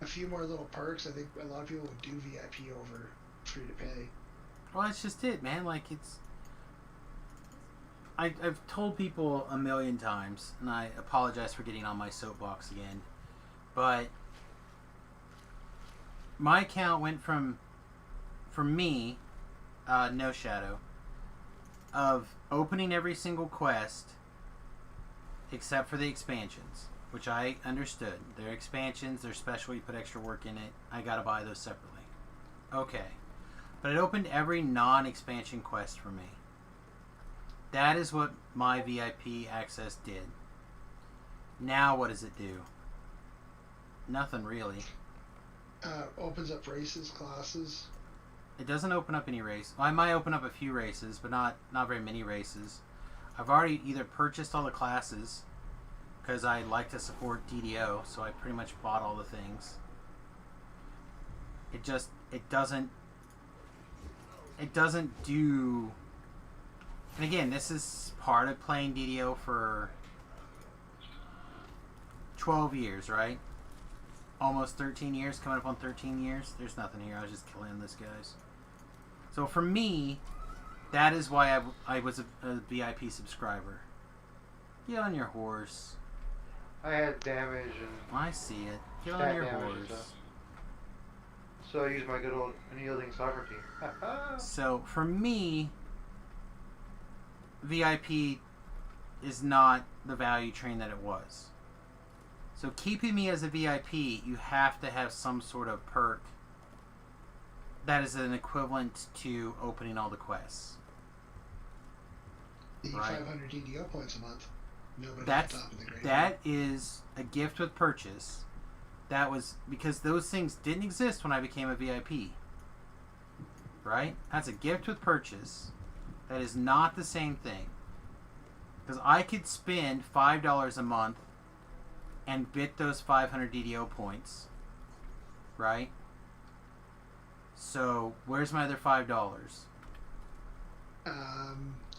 a few more little perks, I think a lot of people would do VIP over free to pay. Well, that's just it, man. Like, I've told people a million times, and I apologize for getting on my soapbox again, but my account went from, for me, no shadow, of opening every single quest except for the expansions, which I understood. They're expansions, they're special, you put extra work in it. I gotta buy those separately. Okay. But it opened every non-expansion quest for me. That is what my VIP access did. Now what does it do? Nothing really. Opens up races, classes. It doesn't open up any race. Well, I might open up a few races, but not very many races. I've already either purchased all the classes because I like to support DDO, so I pretty much bought all the things. It doesn't do. And again, this is part of playing DDO for 12 years, right? Almost 13 years, coming up on 13 years. There's nothing here. I was just killing this, guys. So for me, that is why I was a VIP subscriber. Get on your horse. I had damage and. I see it. Get on stat your damage and horse. stuff. So I used my good old unyielding sovereignty. So for me, VIP is not the value train that it was. So keeping me as a VIP, you have to have some sort of perk that is an equivalent to opening all the quests. The Right. 500 DDO points a month. Nobody That's on top of the grade. that is a gift with purchase. That was because those things didn't exist when I became a VIP. Right? That's a gift with purchase. That is not the same thing. Because I could spend $5 a month and bit those 500 DDO points. Right? So, where's my other $5?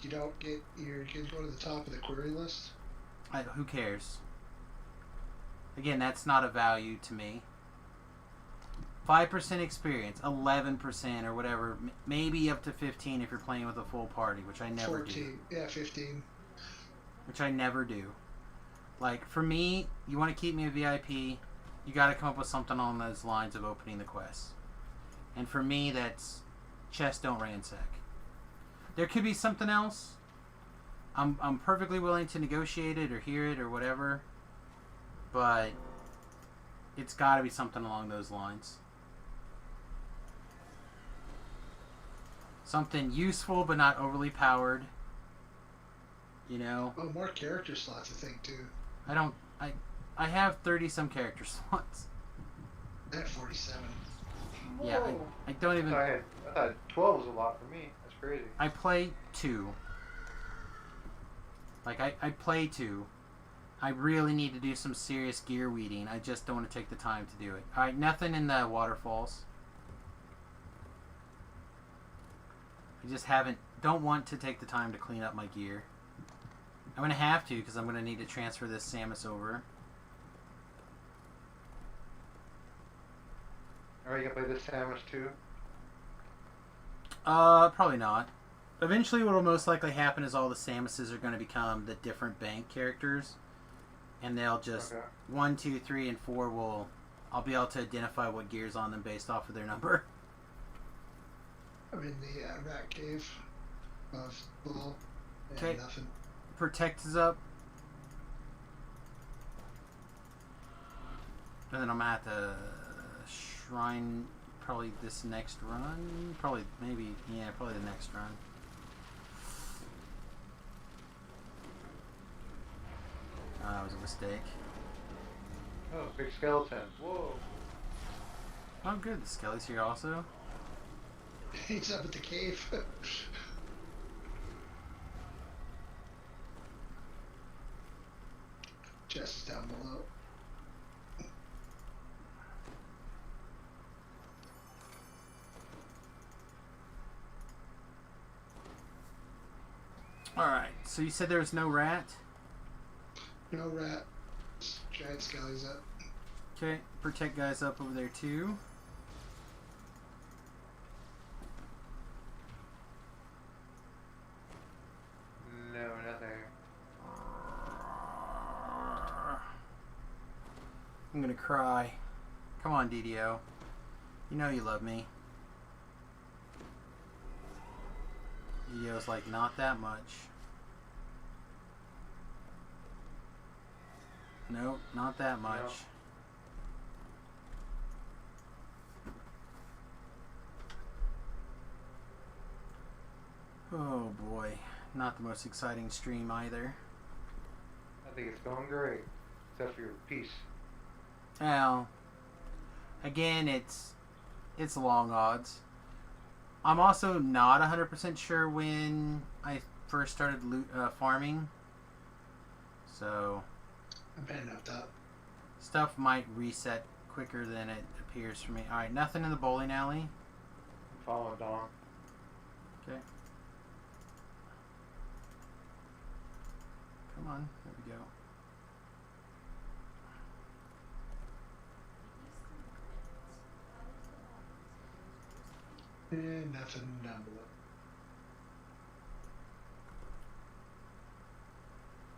You don't get your kids go to the top of the query list. Who cares? Again, that's not a value to me. 5% experience, 11% or whatever, maybe up to 15 if you're playing with a full party, which I never 14. Yeah, 15. Which I never do. Like, for me, you want to keep me a VIP, you got to come up with something on those lines of opening the quests. And for me, that's chest don't ransack. There could be something else. I'm perfectly willing to negotiate it or hear it or whatever, but it's got to be something along those lines. Something useful but not overly powered. You know? Oh, more character slots, I think, too. I have 30 some character slots. I have 47. Yeah, I don't even. I thought 12 was a lot for me. That's crazy. I play 2. Like, I play 2. I really need to do some serious gear weeding. I just don't want to take the time to do it. Alright, nothing in the waterfalls. I just don't want to take the time to clean up my gear. I'm going to have to because I'm going to need to transfer this Samus over. Are you gonna play this Samus too? Probably not. Eventually what will most likely happen is all the Samuses are going to become the different bank characters. And they'll just, 1, 2, 3, and 4 I'll be able to identify what gear's on them based off of their number. I'm in the rat cave of below. Okay. Nothing. Protect is up. And then I'm at the shrine probably this next run. Probably the next run. That was a mistake. Oh, big skeleton. Whoa. Oh good, the Skelly's here also. He's up at the cave. Chest is down below. Alright, so you said there was no rat? No rat. Giant skellies up. Okay, protect guys up over there too. No, nothing. I'm gonna cry. Come on, DDO. You know you love me. DDO's like, not that much. Nope, not that much. No. Oh boy. Not the most exciting stream either. I think it's going great. Except for your piece. Well, again, it's long odds. I'm also not 100% sure when I first started farming. So, I'm heading up top. Stuff might reset quicker than it appears for me. Alright, nothing in the bowling alley. Follow Dom. Okay. Come on, there we go. Nothing down below.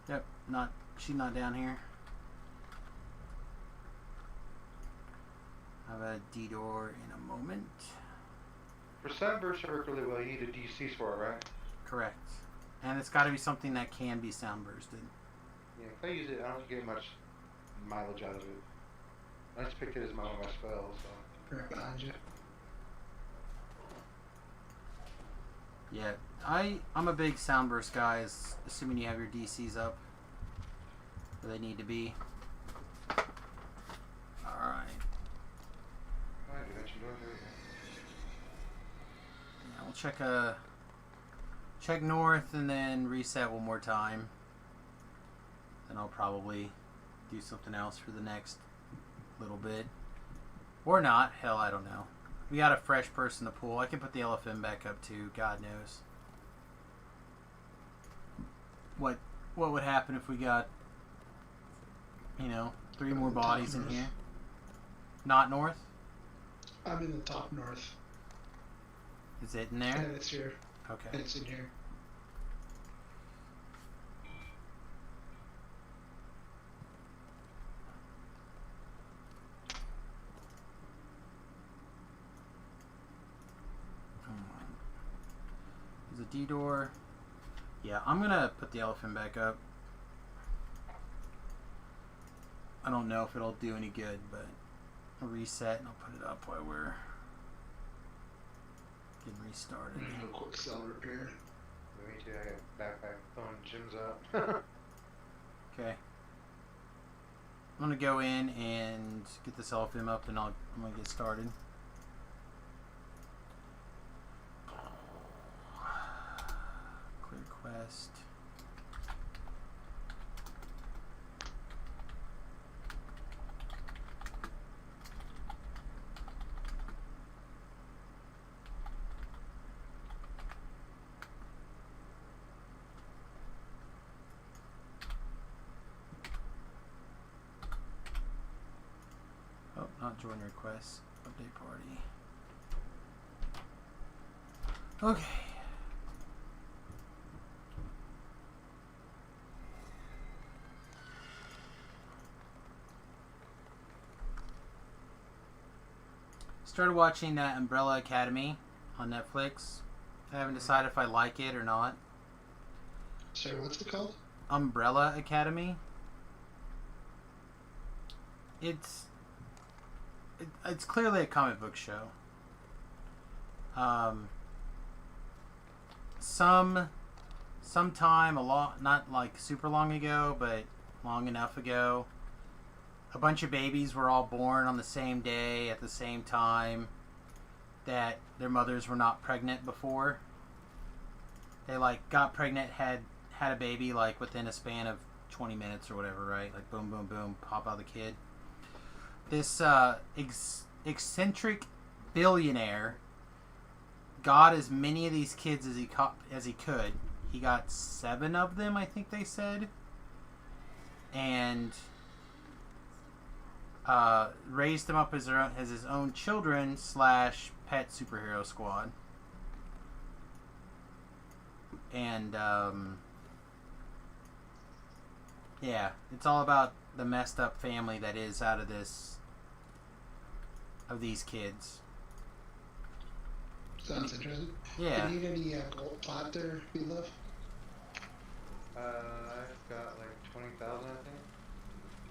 Yep, she's not down here. I have a D-door in a moment. For Sunburst to work really well, you need a DC for it, right? Correct. And it's got to be something that can be sound bursted. Yeah, if I use it, I don't get much mileage out of it. I just picked it as one of my spells, so. Right behind you. Yeah, I'm a big sound burst guy, assuming you have your DCs up where they need to be. Alright. Alright, you mentioned North area. Yeah, we'll check north and then reset one more time. Then I'll probably do something else for the next little bit. Or not. Hell, I don't know. We got a fresh person to pull. I can put the LFM back up too. God knows. What would happen if we got, 3 more bodies in here? Not north? I'm in the top north. Is it in there? And it's here. Okay. It's in here. There's a D-door. Yeah, I'm gonna put the elephant back up. I don't know if it'll do any good, but I'll reset and I'll put it up while we're getting restarted. I'm gonna do a quick cell repair. Me too, I got backpack phone gyms up. Okay. I'm gonna go in and get this elephant up and I'm gonna get started. Clear quest. Oh, not join requests. Update party. Okay. Started watching that Umbrella Academy on Netflix. I haven't decided if I like it or not. Sorry, what's it called? Umbrella Academy. It's clearly a comic book show. Sometime not like super long ago, but long enough ago, a bunch of babies were all born on the same day at the same time that their mothers were not pregnant before. They got pregnant, had a baby within a span of 20 minutes or whatever, right? Like boom, boom, boom, pop out the kid. This eccentric billionaire got as many of these kids as he could. He got 7 of them, I think they said, and raised them up as his own children / pet superhero squad. And yeah, it's all about the messed up family that is out of these kids. Sounds interesting. Yeah. Do you need any gold pot there, Beloved? I've got like 20,000, I think.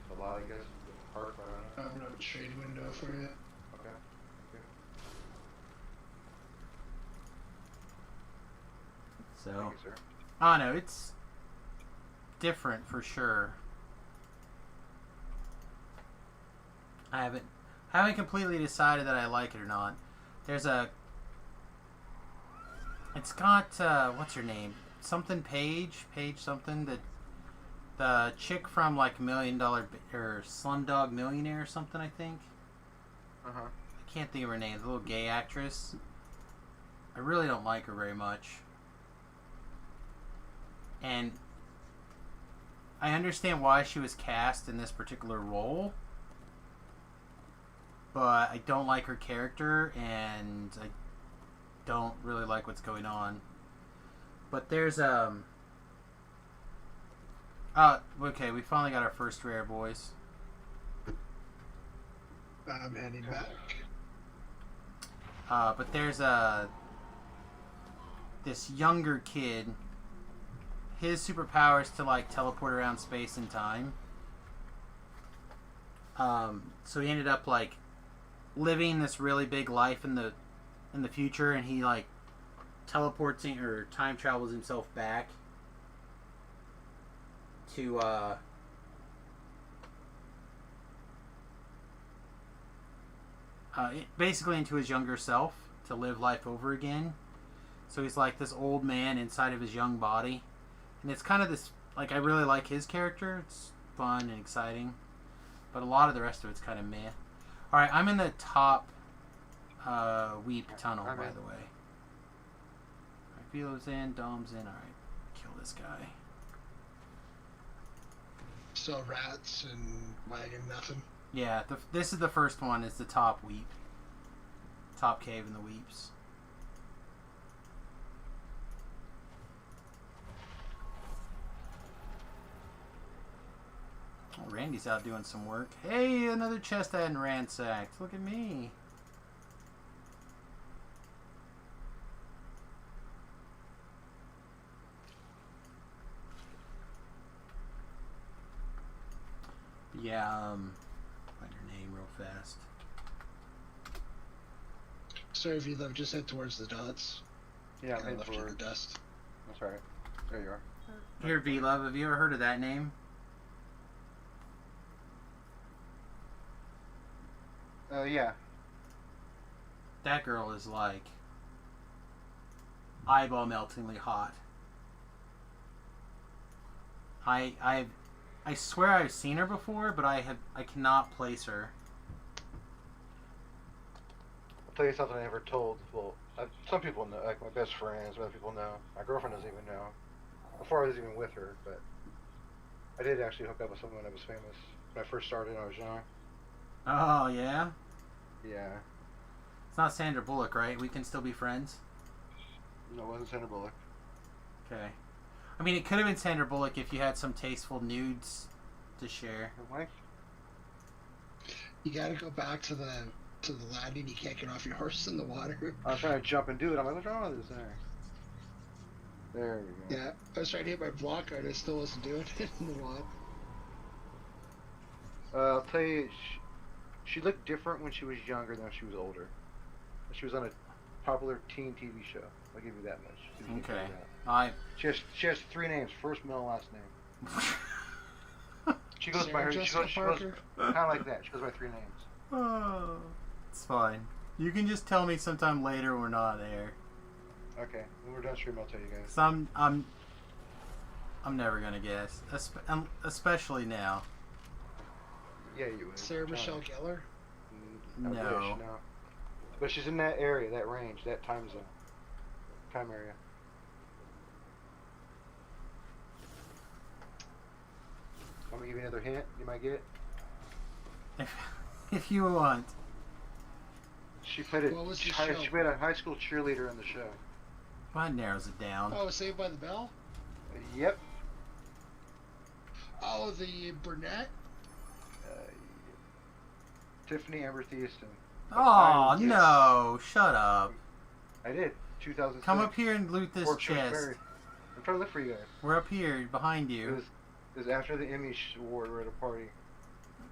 It's a lot, I guess. Park, but I don't know. I'm gonna have a trade window for you. Okay. So, Thank you, sir. I don't know, it's different for sure. I haven't completely decided that I like it or not. It's got what's her name? Something Paige something, the chick from like $1 Million or Slumdog Millionaire or something, I think. Uh-huh. I can't think of her name. The little gay actress. I really don't like her very much. And I understand why she was cast in this particular role, but I don't like her character, and I don't really like what's going on. But there's okay, we finally got our first rare, boys. I'm heading back. But there's this younger kid his superpower is to like teleport around space and time. So he ended up like living this really big life in the future, and he like teleports or time travels himself back to basically into his younger self to live life over again. So he's like this old man inside of his young body, and it's kind of this like I really like his character. It's fun and exciting, but a lot of the rest of it's kind of meh. All right, I'm in the top Weep tunnel, by the way. All right, Velo's in, Dom's in. All right, kill this guy. So rats and wagon, nothing. Yeah, this is the first one. It's the top Weep. Top cave in the Weeps. Oh, Randy's out doing some work. Hey, another chest I hadn't ransacked. Look at me. Yeah, find your name real fast. Sorry if you love, just head towards the dots. Yeah, I I'm left you in the dust. That's alright. There you are. Here, V-Love, have you ever heard of that name? Yeah. That girl is like eyeball meltingly hot. I swear I've seen her before, but I cannot place her. I'll tell you something I never told. Well, some people know, like my best friends, other people know. My girlfriend doesn't even know. Before I was even with her, but I did actually hook up with someone that was famous. When I first started, I was young. Oh, yeah? Yeah. It's not Sandra Bullock, right? We can still be friends? No, it wasn't Sandra Bullock. Okay. I mean, it could have been Sandra Bullock if you had some tasteful nudes to share. Her wife? You gotta go back to the landing. You can't get off your horse in the water. I was trying to jump and do it. I'm like, what's wrong with this there? There we go. Yeah, I was trying to hit my block art. I still wasn't doing it in the water. I'll tell you, she looked different when she was younger than when she was older. She was on a popular teen TV show. I'll give you that much. Okay. She has 3 names: first, middle, last name. She goes by her. She goes kind of like that. She goes by 3 names. Oh, it's fine. You can just tell me sometime later when we're not there. Okay, when we're done stream, I'll tell you guys. So I'm never gonna guess, especially now. Yeah, you would. Sarah Michelle Gellar? No. I wish, no. But she's in that area, that range, that time zone, time area. I'm gonna give you another hint. You might get it. If you want. She played she played a high school cheerleader in the show. That narrows it down. Oh, Saved by the Bell? Yep. Oh, the brunette? Tiffany Amber Thiessen. Oh, no. Shut up. I did. 2006. Come up here and loot this chest. I'm trying to look for you guys. We're up here, behind you. It was after the Emmy Award. We're at a party.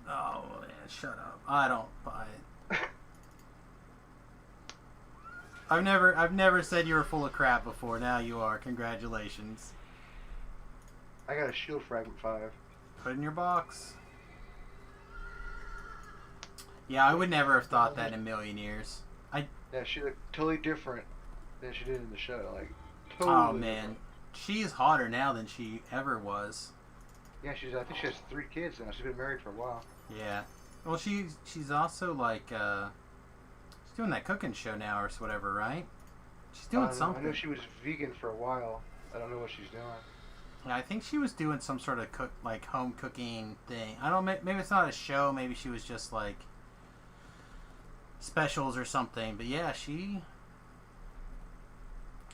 Oh, man, shut up. I don't buy it. I've never said you were full of crap before. Now you are. Congratulations. I got a shield fragment 5. Put it in your box. Yeah, I would never have thought that in a million years. Yeah, she looked totally different than she did in the show. Like, oh totally man, different. she's hotter now than she ever was. Yeah, I think she has 3 kids now. She's been married for a while. Yeah. Well, she's also like she's doing that cooking show now or whatever, right? She's doing something. I know she was vegan for a while. I don't know what she's doing. Yeah, I think she was doing some sort of home cooking thing. I don't. Maybe it's not a show. Maybe she was just like specials or something. But yeah, she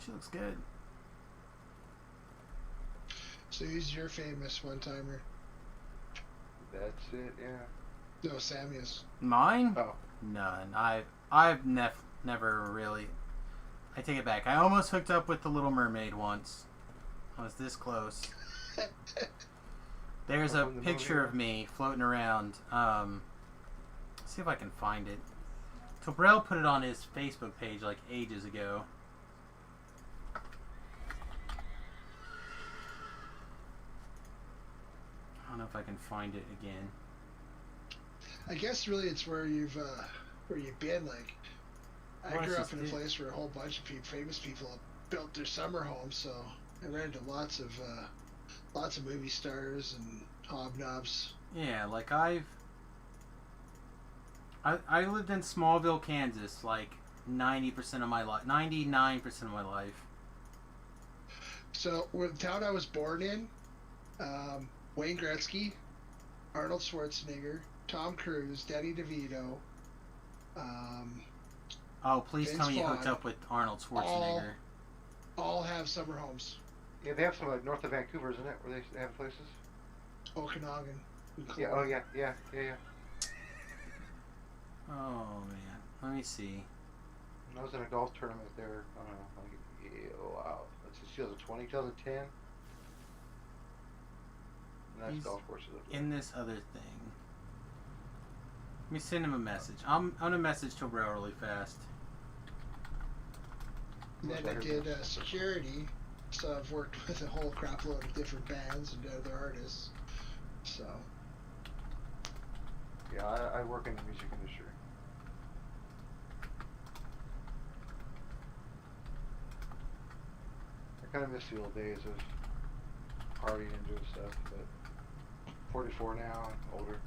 looks good. So who's your famous one-timer? That's it. Yeah. No, Sammy's. Mine? Oh. None. I've never really. I take it back. I almost hooked up with the Little Mermaid once. I was this close. There's a From the picture movie. of me floating around. See if I can find it. Tobrell put it on his Facebook page like ages ago. I don't know if I can find it again. I guess really it's where you've been. Like, I Well, grew it's up in a just place where a whole bunch of famous people have built their summer homes, so I ran into lots of movie stars and hobnobs. Yeah, like I lived in Smallville, Kansas, like 90% of my life, 99% of my life. So, the town I was born in, Wayne Gretzky, Arnold Schwarzenegger, Tom Cruise, Danny DeVito. Oh, please tell Vince me you hooked Vaughn. up with Arnold Schwarzenegger. All have summer homes. Yeah, they have some like north of Vancouver, isn't it? Where they have places. Okanagan. Yeah. Oh yeah. Yeah. Oh man, let me see. I was in a golf tournament there. I don't know. Like, yeah, wow. That's 2020, 2010. Nice He's golf courses up there. In this other thing. Let me send him a message. I'm gonna message Tobrell really fast. And then I did security, so I've worked with a whole crap load of different bands and other artists. So, Yeah, I work in the music industry. I kind of miss the old days of partying and doing stuff, but 44 now, I'm older.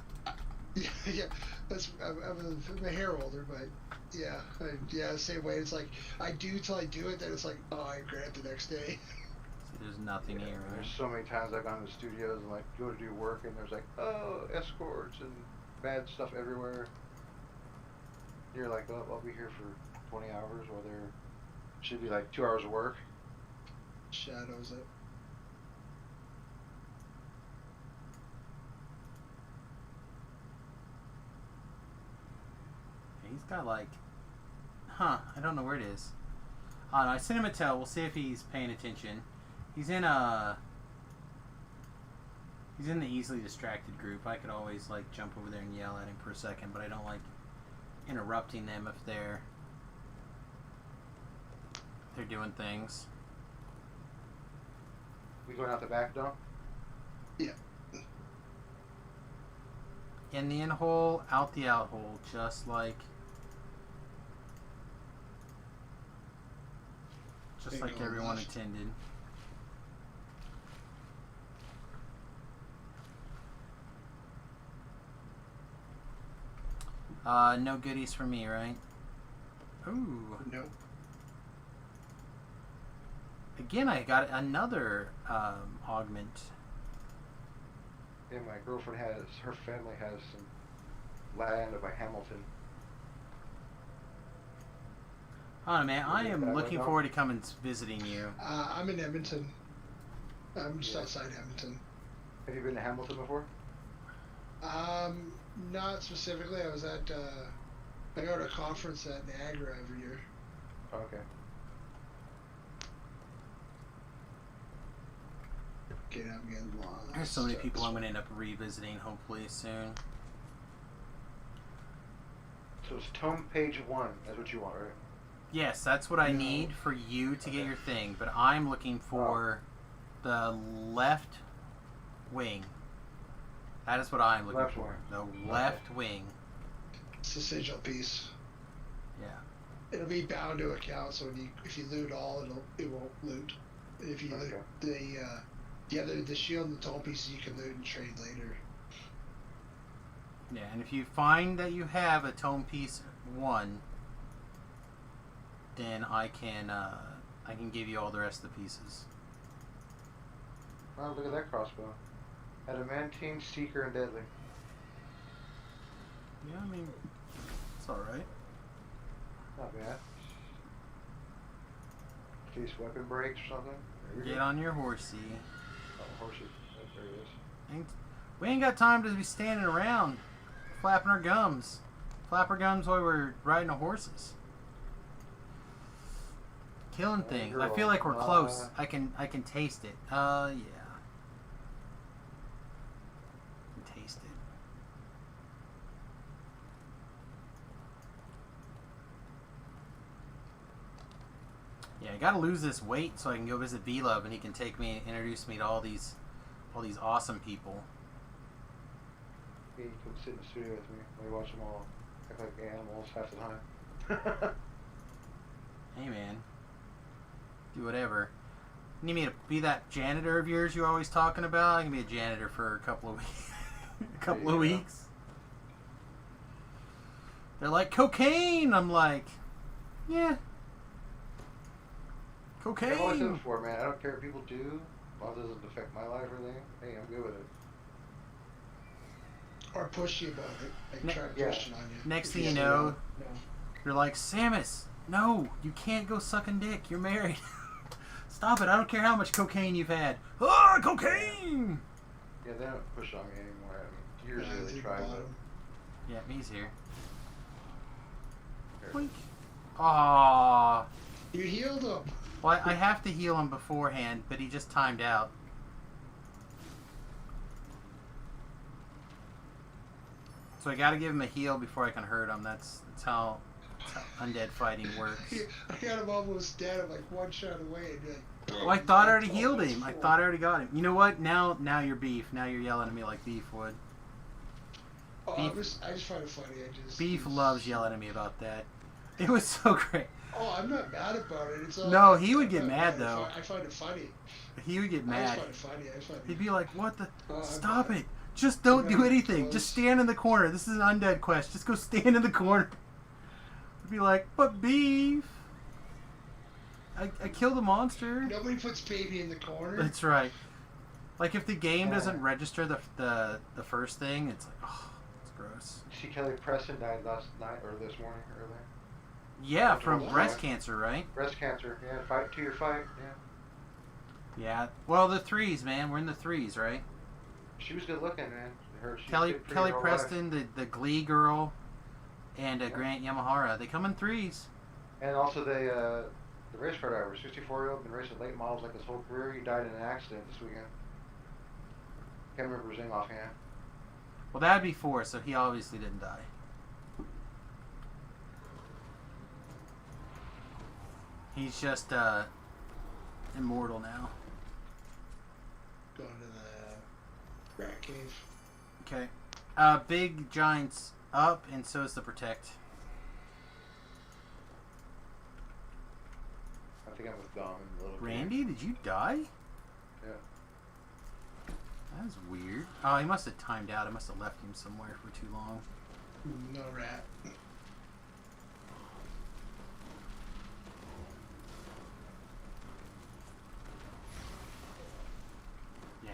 yeah, I'm a hair older, but yeah, same way. It's like I do till I do it, then it's like, oh, I regret it the next day. See, there's nothing Yeah, here, right? there's so many times I've gone to studios and like go to do work and there's like, oh, escorts and bad stuff everywhere. You're like, oh, I'll be here for 20 hours while there should be like 2 hours of work. Shadows it. He's got like, I don't know where it is. I don't know. I sent him a tell. We'll see if he's paying attention. He's in the easily distracted group. I could always like jump over there and yell at him for a second, but I don't like interrupting them if they're doing things. We going out the back door? Yeah. In the in hole, out the out hole, just like Bingo, everyone left. intended. No goodies for me, right? Ooh. Nope. Again, I got another augment. Yeah, my girlfriend her family has some land by Hamilton. I don't know, man. I am That looking one, forward to coming visiting you. I'm in Edmonton. I'm just outside Edmonton. Have you been to Hamilton before? Not specifically. I was at I go to a conference at Niagara every year. Okay. Okay, I'm getting lost. There's so many people I'm going to end up revisiting, hopefully, soon. So it's tome page 1. That's what you want, right? Yes, that's what I No. need for you to get Okay. your thing, but I'm looking for the left wing. That is what I'm looking Left for. wing. The left wing. It's a sigil piece. Yeah. It'll be bound to account, so if you loot all, it won't loot. If you loot the shield and the tome pieces, you can loot and trade later. Yeah, and if you find that you have a tome piece 1, then I can give you all the rest of the pieces. Oh, look at that crossbow. Adamantine, Seeker, and Deadly. Yeah, I mean, it's alright. Not bad. In case weapon breaks or something. There you Get go. on your horsey. Oh, horsey. Oh, there it is. We ain't got time to be standing around flapping our gums. Flap our gums while we're riding our horses. killing things. I girl, feel like we're close. I can taste it. Yeah. I can taste it. Yeah, I gotta lose this weight so I can go visit V-Love and he can take me and introduce me to all these awesome people. He can sit in the studio with me. We watch them all act like animals half the time. Hey man, do whatever. You need me to be that janitor of yours you always talking about? I can be a janitor for a couple of weeks. Weeks. They're like, cocaine! I'm like, yeah. Cocaine! I've always said before, man, I don't care what people do, as long as it doesn't affect my life or anything. Hey, I'm good with it. Or push you about it. Like try pushing on you. Next thing you know, you're like, Samus, no, you can't go sucking dick. You're married. Stop it. I don't care how much cocaine you've had. Ah, cocaine! Yeah, they don't push on me anymore. I mean, years ago they tried, but... Yeah, me's here. Blink. Aww. You healed him. Well, I have to heal him beforehand, but he just timed out. So I gotta give him a heal before I can hurt him. That's how undead fighting works. I got him almost dead. I'm like one shot away. And like, well, I thought I already healed him. I thought I already got him. You know what? Now you're beef. Now you're yelling at me like beef would. Oh, Beef, I just find it funny. Beef loves yelling at me about that. It was so great. Oh, I'm not mad about it. It's all no, he would get mad though. I find it funny. He would get mad. I just find it funny. He'd be like, "What the? Stop it! Just don't do anything. Just stand in the corner. This is an undead quest. Just go stand in the corner." I'd be like, "But beef, I killed a monster." Nobody puts baby in the corner. That's right. Like if the game doesn't register the first thing, it's like, oh, it's gross. You see Kelly Preston died last night or this morning earlier. Yeah, from breast cancer, right? Breast cancer, yeah. 2-year fight, yeah. Yeah. Well, the threes, man. We're in the threes, right? She was good looking, man. Kelly Preston, the Glee girl, and Grant Yamahara. They come in threes. And also the race car driver, 64-year-old, been racing late models like his whole career. He died in an accident this weekend. Can't remember his name offhand. Well, that'd be 4, so he obviously didn't die. He's just immortal now. Going to the rat cave. Okay. Big Giant's up, and so is the Protect. I think I'm with Dom and Little Randy, did you die? Yeah. That's weird. Oh, he must have timed out. I must have left him somewhere for too long. No rat.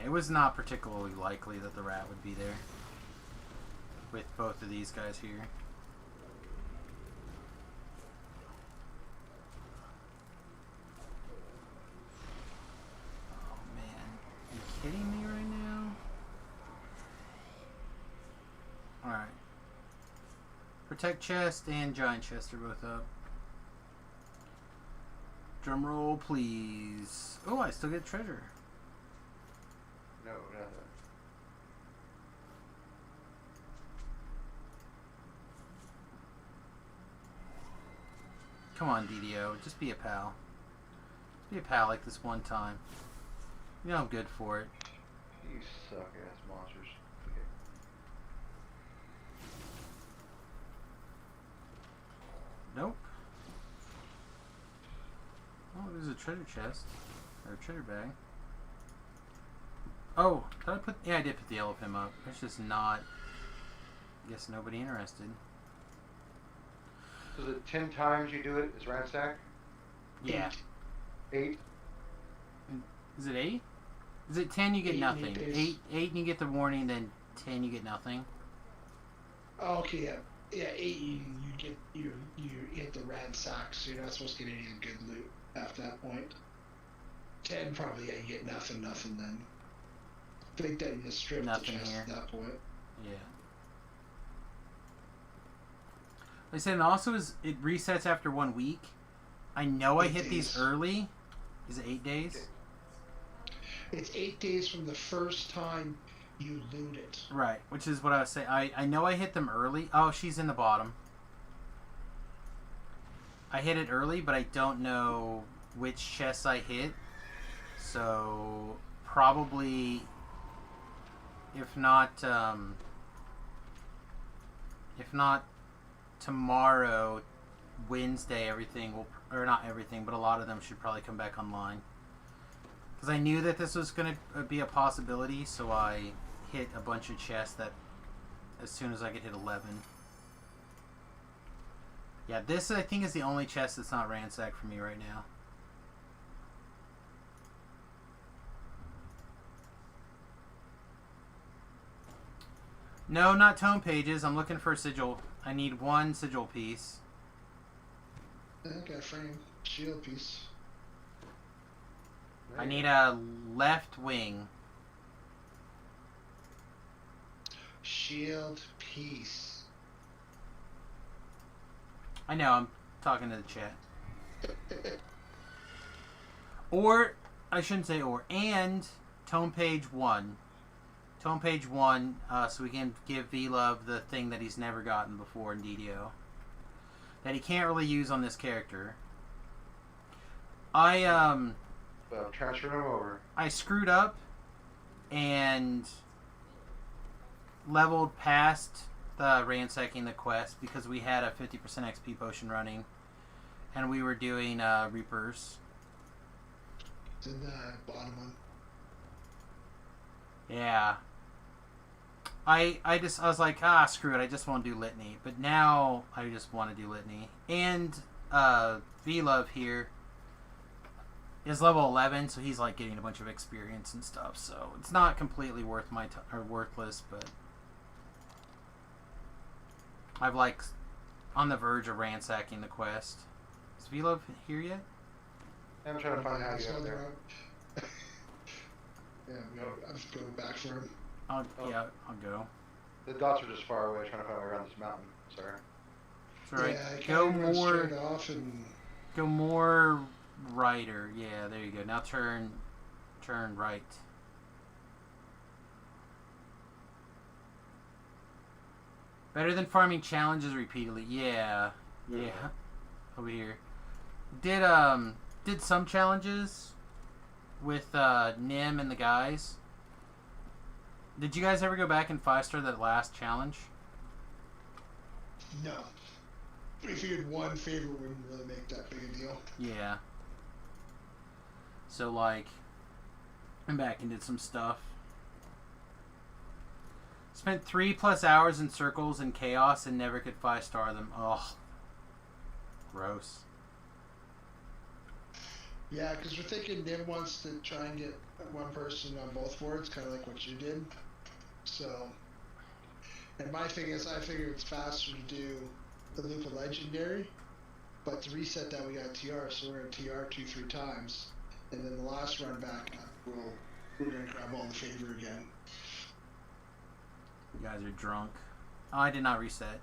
It was not particularly likely that the rat would be there with both of these guys here. Oh man, are you kidding me right now? Alright. Protect chest and giant chest are both up. Drum roll, please. Oh, I still get treasure. No, nothing. Come on, DDO. Just be a pal. Just be a pal like this one time. You know I'm good for it. You suck ass monsters. Nope. Oh, there's a treasure chest. Or a treasure bag. Oh, did I put... Yeah, I did put the yellow pin up. It's just not... I guess nobody interested. So the 10 times you do it is ransack? Yeah. 8? Is it 8? Is it 10 you get nothing? 8 and you get the warning, then 10 you get nothing? Oh, okay, yeah. Yeah, 8 you get you hit the ransack, so you're not supposed to get any good loot after that point. 10 probably, yeah, you get nothing then. I think that you just strip the chest at that point. Yeah. Like I said, and also it resets after 1 week. I know I 8 hit these days. early. Is it 8 days? It's 8 days from the first time you loot it. Right, which is what I was saying. I know I hit them early. Oh, she's in the bottom. I hit it early, but I don't know which chests I hit. So, probably, if not tomorrow, Wednesday, everything will, or not everything, but a lot of them should probably come back online. Because I knew that this was going to be a possibility, so I hit a bunch of chests that as soon as I could hit 11. Yeah, this I think is the only chest that's not ransacked for me right now. No, not tome pages. I'm looking for a sigil. I need one sigil piece. I got a frame shield piece. I need a left wing. Shield piece. I know, I'm talking to the chat. Or, I shouldn't say or, and tome page 1. Tome page 1, so we can give V-Love the thing that he's never gotten before in DDO. That he can't really use on this character. So transfer him over. I screwed up and leveled past the ransacking the quest because we had a 50% XP potion running and we were doing Reapers. It's in the bottom one. Yeah. I was like, screw it, I just won't do Litany. But now I just want to do Litany. And V-Love here is level 11, so he's like getting a bunch of experience and stuff. So it's not completely worth my or worthless, but I've like on the verge of ransacking the quest. Is V-Love here yet? I'm trying to find out It's you on up the there. road. Yeah, I'm just going back for him. Yeah, I'll go. The dots are just far away, trying to find my way around this mountain. Sorry. It's alright. Yeah, I Go kinda run more. straight off and Go more righter. Yeah, there you go. Now turn right. Better than farming challenges repeatedly. Yeah. Yeah. Over here. Did some challenges with Nim and the guys. Did you guys ever go back and 5-star that last challenge? no. We figured one favor wouldn't really make that big a deal. Yeah. So like, went back and did some stuff. Spent 3+ hours in circles and chaos and never could 5-star them. Ugh. Gross. Yeah, because we're thinking Nim wants to try and get one person on both boards, kind of like what you did. So, and my thing is, I figure it's faster to do the loop of legendary, but to reset that we got TR, so we're at TR 2-3 times, and then the last run back, we're gonna grab all the favor again. You guys are drunk. Oh, I did not reset.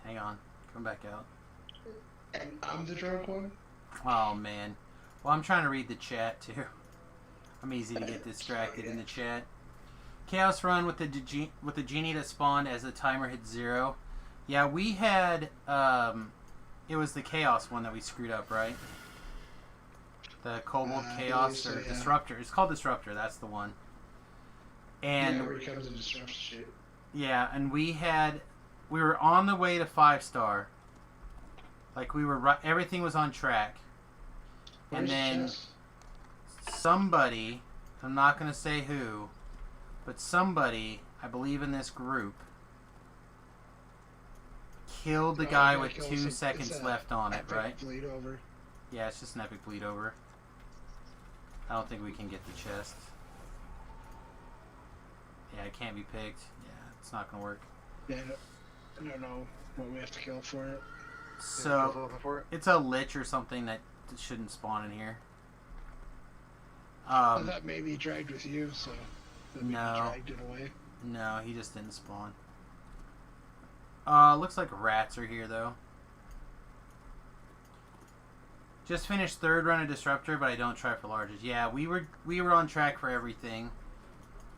Hang on. Come back out. And I'm the drunk one. Oh, man. Well, I'm trying to read the chat, too. I'm easy to get distracted in the chat. Chaos run with the genie that spawned as the timer hit 0. Yeah, we had... it was the Chaos one that we screwed up, right? The Kobold Chaos or so, yeah. Disruptor. It's called Disruptor. That's the one. And Yeah, where he comes and disrupts shit. yeah, and we were on the way to 5-star. Like we were, everything was on track. Where's And the then chest? somebody, I'm not going to say who, but somebody, I believe in this group, killed the Oh, guy yeah, with kill 2 some- seconds it's a left on it, epic right? Bleed over. Yeah, it's just an epic bleed over. I don't think we can get the chest. Yeah, it can't be picked. Yeah, it's not going to work. Yeah, I don't know what we have to kill for it. So, looking for it? it's a lich or something that shouldn't spawn in here. I thought maybe he dragged with you, so maybe he No. dragged it away. No, he just didn't spawn. Looks like rats are here, though. Just finished third run of Disruptor, but I don't try for larges. Yeah, we were on track for everything.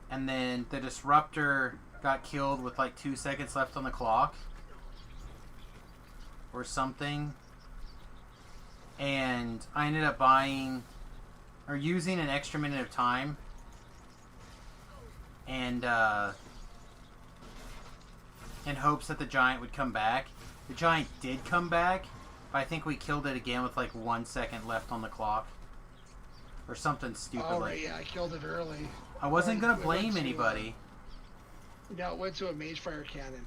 And then the Disruptor got killed with like 2 seconds left on the clock. Or something. And I ended up buying or using an extra minute of time. And in hopes that the Giant would come back. The Giant did come back, but I think we killed it again with like 1 second left on the clock. Or something stupid Oh, like right, yeah, I killed it early. I wasn't going to It went blame to, anybody. No, it went to a Mage Fire Cannon.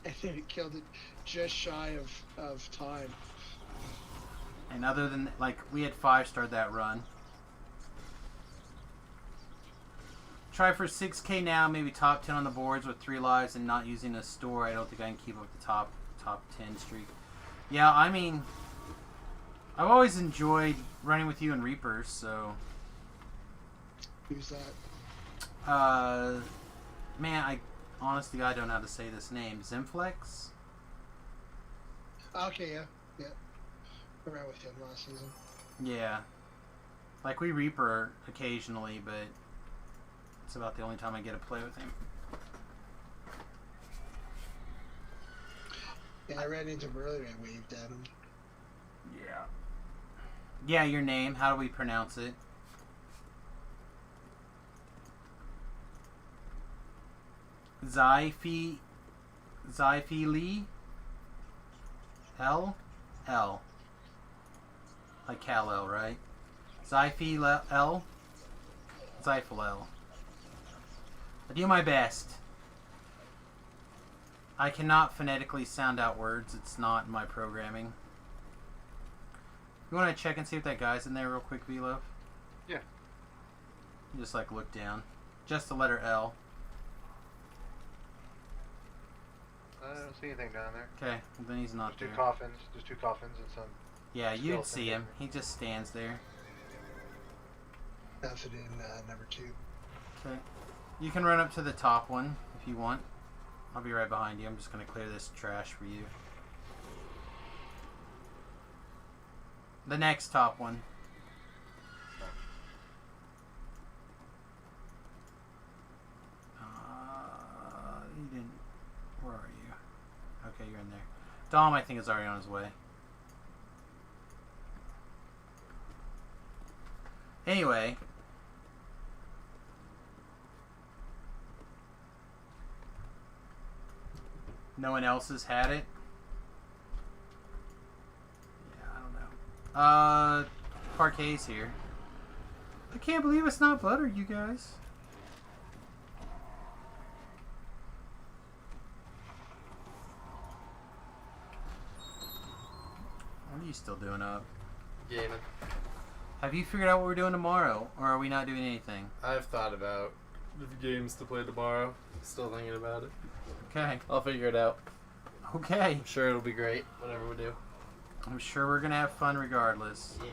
And then it killed it just shy of time. And other than, like, we had 5-starred that run. Try for 6k now, maybe top 10 on the boards with 3 lives and not using a store. I don't think I can keep up the top 10 streak. Yeah, I mean, I've always enjoyed running with you and Reapers, so... Who's that? Man, I honestly, I don't know how to say this name. Zimflex? Okay, yeah. I ran with him last season. Yeah. Like, we Reaper occasionally, but it's about the only time I get to play with him. Yeah, I ran into him earlier and waved at him. Yeah. Yeah, your name. How do we pronounce it? Zyphi Lee? L? Like Kal-El, right? Zyphi L? Zyphil L. I do my best. I cannot phonetically sound out words. It's not in my programming. You want to check and see if that guy's in there real quick, V-Love? Yeah. Just like look down. Just the letter L. I don't see anything down there. Okay, well then he's not There's there. There's two coffins and some. Yeah, you'd skeleton see him. there. He just stands there. Nothing in number 2. Okay. You can run up to the top one if you want. I'll be right behind you. I'm just going to clear this trash for you. The next top one. You didn't... Where are you? Okay, you're in there. Dom, I think, is already on his way. Anyway... No one else has had it? Yeah, I don't know. Parquet's here. I can't believe it's not butter, you guys. What are you still doing up? Gaming. Have you figured out what we're doing tomorrow? Or are we not doing anything? I've thought about the games to play tomorrow. Still thinking about it. Okay. I'll figure it out. Okay. I'm sure it'll be great, whatever we do. I'm sure we're gonna have fun regardless. Yeah.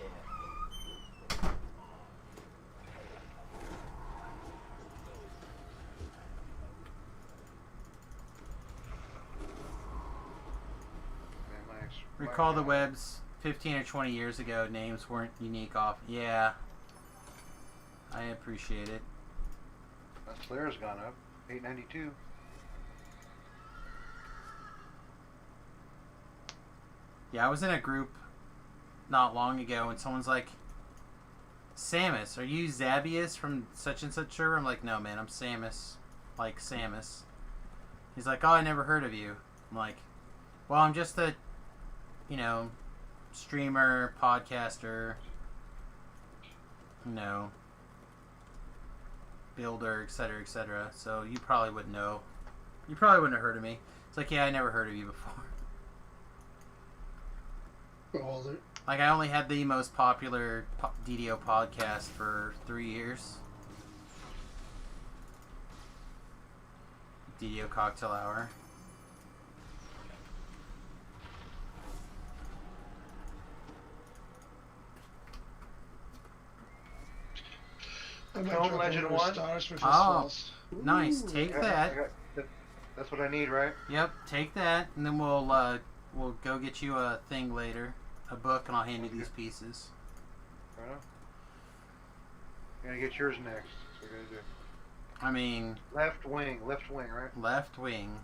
Recall the webs 15 or 20 years ago, names weren't unique off. Yeah. I appreciate it. That Slayer's gone up. 892. Yeah, I was in a group not long ago and someone's like, Samus, are you Zabius from such and such server? I'm like, no man, I'm Samus. Like Samus. He's like, oh, I never heard of you. I'm like, well, I'm just a, streamer, podcaster, builder, etc., etc. So you probably wouldn't know. You probably wouldn't have heard of me. It's like, yeah, I never heard of you before. Like, I only had the most popular DDO podcast for 3 years. DDO Cocktail Hour. Cone Legend 1? Oh, nice. Take that. That's what I need, right? Yep, take that, and then we'll go get you a thing later. a book and I'll hand you these pieces. Right on. You're gonna get yours next. That's what we're gonna do. I mean, Left wing, right? left wing.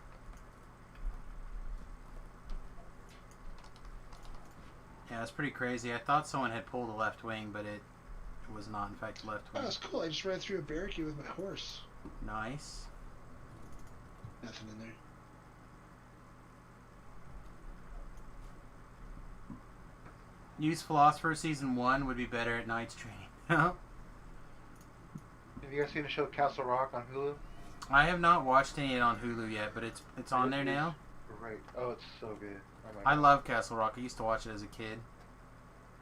Yeah, that's pretty crazy. I thought someone had pulled a left wing, but it was not, in fact, left Oh, wing. that's cool. I just ran through a barricade with my horse. Nice. Nothing in there. Use Philosopher Season 1 would be better at Knight's Training. Have you guys seen the show Castle Rock on Hulu? I have not watched any on Hulu yet, but it's on there now. Right. Oh, it's so good. Oh my I God. love Castle Rock. I used to watch it as a kid.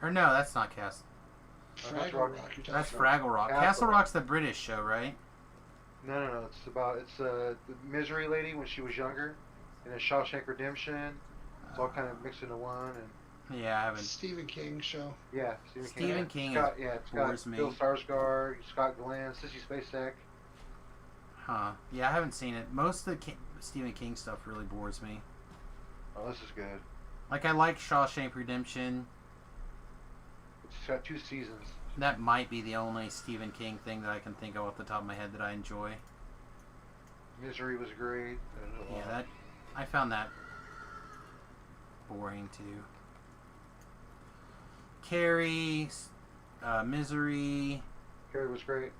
Or no, that's not Castle. Fraggle Rock. Rock. You're That's talking Fraggle Rock. Castle Castle Rock. Rock's the British show, right? No. It's the Misery lady when she was younger, and then Shawshank Redemption. It's all kind of mixed into one, and Yeah, I about. haven't. Stephen King show. yeah, Stephen King Scott, yeah, it's got bores me. Bill Skarsgård, Scott Glenn, Sissy Spacek. Huh. Yeah, I haven't seen it. Most of the Stephen King stuff really bores me. Oh, this is good. Like, I like Shawshank Redemption. It's got 2 seasons. That might be the only Stephen King thing that I can think of off the top of my head that I enjoy. Misery was great. Yeah, that I found that boring too. Carrie, Misery, Carrie was great.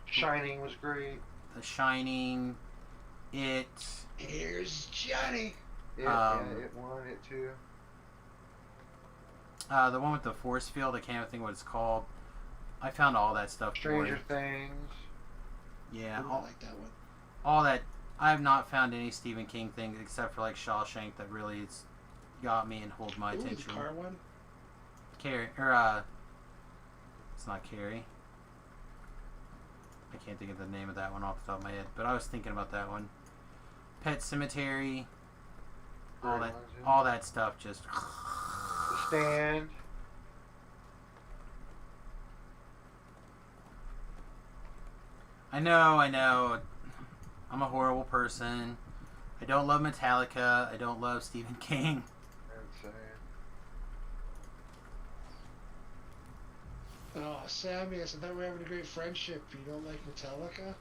Shining was great. The Shining, It. Here's Johnny. It 1, It 2. The one with the force field, I can't even think what it's called. I found all that stuff Stranger boring. Things. Yeah, I like that one. all that. I have not found any Stephen King things except for like Shawshank that really it's got me and hold my Ooh, the attention. car one. Carrie, or it's not Carrie. I can't think of the name of that one off the top of my head, but I was thinking about that one. Pet Cemetery, all that stuff just. The Stand. I know. I'm a horrible person. I don't love Metallica. I don't love Stephen King. Oh, Sammy, I thought we were having a great friendship. You don't like Metallica?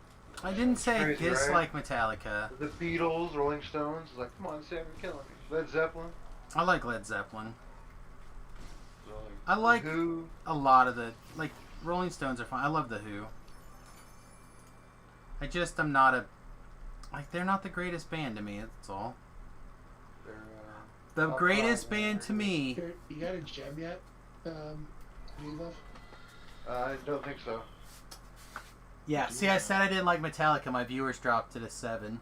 I didn't say I Crazy, dislike right? Metallica. The Beatles, Rolling Stones. It's like, come on, Sam, you're killing me. Led Zeppelin. I like Led Zeppelin. Really. I like Who? a lot of the Rolling Stones are fun. I love the Who. I'm not they're not the greatest band to me. That's all. The greatest band to me. Here, you got a gem yet? V-Love? I don't think so. Yeah. See, I said I didn't like Metallica. My viewers dropped to the 7.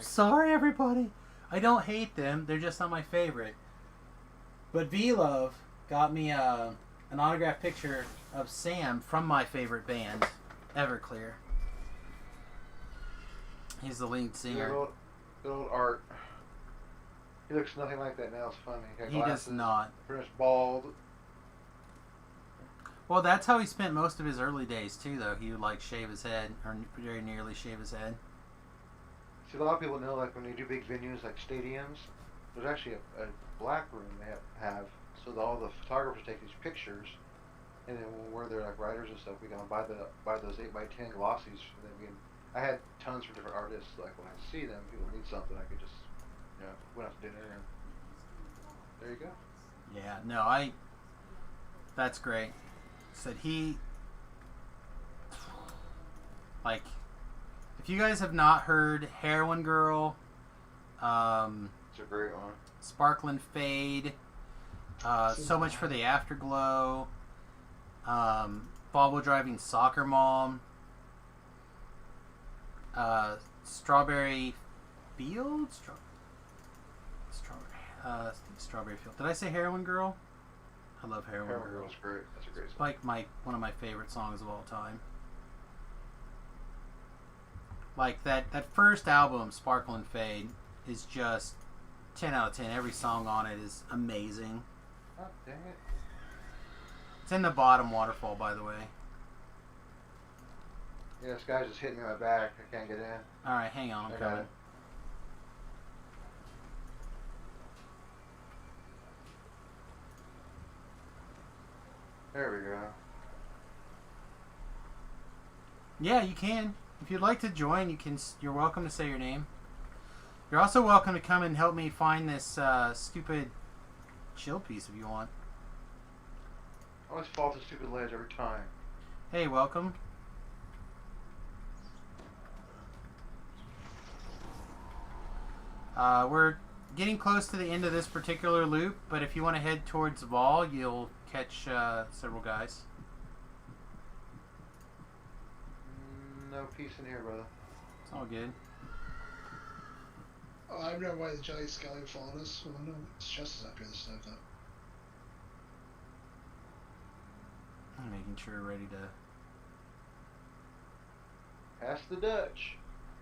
Sorry, everybody. I don't hate them. They're just not my favorite. But V-Love got me an autographed picture of Sam from my favorite band, Everclear. He's the lead singer. Good old Art. He looks nothing like that now. It's funny. He, got He glasses, does not. Pretty much bald. Well, that's how he spent most of his early days too, though. He would shave his head, or very nearly shave his head. See, a lot of people know, like, when they do big venues like stadiums, there's actually a black room they have so that all the photographers take these pictures, and then when they're like writers and stuff, we can buy those 8x10 glossies for them. I had tons from different artists. Like, when I see them, people need something, I could just, went out to dinner and there you go. Yeah, no, that's great. Said he, if you guys have not heard Heroin Girl, It's a great one. Sparklin' Fade, So Much for the Afterglow, Bobble Driving Soccer Mom, Strawberry Field? Strawberry Field. Did I say Heroin Girl? I love Heroin Girl. Girl's great. That's a great It's song. like one of my favorite songs of all time. Like that first album, Sparkle and Fade, is just 10 out of 10. Every song on it is amazing. Oh, dang it. It's in the bottom waterfall, by the way. Yeah, this guy's just hitting me in my back. I can't get in. Alright, hang on, I'm I got coming. it. There we go. Yeah, you can. If you'd like to join, you can. You're welcome to say your name. You're also welcome to come and help me find this stupid shield piece if you want. I always fall to stupid ledge every time. Hey, welcome. We're getting close to the end of this particular loop, but if you want to head towards Vol, you'll catch several guys. No peace in here, brother. It's all good. Oh, I don't know why the giant skelly followed us. Well, no, his chest is up here this time, though. I'm making sure we're ready to... Pass the Dutch.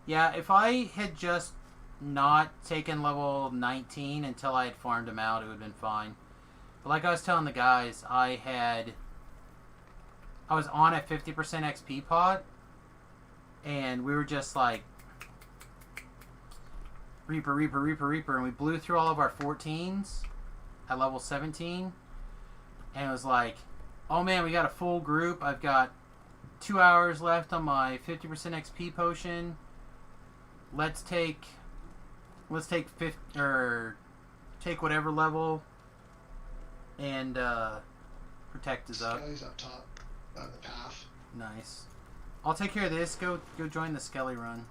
Yeah, if I had just not taken level 19 until I had farmed him out, it would have been fine. But like I was telling the guys, I was on a 50% XP pot, and we were just like, Reaper, Reaper, Reaper, Reaper, and we blew through all of our 14s at level 17, and it was like, oh man, we got a full group. I've got 2 hours left on my 50% XP potion. Let's take take whatever level and protect is up. Skelly's up top on the path. Nice. I'll take care of this. Go join the Skelly run.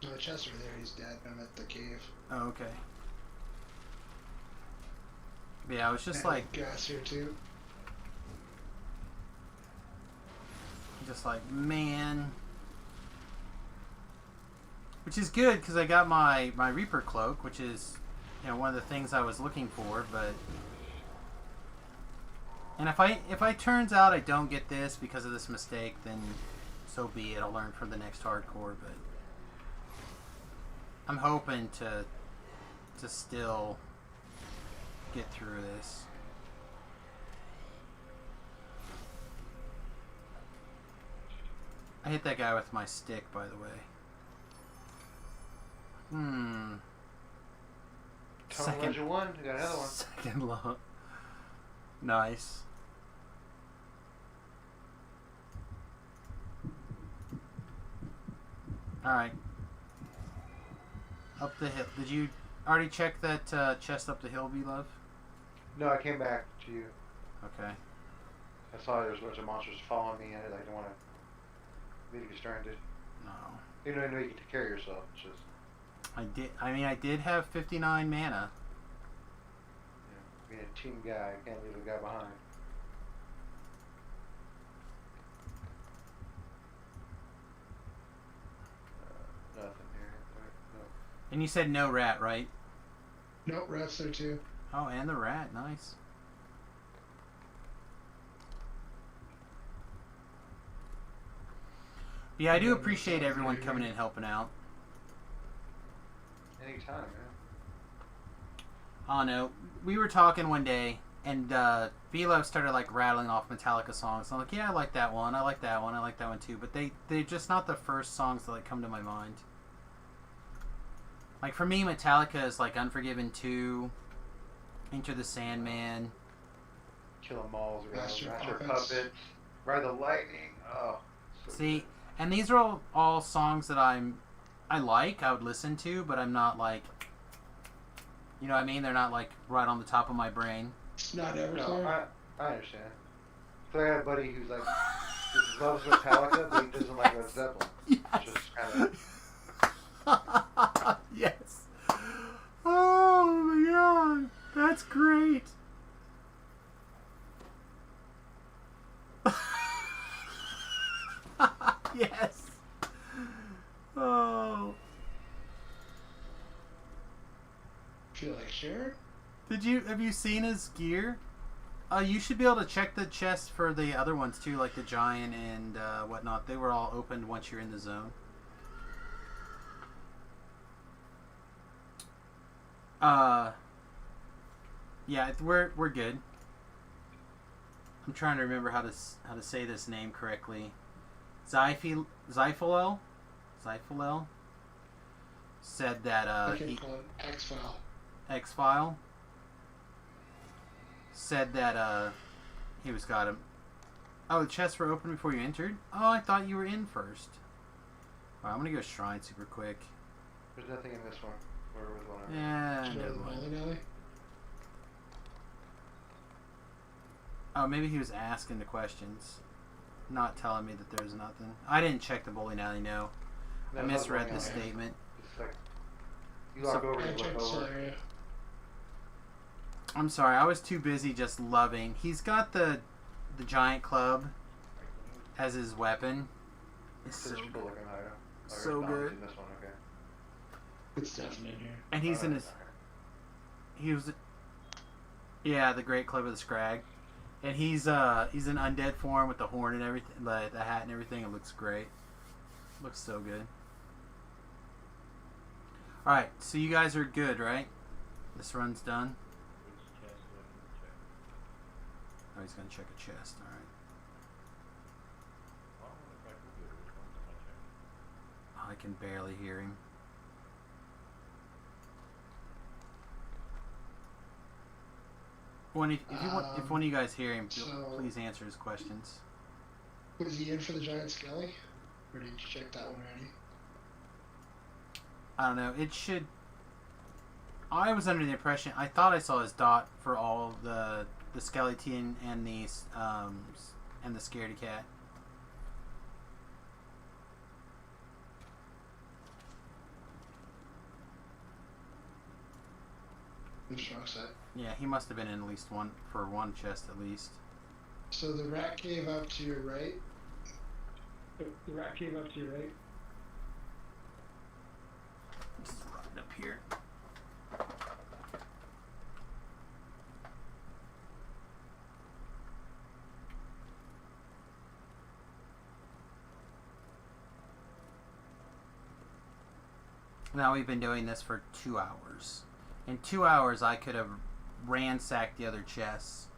No, the chest over there, he's dead. I'm at the cave. Oh, okay. Yeah, I was just And like gas here too. Man. Which is good because I got my Reaper cloak, which is, one of the things I was looking for. But and if I turns out I don't get this because of this mistake, then so be it. I'll learn from the next hardcore. But I'm hoping to still get through this. I hit that guy with my stick, by the way. Legend 1, you got another one. Second low. Nice. Alright. Up the hill. Did you already check that chest up the hill, V-Love? No, I came back to you. Okay. I saw there was a bunch of monsters following me, and I didn't want to leave you stranded. No. You know you can take care of yourself. It's just... I did have 59 mana. Yeah, being a team guy, I can't leave a guy behind. Nothing here. No. And you said no rat, right? Nope, rat's there too. Oh, and the rat. Nice. Yeah, I do appreciate everyone coming in and helping out. Anytime, man. Oh no, we were talking one day, and V-Love started like rattling off Metallica songs. I'm like, yeah, I like that one. I like that one. I like that one too. But they're just not the first songs that like come to my mind. Like for me, Metallica is like Unforgiven 2, Enter the Sandman, Kill 'em all, Master Puppets, Ride the Lightning. Oh. So See, and these are all songs that I would listen to, but I'm not like, you know what I mean? They're not like right on the top of my brain. It's not Everclear. No, I understand. So I got a buddy who's like, he loves Metallica, but he doesn't like Led Zeppelin. Yes. Just kind of. Yes. Oh my god, that's great. Yes. Oh. Feel like sure? Have you seen his gear? You should be able to check the chest for the other ones too, like the giant and whatnot. They were all opened once you're in the zone. Yeah, we're good. I'm trying to remember how to say this name correctly. Zyphilel said that I can call it X-File. X-File said that He was got him. Oh, the chests were open before you entered? Oh, I thought you were in first. Alright, I'm gonna go shrine super quick. There's nothing in this one. Where was one? Yeah, Should I never go to the mind. bowling alley? Oh, maybe he was asking the questions. Not telling me that there's nothing. I didn't check the bowling alley, no. I No, it's not misread bowling the alley. statement. It's like you look over, I you look checked this over. area. I'm sorry, I was too busy just loving. He's got the giant club as his weapon. It's so Search for good. looking item. So no, good. it's in this one, okay. It's definitely in here. And he's in his... He was... Yeah, the Great Club of the Scrag. And he's in undead form with the horn and everything, the hat and everything. It looks great. Looks so good. Alright, so you guys are good, right? This run's done. Which chest do I need to check? Oh, he's gonna check a chest, alright. I don't know if I can do it. Which ones am I checking? Oh, I can barely hear him. If one of you guys hear him, please answer his questions. Was he in for the giant skelly? Or did you check that one already? I don't know. It should. I was under the impression. I thought I saw his dot for all the skeleton and the scaredy cat. The strong set. Yeah, he must have been in at least one for one chest at least. So the rat cave up to your right. The rat cave up to your right. Just right up here. Now we've been doing this for 2 hours. In 2 hours, I could have ransacked the other chests.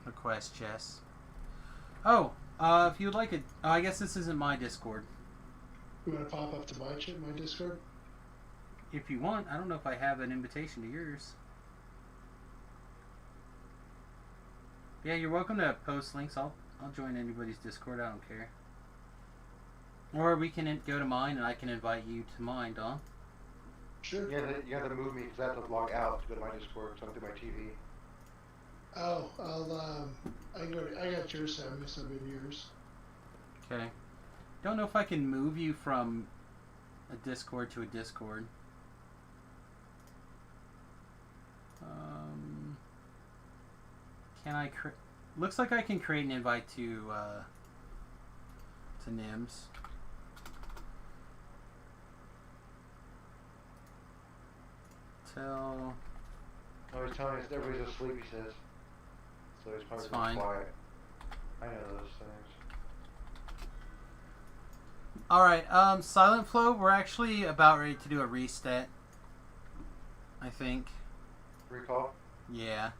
The quest chests. Oh, if you would like it, I guess this isn't my Discord. You want to pop up to my Discord? If you want, I don't know if I have an invitation to yours. Yeah, you're welcome to post links. I'll join anybody's Discord. I don't care. Or we can go to mine, and I can invite you to mine, Don. Sure. You have to move me because I have to log out to go to my Discord, so I'm through my TV. Oh, I got yours, Sam. I guess I'm in yours. Okay. Don't know if I can move you from a Discord to a Discord. Can I create... Looks like I can create an invite to Nims. Tell... Oh, he's telling us everybody's asleep, he says. So he's probably It's fine. quiet. I know those things. Alright, Silent Flow, we're actually about ready to do a reset. I think. Recall? Yeah.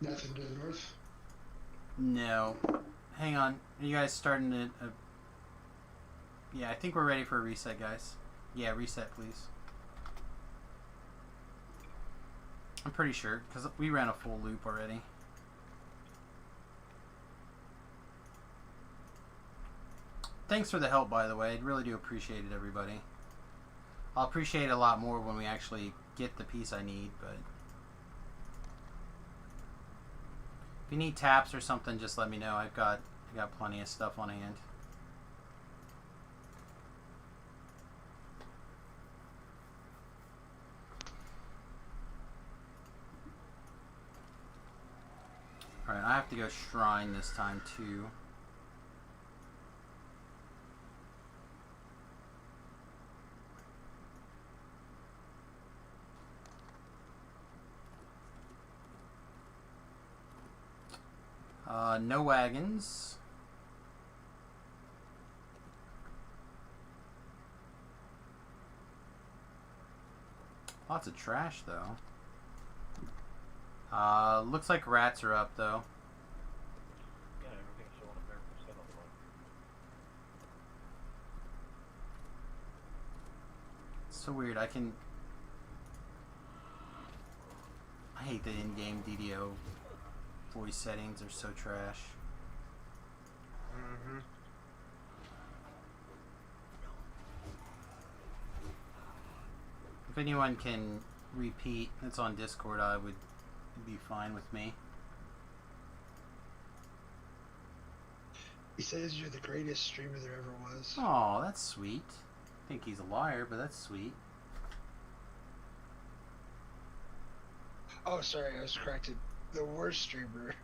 Nothing to the north. No. Hang on. Are you guys starting to... Yeah, I think we're ready for a reset, guys. Yeah, reset, please. I'm pretty sure, because we ran a full loop already. Thanks for the help, by the way. I really do appreciate it, everybody. I'll appreciate it a lot more when we actually get the piece I need, but... If you need taps or something, just let me know. I got plenty of stuff on hand. Alright, I have to go shrine this time too. No wagons. Lots of trash, though. Looks like rats are up, though. Yeah, everything's showing a fair percent on the run. So weird. I hate the in-game DDO voice settings. They're so trash. Mm-hmm. If anyone can repeat, it's on Discord, it'd be fine with me. He says you're the greatest streamer there ever was. Oh, that's sweet. I think he's a liar, but that's sweet. Oh, sorry, I was corrected. The worst streamer.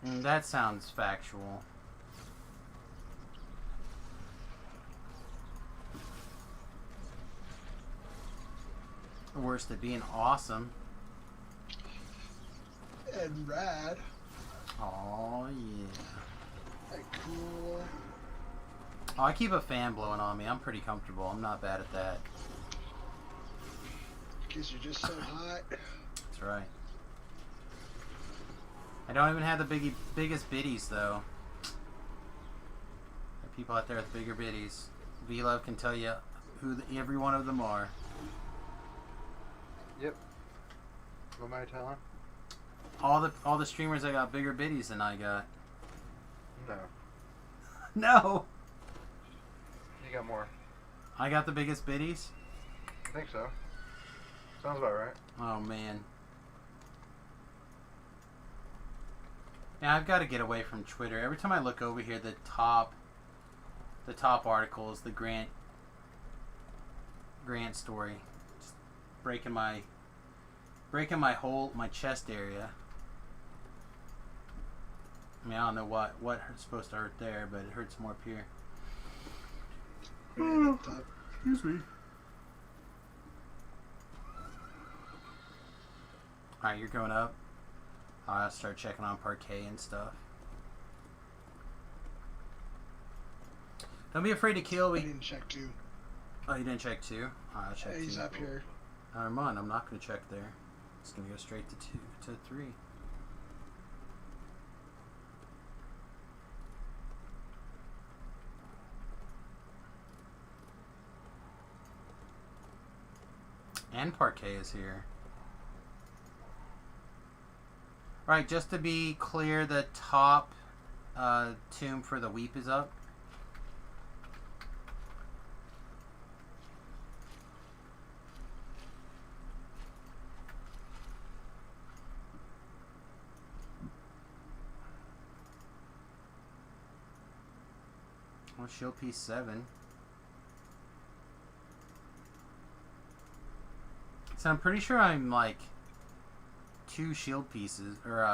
That sounds factual. The worst at being awesome. And rad. Oh yeah. Like cool. Oh, I keep a fan blowing on me. I'm pretty comfortable. I'm not bad at that. Because you're just so hot. That's right. I don't even have the biggest biddies though. There are people out there with bigger biddies. V-Love can tell you who every one of them are. Yep. What am I telling? All the streamers that got bigger biddies than I got. No. No. You got more. I got the biggest biddies? I think so. Sounds about right. Oh man. Yeah, I've got to get away from Twitter. Every time I look over here, the top article is the Grant story. Just breaking my chest area. I mean, I don't know what it's supposed to hurt there, but it hurts more up here. Excuse me. Alright, you're going up. I'll start checking on parquet and stuff. Don't be afraid to kill. I didn't check 2. Oh, you didn't check 2? I'll check 2. He's up here. Never mind, I'm not going to check there. It's going to go straight to 3. And parquet is here. Right, just to be clear, the top tomb for the weep is up. Well, shield piece 7. So I'm pretty sure I'm like 2 shield pieces, or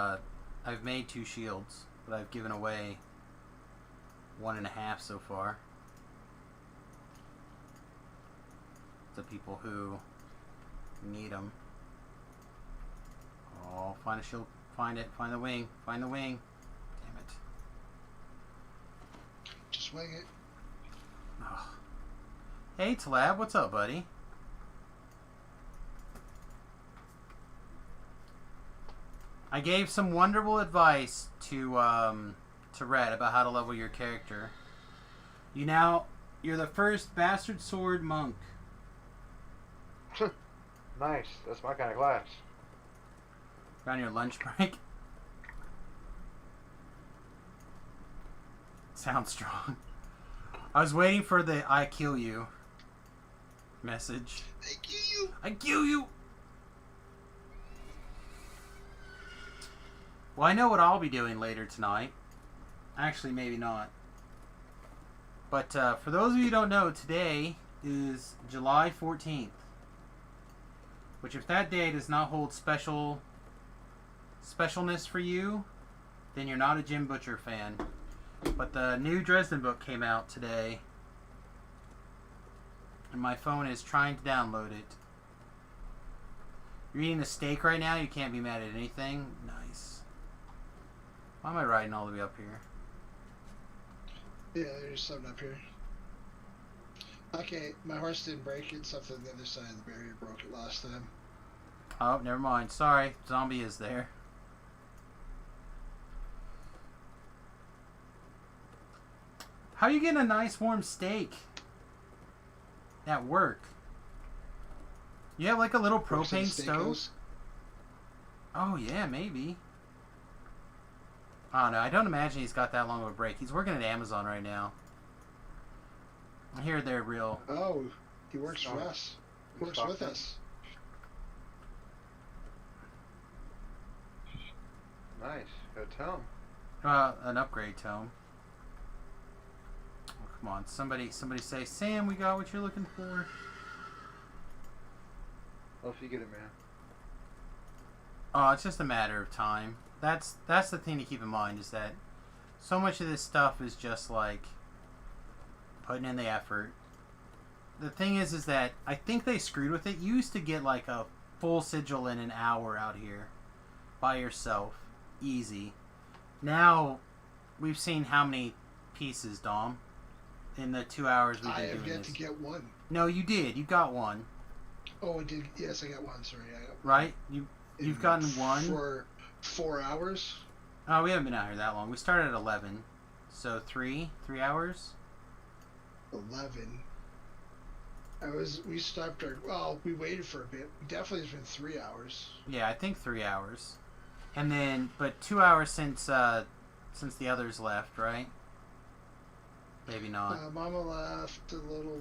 I've made 2 shields, but I've given away 1.5 so far to people who need them. Oh, find a shield, find it, find the wing, find the wing. Damn it. Just wing it. Oh. Hey Tlab, what's up, buddy? I gave some wonderful advice to Red about how to level your character. You're the first bastard sword monk. Nice. That's my kind of class. Around your lunch break. Sounds strong. I was waiting for the "I kill you" message. I kill you. I kill you. Well, I know what I'll be doing later tonight. Actually, maybe not. But for those of you who don't know, today is July 14th. Which, if that day does not hold specialness for you, then you're not a Jim Butcher fan. But the new Dresden book came out today. And my phone is trying to download it. You're eating a steak right now? You can't be mad at anything? Nice. Why am I riding all the way up here? Yeah, there's something up here. Okay, my horse didn't break it. Something on the other side of the barrier broke it last time. Oh, never mind. Sorry. Zombie is there. How are you getting a nice warm steak at work? You have like a little Works in a propane stove? steakhouse. Oh, yeah, maybe. I don't know. I don't imagine he's got that long of a break. He's working at Amazon right now. I hear they're real. Oh, he works for Oh. us. Works Stockton. with us. Nice. Gotta tell him. An upgrade to him. Oh, come on. Somebody say, Sam, we got what you're looking for. Well, if you get it, man. Oh, it's just a matter of time. That's the thing to keep in mind, is that so much of this stuff is just like putting in the effort. The thing is that I think they screwed with it. You used to get like a full sigil in an hour out here by yourself. Easy. Now, we've seen how many pieces, Dom, in the 2 hours we've I been have doing yet this. to get one. No, you did. You got one. Oh, I did. Yes, I got one. Sorry, I got one. Right? You've gotten one? For 4 hours. Oh, we haven't been out here that long. We started at 11. So 3 hours? 11. We stopped we waited for a bit. Definitely it's been 3 hours. Yeah, I think 3 hours. And then, but 2 hours since the others left, right? Maybe not. Mama left a little,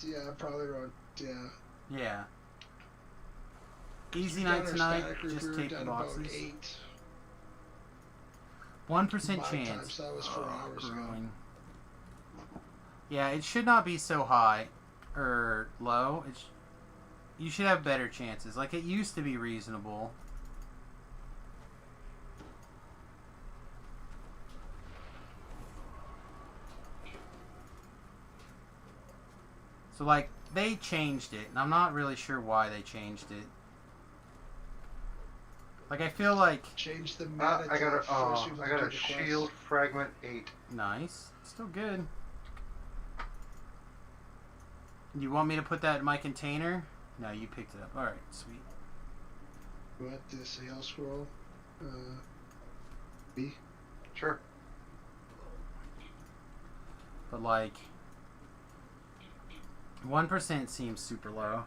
yeah, probably around, yeah. Yeah. Easy We've night done our tonight. static group, Just we were take the down about boxes. 8. 1% My chance. time, so that was 4 hours ago. Growing. Yeah, it should not be so high or low. You should have better chances. Like, it used to be reasonable. So, like, they changed it, and I'm not really sure why they changed it. Like, I feel like... Change the meta. I got force people I to got do a the shield quest. fragment 8. Nice. Still good. You want me to put that in my container? No, you picked it up. Alright, sweet. What, the sales scroll? B? Sure. But, like... 1% seems super low.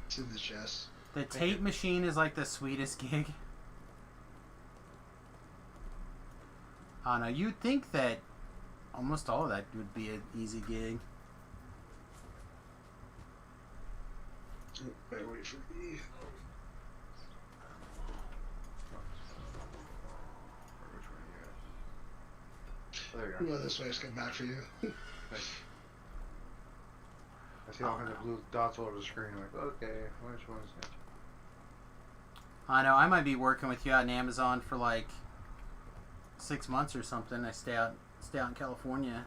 It's in the chest. The tape machine is like the sweetest gig. I don't know. You'd think that almost all of that would be an easy gig. Better wait for B. There you go. Well, this way it's coming back for you. I see all kinds of blue dots all over the screen. I'm like, okay, which one's it? I know. I might be working with you out in Amazon for like 6 months or something. I stay out in California.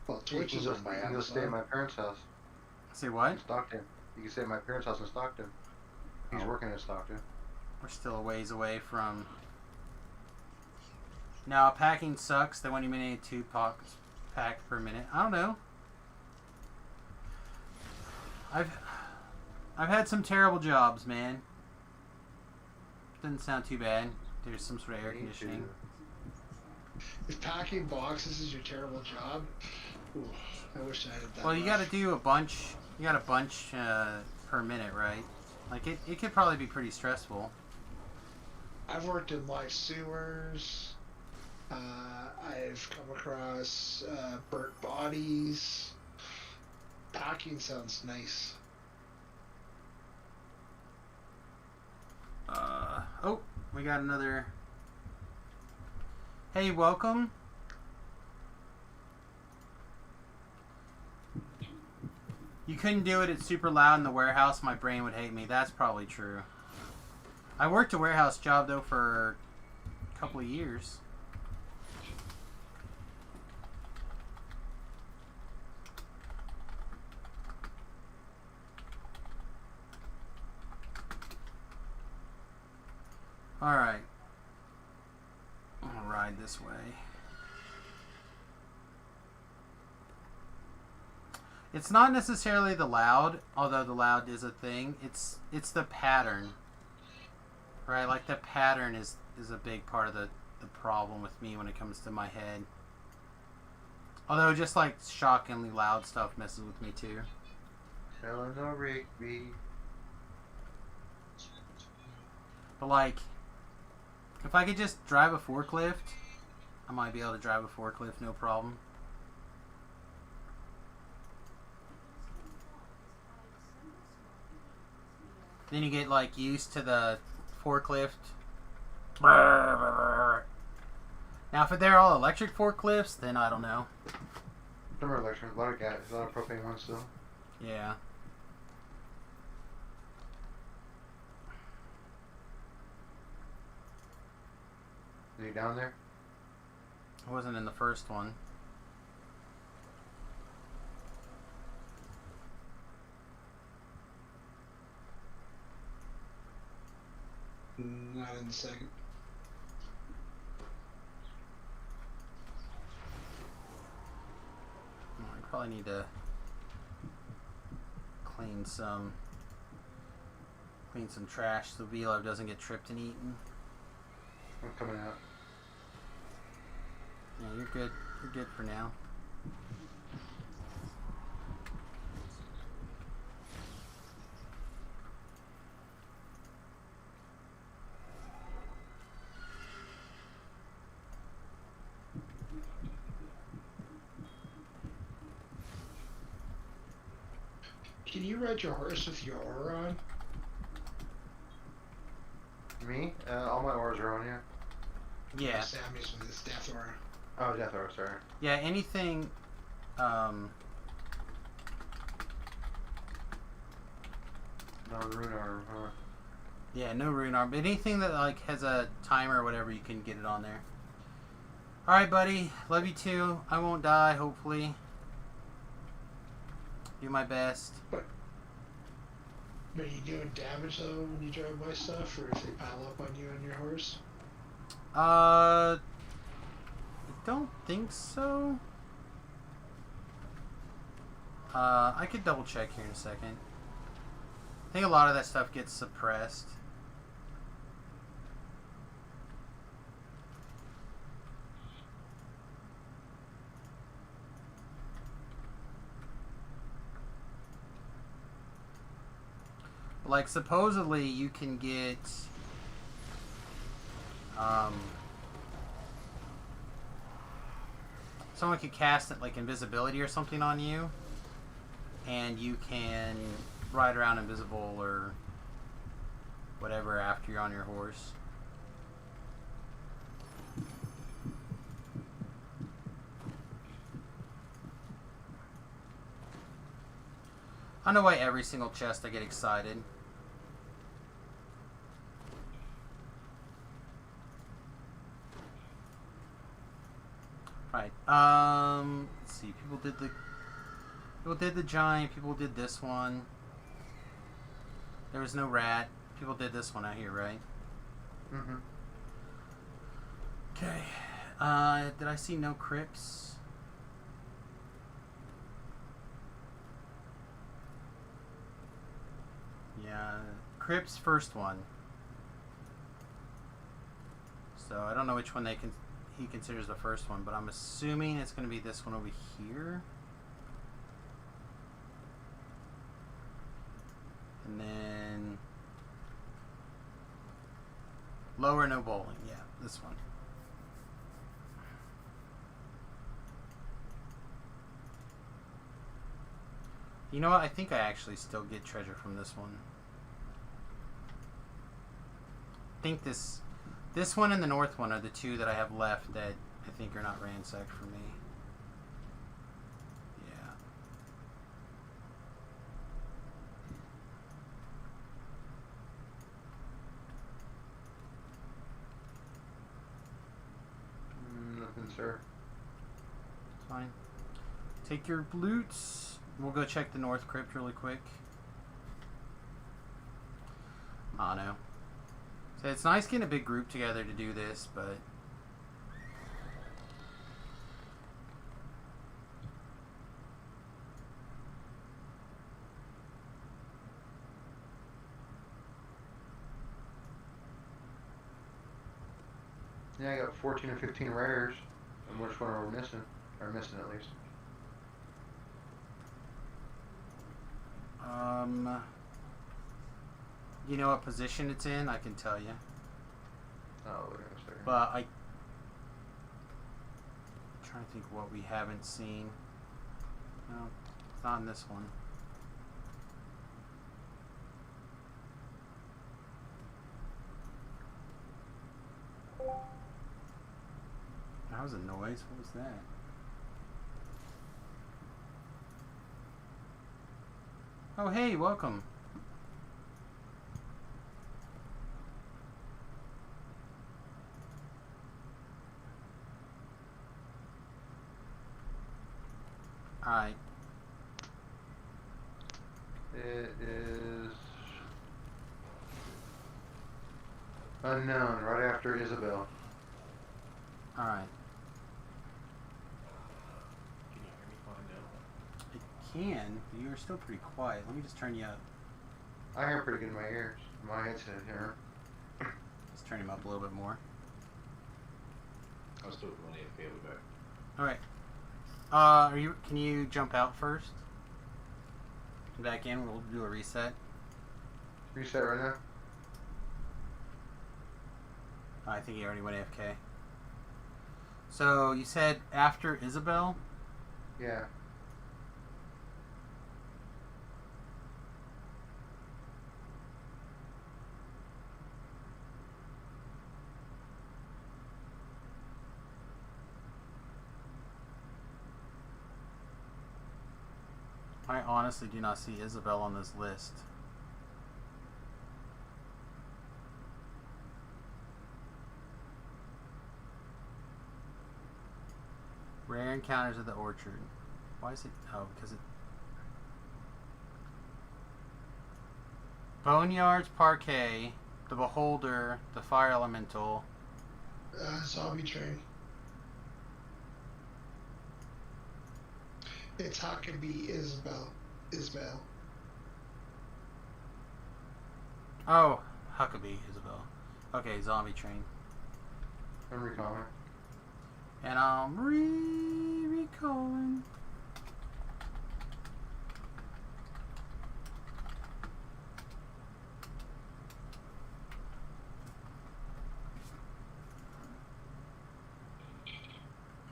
Well, Twitch is you owned by can go stay at Amazon. my parents' house Say what? in Stockton. You can stay at my parents' house in Stockton. He's Oh. working in Stockton. We're still a ways away from... No, packing sucks. They won't even need 2 pockets packed per minute. I don't know. I've had some terrible jobs, man. Doesn't sound too bad. There's some sort of air Me conditioning. too. If packing boxes is your terrible job, ooh, I wish I had that. Well, you got to do a bunch. You got a bunch per minute, right? Like it could probably be pretty stressful. I've worked in live sewers. I've come across burnt bodies. Packing sounds nice. Oh, we got another. Hey, welcome. You couldn't do it. It's super loud in the warehouse. My brain would hate me. That's probably true. I worked a warehouse job though for a couple of years. Alright. I'm gonna ride this way. It's not necessarily the loud, although the loud is a thing. It's the pattern. Right? Like the pattern is a big part of the problem with me when it comes to my head. Although just like shockingly loud stuff messes with me too. Eleanor Rigby. But like, if I could just drive a forklift, I might be able to drive a forklift no problem. Then you get like used to the forklift. Now, if they're all electric forklifts, then I don't know. Some are electric, a lot of gas, a lot of propane ones still. Yeah. Is he down there? I wasn't in the first one. Not in the second. I probably need to clean some trash so Velo doesn't get tripped and eaten. I'm coming out. Yeah, you're good. You're good for now. Can you ride your horse with your aura on? Me? All my oars are on, yeah. Yeah. Sammy's with his death aura. Oh, death aura, sorry. Yeah, anything, No, rune arm, huh? yeah, no rune arm, but anything that like has a timer or whatever, you can get it on there. Alright, buddy. Love you too. I won't die, hopefully. Do my best. Are you doing damage though when you drive by stuff, or if they pile up on you on your horse? I don't think so. I could double check here in a second. I think a lot of that stuff gets suppressed. Like, supposedly you can get someone could cast it like invisibility or something on you, and you can ride around invisible or whatever after you're on your horse. I know why every single chest I get excited. Right. Let's see. People did the giant. People did this one. There was no rat. People did this one out here, right? Mm-hmm. Okay. Did I see no crypts? Yeah, crypts first one. So I don't know which one he considers the first one, but I'm assuming it's going to be this one over here. And then lower, no bowling. Yeah, this one. You know what? I think I actually still get treasure from this one. I think this one and the north one are the two that I have left that I think are not ransacked for me. Yeah. Nothing, sir. Fine. Take your loots. We'll go check the north crypt really quick. Mono. So it's nice getting a big group together to do this, but Yeah, I got 14 or 15 rares. And which one are we missing? Or missing at least. You know what position it's in? I can tell you. Oh, wait a second. But I'm trying to think what we haven't seen. No, it's not in this one. That was a noise. What was that? Oh, hey, welcome. Alright. It is unknown, right after Isabel. Alright. Can you hear me fine now? I can, but you're still pretty quiet. Let me just turn you up. I hear pretty good in my ears. My headset here. Let's turn him up a little bit more. I'll still run AFK with back. Alright. Can you jump out first? Come back in, we'll do a reset. Reset right now? I think he already went AFK. So, you said after Isabel? Yeah. I honestly do not see Isabel on this list. Rare encounters at the orchard. Why is it? Oh, because it. Boneyards Parquet, the Beholder, the Fire Elemental. Zombie Train. It's Huckabee Isabel. Oh, Huckabee Isabel. Okay, Zombie Train. I'm recalling. And I'm recalling.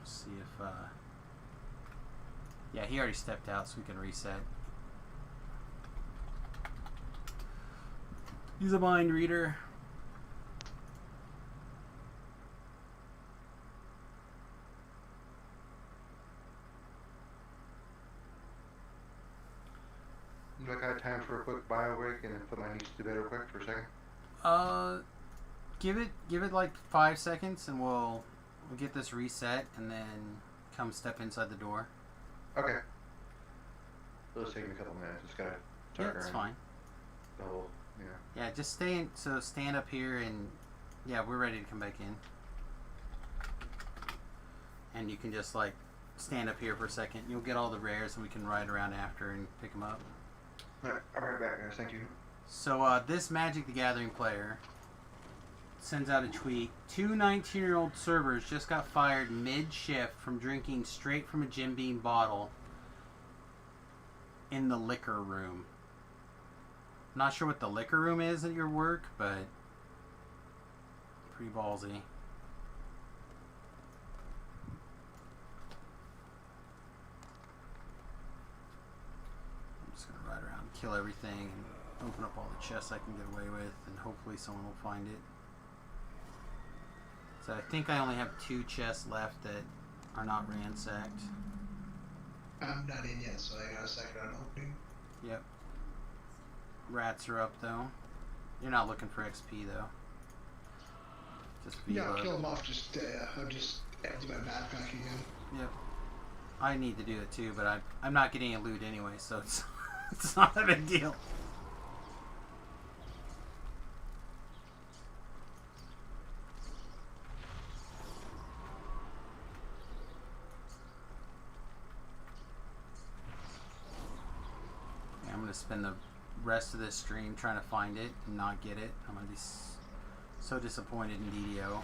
Let's see if yeah, he already stepped out, so we can reset. He's a mind reader. Look, I have time for a quick bio break and then put my niece to bed real quick for a second. Give it like 5 seconds, and we'll get this reset, and then come step inside the door. Okay. It'll just take me a couple minutes. Just gotta Yeah, tuck her it's in. fine. The whole, Yeah, just stand up here, and yeah, we're ready to come back in. And you can just like stand up here for a second. You'll get all the rares, and we can ride around after and pick them up. Alright, I'll be right back, guys. Thank you. So this Magic the Gathering player sends out a tweet. 2 19-year-old servers just got fired mid-shift from drinking straight from a Jim Beam bottle in the liquor room. Not sure what the liquor room is at your work, but pretty ballsy. I'm just going to ride around, kill everything, and open up all the chests I can get away with, and hopefully someone will find it. So I think I only have 2 chests left that are not ransacked. I'm not in yet, so I got a second on opening. Yep. Rats are up though. You're not looking for XP though. Just Yeah, V-Buck. kill them off. I'm just empty my backpack again. Yep. I need to do it too, but I'm not getting a loot anyway, so it's it's not a big deal. Yeah, I'm gonna spend the rest of this stream trying to find it and not get it. I'm gonna be so disappointed in DDO.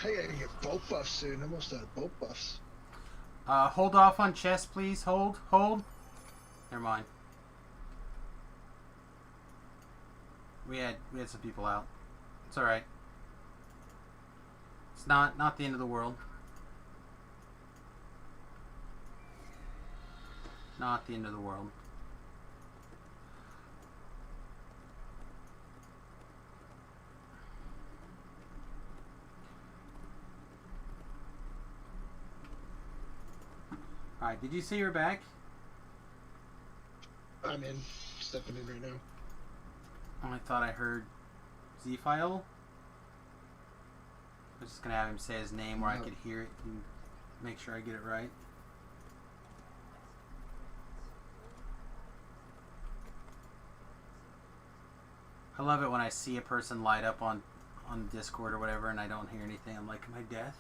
I gotta get boat buffs soon. Almost out of boat buffs. Hold off on chest, please. Hold. Never mind. We had some people out. It's all right. It's not the end of the world. Not the end of the world. Alright, did you say you were back? I'm in. Stepping in right now. Oh, I thought I heard Z-File. I was just gonna have him say his name where I could hear it and make sure I get it right. I love it when I see a person light up on Discord or whatever and I don't hear anything. I'm like, am I deaf?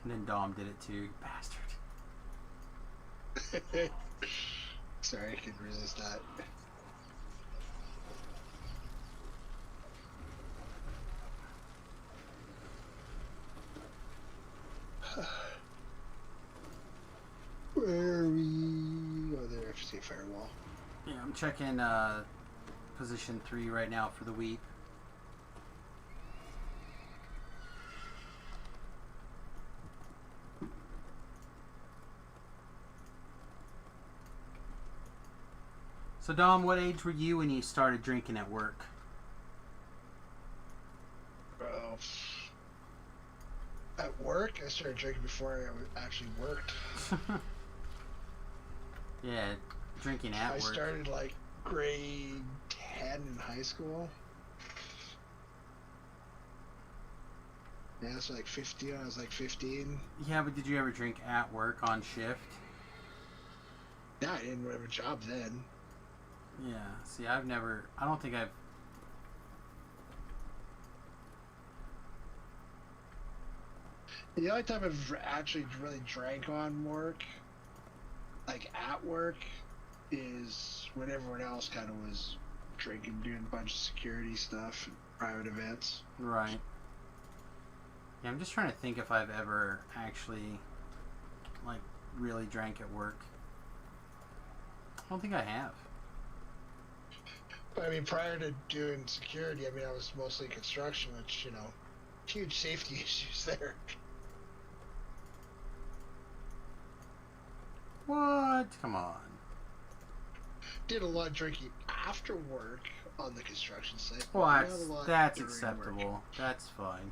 And then Dom did it too, you bastard. Sorry, I couldn't resist that. Where are we? Oh, there, FC firewall. Yeah, I'm checking position 3 right now for the week. So Dom, what age were you when you started drinking at work? Well, at work, I started drinking before I actually worked. Yeah, drinking at work. I started like grade 10 in high school. Yeah, so like 15. I was like 15. Yeah, but did you ever drink at work on shift? Yeah, I didn't have a job then. Yeah, see, I don't think I've... The only time I've actually really drank on work, like at work, is when everyone else kind of was drinking, doing a bunch of security stuff and private events. Right. Yeah, I'm just trying to think if I've ever actually, like, really drank at work. I don't think I have. But I mean, prior to doing security, I mean, I was mostly construction, which, you know, huge safety issues there. What? Come on. Did a lot of drinking after work on the construction site. Well, but not a lot that's during acceptable. work. That's fine.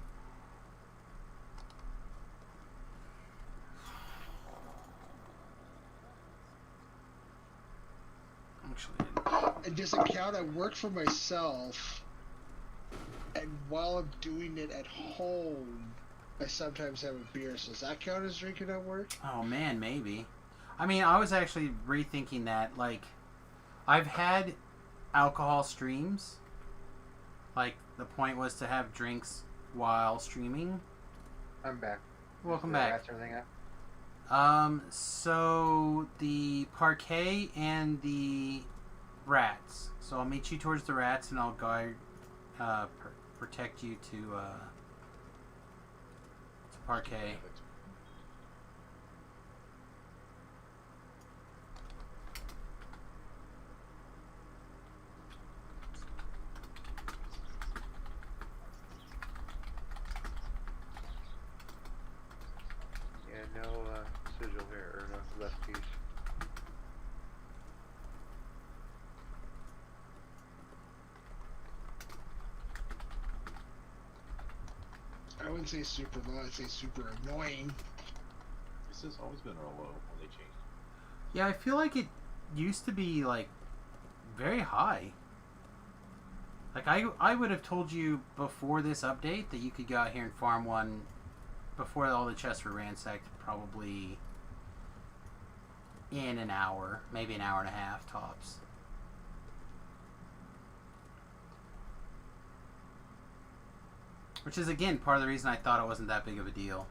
Actually, And just account, I work for myself, and while I'm doing it at home, I sometimes have a beer. So does that count as drinking at work? oh man, maybe. I mean, I was actually rethinking that. Like, I've had alcohol streams. Like, the point was to have drinks while streaming. I'm back. Welcome Did I back. wrap everything up? So the parquet and the rats. So I'll meet you towards the rats, and I'll guide, protect you to parquet. Yeah, no sigil here, or no left piece. I wouldn't say super low, I'd say super annoying. This has always been real low when they changed it. Yeah, I feel like it used to be, like, very high. Like, I would have told you before this update that you could go out here and farm one before all the chests were ransacked, probably in an hour, maybe an hour and a half tops. Which is, again, part of the reason I thought it wasn't that big of a deal.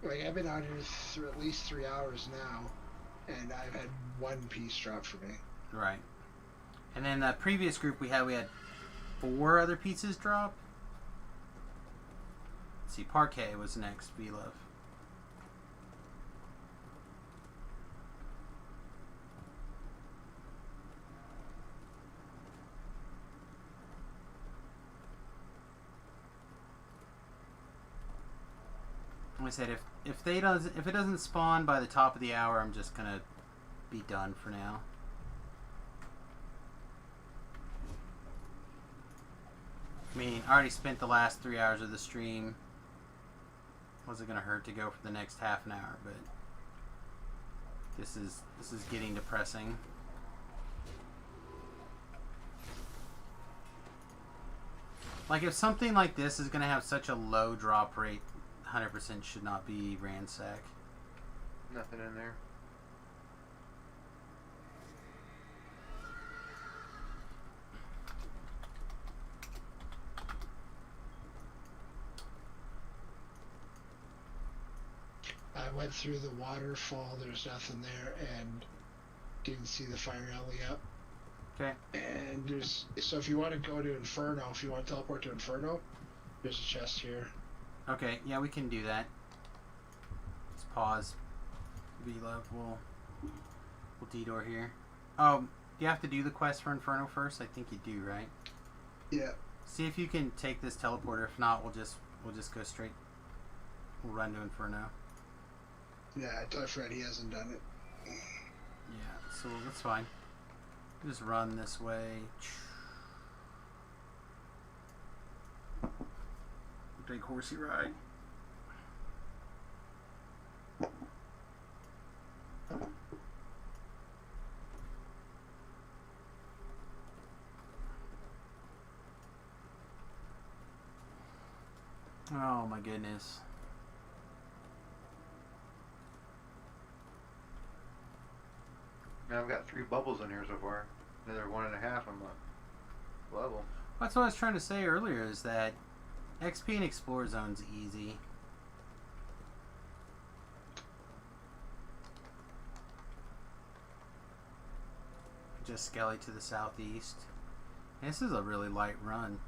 Like, I've been out here at least 3 hours now, and I've had one piece drop for me. Right. And then that previous group we had 4 other pizzas drop. Let's see, Parquet was next, V-Love. Like I said, if it doesn't spawn by the top of the hour, I'm just gonna be done for now. I mean, I already spent the last 3 hours of the stream. Wasn't gonna hurt to go for the next half an hour, but this is getting depressing. Like, if something like this is gonna have such a low drop rate, 100% should not be ransack. Nothing in there. I went through the waterfall. There's nothing there, and didn't see the fire alley up. Okay. And so if you want to go to Inferno, if you want to teleport to Inferno, there's a chest here. Okay, yeah, we can do that. Let's pause. V-Love, we'll detour here. Do you have to do the quest for Inferno first? I think you do, right? Yeah. See if you can take this teleporter. If not, we'll just go straight. We'll run to Inferno. Yeah, I thought Fred he hasn't done it. Yeah, so that's fine. Just run this way. Big horsey ride. Oh my goodness. Now I've got 3 bubbles in here so far. Another 1.5 on my level. That's what I was trying to say earlier, is that XP and Explore Zone's easy. Just Skelly to the southeast. This is a really light run.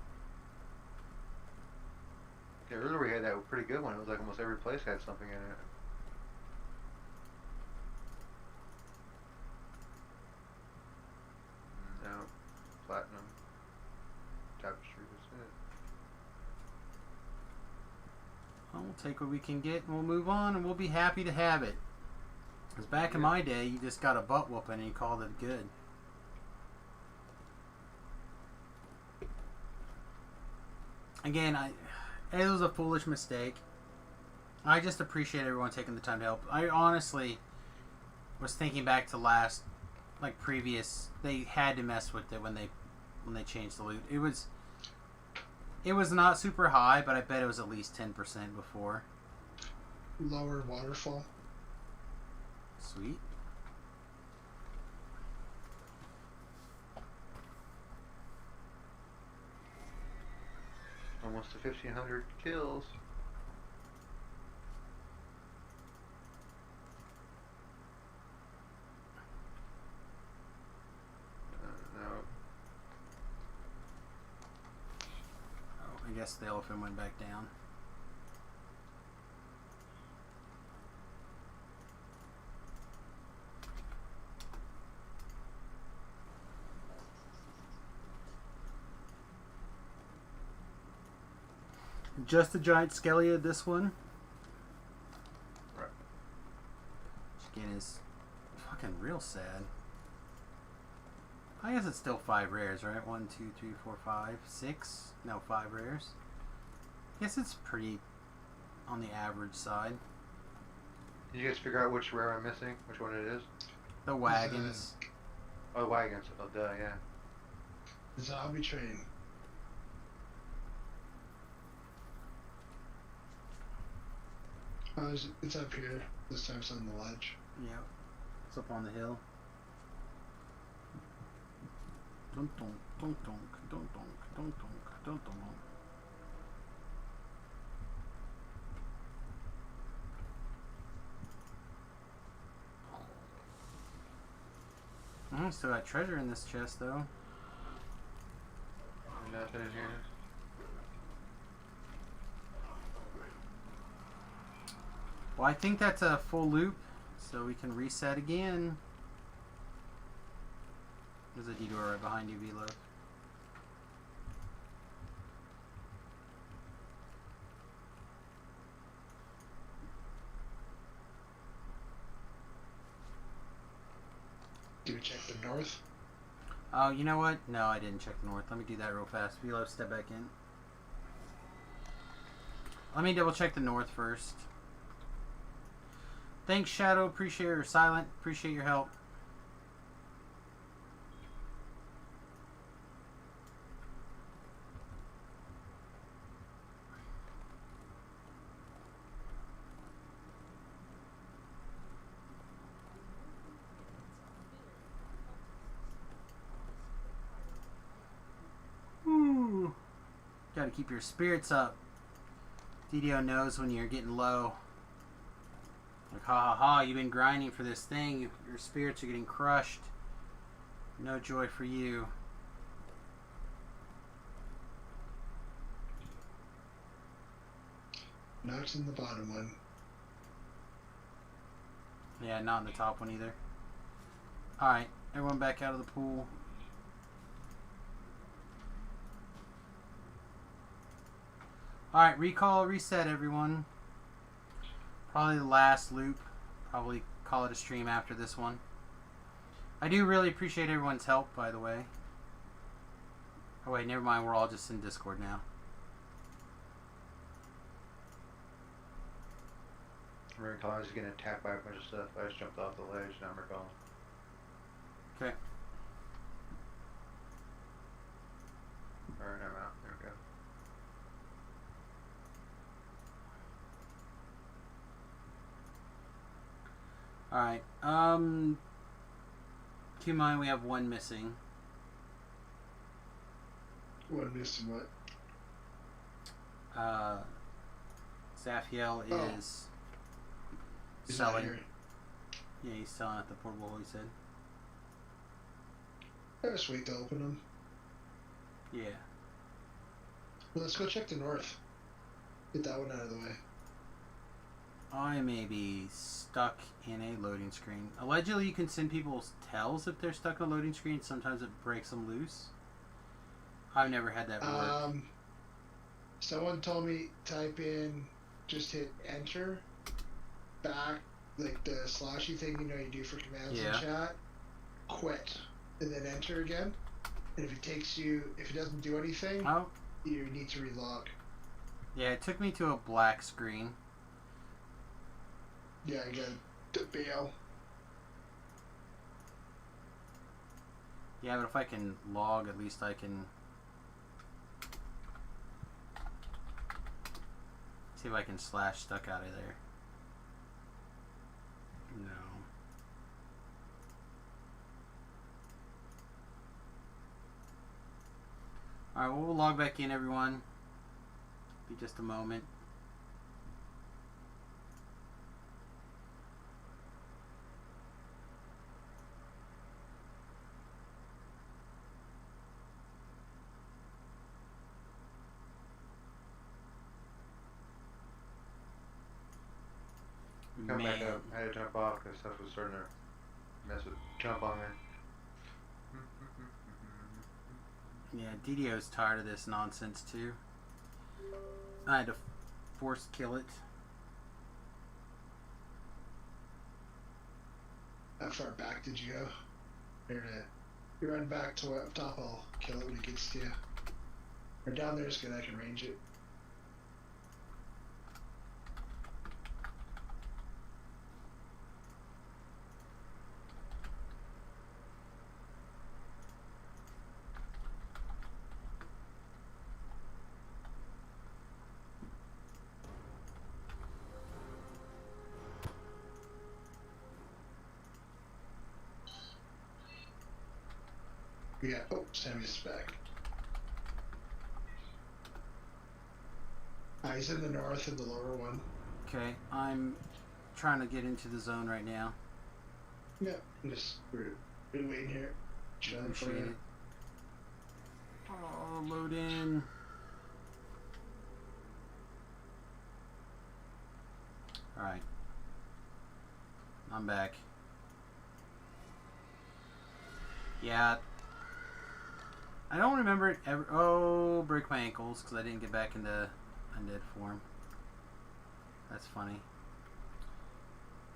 Yeah, earlier we had that pretty good one. It was like almost every place had something in it. No. Platinum. Tapestry, that's it. Well, we'll take what we can get and we'll move on, and we'll be happy to have it. Because back in my day, you just got a butt whooping and you called it good. Again, it was a foolish mistake. I just appreciate everyone taking the time to help. I honestly was thinking back to previous. They had to mess with it when they changed the loot. It was not super high, but I bet it was at least 10% before. Lower waterfall. Sweet. Almost to 1,500 kills. No. Oh, I guess the elephant went back down. Just a giant Skellia, this one. Right. Which again is fucking real sad. I guess it's still 5 rares, right? 1, 2, 3, 4, 5, 6? No, 5 rares. I guess it's pretty on the average side. Did you guys figure out which rare I'm missing? Which one it is? The wagons. Oh, wagons. Oh, duh, yeah. The zombie train. Oh, it's up here. This time it's on the ledge. Yep. It's up on the hill. Dun dun dun dun dun dun dun dun dun dun. still got treasure in this chest, though. Nothing in here. Well, I think that's a full loop, so we can reset again. There's a detour right behind you, Velo. Do we check the north? Oh, you know what? No, I didn't check the north. Let me do that real fast. Velo, step back in. Let me double check the north first. Thanks, Shadow. Appreciate your silent. Appreciate your help. Ooh. Gotta keep your spirits up. DDO knows when you're getting low. Like, ha ha ha, you've been grinding for this thing. Your spirits are getting crushed. No joy for you. Not in the bottom one. Yeah, not in the top one either. Alright, everyone back out of the pool. Alright, recall, reset everyone. Probably the last loop. Probably call it a stream after this one. I do really appreciate everyone's help, by the way. Oh wait, never mind, we're all just in Discord now. I'm recalling I was getting attacked by a bunch of stuff. I just jumped off the ledge, now I'm recalling. Okay. Alright, I'm out. There we go. Alright, keep in mind we have one missing. One missing what? Zaphiel Oh. is He's not selling. here. Yeah, he's selling at the portable hole, he said. I just wait to open them. Yeah. Well, let's go check the north. Get that one out of the way. I may be stuck in a loading screen. Allegedly, you can send people tells if they're stuck in a loading screen. Sometimes it breaks them loose. I've never had that work. Someone told me type in, just hit enter, back, like the slashy thing you know you do for commands in chat, quit, and then enter again. And if it takes you, if it doesn't do anything, you need to relog. Yeah, it took me to a black screen. Yeah, I got to bail. Yeah, but if I can log, at least I can see if I can slash stuck out of there. No. Alright, well, we'll log back in, everyone. Be just a moment. Come back up. I had to jump off because stuff was starting to mess with jump on me. Yeah, DDO's tired of this nonsense too. I had to force kill it. How far back did you go? Here, you run back to up top, I'll kill it when it gets to you. Or down there is good, I can range it. Yeah, oh, Sammy's back. He's in the north in the lower one. Okay, I'm trying to get into the zone right now. Yeah, we're waiting here. Appreciate it. Oh, load in. Alright. I'm back. Yeah. I don't remember it ever. Oh, break my ankles because I didn't get back into undead form. That's funny.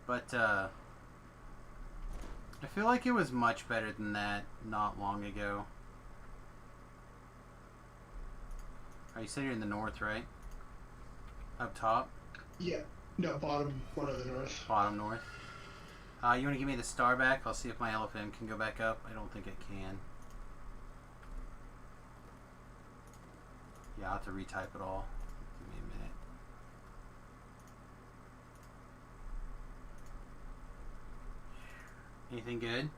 But, I feel like it was much better than that not long ago. Oh, you said you're in the north, right? Up top? Yeah. No, bottom one of the north. Bottom north. You want to give me the star back? I'll see if my elephant can go back up. I don't think it can. Yeah, I'll have to retype it all. Give me a minute. Anything good?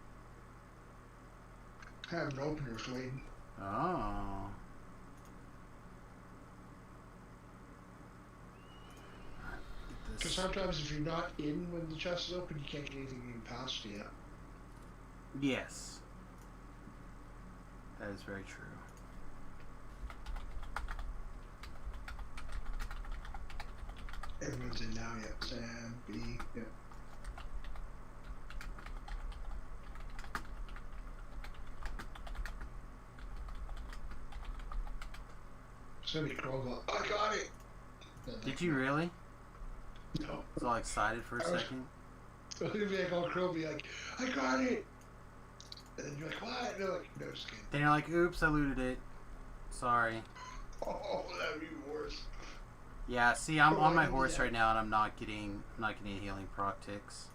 I have an opener waiting. Oh. Because sometimes if you're not in when the chest is open, you can't get anything even past you. Yes. That is very true. Everyone's in now, yeah. Sam, B, yeah. Somebody crawled up. I got it! Did you really? No. I was all excited for a second. So it'd be like all crow be like, I got it! And then you're like, what? And they're like, no, just kidding. Then you're like, oops, I looted it. Sorry. Oh, that'd be worse. Yeah, see, I'm on my horse right now, and I'm not getting healing proc ticks.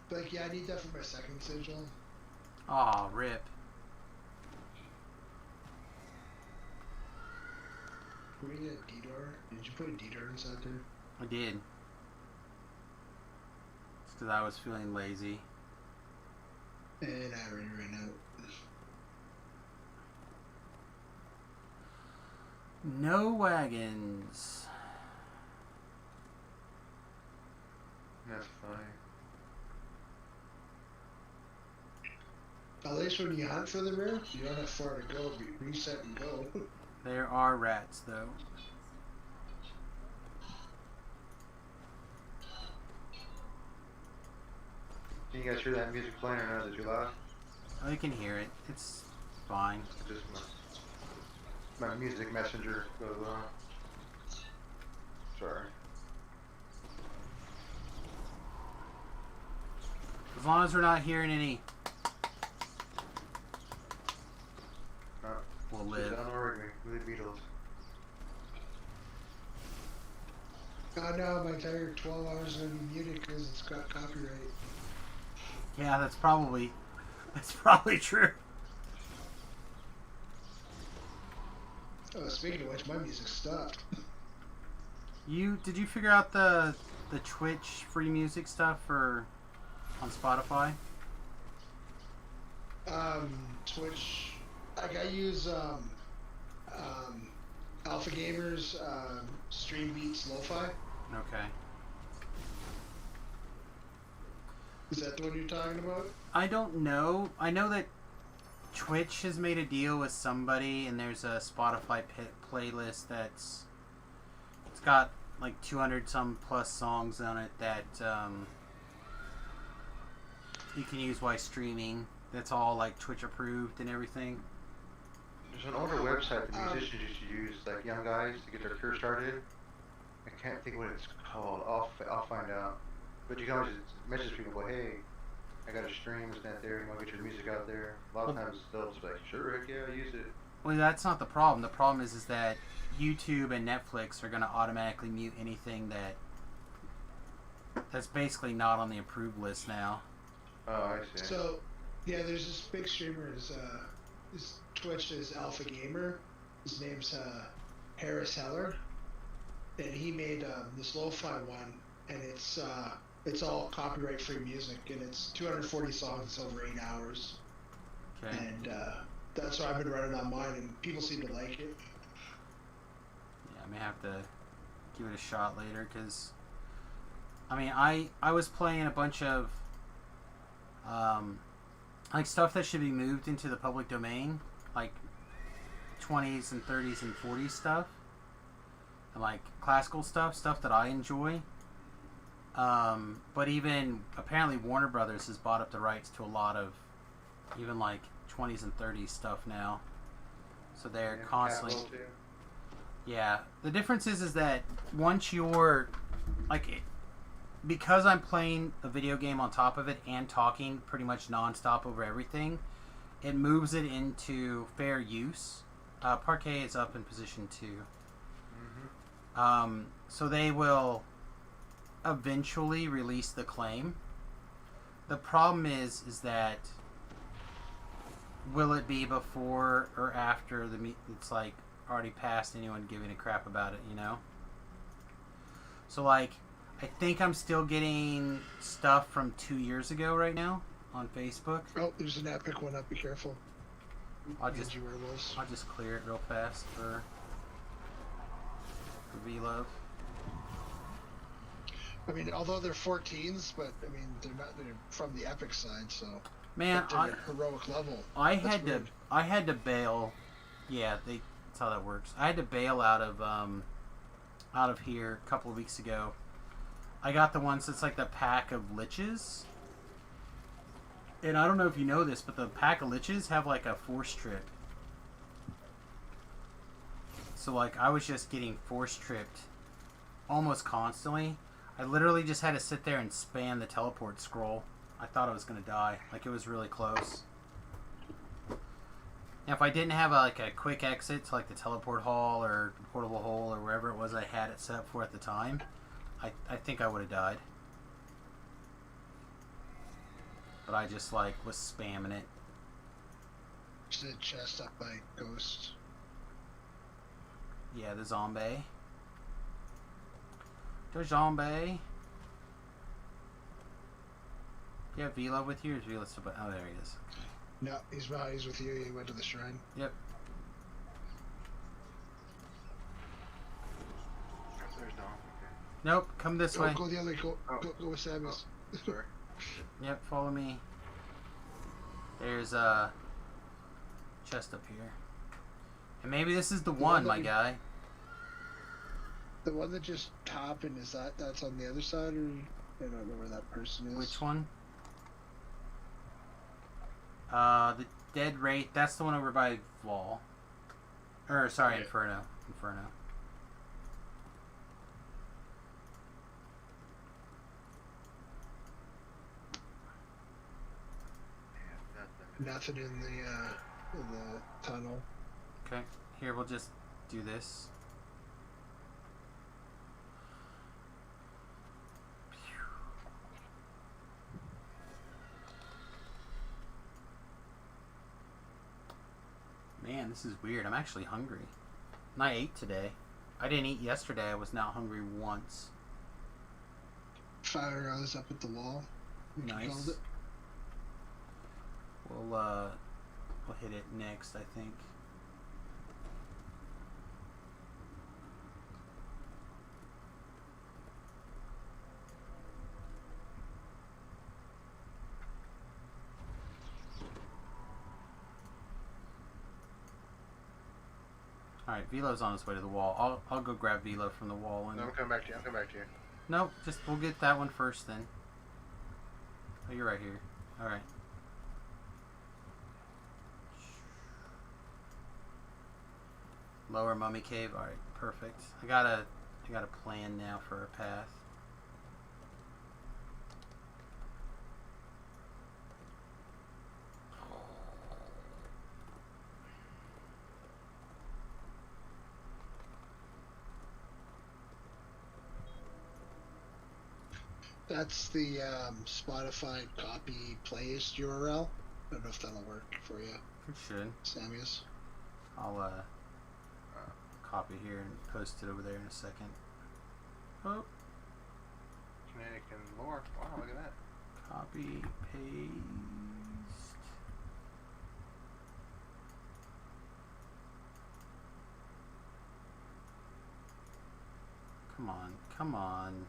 Like, yeah, I need that for my second sigil. Aw, rip. Can we get a D-Door? Did you put a D-Door inside there? I did. It's because I was feeling lazy. And I already ran out. No wagons. That's fine. At least when you hunt for the rare, you don't have far to go, but you reset and go. There are rats, though. Can you guys hear that music playing or not? Did you loud? Oh, you can hear it. It's fine. Just my music messenger goes on. Sorry. As long as we're not hearing any, we'll live. With the Beatles. Now my entire 12 hours is going to be muted because it's got copyright. Yeah, that's probably true. Speaking of which, my music stopped. Did you figure out the Twitch free music stuff for on Spotify? Twitch. Like I use Alpha Gamers Stream Beats Lo-Fi. Okay. Is that the one you're talking about? I don't know. I know that Twitch has made a deal with somebody, and there's a Spotify playlist it's got like 200 some plus songs on it that you can use while streaming. That's all like Twitch approved and everything. There's an older website that musicians used to use, like young guys, to get their career started. I can't think what it's called. I'll find out. But you can always message people, go, hey, I got a stream, isn't that there? You want to get your music out there? A lot of times they'll just be like, sure, heck yeah, use it. Well, that's not the problem. The problem is that YouTube and Netflix are going to automatically mute anything that's basically not on the approved list now. Oh, I see. So, yeah, there's this big streamer. His Twitch is Alpha Gamer. His name's Harris Heller, and he made this lo-fi one, and it's all copyright-free music, and it's 240 songs. It's over 8 hours. Okay. And that's what I've been running on mine, and people seem to like it. Yeah, I may have to give it a shot later, because I mean, I was playing a bunch of like stuff that should be moved into the public domain, like 20s and 30s and 40s stuff, and like classical stuff that I enjoy. But even apparently Warner Brothers has bought up the rights to a lot of even like 20s and 30s stuff now. So they're constantly. Yeah, the difference is that once you're like, because I'm playing a video game on top of it and talking pretty much nonstop over everything, it moves it into fair use. Parquet is up in position 2. So they will eventually release the claim. The problem is that will it be before or after it's like already past anyone giving a crap about it, you know? So like, I think I'm still getting stuff from 2 years ago right now on Facebook. Oh, there's an epic one up. Be careful. I'll just clear it real fast for V-Love. I mean, although they're 14s, but I mean they're from the epic side, so man, they're at heroic level. I had to bail. Yeah, that's how that works. I had to bail out of here a couple of weeks ago. I got the ones that's like the pack of liches. And I don't know if you know this, but the pack of liches have like a force trip. So like I was just getting force tripped almost constantly. I literally just had to sit there and spam the teleport scroll. I thought I was going to die. Like it was really close. Now if I didn't have a quick exit to like the teleport hall or the portable hole or wherever it was I had it set for at the time, I think I would have died. But I just like was spamming it. There's a chest up by Ghost. Yeah, the zombie. The zombie. You have Vila with you, or is Vila still? Oh, there he is. No, he's with you. He went to the shrine. Yep. There's no. Okay. Nope, come this way. Go the other way. Go with Samus. Sorry. Yep, follow me. There's a chest up here. And maybe this is the one, my guy. The one that just happened, that's on the other side, or I don't know where that person is. Which one? The Dead Wraith, that's the one over by Wall. Or, sorry, okay. Inferno. Nothing in the tunnel. Okay, here we'll just do this. Man, this is weird. I'm actually hungry. And I ate today. I didn't eat yesterday. I was not hungry once. Fire arrows up at the wall. Nice. We'll hit it next, I think. Alright, Velo's on his way to the wall. I'll go grab Velo from the wall. And... No, I'm coming back to you. Nope, we'll get that one first then. Oh, you're right here. Alright. Lower Mummy Cave. Alright, perfect. I got a plan now for a path. That's the Spotify copy playlist URL. I don't know if that'll work for you. It should. Samus. I'll copy here and post it over there in a second. Oh. Kinetic and lore. Wow, look at that. Copy, paste. Come on.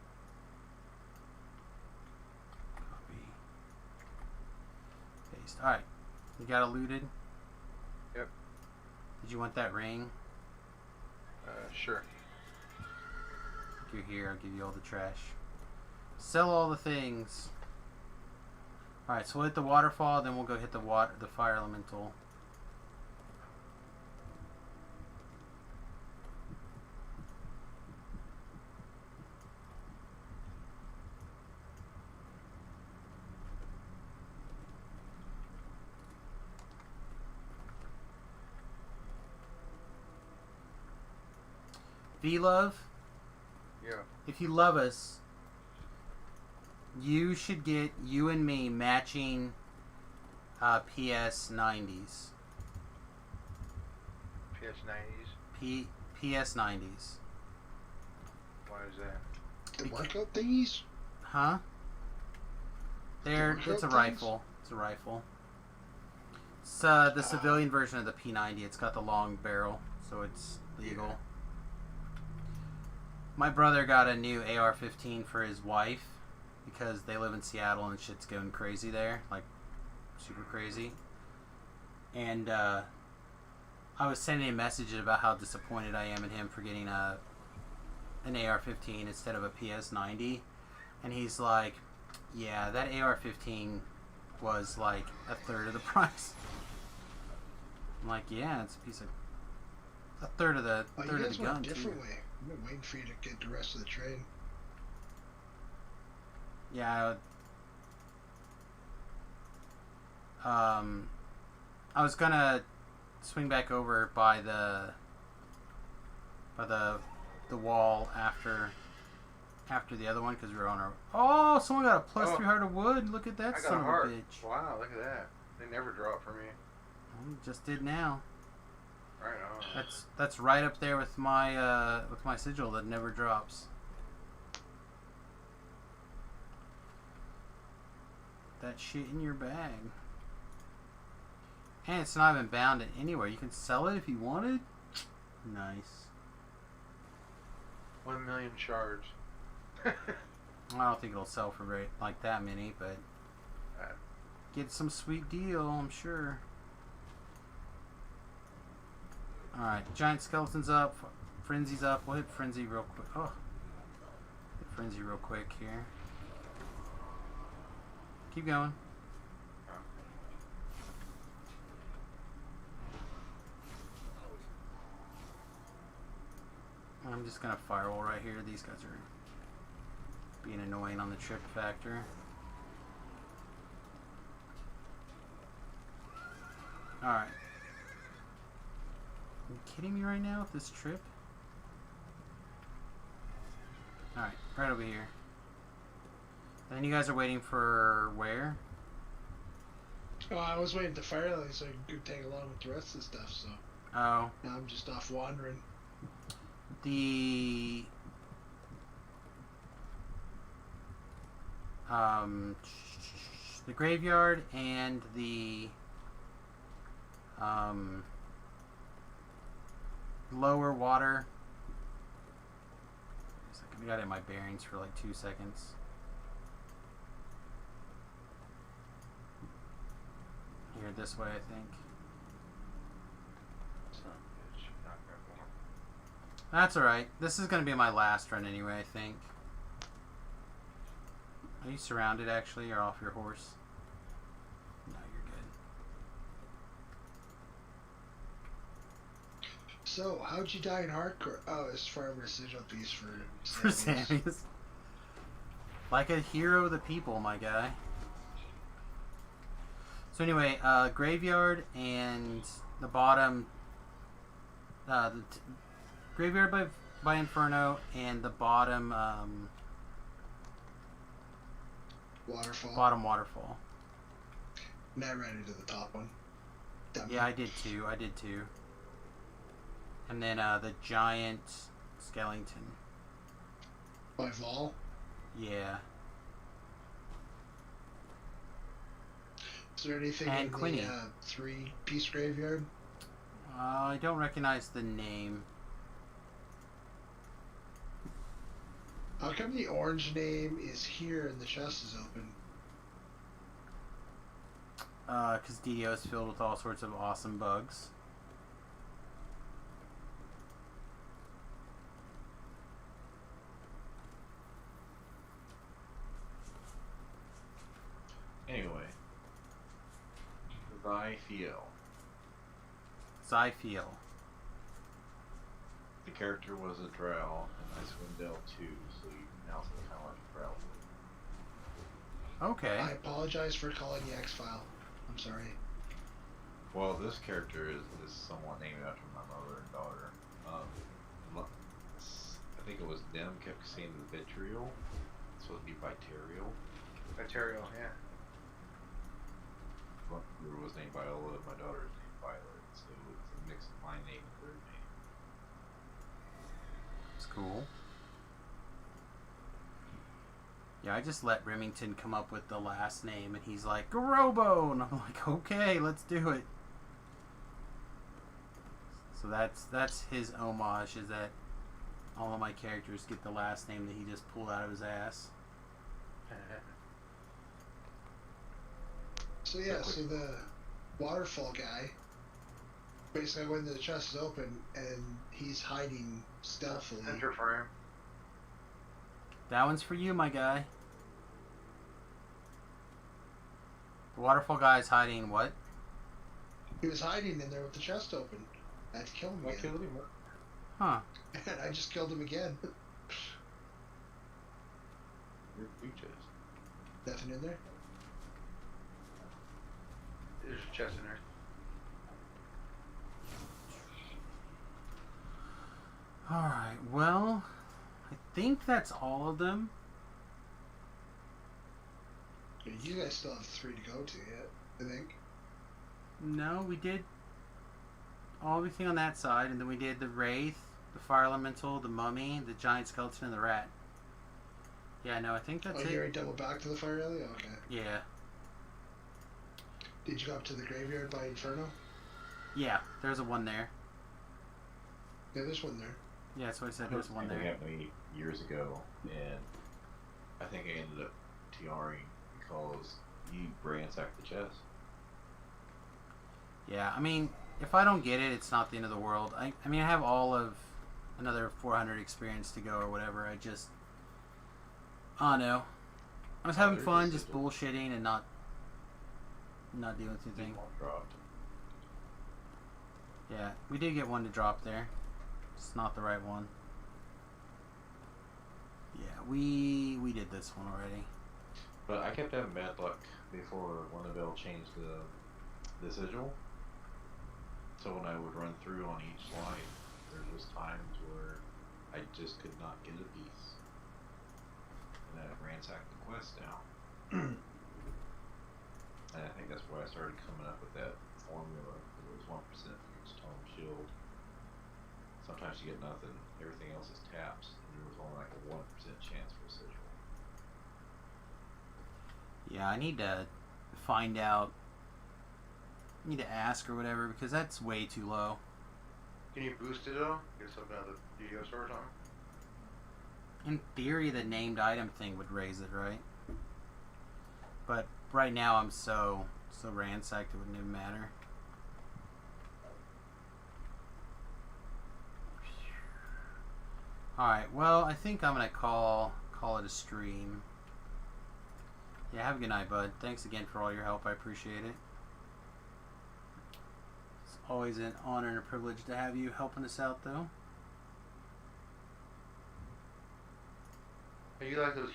beast. Alright. You got it looted? Yep. Did you want that ring? Sure. If you're here, I'll give you all the trash. Sell all the things. Alright, so we'll hit the waterfall, then we'll go hit the fire elemental. V-Love, Yeah. if you love us, you should get you and me matching PS90s. PS90s. PS90s. Why is that? The workout thingies? Huh? It's a things? rifle. It's a rifle. It's the civilian version of the P90. It's got the long barrel, so it's legal. Yeah. My brother got a new AR-15 for his wife because they live in Seattle and shit's going crazy there, like super crazy. And I was sending him messages about how disappointed I am in him for getting an AR-15 instead of a PS90, and he's like, "Yeah, that AR-15 was like a third of the price." I'm like, "Yeah, it's a third of the Oh, you third of guys the went gun a different too." way. I've been waiting for you to get the rest of the train. Yeah. I was gonna swing back over by the wall after the other one because we were on our. Oh, someone got a plus 3 heart of wood. Look at that I got son a of heart. a bitch. Wow, look at that. They never drop for me. Well, just did now. Right on. That's right up there with my sigil that never drops. That shit in your bag. And it's not even bound anywhere. You can sell it if you wanted. Nice. 1 million shards. I don't think it'll sell for like that many, but get some sweet deal, I'm sure. Alright, giant skeleton's up, frenzy's up. We'll hit frenzy real quick. Oh, hit frenzy real quick here. Keep going. I'm just gonna firewall right here. These guys are being annoying on the trip factor. Alright. Are you kidding me right now with this trip? Alright, right over here. And then you guys are waiting for where? Oh, I was waiting to fire line so I could tag along with the rest of the stuff, so. Oh. Now I'm just off wandering. The graveyard and the lower water. I got it in my bearings for like 2 seconds. Here, this way, I think. That's alright. This is going to be my last run anyway, I think. Are you surrounded, actually, or off your horse? No, you're good. So, how'd you die in hardcore? Oh, it's farmer sigil piece for Sammy's. Like a hero of the people, my guy. So anyway, graveyard and the bottom... Graveyard by Inferno and the bottom waterfall. Bottom waterfall. And I ran into the top one. Yeah, I did too. And then the giant skeleton. By Vol? Yeah. Is there anything and in Quinny. the 3-piece graveyard? I don't recognize the name. How come the orange name is here and the chest is open? because DDO is filled with all sorts of awesome bugs. Anyway, Zyfiel. Zyfiel. The character was a drow in Icewind Dale 2, so you pronounce it kind of like a drow. Okay. I apologize for calling the X-File. I'm sorry. Well, this character is somewhat named after my mother and daughter. I think it was them kept saying the vitriol. It's supposed to be Viterial. Material, yeah. My mother was named Viola, my daughter is named Violet, so it's a mix of my name and their name. It's cool. Yeah, I just let Remington come up with the last name, and he's like, Garobo! And I'm like, okay, let's do it. So that's his homage, is that all of my characters get the last name that he just pulled out of his ass. So yeah, so the waterfall guy, basically when the chest is open and he's hiding stealthily. Enter frame. That one's for you, my guy. The waterfall guy's hiding what? He was hiding in there with the chest open. I had to kill him I again. killed him. Huh. And I just killed him again. Your chest. Nothing in there? There's a chest in there. Alright, well, I think that's all of them. You guys still have 3 to go to yet, I think. No, we did everything on that side, and then we did the Wraith, the Fire Elemental, the Mummy, the Giant Skeleton, and the Rat. Yeah, no, I think that's Oh, it. you already doubled back to the fire alley? Okay. Yeah. Did you go up to the graveyard by Inferno? Yeah, there's a one there. Yeah, there's one there. Yeah, that's what I said, there's one That there. happened to me years ago, and I think I ended up TRing because you ransacked the chest. Yeah, I mean, if I don't get it, it's not the end of the world. I mean, I have all of another 400 experience to go or whatever. I don't know. I was having fun just bullshitting and not doing anything. Dropped. Yeah, we did get one to drop there. It's not the right one. Yeah, we did this one already. But I kept having bad luck before Winnabelle changed the sigil. So when I would run through on each slide, there was times where I just could not get a piece. And I ransacked the quest down. And I think that's why I started coming up with that formula. It was 1% for each tome shield. Sometimes you get nothing. Everything else is taps. And there was only like a 1% chance for a sigil. Yeah, I need to find out. I need to ask or whatever because that's way too low. Can you boost it though? Get something out of the DDO store or something? In theory, the named item thing would raise it, right? But right now, I'm so ransacked it wouldn't even matter. Alright, well, I think I'm gonna call it a stream. Yeah, have a good night, bud. Thanks again for all your help. I appreciate it. It's always an honor and a privilege to have you helping us out, though. Hey, you like those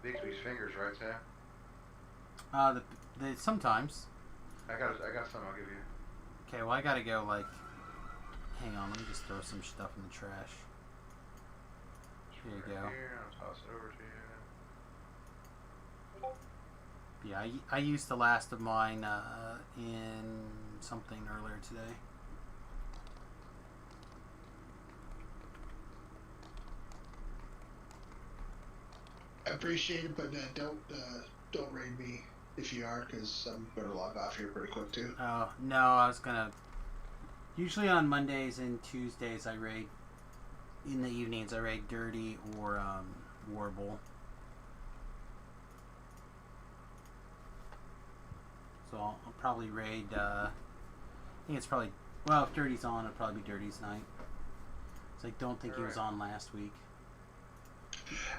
Bixby's fingers, right, Sam? The sometimes. I got some. I'll give you. Okay, well, I gotta go. Like, hang on. Let me just throw some stuff in the trash. Here you go. Here, I'll toss it over to you. Yeah, I used the last of mine in something earlier today. I appreciate it, but don't raid me if you are, because I'm going to log off here pretty quick too. Oh, no, I was gonna... Usually on Mondays and Tuesdays I raid... In the evenings I raid Dirty or Warble. So so I'll probably raid. I think it's probably, well, if Dirty's on, it'll probably be Dirty's night. So I don't think he was on last week.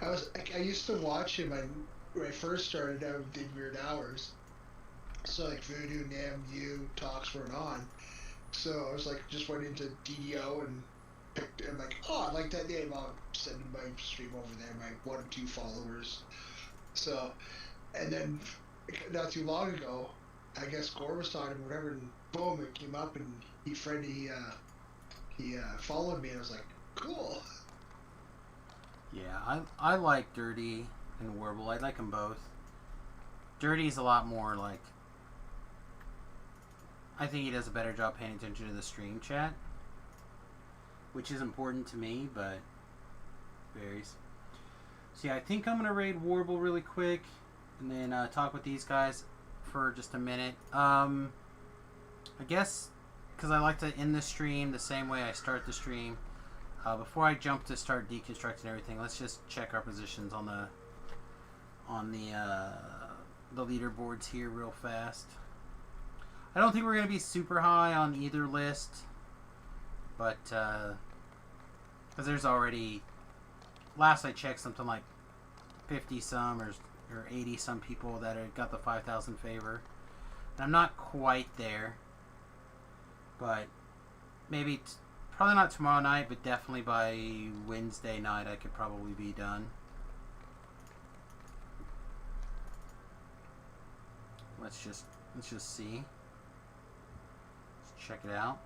I used to watch him when I first started out and did Weird Hours. So like Voodoo, Nam, you, Talks weren't on. So I was like, just went into DDO and picked, I'm like, oh, I like that name. I'll send my stream over there, my 1 or 2 followers. So, and then not too long ago, I guess Gore was talking or whatever, and boom, it came up, and he followed me, and I was like, cool. Yeah, I like Dirty and Warble. I like them both. Dirty's a lot more like, I think he does a better job paying attention to the stream chat, which is important to me, but varies. So yeah, I think I'm gonna raid Warble really quick, and then talk with these guys for just a minute. I guess because I like to end the stream the same way I start the stream. Before I jump to start deconstructing everything, let's just check our positions on the leaderboards here real fast. I don't think we're going to be super high on either list, but because there's already, last I checked, something like 50 some or 80 some people that have got the 5,000 favor. And I'm not quite there, but maybe probably not tomorrow night, but definitely by Wednesday night I could probably be done. Let's just see. Let's check it out.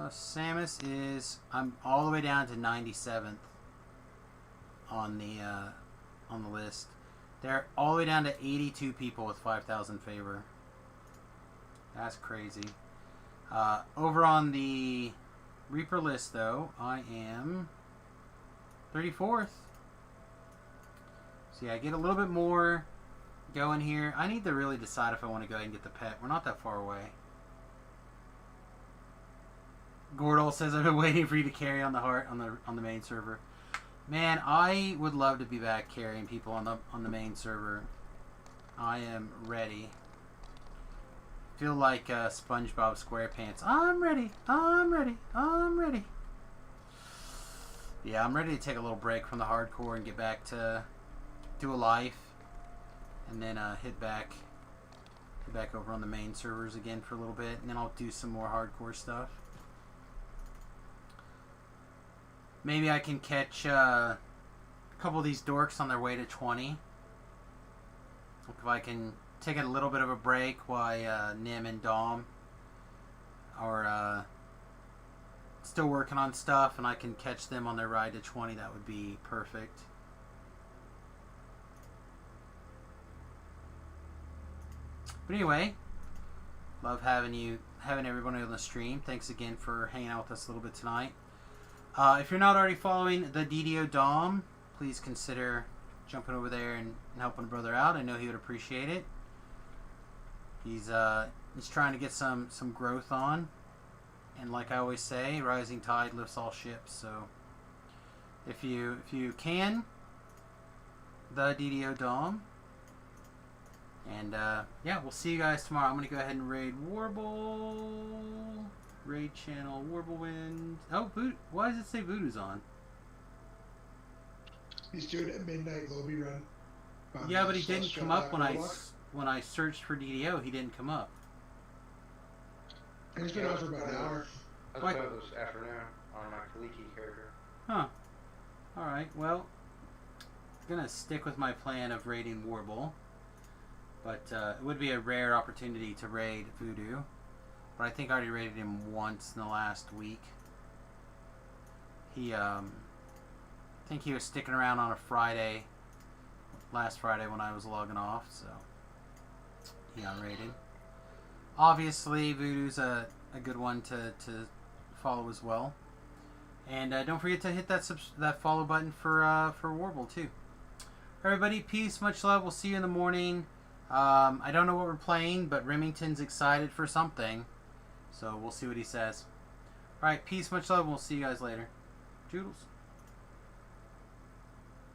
Samus is, I'm all the way down to 97th on the list. They're all the way down to 82 people with 5,000 favor. That's crazy. Over on the Reaper list, though, I am 34th. So yeah, I get a little bit more going here. I need to really decide if I want to go ahead and get the pet. We're not that far away. Gordol says, I've been waiting for you to carry on the heart on the main server. Man, I would love to be back carrying people on the main server. I am ready. Feel like SpongeBob SquarePants. I'm ready. I'm ready. I'm ready. Yeah, I'm ready to take a little break from the hardcore and get back to do a life, and then hit back over on the main servers again for a little bit, and then I'll do some more hardcore stuff. Maybe I can catch a couple of these dorks on their way to 20. If I can take a little bit of a break while Nim and Dom are still working on stuff, and I can catch them on their ride to 20, that would be perfect. But anyway, love having everybody on the stream. Thanks again for hanging out with us a little bit tonight. If you're not already following the DDO Dom, please consider jumping over there and helping a brother out. I know he would appreciate it. He's trying to get some growth on, and like I always say, rising tide lifts all ships. So if you can, the DDO Dom. And yeah, we'll see you guys tomorrow. I'm gonna go ahead and raid Warble, raid channel Warblewind. Oh, why does it say Voodoo's on? He's doing a midnight lobby run. Yeah, but he didn't come up when I searched for DDO. He didn't come up. And he's been on for about an hour. I thought it was afternoon on my Kaliki character. Huh. All right. Well, I'm gonna stick with my plan of raiding Warble. But it would be a rare opportunity to raid Voodoo. But I think I already raided him once in the last week. He, I think he was sticking around on a Friday, last Friday when I was logging off, so he got raided. Obviously, Voodoo's a good one to follow as well. And don't forget to hit that follow button for Warble too. Everybody, peace, much love. We'll see you in the morning. I don't know what we're playing, but Remington's excited for something. So we'll see what he says. Alright, peace, much love, and we'll see you guys later. Toodles.